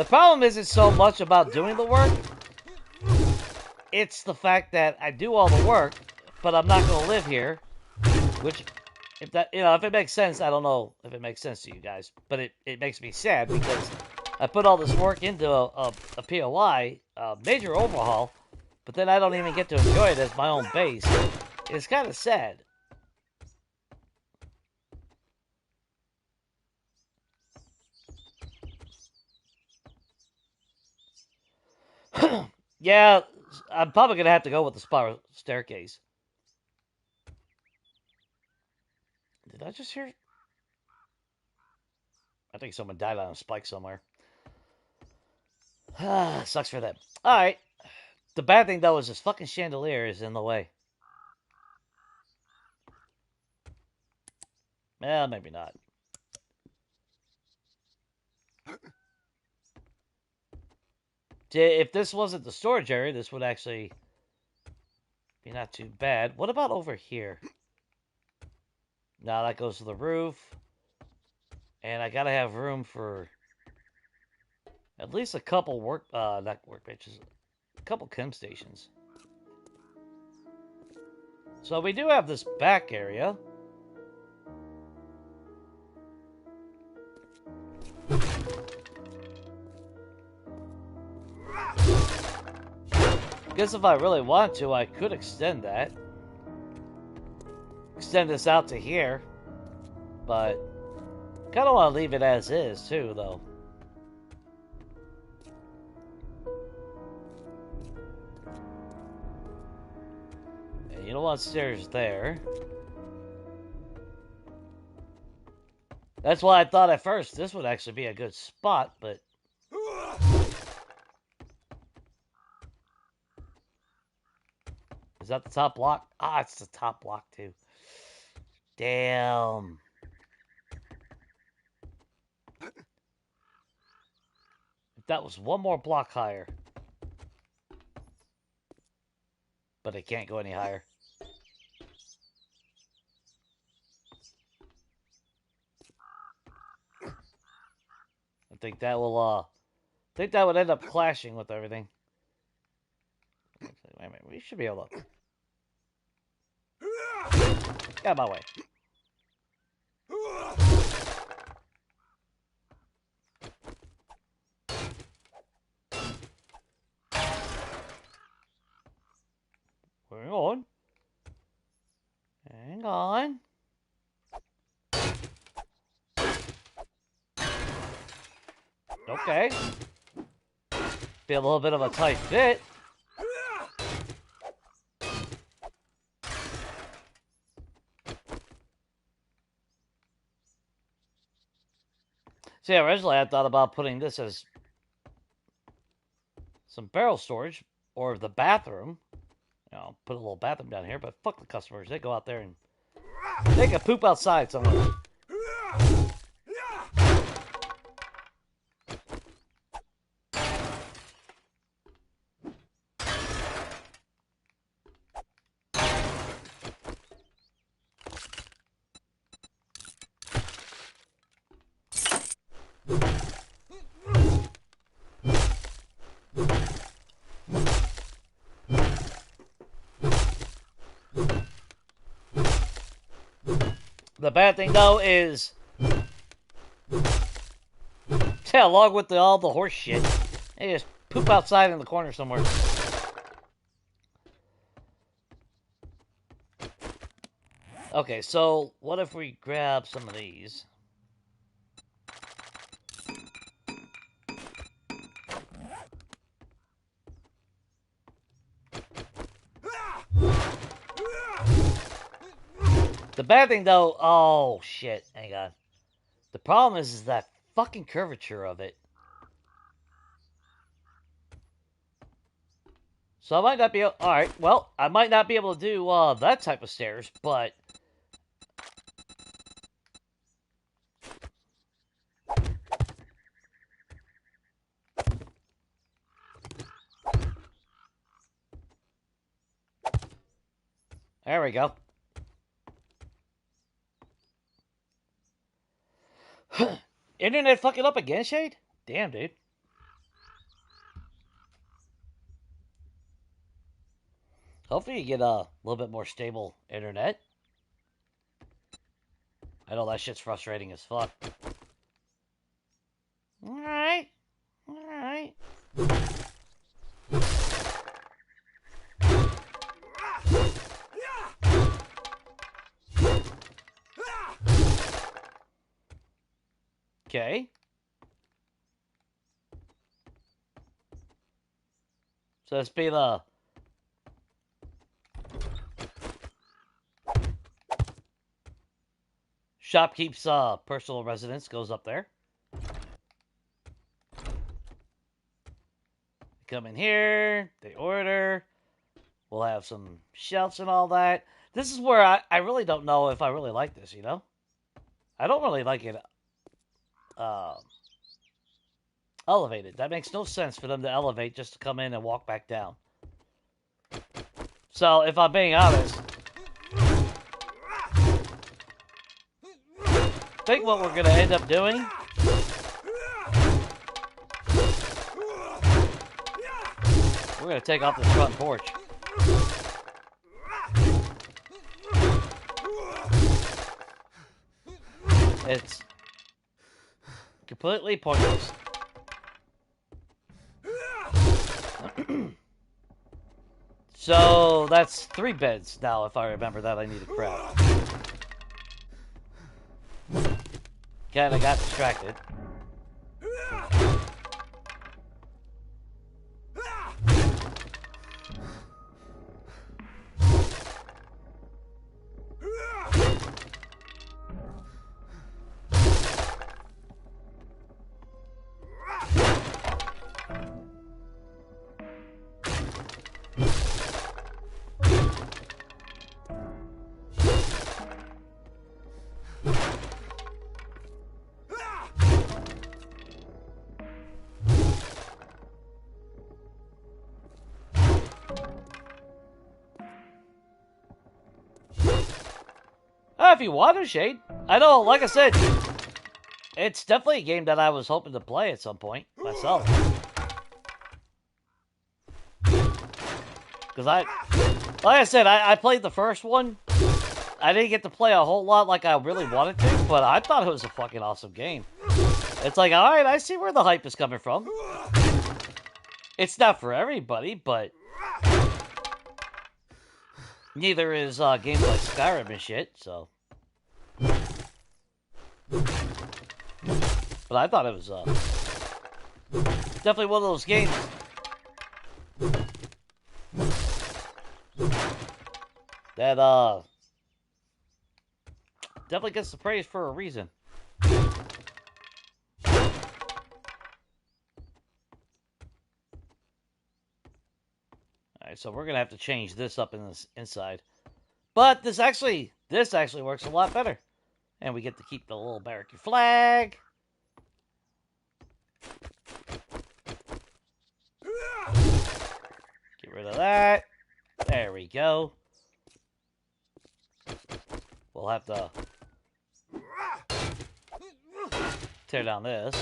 problem isn't so much about doing the work. It's the fact that I do all the work, but I'm not going to live here. Which, if that, if it makes sense, I don't know if it makes sense to you guys. But it makes me sad because I put all this work into a POI, a major overhaul, but then I don't even get to enjoy it as my own base. It's kind of sad. Yeah, I'm probably going to have to go with the spiral staircase. Did I just hear? I think someone died on a spike somewhere. Sucks for them. Alright. The bad thing, though, is this fucking chandelier is in the way. Well, maybe not. If this wasn't the storage area, this would actually be not too bad. What about over here? Now that goes to the roof. And I gotta have room for at least a couple not workbenches, a couple chem stations. So we do have this back area. Guess if I really want to, I could extend that. Extend this out to here. But kind of want to leave it as is, too, though. And you don't want stairs there. That's why I thought at first this would actually be a good spot, but... Is that the top block? Ah, it's the top block, too. Damn. If that was one more block higher. But it can't go any higher. I think that will, would end up clashing with everything. Wait a minute, we should be able to... Get out of my way. Hang on. Hang on. Okay. Be a little bit of a tight fit. See, originally I thought about putting this as some barrel storage or the bathroom. You know, put a little bathroom down here, but fuck the customers. They go out there and they can poop outside somewhere. The bad thing, though, is... Yeah, along with all the horse shit, they just poop outside in the corner somewhere. Okay, so what if we grab some of these? The bad thing, though... Oh, shit. Hang on. The problem is that fucking curvature of it. So I might not be able... Alright, well, I might not be able to do that type of stairs, but... There we go. Internet fucking up again, Shade? Damn, dude. Hopefully you get a little bit more stable internet. I know that shit's frustrating as fuck. Alright. Alright. Okay. So let's be the... Shopkeep's personal residence goes up there. Come in here, they order. We'll have some shelves and all that. This is where I really don't know if I really like this, you know? I don't really like it elevated. That makes no sense for them to elevate just to come in and walk back down. So, if I'm being honest, I think what we're going to end up doing we're going to take off this front porch. It's completely pointless. So that's 3 beds now, if I remember that I need to crowd. Kinda got distracted. If you want to, Shade. I know, like I said, it's definitely a game that I was hoping to play at some point, myself. Because like I said, I played the first one. I didn't get to play a whole lot like I really wanted to, but I thought it was a fucking awesome game. It's like, alright, I see where the hype is coming from. It's not for everybody, but... Neither is games like Skyrim and shit, so... But I thought it was definitely one of those games that definitely gets the praise for a reason. Alright, so we're gonna have to change this up in this inside. But this actually works a lot better. And we get to keep the little barracky flag. Get rid of that. There we go. We'll have to tear down this.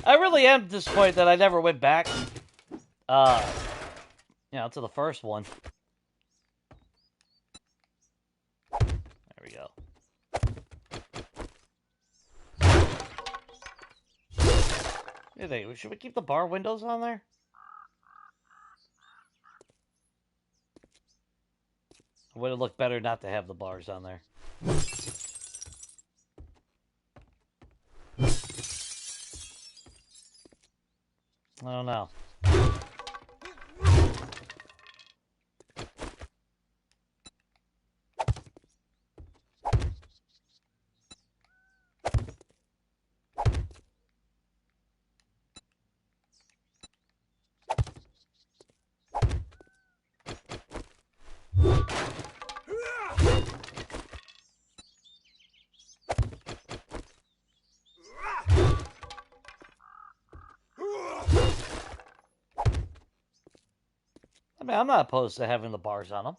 I really am disappointed that I never went back, to the first one. There we go. Should we keep the bar windows on there? Would it look better not to have the bars on there? I don't know. I mean, I'm not opposed to having the bars on them.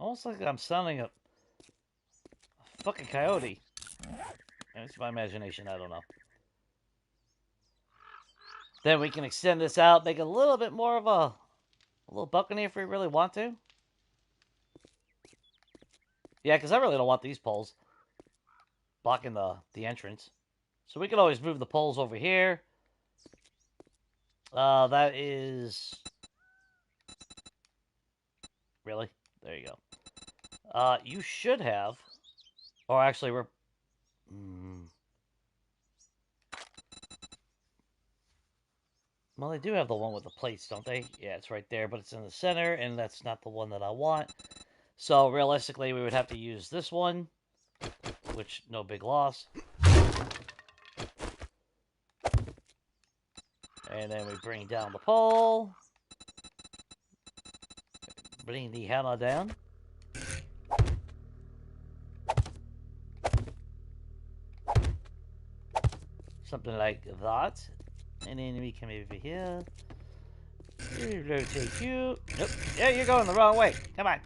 Almost like I'm sounding a fucking coyote. It's my imagination, I don't know. Then we can extend this out, make it a little bit more of a little balcony if we really want to. Yeah, because I really don't want these poles blocking the entrance. So we can always move the poles over here. That is... Really? There you go. You should have... Or actually, we're... Well, they do have the one with the plates, don't they? Yeah, it's right there, but it's in the center, and that's not the one that I want. So, realistically, we would have to use this one, which, no big loss. And then we bring down the pole. Bring the hammer down. Something like that. And then we come over here. Rotate you. Nope. Yeah, you're going the wrong way. Come on.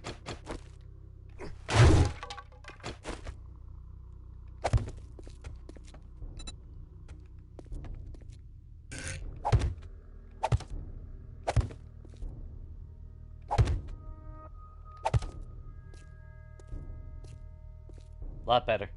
A lot better.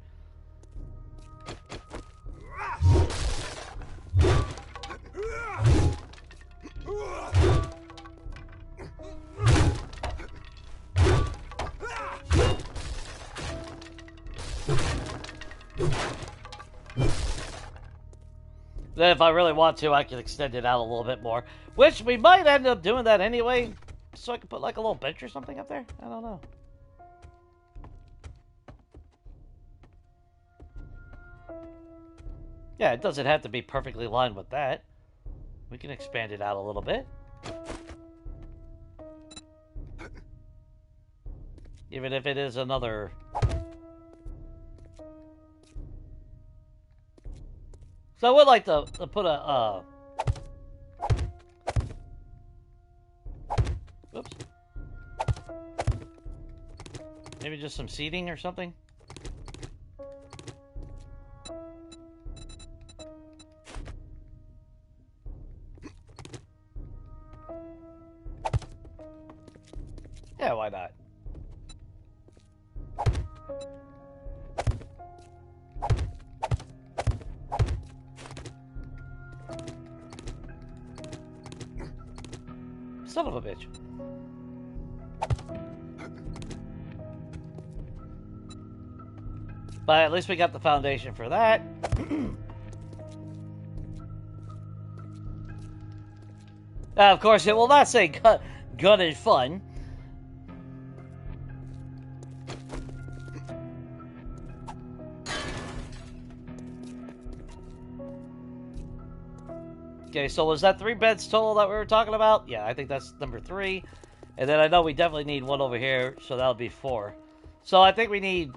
Then if I really want to, I can extend it out a little bit more. Which we might end up doing that anyway. So I can put like a little bench or something up there. I don't know. Yeah, it doesn't have to be perfectly lined with that. We can expand it out a little bit. Even if it is another... So I would like to put a... Oops. Maybe just some seating or something? Yeah, why not? Son of a bitch. But at least we got the foundation for that. Of course, it will not say gun and fun. Okay, so was that 3 beds total that we were talking about? Yeah, I think that's number 3. And then I know we definitely need one over here, so that'll be 4. So I think we need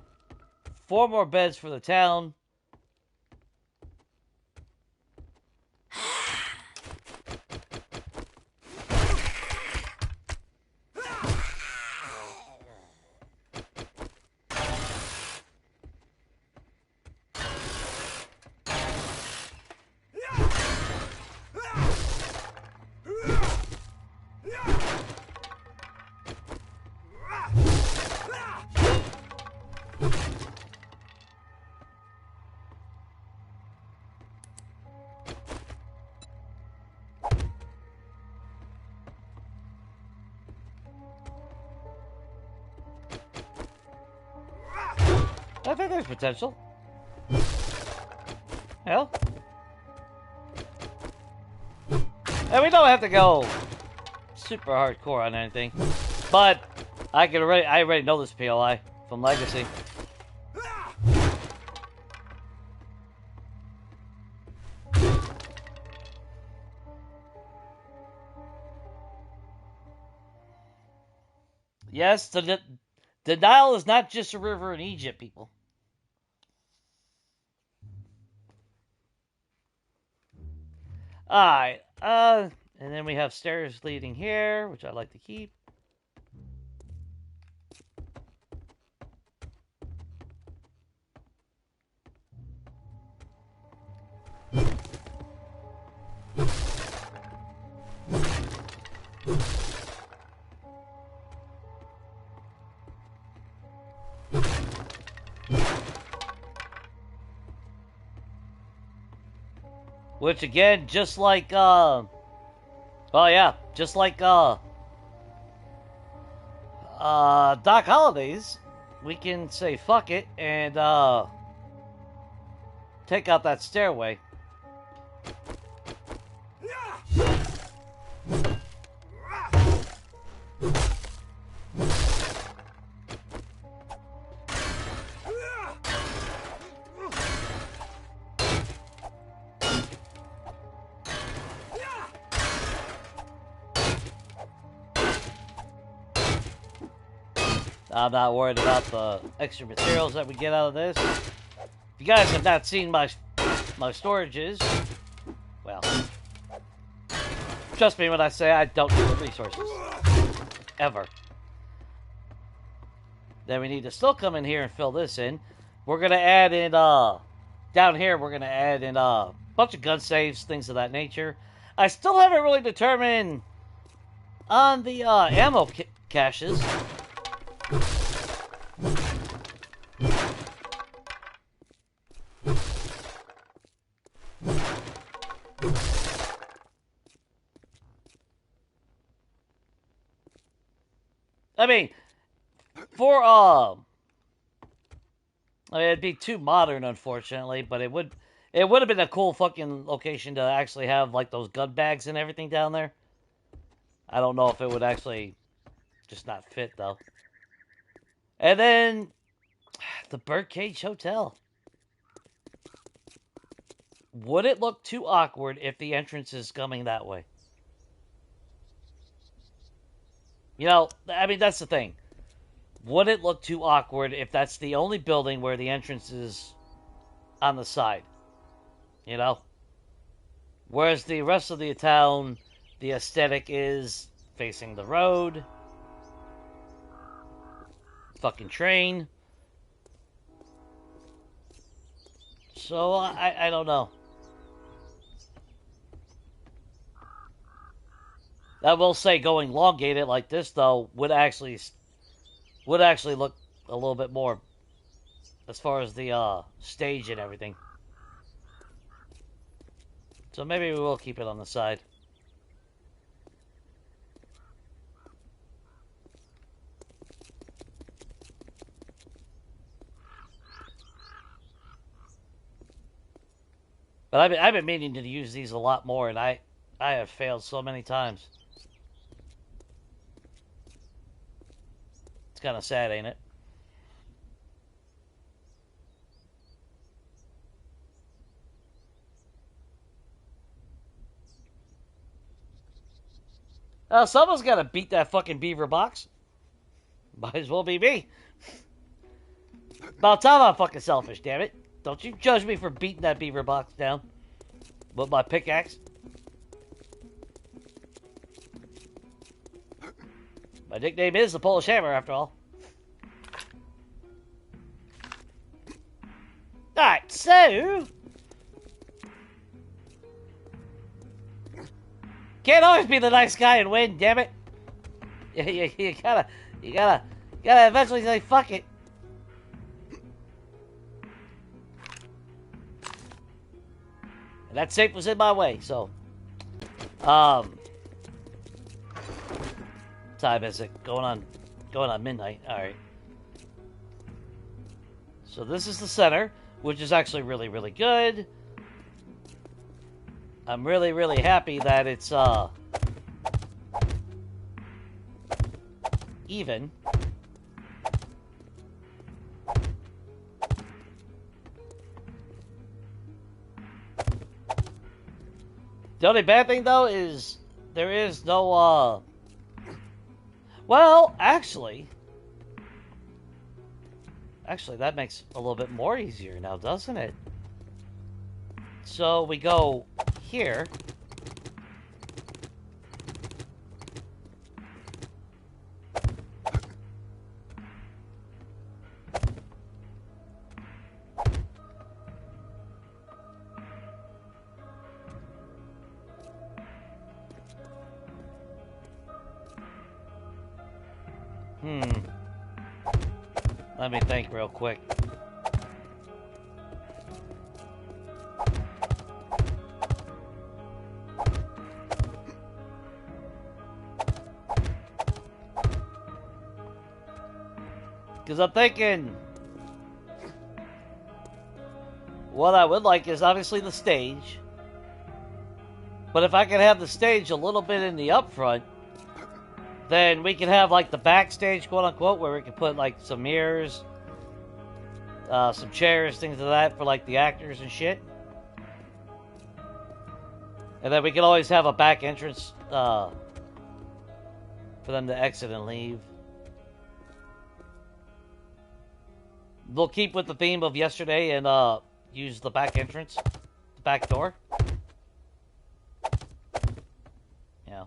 4 more beds for the town. I think there's potential. Hell. And we don't have to go super hardcore on anything. But I already know this POI from Legacy. Yes, the Nile is not just a river in Egypt, people. Alright, and then we have stairs leading here, which I like to keep. Which again, just like oh yeah, just like Doc Holiday's, we can say fuck it and take out that stairway. I'm not worried about the extra materials that we get out of this. If you guys have not seen my storages, well, trust me when I say I don't need the resources. Ever. Then we need to still come in here and fill this in. We're going to add in, down here, we're going to add in a bunch of gun saves, things of that nature. I still haven't really determined on the ammo caches. I mean, it'd be too modern, unfortunately, but it would have been a cool fucking location to actually have like those gun bags and everything down there. I don't know if it would actually just not fit though. And then the Birdcage Hotel. Would it look too awkward if the entrance is coming that way? You know, I mean, that's the thing. Would it look too awkward if that's the only building where the entrance is on the side? You know? Whereas the rest of the town, the aesthetic is facing the road. Fucking train. So, I don't know. I will say going elongated like this, though, would actually look a little bit more as far as the stage and everything. So maybe we will keep it on the side. But I've been meaning to use these a lot more, and I have failed so many times. It's kind of sad, ain't it? Someone's got to beat that fucking beaver box. Might as well be me. About time I'm fucking selfish, damn it. Don't you judge me for beating that beaver box down with my pickaxe. My nickname is the Polish Hammer, after all. Alright, so... Can't always be the nice guy and win, damn it. You gotta eventually say, fuck it. And that safe was in my way, so... Time is it? Going on midnight. Alright. So this is the center, which is actually really, really good. I'm really, really happy that it's, even. The only bad thing, though, is there is no, well, actually, that makes a little bit more easier now, doesn't it? So we go here. Let me think real quick. Because I'm thinking what I would like is obviously the stage. But if I could have the stage a little bit in the upfront, then we can have like the backstage, quote unquote, where we can put like some mirrors, some chairs, things like that for like the actors and shit. And then we can always have a back entrance for them to exit and leave. We'll keep with the theme of yesterday and use the back entrance, the back door. Yeah.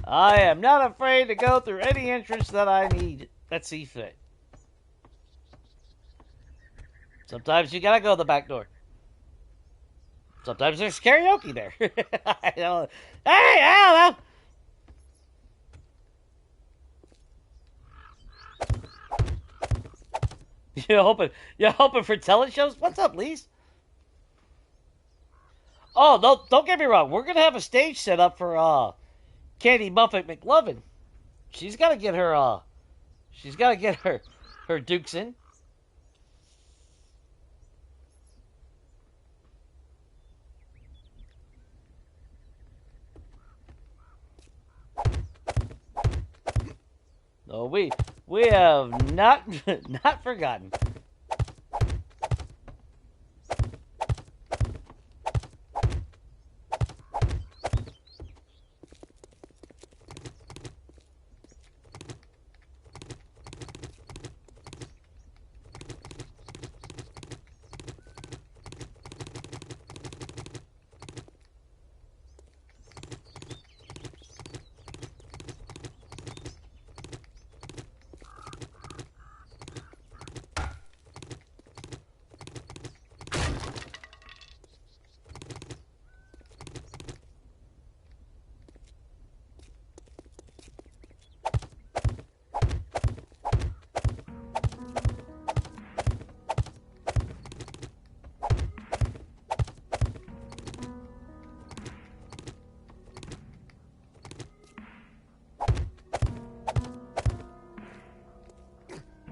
I am not afraid to go through any entrance that I need that see fit. Sometimes you gotta go the back door. Sometimes there's karaoke there. I don't, hey, I don't know. You're hoping for talent shows? What's up, Lise? Oh, no, don't get me wrong. We're gonna have a stage set up for Candy Muffet McLovin. She's gotta get her her dukes in. No, we have not forgotten.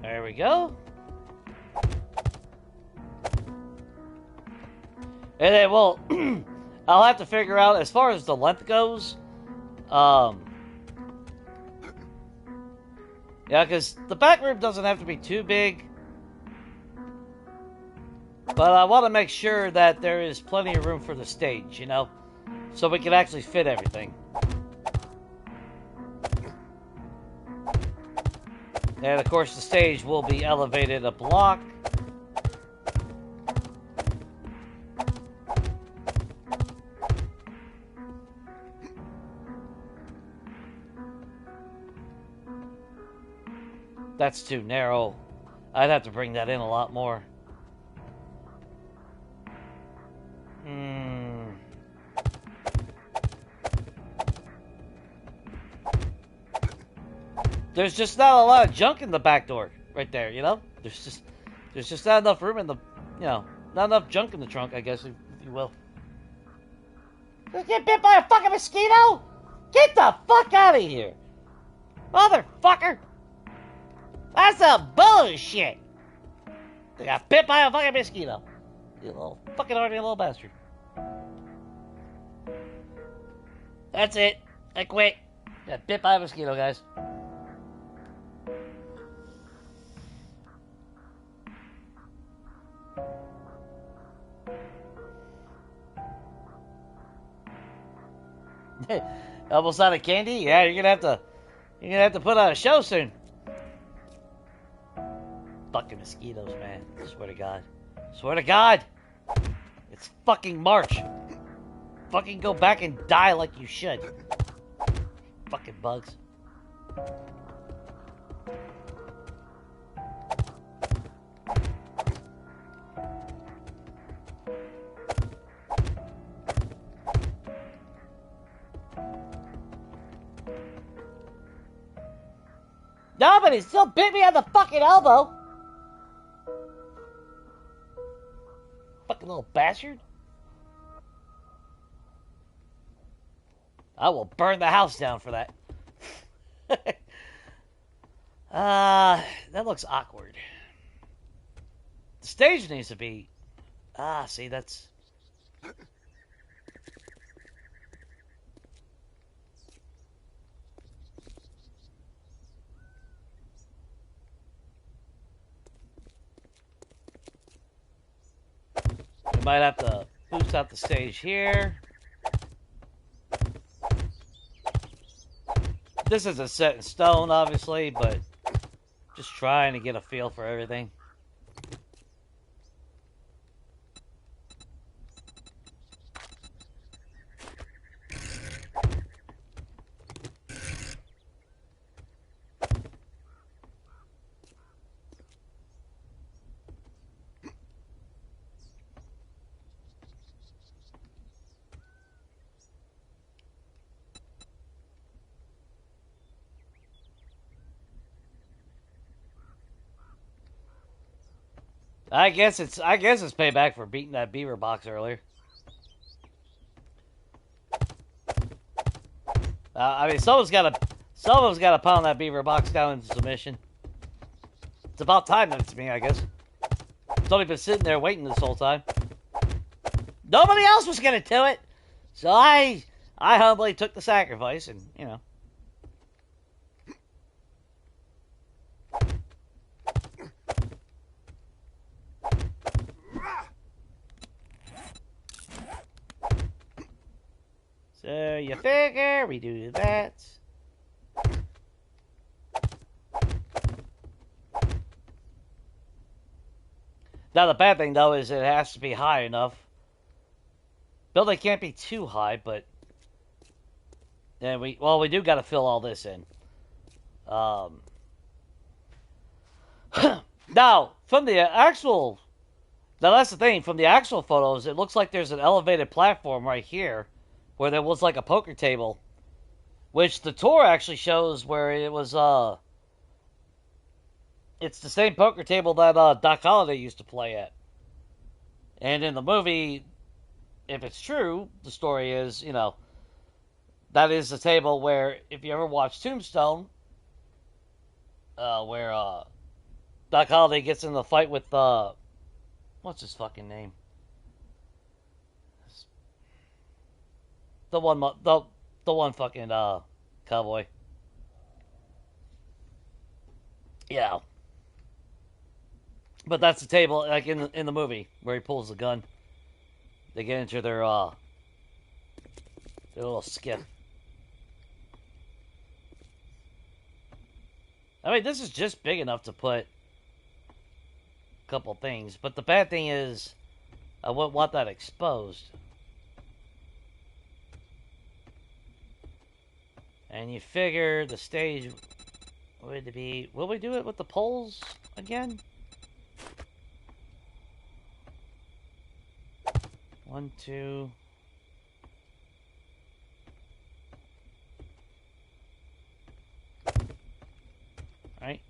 There we go. And then, well, I'll have to figure out, as far as the length goes, yeah, because the back room doesn't have to be too big, but I want to make sure that there is plenty of room for the stage, you know, so we can actually fit everything. And of course the stage will be elevated a block. That's too narrow. I'd have to bring that in a lot more. There's just not a lot of junk in the back door right there, you know? There's just not enough room in the you know, not enough junk in the trunk, I guess, if you will. Just get bit by a fucking mosquito? Get the fuck out of here! Motherfucker! That's some bullshit! They got bit by a fucking mosquito. You little fucking ornery little bastard. That's it. I quit. Got bit by a mosquito, guys. Almost out of candy? Yeah, you're gonna have to put on a show soon. Fucking mosquitoes, man. Swear to God. Swear to God. It's fucking March. Fucking go back and die like you should. Fucking bugs. No, but he still bit me on the fucking elbow. Fucking little bastard. I will burn the house down for that. That looks awkward. The stage needs to be... see, that's... We might have to boost out the stage here. This isn't set in stone, obviously, but just trying to get a feel for everything. I guess it's payback for beating that beaver box earlier. I mean, someone's got to pound that beaver box down into submission. It's about time that it's me, I guess. It's only been sitting there waiting this whole time. Nobody else was gonna do it, so I humbly took the sacrifice, and you know. So you figure we do that. Now the bad thing though is it has to be high enough. Building can't be too high, but and we do got to fill all this in. Now from the actual, now that's the thing. From the actual photos, it looks like there's an elevated platform right here, where there was like a poker table, which the tour actually shows where it was. It's the same poker table that Doc Holliday used to play at. And in the movie, if it's true, the story is, you know, that is the table where, if you ever watch Tombstone, where Doc Holliday gets in the fight with, what's his fucking name? The one fucking cowboy. Yeah. But that's the table, like in the movie, where he pulls the gun. They get into their little skiff. I mean, this is just big enough to put a couple things, but the bad thing is, I wouldn't want that exposed. And you figure the stage would be... Will we do it with the poles again? 1, 2... Alright.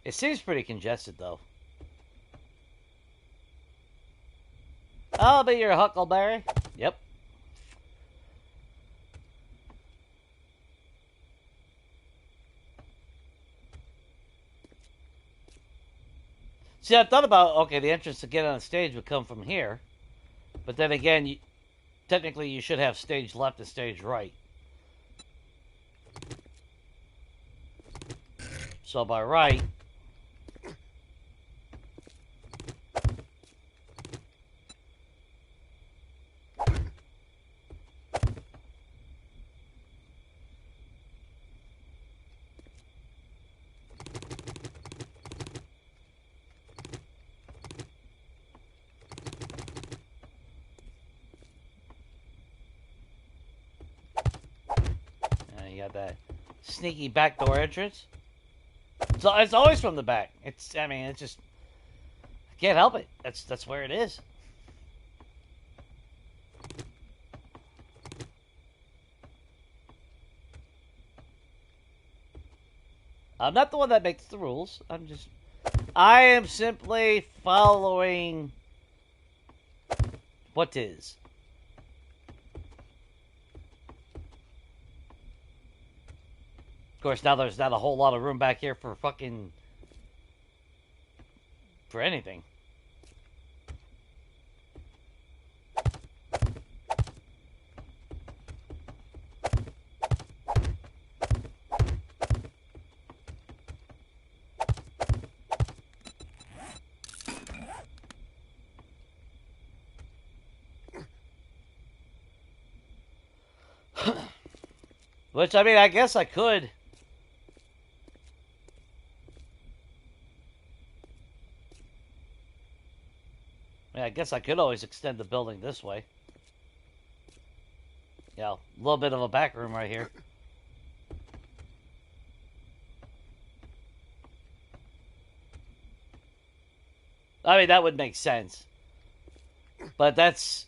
It seems pretty congested, though. I'll be your Huckleberry. Yep. See, I thought about, okay, the entrance to get on stage would come from here. But then again, technically you should have stage left and stage right. So by right... You got that sneaky backdoor entrance. So it's always from the back. I mean, it's just... I can't help it. That's where it is. I'm not the one that makes the rules. I am simply following what is. Of course, now there's not a whole lot of room back here for anything. Which, I mean, I guess I could. I guess I could always extend the building this way. Yeah, a little bit of a back room right here. I mean, that would make sense. But that's...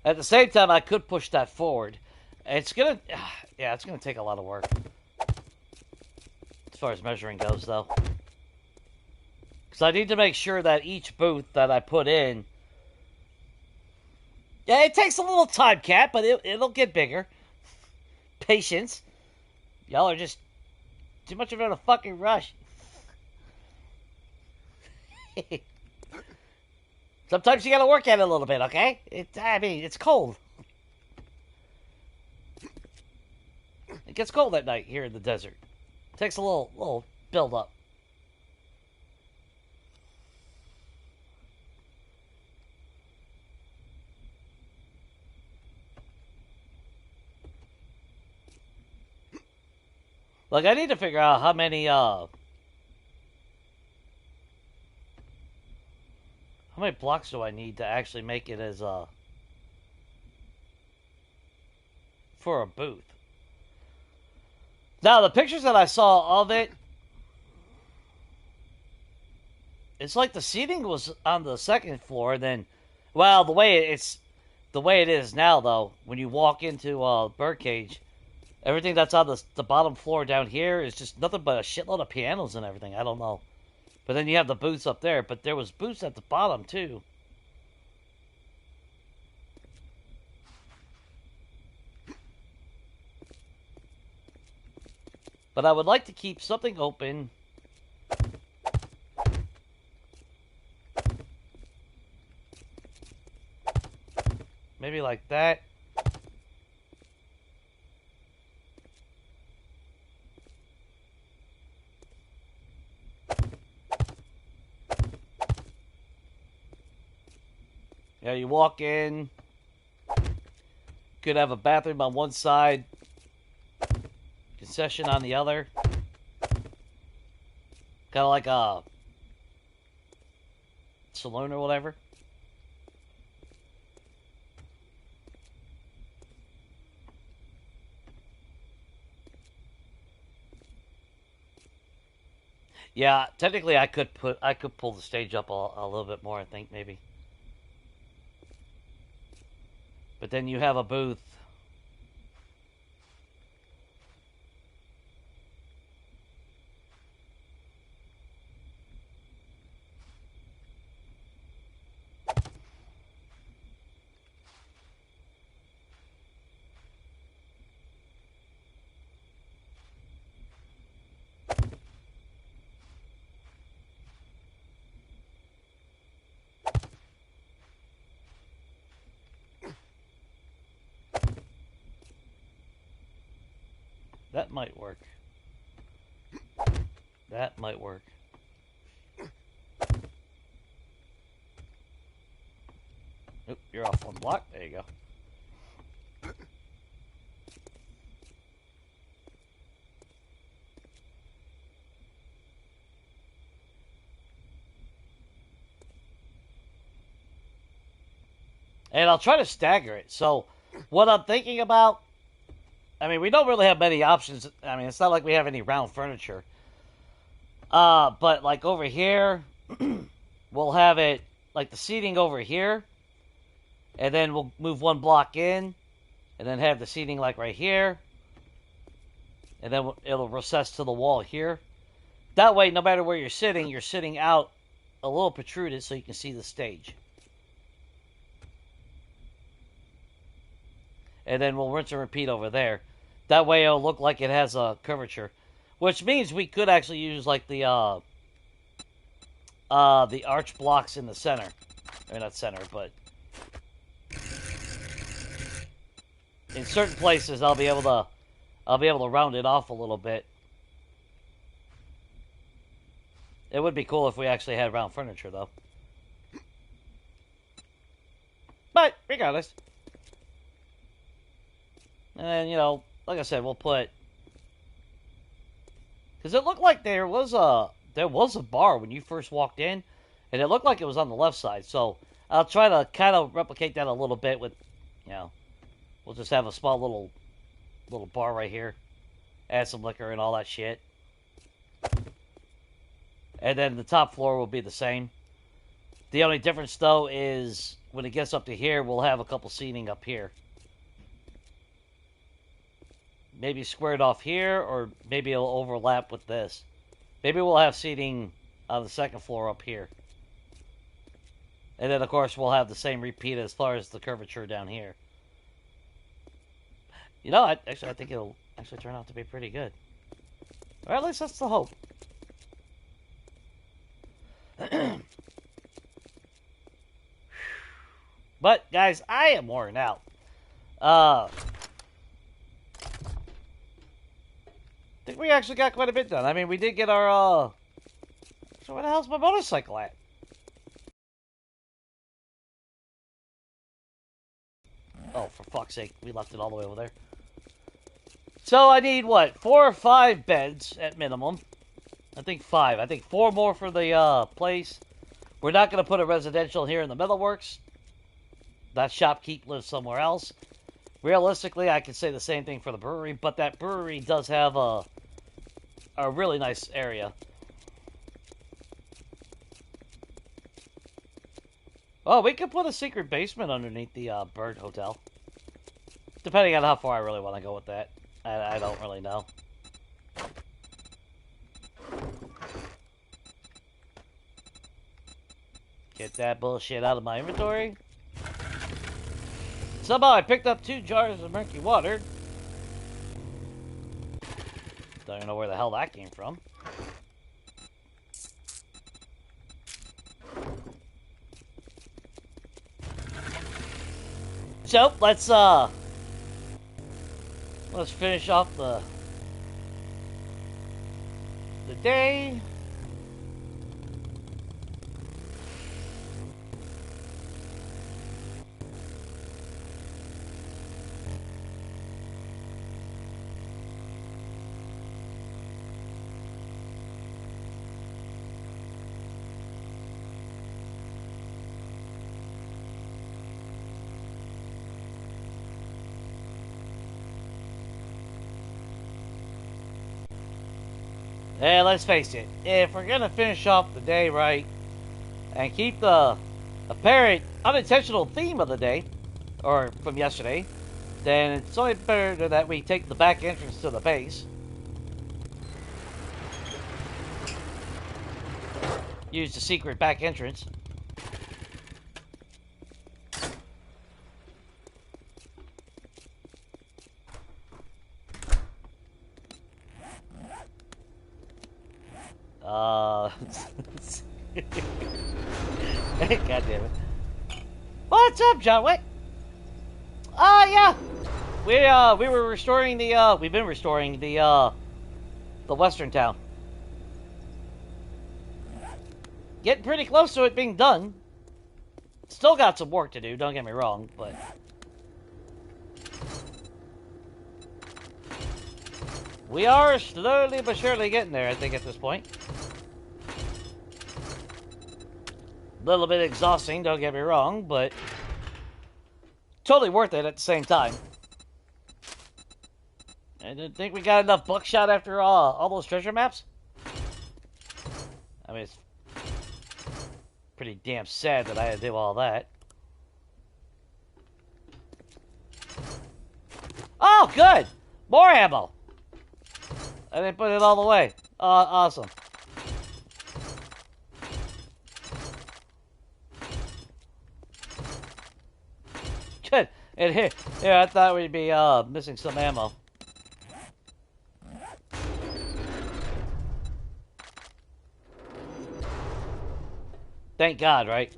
At the same time, I could push that forward. It's gonna... Yeah, it's gonna take a lot of work. As far as measuring goes, though. Because I need to make sure that each booth that I put in... Yeah, it takes a little time, Cat, but it'll get bigger. Patience. Y'all are just too much of in a fucking rush. Sometimes you gotta work at it a little bit, okay? I mean, it's cold. It gets cold at night here in the desert. It takes a little build up. Like, I need to figure out how many blocks do I need to actually make it as for a booth? Now, the pictures that I saw of it, it's like the seating was on the second floor. Then, well, the way it is now, though, when you walk into Birdcage, everything that's on the bottom floor down here is just nothing but a shitload of pianos and everything. I don't know. But then you have the booths up there, but there was booths at the bottom, too. But I would like to keep something open. Maybe like that. Yeah, you walk in. Could have a bathroom on one side. Concession on the other. Kind of like a saloon or whatever. Yeah, technically I could pull the stage up a little bit more, I think, maybe. But then you have a booth. That might work. That might work. Oop, you're off one block. There you go. And I'll try to stagger it. So, what I'm thinking about, I mean, we don't really have many options. I mean, it's not like we have any round furniture. But like over here, we'll have it, like the seating over here. And then we'll move one block in. And then have the seating like right here. And then it'll recess to the wall here. That way, no matter where you're sitting out a little protruded so you can see the stage. And then we'll rinse and repeat over there. That way it'll look like it has a curvature. Which means we could actually use like the arch blocks in the center. I mean, not center, but in certain places I'll be able to round it off a little bit. It would be cool if we actually had round furniture though. But regardless. And then, you know, like I said, we'll put... Because it looked like there was a bar when you first walked in. And it looked like it was on the left side. So, I'll try to kind of replicate that a little bit with, you know... We'll just have a small little bar right here. Add some liquor and all that shit. And then the top floor will be the same. The only difference, though, is when it gets up to here, we'll have a couple seating up here. Maybe squared off here, or maybe it'll overlap with this. Maybe we'll have seating on the second floor up here. And then, of course, we'll have the same repeat as far as the curvature down here. You know, I think it'll actually turn out to be pretty good. Or at least that's the hope. But, guys, I am worn out. I think we actually got quite a bit done. I mean, we did get our, So where the hell's my motorcycle at? Oh, for fuck's sake. We left it all the way over there. So I need, what, 4 or 5 beds at minimum. I think 5. I think 4 more for the place. We're not going to put a residential here in the Metalworks. That shopkeep lives somewhere else. Realistically, I could say the same thing for the brewery, but that brewery does have a really nice area. Oh, we could put a secret basement underneath the Bird Hotel. Depending on how far I really want to go with that. I don't really know. Get that bullshit out of my inventory. Somehow I picked up 2 jars of murky water. Don't even know where the hell that came from. So, let's finish off the day. And let's face it, if we're gonna finish off the day right and keep the apparent unintentional theme of the day, or from yesterday, then it's only better that we take the back entrance to the base. Use the secret back entrance. God damn it. What's up, John? Wait. Yeah. we were restoring the we've been restoring the western town. Getting pretty close to it being done. Still got some work to do, don't get me wrong, but we are slowly but surely getting there, I think, at this point. A little bit exhausting, don't get me wrong, but totally worth it at the same time. I didn't think we got enough buckshot after all those treasure maps. I mean, it's pretty damn sad that I had to do all that. Oh, good! More ammo! I didn't put it all the way. Awesome. Good. And here, I thought we'd be missing some ammo. Thank God, right?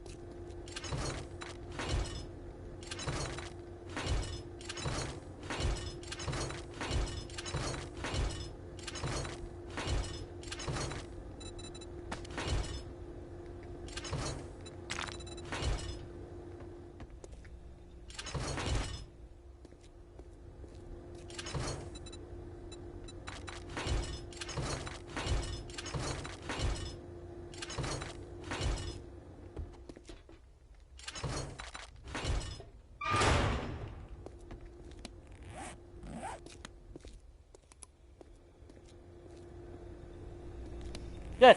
Good.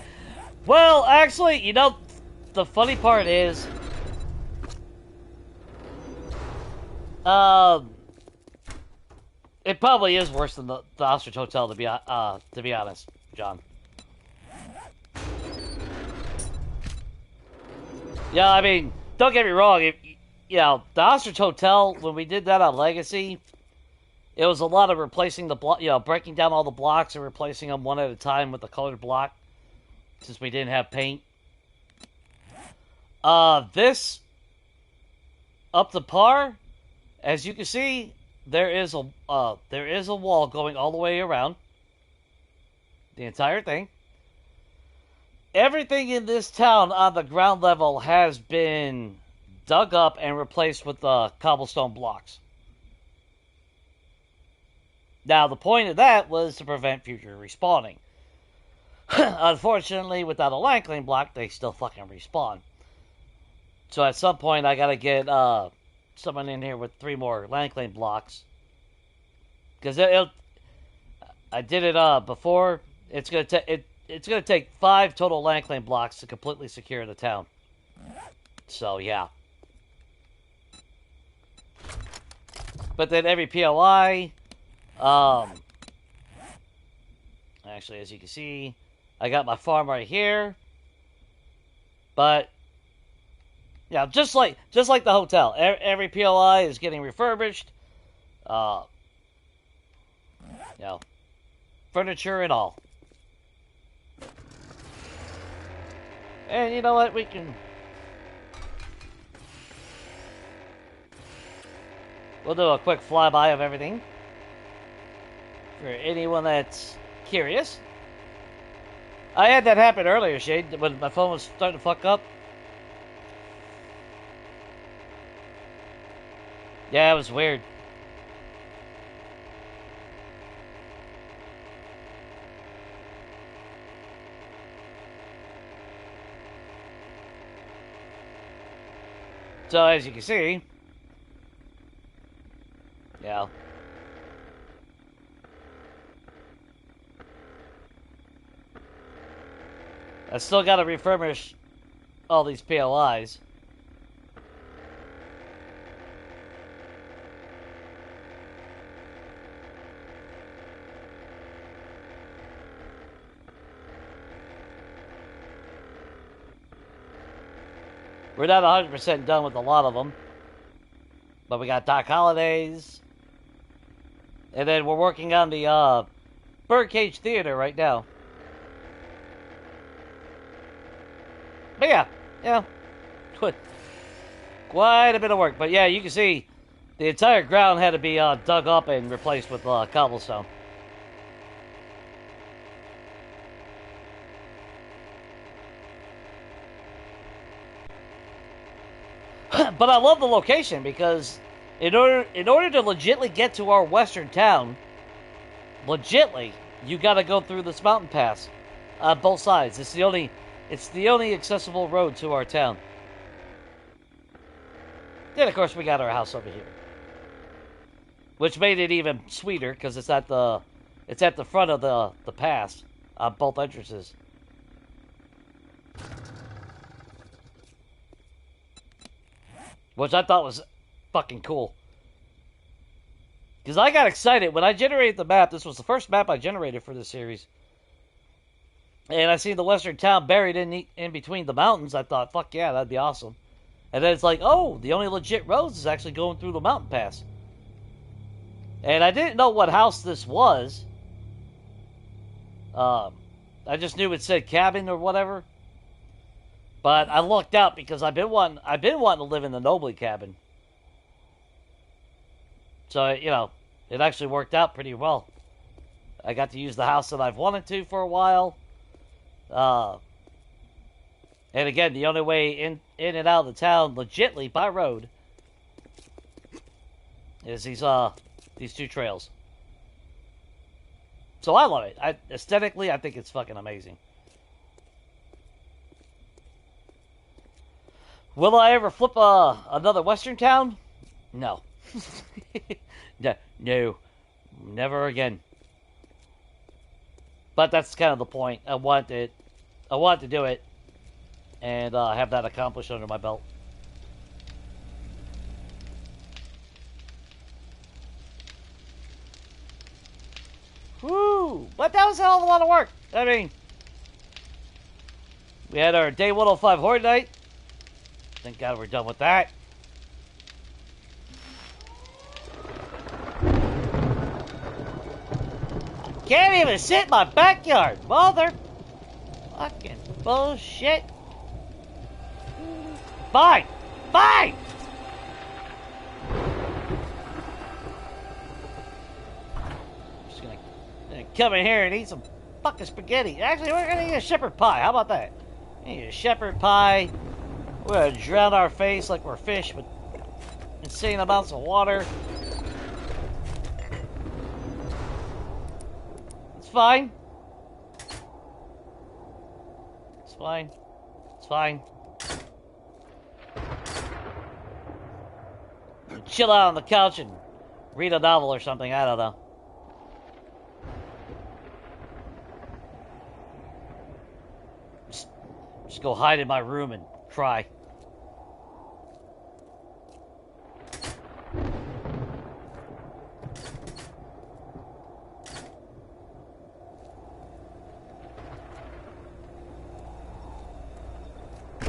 Well, actually, you know, the funny part is, it probably is worse than the Ostrich Hotel, to be honest, John. Yeah, I mean, don't get me wrong. You know, the Ostrich Hotel, when we did that on Legacy, it was a lot of replacing the block, you know, breaking down all the blocks and replacing them one at a time with the colored block, since we didn't have paint. This, up to par, as you can see, there is a wall going all the way around the entire thing. Everything in this town on the ground level has been dug up and replaced with cobblestone blocks. Now, the point of that was to prevent future respawning. Unfortunately, without a land claim block, they still fucking respawn. So at some point, I gotta get someone in here with 3 more land claim blocks. Because I did it before. It's gonna take 5 total land claim blocks to completely secure the town. So yeah. But then every POI, actually, as you can see, I got my farm right here. But yeah, just like the hotel, every POI is getting refurbished. You know, furniture and all. And you know what? We'll do a quick flyby of everything for anyone that's curious. I had that happen earlier, Shade, when my phone was starting to fuck up. Yeah, it was weird. So, as you can see, yeah. I still gotta refurbish all these POIs. We're not 100% done with a lot of them. But we got Doc Holiday's. And then we're working on the Birdcage Theater right now. But yeah, quite a bit of work. But yeah, you can see The entire ground had to be dug up and replaced with cobblestone. But I love the location because in order to legitly get to our western town, legitly, you got to go through this mountain pass on both sides. It's the only accessible road to our town. Then of course we got our house over here, which made it even sweeter because it's at the front of the pass on both entrances. Which I thought was fucking cool. Because I got excited when I generated the map. This was the first map I generated for this series. And I seen the western town buried in between the mountains. I thought, fuck yeah, that'd be awesome. And then it's like, oh, the only legit roads is actually going through the mountain pass. And I didn't know what house this was. I just knew it said cabin or whatever. But I looked out because I've been wanting to live in the Nobley cabin. So, you know, it actually worked out pretty well. I got to use the house that I've wanted to for a while. And again, the only way in and out of the town, legitly by road, is these two trails. So I love it. Aesthetically, I think it's fucking amazing. Will I ever flip another western town? No. No. Never again. But that's kind of the point. I want to do it and have that accomplished under my belt. Woo! But that was a hell of a lot of work. I mean, we had our day 105 Horde Night. Thank God we're done with that. Can't even sit in my backyard. Mother fucking bullshit. Fine. Fine. Just gonna come in here and eat some fucking spaghetti. Actually, we're gonna eat a shepherd pie. How about that? Eat a shepherd pie. We're gonna drown our face like we're fish with insane amounts of water. It's fine. It's fine. It's fine. Chill out on the couch and read a novel or something. I don't know. Just go hide in my room and cry.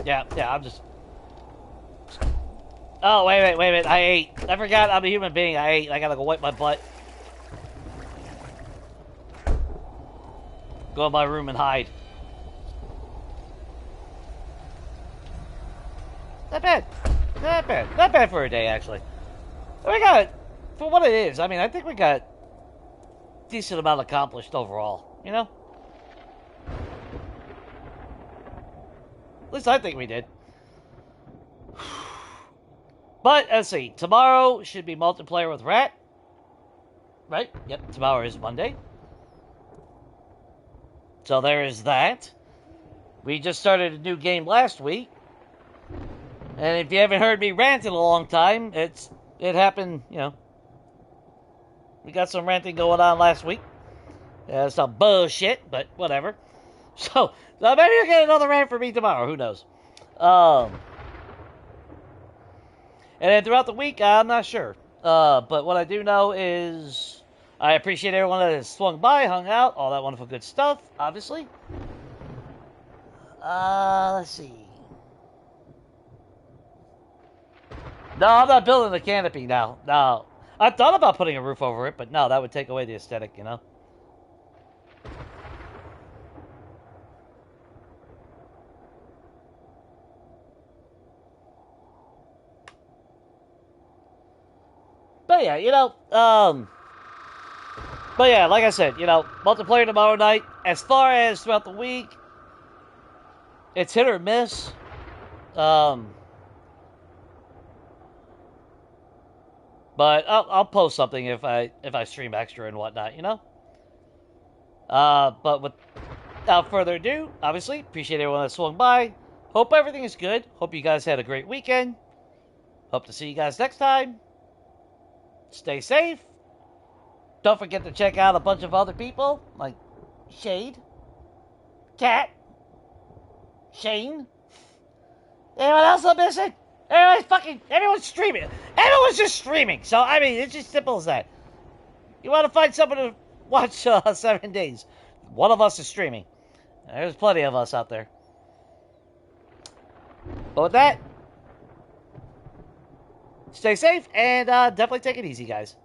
Yeah, I'm just... Oh, wait a minute, I ate. I forgot I'm a human being. I ate. I gotta go wipe my butt. Go in my room and hide. Not bad. Not bad. Not bad for a day, actually. We got, for what it is, I mean, I think we got a decent amount accomplished overall, you know? At least I think we did. But, let's see. Tomorrow should be multiplayer with Rat. Right? Yep, tomorrow is Monday. So there is that. We just started a new game last week. And if you haven't heard me rant in a long time, it happened, you know. We got some ranting going on last week. Some bullshit, but whatever. So maybe you'll get another rant from me tomorrow. Who knows? And then throughout the week, I'm not sure. But what I do know is I appreciate everyone that has swung by, hung out, all that wonderful good stuff, obviously. Let's see. No, I'm not building a canopy now. No. I thought about putting a roof over it, but no, that would take away the aesthetic, you know? But yeah, but yeah, like I said, multiplayer tomorrow night. As far as throughout the week, it's hit or miss. But I'll post something if I stream extra and whatnot, But without further ado, obviously, appreciate everyone that swung by. Hope everything is good. Hope you guys had a great weekend. Hope to see you guys next time. Stay safe. Don't forget to check out a bunch of other people, like Shade, Cat, Shane. Anyone else I'm missing? Everyone's streaming. Everyone's just streaming. So, I mean, it's just simple as that. You want to find someone to watch 7 days. One of us is streaming. There's plenty of us out there. But with that, stay safe and definitely take it easy, guys.